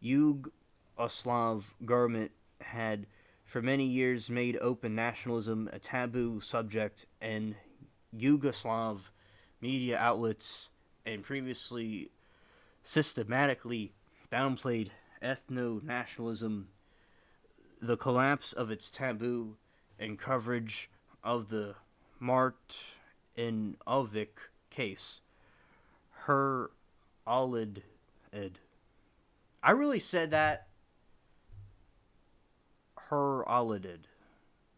Yugoslav government had for many years made open nationalism a taboo subject, and Yugoslav media outlets and previously systematically downplayed ethno-nationalism. The collapse of its taboo and coverage of the Martinovic case, her Alid Ed. I really said that her Alidid.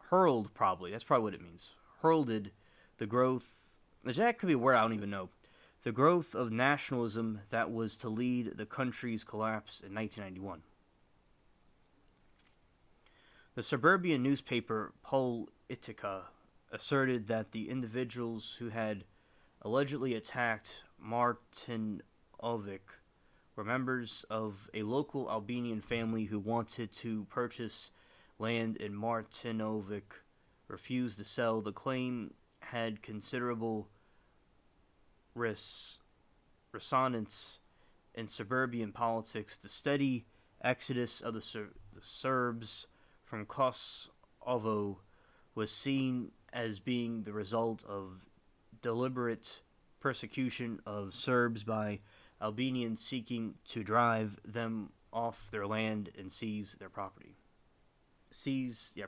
Hurled, probably. That's probably what it means. Hurled the growth. That could be a word I don't even know. The growth of nationalism that was to lead the country's collapse in 1991. The Serbian newspaper Politika asserted that the individuals who had allegedly attacked Martinovic were members of a local Albanian family who wanted to purchase land, and Martinovic refused to sell. The claim had considerable resonance in Serbian politics. The steady exodus of the Serbs from Kosovo was seen as being the result of deliberate persecution of Serbs by Albanians seeking to drive them off their land and seize their property.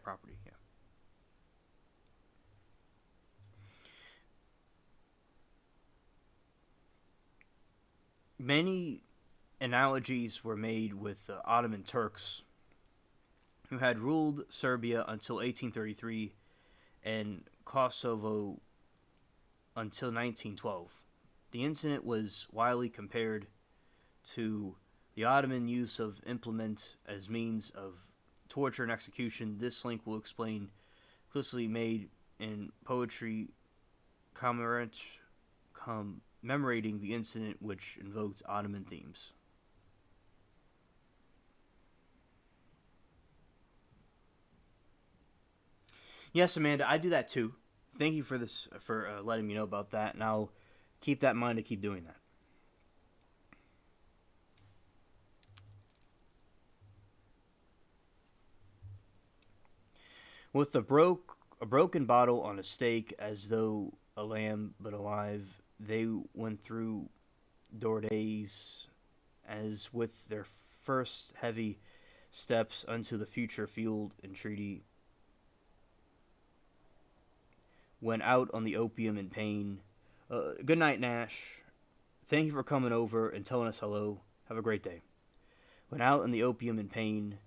Property. Many analogies were made with the Ottoman Turks, who had ruled Serbia until 1833 and Kosovo until 1912. The incident was widely compared to the Ottoman use of implement as means of torture and execution. This link will explain explicitly made in poetry commemorating the incident, which invoked Ottoman themes. Yes, Amanda, I do that too. Thank you for this, for letting me know about that, and I'll keep that in mind to keep doing that. With a broken bottle on a stake, as though a lamb but alive, they went through Dordays as with their first heavy steps unto the future field and treaty, went out on the opium and pain. Good night, Nash. Thank you for coming over and telling us hello. Have a great day. Went out in the opium and pain,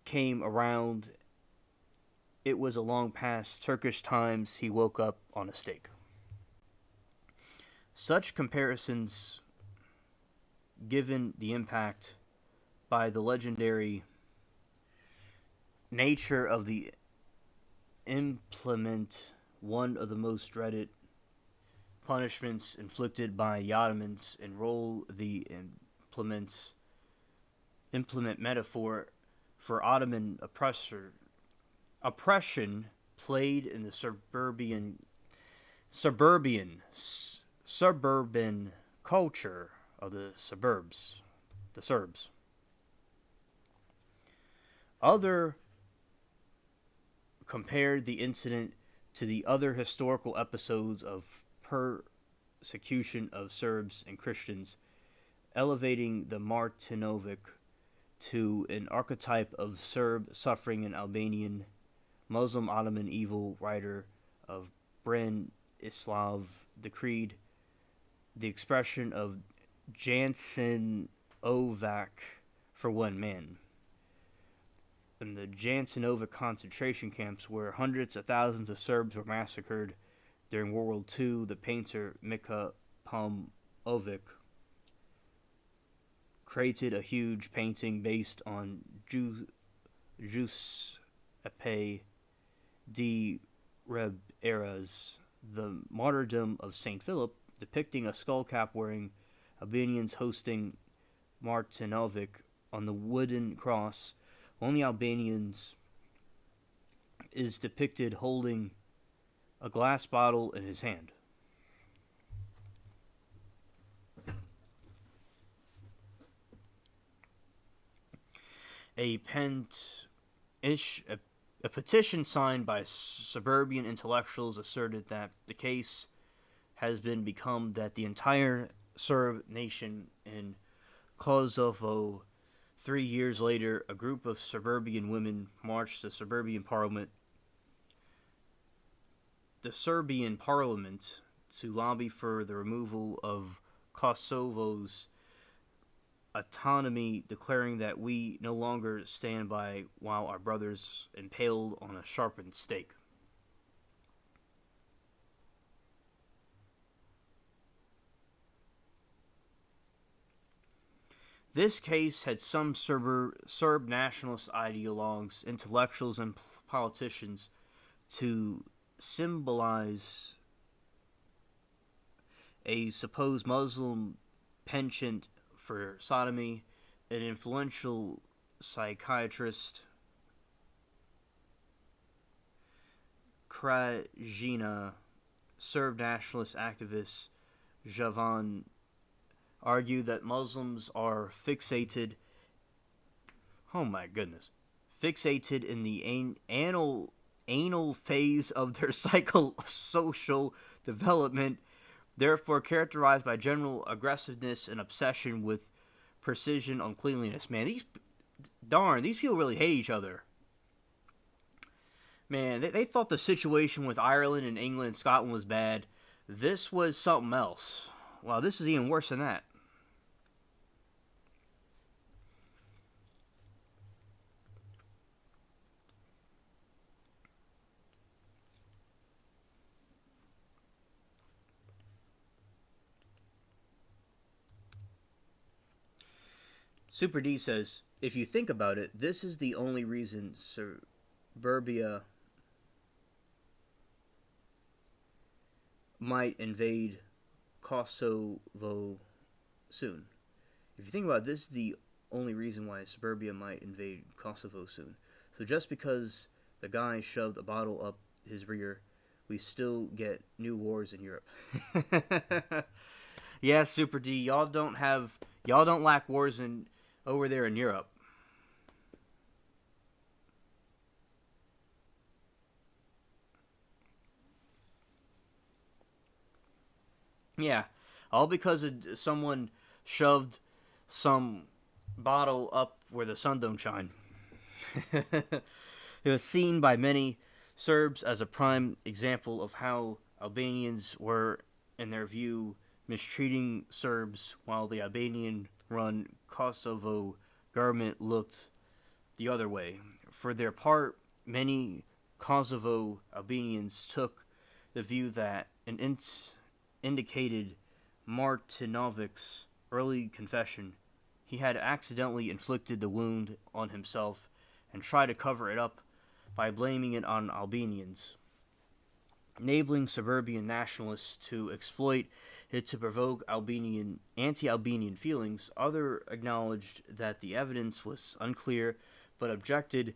came around. It was a long past Turkish times. He woke up on a stake. Such comparisons, given the impact by the legendary nature of the implement, one of the most dreaded punishments inflicted by the Ottomans, enroll the implement metaphor for Ottoman oppression played in the Serbian suburban culture of the suburbs, the Serbs. Other compared the incident to the other historical episodes of persecution of Serbs and Christians, elevating the Martinovic to an archetype of Serb suffering and Albanian Muslim Ottoman evil writer of Branislav decreed the expression of Jansen Ovac for one man. In the Jansenovac concentration camps, where hundreds of thousands of Serbs were massacred during World War II, the painter Mika Pomovic created a huge painting based on Giuseppe di Rebera's The Martyrdom of St. Philip, depicting a skullcap wearing Albanians hosting Martinovic on the wooden cross. Only Albanians is depicted holding a glass bottle in his hand. A petition signed by suburban intellectuals asserted that the case has been become that the entire Serb nation in Kosovo. 3 years later, a group of suburban women marched to the Serbian parliament to lobby for the removal of Kosovo's autonomy, declaring that we no longer stand by while our brothers impaled on a sharpened stake. This case had some Serb nationalist ideologues, intellectuals, and politicians to symbolize a supposed Muslim penchant for sodomy. An influential psychiatrist, Krajina, Serb nationalist activist Javan argued that Muslims are fixated in the anal phase of their psychosocial development, therefore characterized by general aggressiveness and obsession with precision on cleanliness. Man, these people really hate each other. Man, they thought the situation with Ireland and England and Scotland was bad. This was something else. Wow, this is even worse than that. Super D says, if you think about it, this is the only reason Serbia might invade Kosovo soon. If you think about it, this is the only reason why Serbia might invade Kosovo soon. So just because the guy shoved a bottle up his rear, we still get new wars in Europe. Yeah, Super D, y'all don't lack wars over there in Europe. Yeah, all because someone shoved some bottle up where the sun don't shine. It was seen by many Serbs as a prime example of how Albanians were, in their view, mistreating Serbs, while the Albanian-run Kosovo government looked the other way. For their part, many Kosovo Albanians took the view that an indicated Martinovic's early confession. He had accidentally inflicted the wound on himself and tried to cover it up by blaming it on Albanians, enabling suburban nationalists to exploit it to provoke anti-Albanian feelings. Others acknowledged that the evidence was unclear, but objected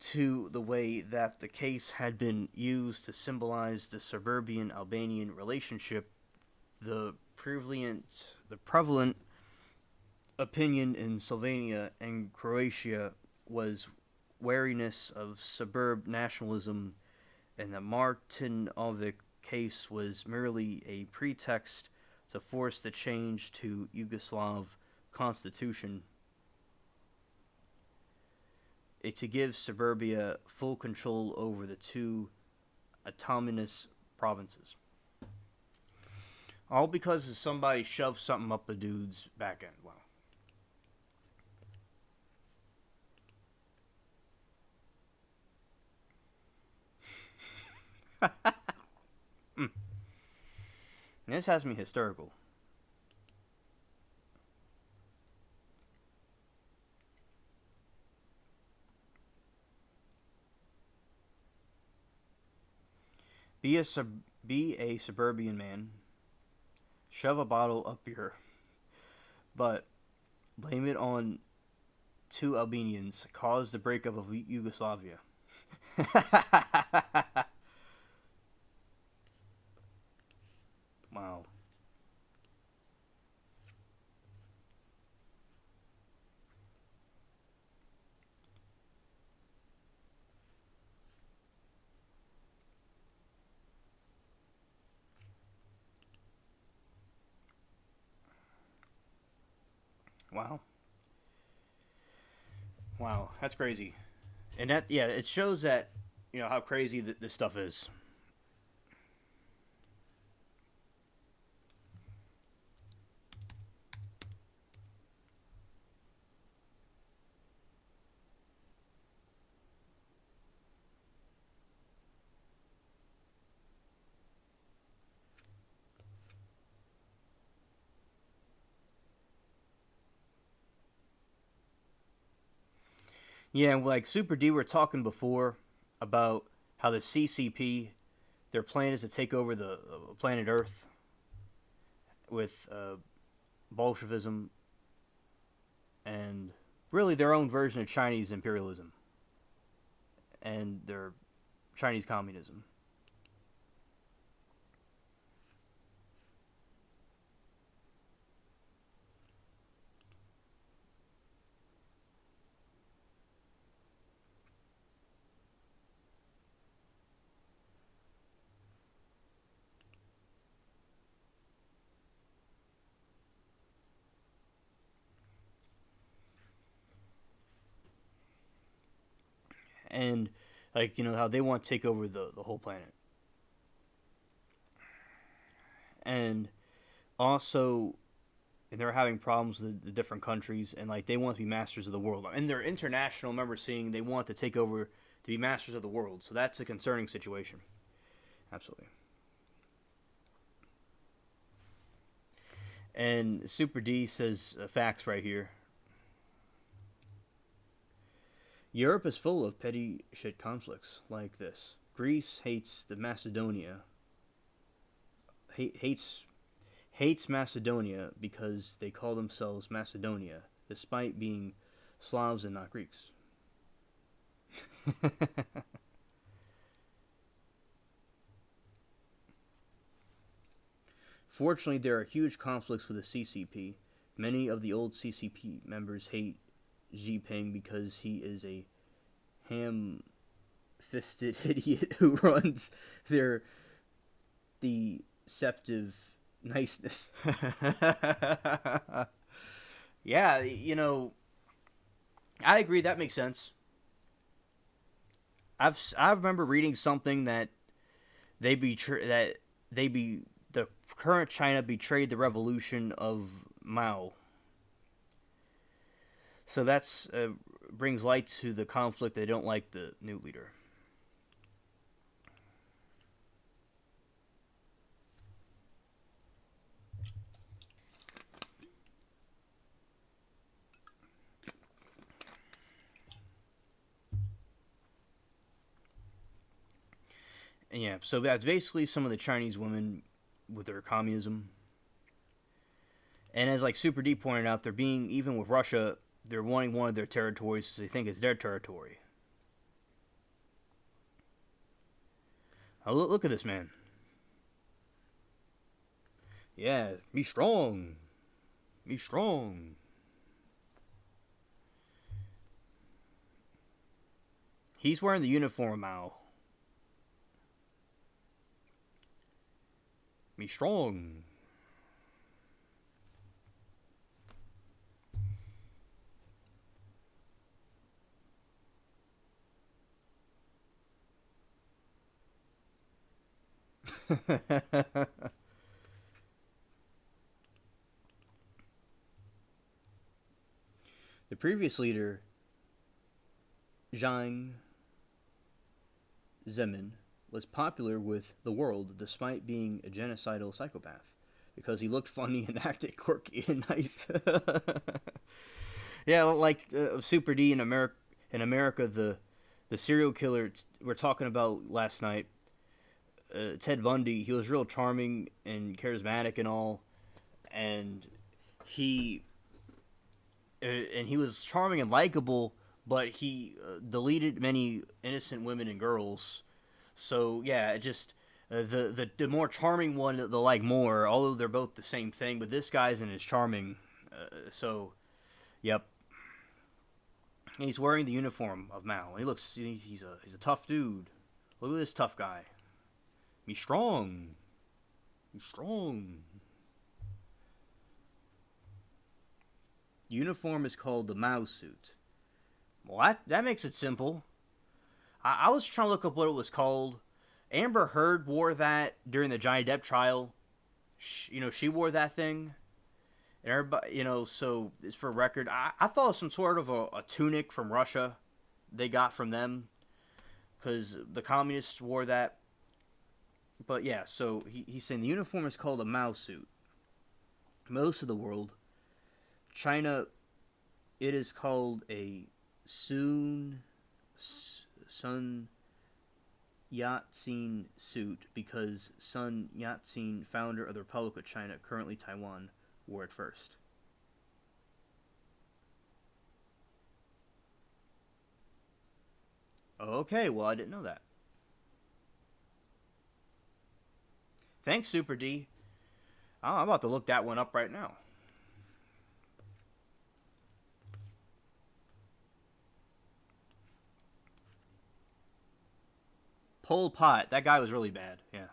to the way that the case had been used to symbolize the suburban Albanian relationship, the prevalent opinion in Slovenia and Croatia was wariness of suburb nationalism, and the Martinovic case was merely a pretext to force the change to Yugoslav constitution to give Serbia full control over the two autonomous provinces. All because somebody shoved something up a dude's back end. Wow. This has me hysterical. Be a suburban man. Shove a bottle up your butt. Blame it on two Albanians. Cause the breakup of Yugoslavia. Wow. Wow. Wow. That's crazy. And that, yeah, it shows that, how crazy this stuff is. Yeah, like Super D were talking before about how the CCP, their plan is to take over the planet Earth with Bolshevism and really their own version of Chinese imperialism and their Chinese communism. And like how they want to take over the whole planet, and also and they're having problems with the different countries, and like they want to be masters of the world. And they're international. Remember seeing they want to take over to be masters of the world. So that's a concerning situation. Absolutely. And Super D says facts right here. Europe is full of petty shit conflicts like this. Greece hates the Macedonia. Hates Macedonia because they call themselves Macedonia, despite being Slavs and not Greeks. Fortunately, there are huge conflicts with the CCP. Many of the old CCP members hate Xi Jinping because he is a ham-fisted idiot who runs their deceptive niceness. Yeah, I agree. That makes sense. I remember reading something that the current China betrayed the revolution of Mao. So that's brings light to the conflict. They don't like the new leader. And yeah, so that's basically some of the Chinese women with their communism. And as like Super D pointed out, they're being even with Russia, they're wanting one of their territories. So they think it's their territory. Oh, look at this man. Yeah, be strong. Be strong. He's wearing the uniform now. Be strong. The previous leader, Jiang Zemin, was popular with the world despite being a genocidal psychopath because he looked funny and acted quirky and nice. Yeah, like Super D in America. In America, the serial killer we're talking about last night, Ted Bundy. He was real charming and charismatic and all, and he he was charming and likable, but he deleted many innocent women and girls. So yeah, it just the more charming one they'll like more, although they're both the same thing. But this guy's in his charming, so yep. He's wearing the uniform of Mao. He looks he's a tough dude. Look at this tough guy. He's strong. He's strong. Uniform is called the Mao suit. Well, that makes it simple. I was trying to look up what it was called. Amber Heard wore that during the Johnny Depp trial. She wore that thing. And everybody, so it's for record. I thought it was some sort of a tunic from Russia they got from them. Because the communists wore that. But yeah, so he's saying the uniform is called a Mao suit. Most of the world, China, it is called a Sun Yat-sen suit because Sun Yat-sen, founder of the Republic of China, currently Taiwan, wore it first. Okay, well, I didn't know that. Thanks, Super D. Oh, I'm about to look that one up right now. Pol Pot. That guy was really bad. Yeah.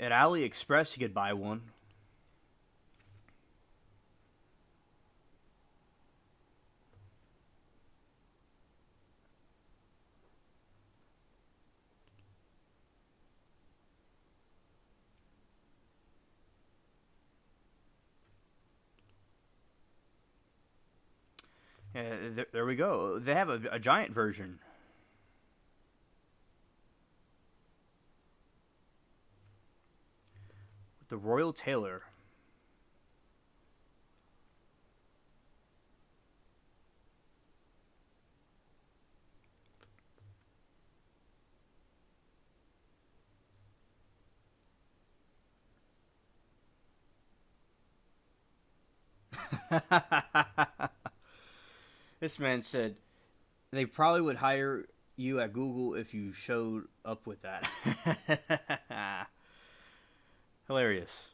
At AliExpress, you could buy one. There we go. They have a giant version. The Royal Tailor. This man said they probably would hire you at Google if you showed up with that. Hilarious.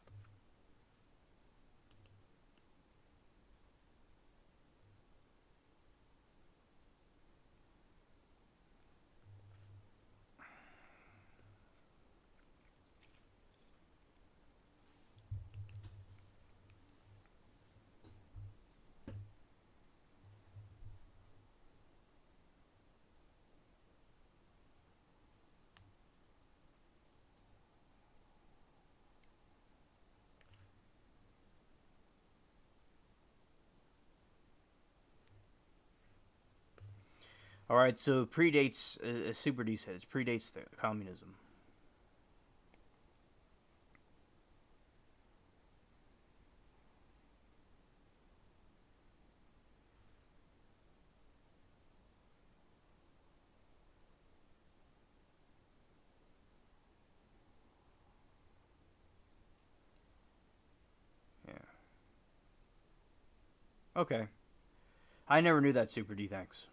All right, so it predates, as Super D said, it predates the communism. Yeah. Okay. I never knew that, Super D. Thanks.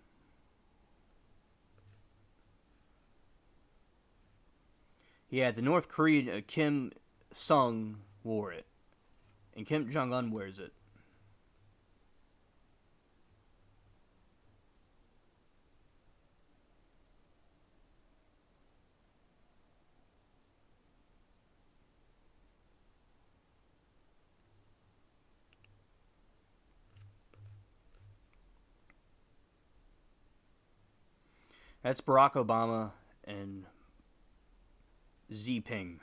Yeah, the North Korean Kim Sung wore it, and Kim Jong Un wears it. That's Barack Obama and Xi Ping.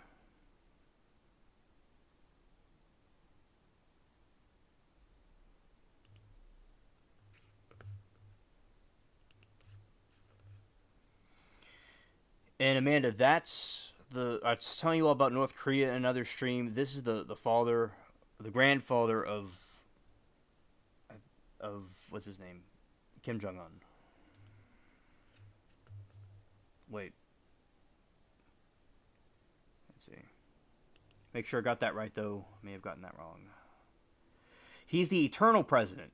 And Amanda, that's I was telling you all about North Korea in another stream. This is the father, the grandfather of what's his name, Kim Jong Un. Wait, let's see. Make sure I got that right though. May have gotten that wrong. He's the eternal president.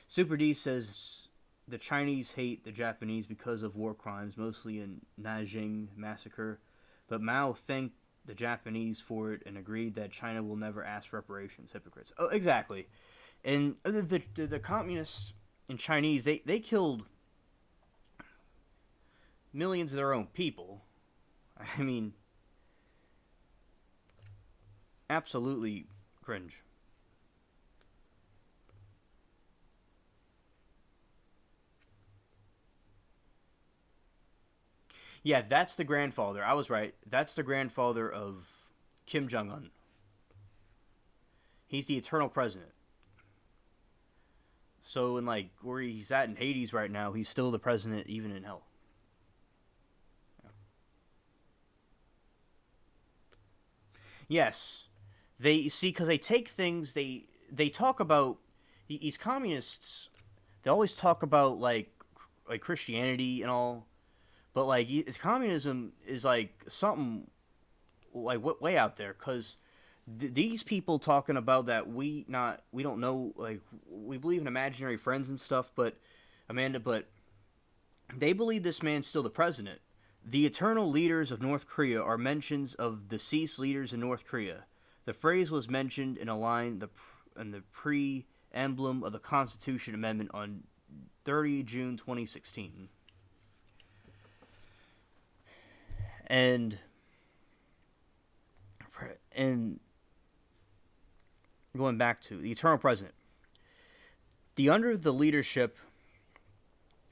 Super D says the Chinese hate the Japanese because of war crimes, mostly in Nanjing massacre, but Mao thanked the Japanese for it and agreed that China will never ask for reparations. Hypocrites. Oh, exactly. And the communists and Chinese, they killed millions of their own people. I mean, absolutely cringe. Yeah, that's the grandfather. I was right. That's the grandfather of Kim Jong Un. He's the eternal president. So in like where he's at in Hades right now, he's still the president even in hell. Yes, they see because they take things they talk about these communists. They always talk about like Christianity and all, but like communism is like something like way out there because these people talking about that we don't know like we believe in imaginary friends and stuff, but Amanda, but they believe this man's still the president. The eternal leaders of North Korea are mentions of deceased leaders in North Korea. The phrase was mentioned in a line in the pre-emblem of the Constitution Amendment on 30 June 2016. And and going back to the eternal president, the under the leadership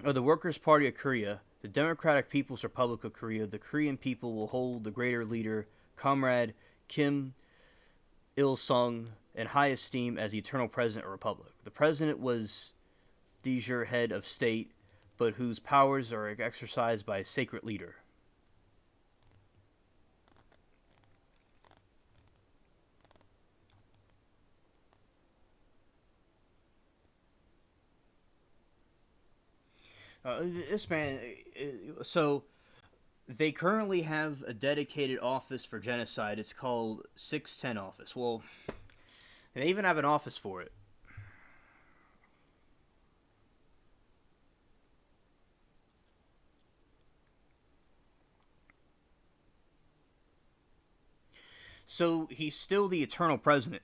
of the Workers' Party of Korea, the Democratic People's Republic of Korea, the Korean people will hold the greater leader, Comrade Kim Il Sung, in high esteem as the eternal president of the republic. The president was de jure head of state, but whose powers are exercised by a sacred leader. This man, so they currently have a dedicated office for genocide. It's called 610 Office. Well, they even have an office for it. So he's still the eternal president.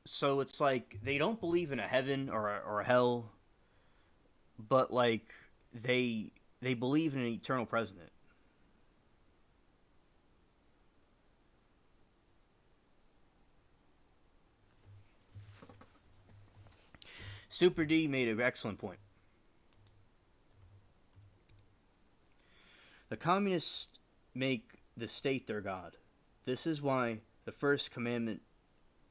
So it's like they don't believe in a heaven or a hell, but like they believe in an eternal president. Super D made an excellent point. The communists make the state their god. This is why the first commandment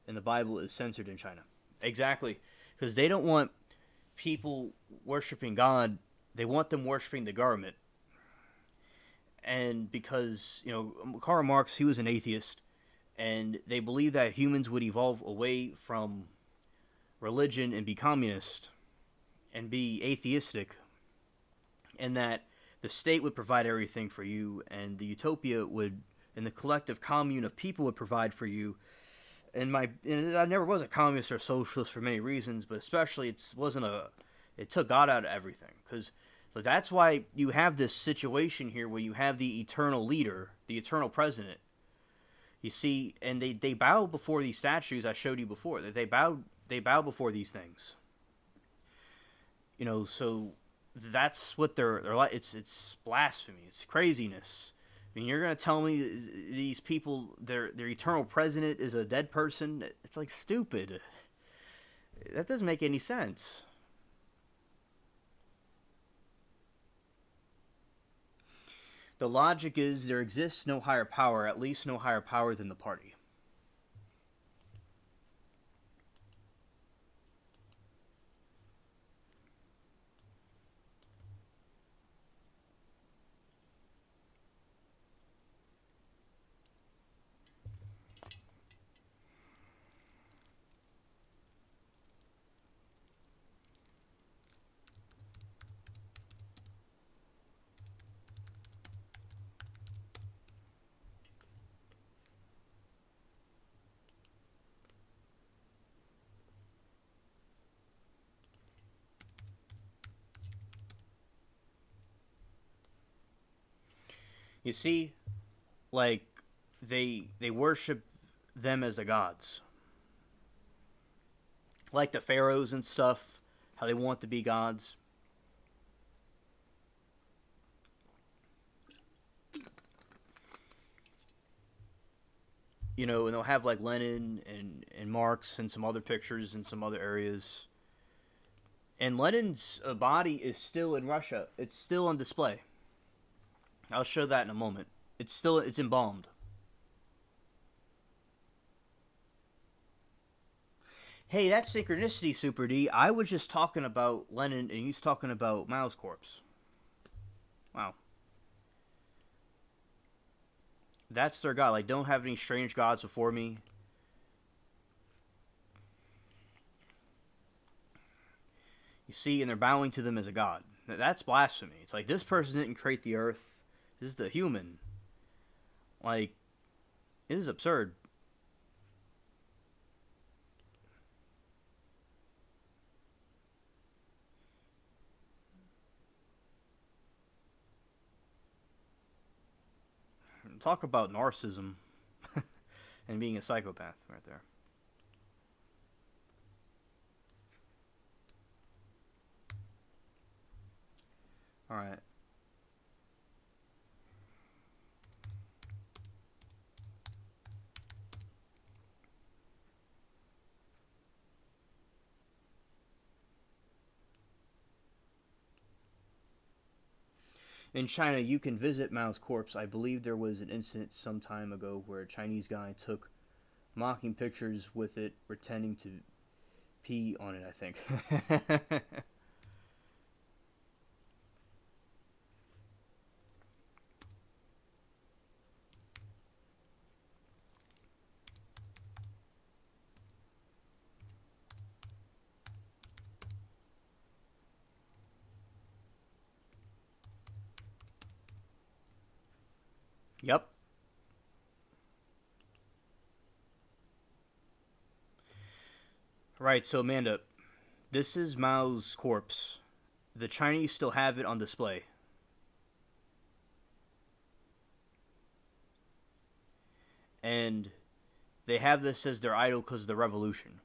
in the Bible is censored in China. Exactly, because they don't want people worshiping God, they want them worshiping the government. And because, Karl Marx, he was an atheist, and they believed that humans would evolve away from religion and be communist and be atheistic, and that the state would provide everything for you, and the utopia would, and the collective commune of people would provide for you. And I never was a communist or socialist for many reasons, but especially it took God out of everything, because that's why you have this situation here where you have the eternal leader, the eternal president. You see, and they bow before these statues I showed you before. That they bow before these things. So that's what they're like. It's blasphemy. It's craziness. I mean, you're gonna tell me these people, their eternal president is a dead person? It's like stupid. That doesn't make any sense. The logic is there exists no higher power, at least no higher power than the party. You see, like they worship them as the gods, like the pharaohs and stuff. How they want to be gods. And they'll have like Lenin and Marx and some other pictures in some other areas. And Lenin's body is still in Russia. It's still on display. I'll show that in a moment. It's embalmed. Hey, that's synchronicity, Super D. I was just talking about Lenin, and he's talking about Mao's corpse. Wow. That's their god. Like, don't have any strange gods before me. You see, and they're bowing to them as a god. That's blasphemy. It's like, this person didn't create the earth. This is the human. Like, it is absurd. Talk about narcissism and being a psychopath right there. All right. In China, you can visit Mao's corpse. I believe there was an incident some time ago where a Chinese guy took mocking pictures with it, pretending to pee on it, I think. Yep. Right, so Amanda, this is Mao's corpse. The Chinese still have it on display. And they have this as their idol because of the revolution.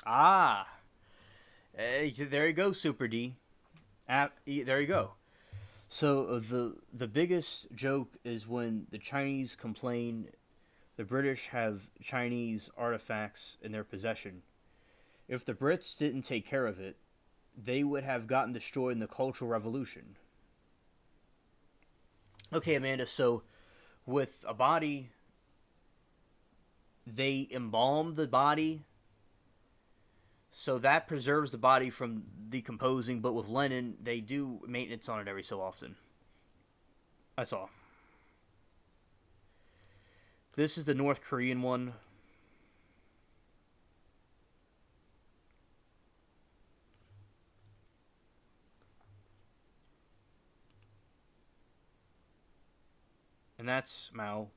Ah, there you go, Super D. There you go. So the biggest joke is when the Chinese complain the British have Chinese artifacts in their possession. If the Brits didn't take care of it, they would have gotten destroyed in the Cultural Revolution. Okay, Amanda, so with a body, they embalm the body, so that preserves the body from decomposing, but with Lenin, they do maintenance on it every so often. I saw. This is the North Korean one. And that's Mao.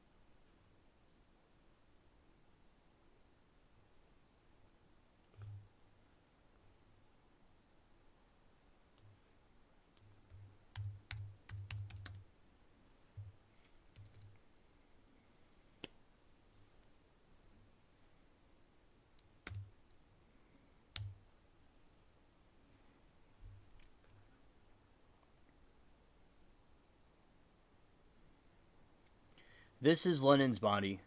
This is Lenin's body.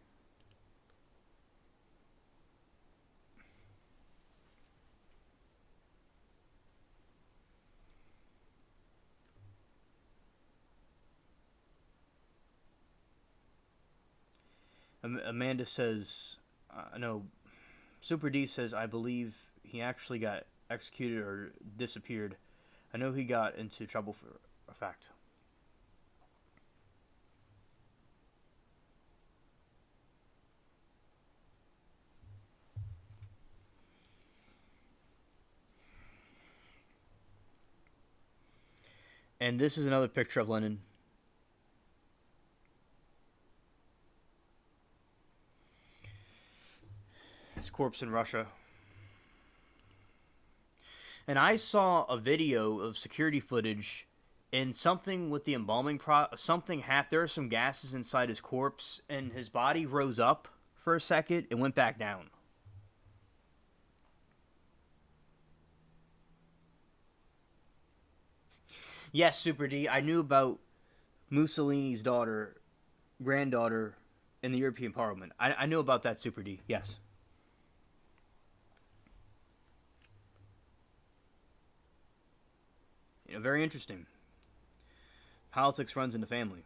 Amanda says, no, Super D says, I believe he actually got executed or disappeared. I know he got into trouble for a fact. And this is another picture of Lenin. His corpse in Russia. And I saw a video of security footage, and something with the embalming something happened. There are some gases inside his corpse, and his body rose up for a second and went back down. Yes, Super D. I knew about Mussolini's granddaughter, in the European Parliament. I knew about that, Super D. Yes. Very interesting. Politics runs in the family.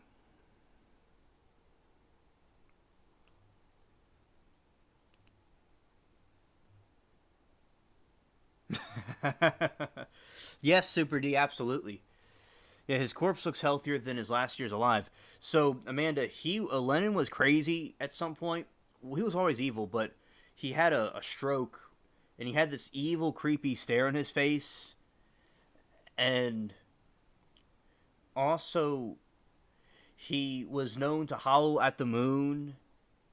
Yes, Super D, absolutely. Yeah, his corpse looks healthier than his last years alive. So, Amanda, Lenin was crazy at some point. Well, he was always evil, but he had a stroke, and he had this evil, creepy stare on his face, and also he was known to howl at the moon,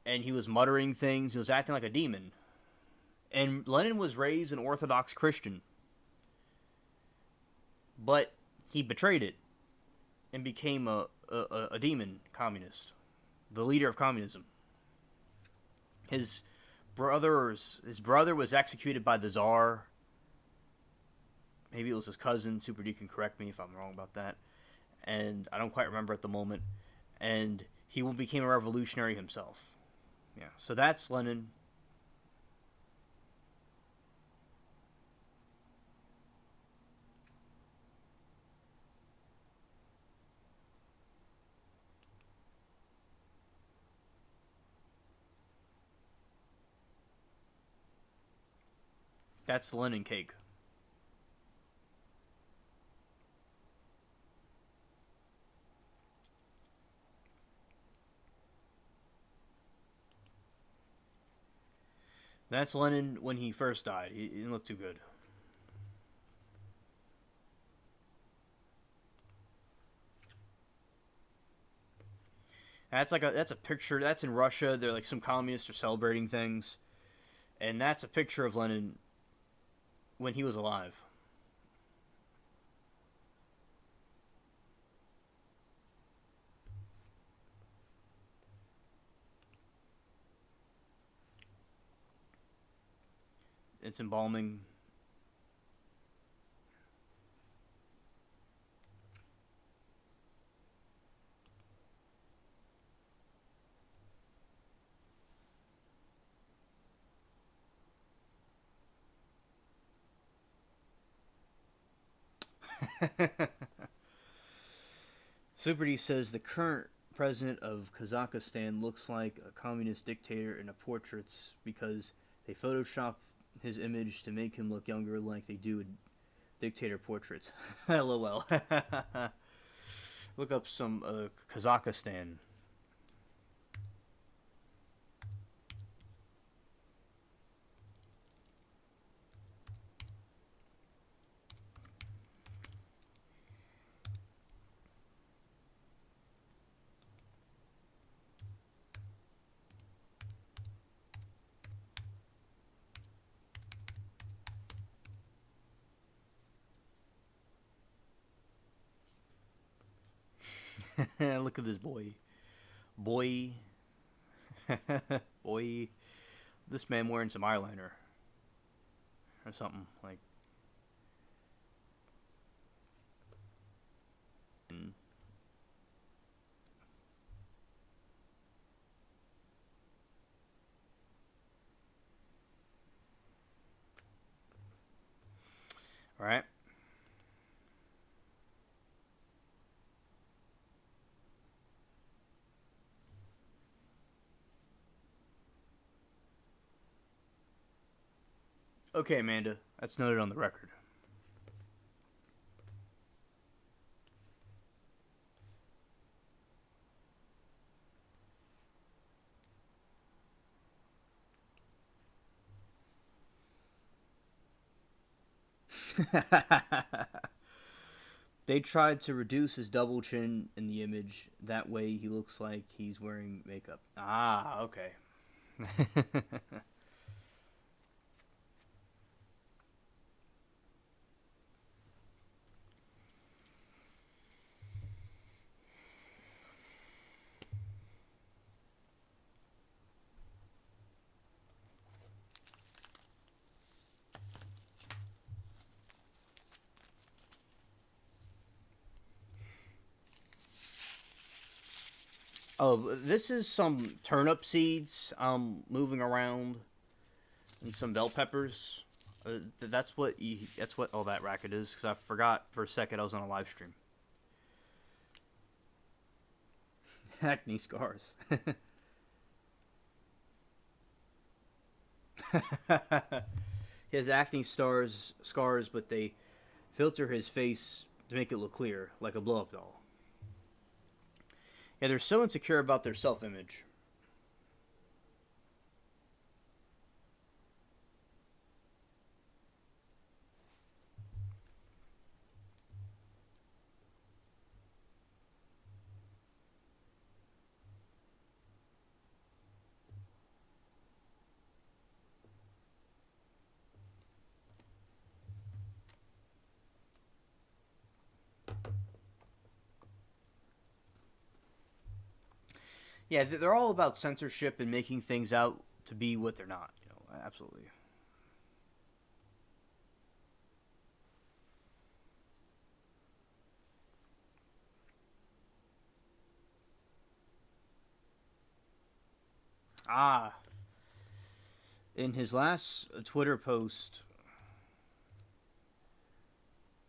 and he was muttering things. He was acting like a demon. And Lenin was raised an Orthodox Christian, but he betrayed it and became a demon communist, the leader of communism. His his brother was executed by the Tsar. Maybe it was his cousin. Super D can correct me if I'm wrong about that. And I don't quite remember at the moment. And he became a revolutionary himself. Yeah, so that's Lenin. That's the Lenin cake. That's Lenin when he first died. He didn't look too good. That's a picture. That's in Russia. They're like some communists are celebrating things, and that's a picture of Lenin when he was alive. It's embalming. Super D says the current president of Kazakhstan looks like a communist dictator in the portraits because they Photoshop his image to make him look younger like they do in dictator portraits. LOL. Look up some Kazakhstan. Look at this boy. Boy. Boy. This man wearing some eyeliner. Or something. Like. Mm. Alright. Okay, Amanda. That's noted on the record. They tried to reduce his double chin in the image. That way he looks like he's wearing makeup. Ah, okay. Oh, this is some turnip seeds moving around and some bell peppers. That's what all that racket is because I forgot for a second I was on a live stream. Acne scars. He has acne scars, but they filter his face to make it look clear, like a blow-up doll. Yeah, they're so insecure about their self-image. Yeah, they're all about censorship and making things out to be what they're not. Absolutely. Ah, in his last Twitter post,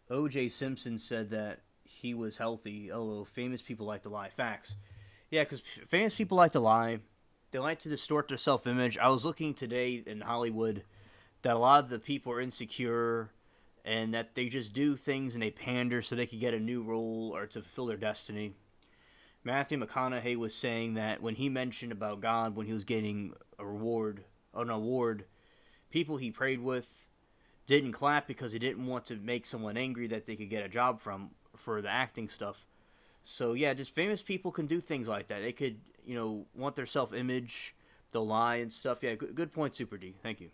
O.J. Simpson said that he was healthy. Although famous people like to lie. Facts. Yeah, because famous people like to lie. They like to distort their self-image. I was looking today in Hollywood that a lot of the people are insecure and that they just do things and they pander so they could get a new role or to fulfill their destiny. Matthew McConaughey was saying that when he mentioned about God when he was getting an award, people he prayed with didn't clap because he didn't want to make someone angry that they could get a job from for the acting stuff. So yeah, just famous people can do things like that. They could, want their self-image, they'll lie and stuff. Yeah, good point, Super D. Thank you.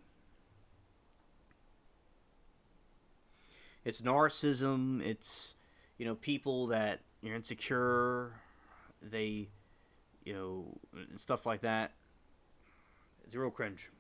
It's narcissism. It's people that you're insecure. They, and stuff like that. It's real cringe.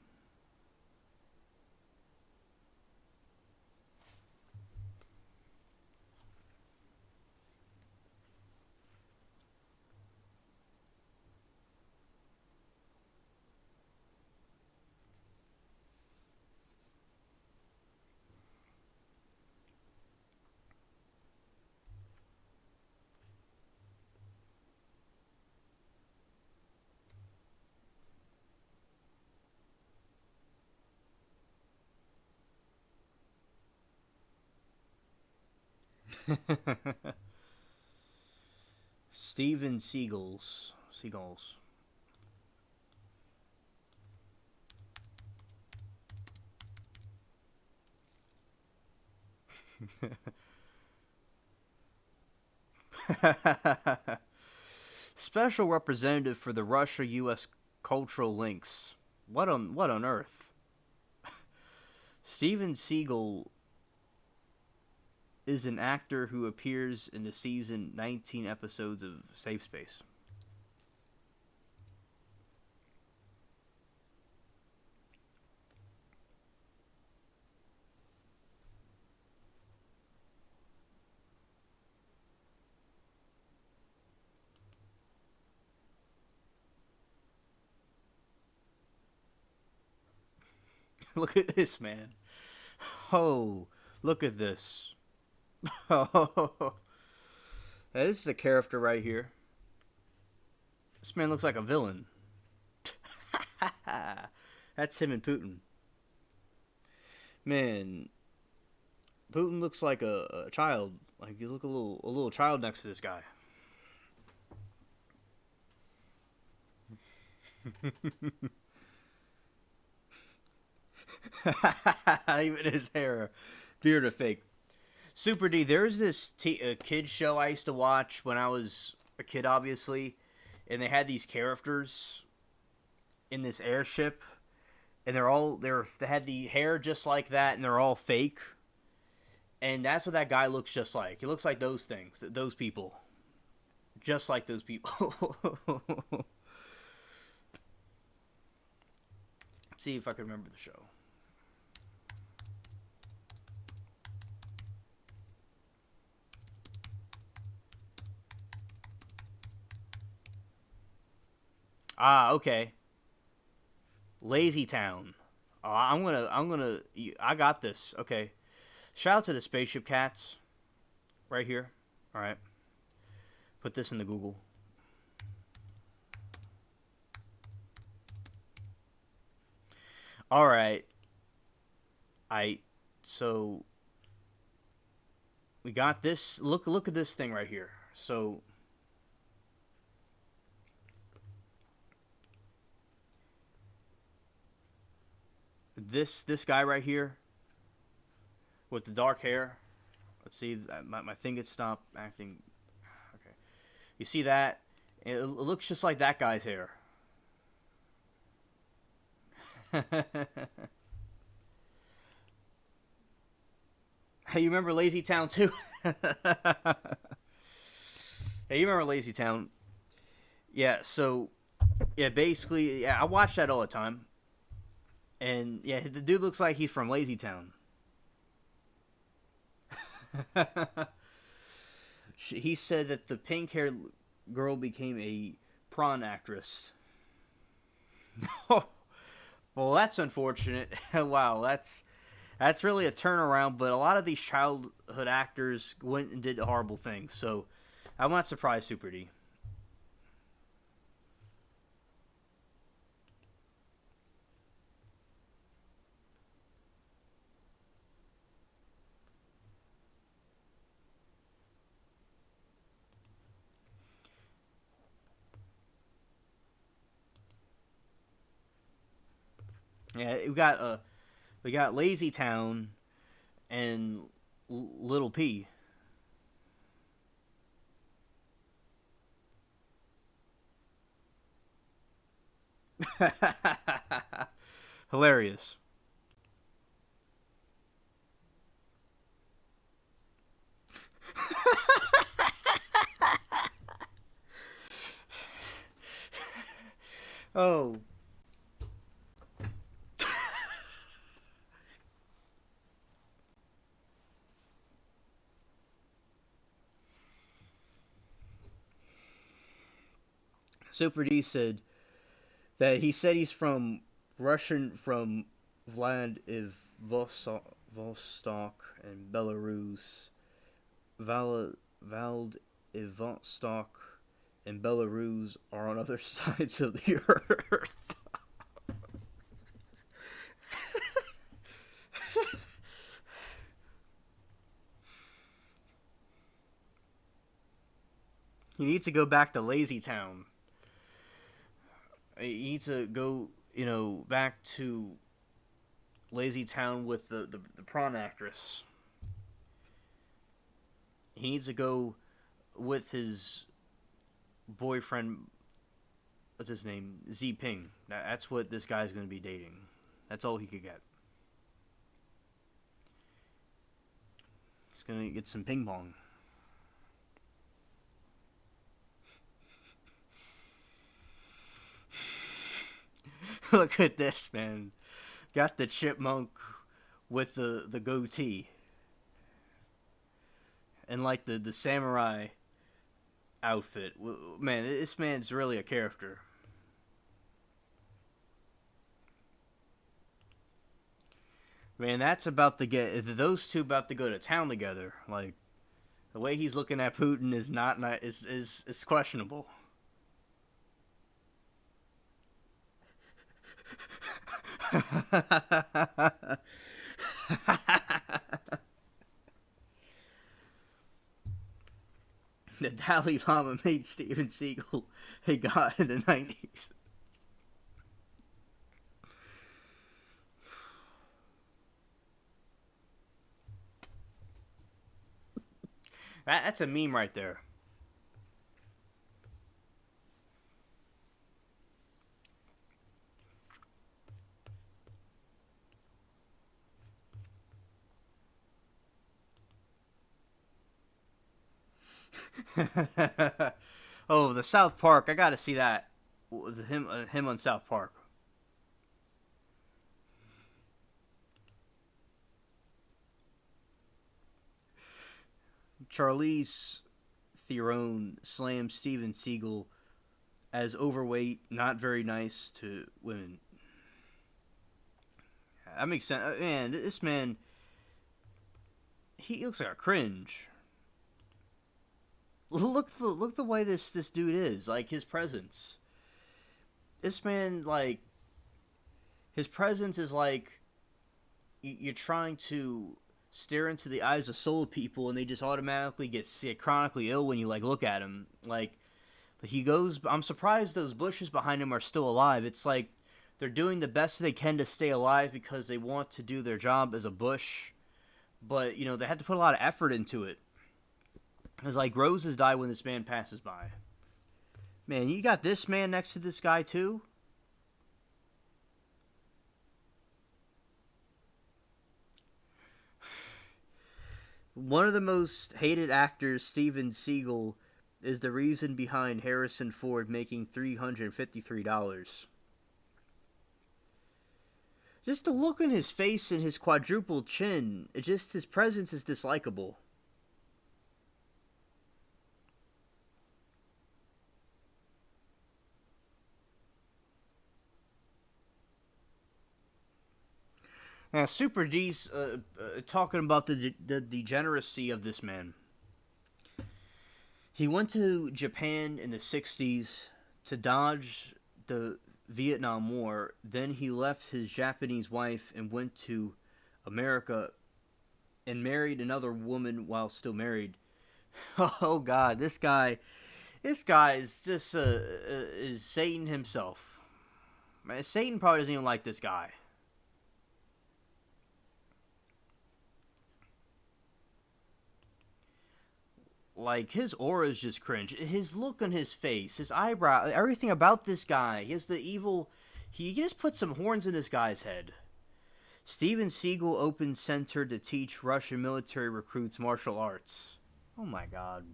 Steven Seagulls. Seagulls. Special representative for the Russia-U.S. cultural links. What on earth? Steven Seagal is an actor who appears in the season 19 episodes of Safe Space. Look at this, man. Oh, look at this. Oh, this is a character right here. This man looks like a villain. That's him and Putin. Man, Putin looks like a child. Like you look a little child next to this guy. Even his hair, beard are fake. Super D, there's this kid show I used to watch when I was a kid, obviously, and they had these characters in this airship, and they had the hair just like that, and they're all fake, and that's what that guy looks just like. He looks like those things, those people, just like those people. See if I can remember the show. Ah, okay. Lazy Town. I got this. Okay. Shout out to the Spaceship Cats. Right here. Alright. Put this in the Google. Alright. So we got this. Look at this thing right here. So this guy right here with the dark hair. Let's see, my thing had stopped acting. Okay, you see that? It looks just like that guy's hair. Hey, you remember Lazy Town too? Hey, you remember Lazy Town? Yeah. So, yeah, basically, yeah, I watch that all the time. And yeah, the dude looks like he's from Lazy Town. He said that the pink-haired girl became a prawn actress. Well, that's unfortunate. Wow, that's really a turnaround. But a lot of these childhood actors went and did horrible things. So I'm not surprised, Super D. Yeah, we got Lazy Town and Little P. Hilarious. Oh. Super D said that he said he's from Russian from Vladivostok and Belarus. Vladivostok and Belarus are on other sides of the earth. He needs to go back to Lazy Town. He needs to go, back to Lazy Town with the prawn actress. He needs to go with his boyfriend. What's his name? Z Ping. That's what this guy's going to be dating. That's all he could get. He's going to get some ping pong. Look at this, man. Got the chipmunk with the goatee. And like the samurai outfit. Man, this man's really a character. Man, that's about to get those two about to go to town together. Like the way he's looking at Putin is not is questionable. The Dalai Lama made Steven Seagal a god in the 90s. That's a meme right there. Oh, the South Park. I gotta see that. Him on South Park. Charlize Theron slams Steven Seagal as overweight, not very nice to women. That makes sense. Man, this man, he looks like a cringe. Look the way this dude is. Like his presence. This man, like, his presence is like you're trying to stare into the eyes of soul people, and they just automatically get chronically ill when you like look at him. Like he goes. I'm surprised those bushes behind him are still alive. It's like they're doing the best they can to stay alive because they want to do their job as a bush, but they have to put a lot of effort into it. It's like roses die when this man passes by. Man, you got this man next to this guy too? One of the most hated actors, Steven Seagal, is the reason behind Harrison Ford making $353. Just the look in his face and his quadruple chin, just his presence is dislikable. Now, Super D's talking about the degeneracy of this man. He went to Japan in the 60s to dodge the Vietnam War. Then he left his Japanese wife and went to America and married another woman while still married. Oh, God, this guy is just is Satan himself. Man, Satan probably doesn't even like this guy. Like, his aura is just cringe. His look on his face, his eyebrow, everything about this guy. He has the evil... He just put some horns in this guy's head. Steven Seagal opened center to teach Russian military recruits martial arts. Oh my god.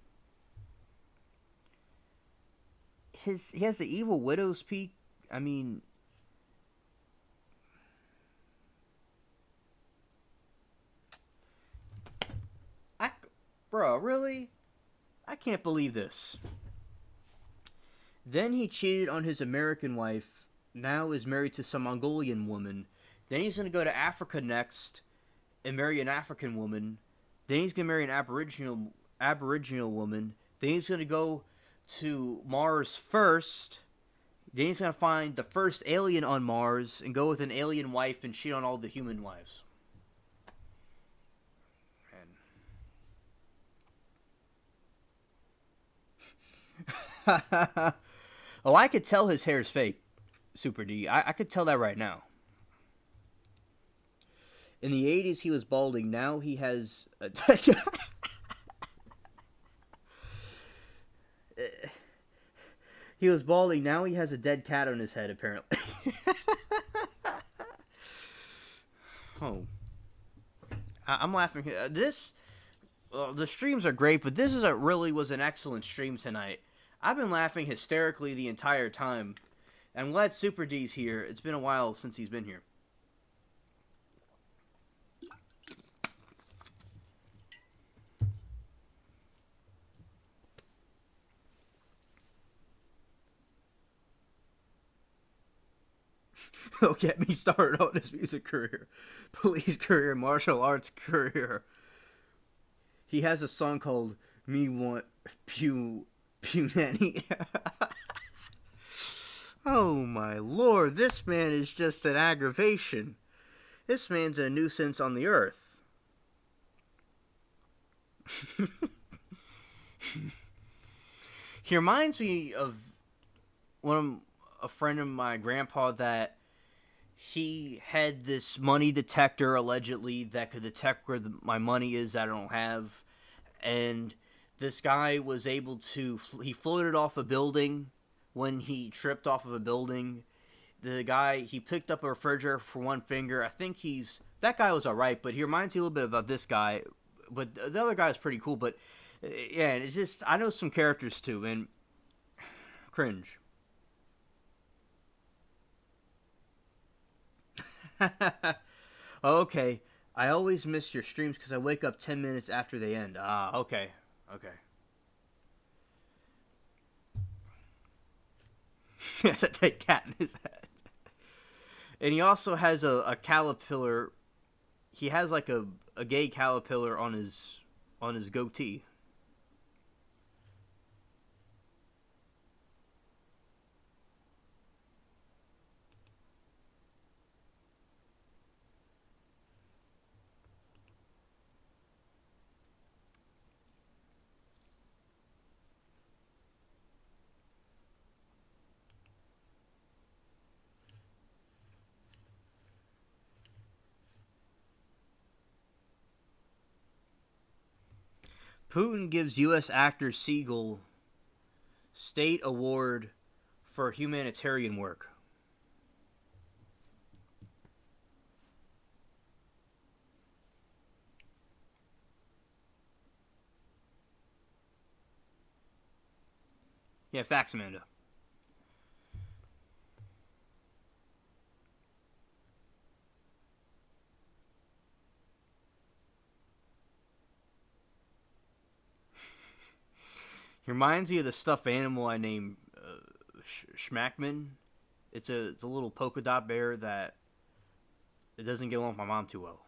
He has the evil widow's peak. I mean... Bro, really? I can't believe this. Then he cheated on his American wife, now is married to some Mongolian woman. Then he's going to go to Africa next and marry an African woman. Then he's going to marry an Aboriginal woman. Then he's going to go to Mars first. Then he's going to find the first alien on Mars and go with an alien wife and cheat on all the human wives. Oh, I could tell his hair's fake, Super D. I could tell that right now. In the 80s, he was balding. Now he has. He was balding. Now he has a dead cat on his head, apparently. Oh. I'm laughing. The streams are great, but this really was an excellent stream tonight. I've been laughing hysterically the entire time. I'm glad Super D's here. It's been a while since he's been here. Don't get me started on his music career, police career, martial arts career. He has a song called "Me Want Pew Nanny." Oh my lord, this man is just an aggravation. This man's a nuisance on the earth. He reminds me of a friend of my grandpa that he had this money detector allegedly that could detect where my money is that I don't have, and this guy was able to he floated off a building when he tripped off of a building. The guy, he picked up a refrigerator for one finger. I think that guy was alright, but he reminds me a little bit about this guy. But the other guy is pretty cool. But yeah, it's just I know some characters too, and cringe. Okay, I always miss your streams because I wake up 10 minutes after they end. Ah, okay, okay. He has a dead cat in his head, and he also has a caterpillar. He has like a gay caterpillar on his goatee. Putin gives U.S. actor Siegel state award for humanitarian work. Yeah, facts, Amanda. He reminds me of the stuffed animal I named Schmackman. It's a little polka dot bear that it doesn't get along with my mom too well.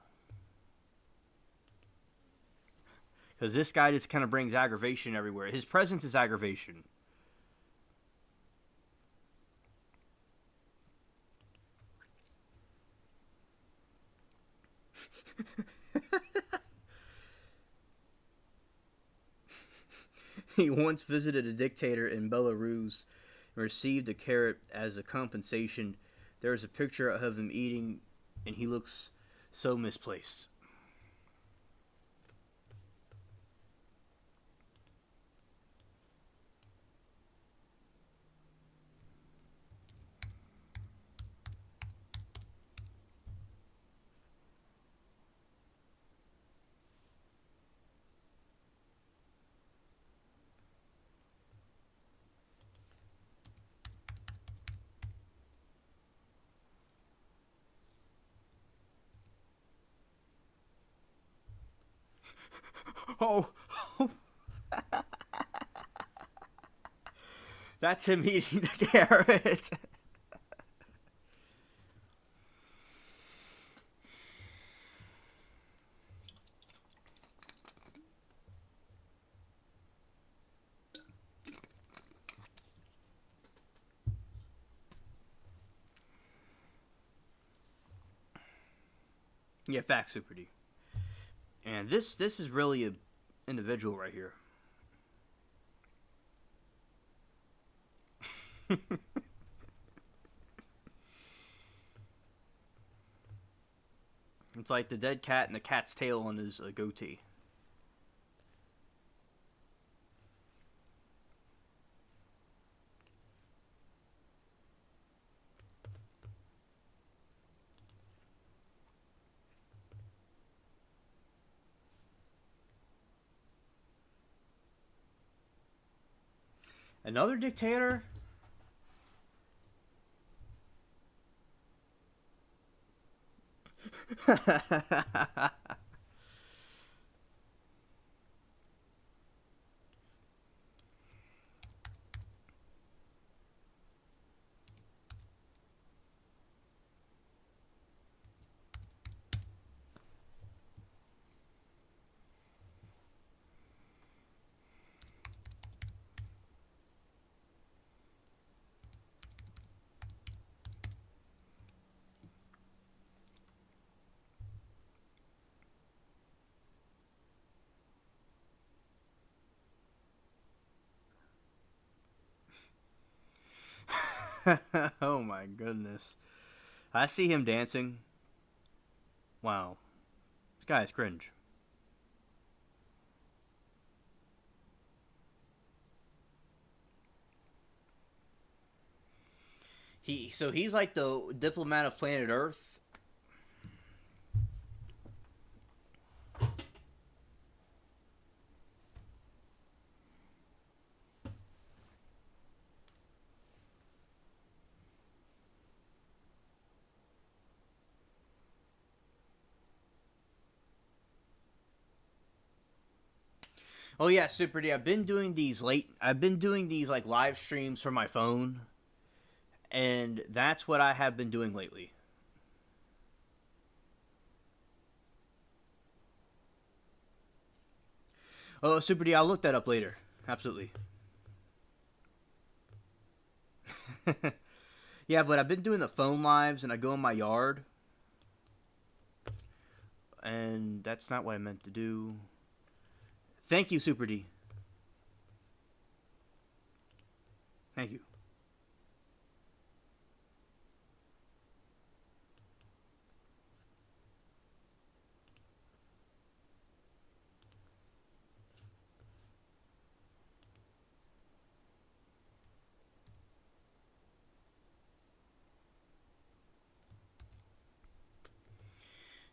Because this guy just kind of brings aggravation everywhere. His presence is aggravation. He once visited a dictator in Belarus and received a carrot as a compensation. There is a picture of him eating, and he looks so misplaced. Oh, that's him eating the carrot. Yeah, facts, Super D. And this is really a individual right here. It's like the dead cat and the cat's tail on his goatee. Another dictator? Oh my goodness. I see him dancing. Wow. This guy is cringe. He's like the diplomat of planet Earth. Oh yeah, Super D. I've been doing these like live streams from my phone, and that's what I have been doing lately. Oh, Super D. I'll look that up later. Absolutely. Yeah, but I've been doing the phone lives, and I go in my yard, and that's not what I meant to do. Thank you, Super D. Thank you.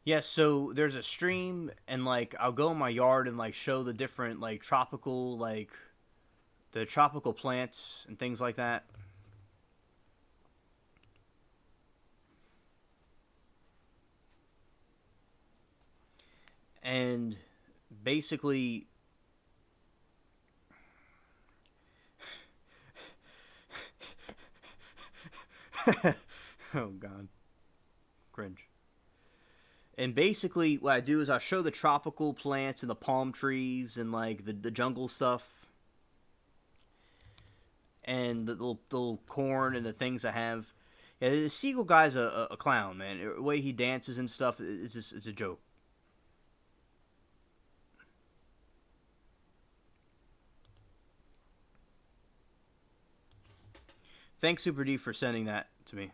Yes, so there's a stream, and like I'll go in my yard and like show the different like tropical like the tropical plants and things like that. And basically oh god, cringe. And basically what I do is I show the tropical plants and the palm trees and like the jungle stuff and the little corn and the things I have. Yeah, the seagull guy's a clown, man. The way he dances and stuff, it's a joke. Thanks, Super D, for sending that to me.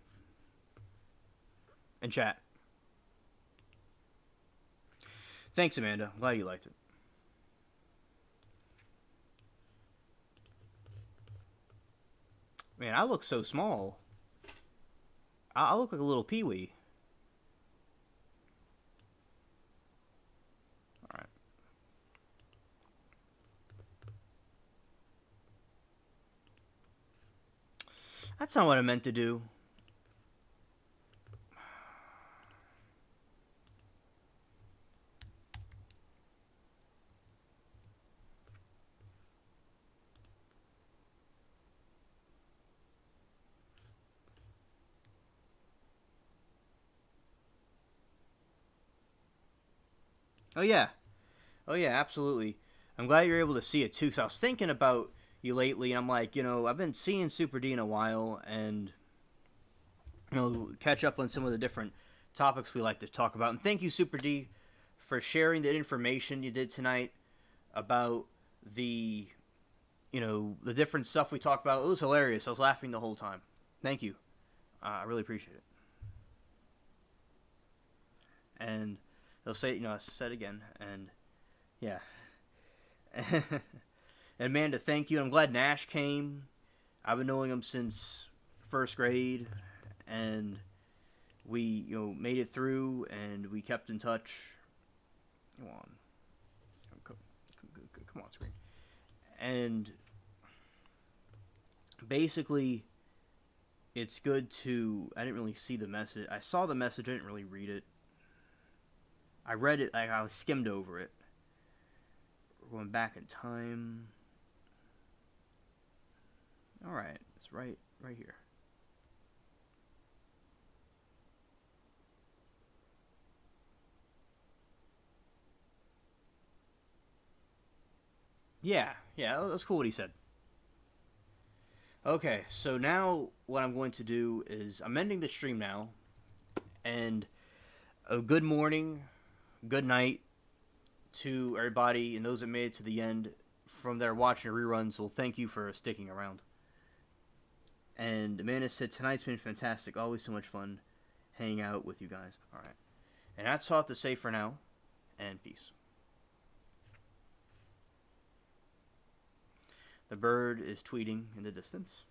In chat. Thanks, Amanda. I'm glad you liked it. Man, I look so small. I look like a little peewee. Alright. That's not what I meant to do. Oh yeah. Oh yeah, absolutely. I'm glad you're able to see it too. So I was thinking about you lately, and I'm like, I've been seeing Super D in a while, and catch up on some of the different topics we like to talk about. And thank you, Super D, for sharing the information you did tonight about the the different stuff we talked about. It was hilarious. I was laughing the whole time. Thank you. I really appreciate it. And they'll say, I said again, and yeah. And Amanda, thank you. I'm glad Nash came. I've been knowing him since first grade, and we, made it through, and we kept in touch. Come on. Come on, screen. And basically, it's good to... I didn't really see the message. I saw the message. I didn't really read it. I read it. I skimmed over it. We're going back in time. All right. It's right here. Yeah, that's cool what he said. Okay, so now what I'm going to do is I'm ending the stream now, and a good morning, good night to everybody and those that made it to the end from there watching reruns. Well, thank you for sticking around. And Amanda said, tonight's been fantastic. Always so much fun hanging out with you guys. All right. And that's all I have to say for now, and peace. The bird is tweeting in the distance.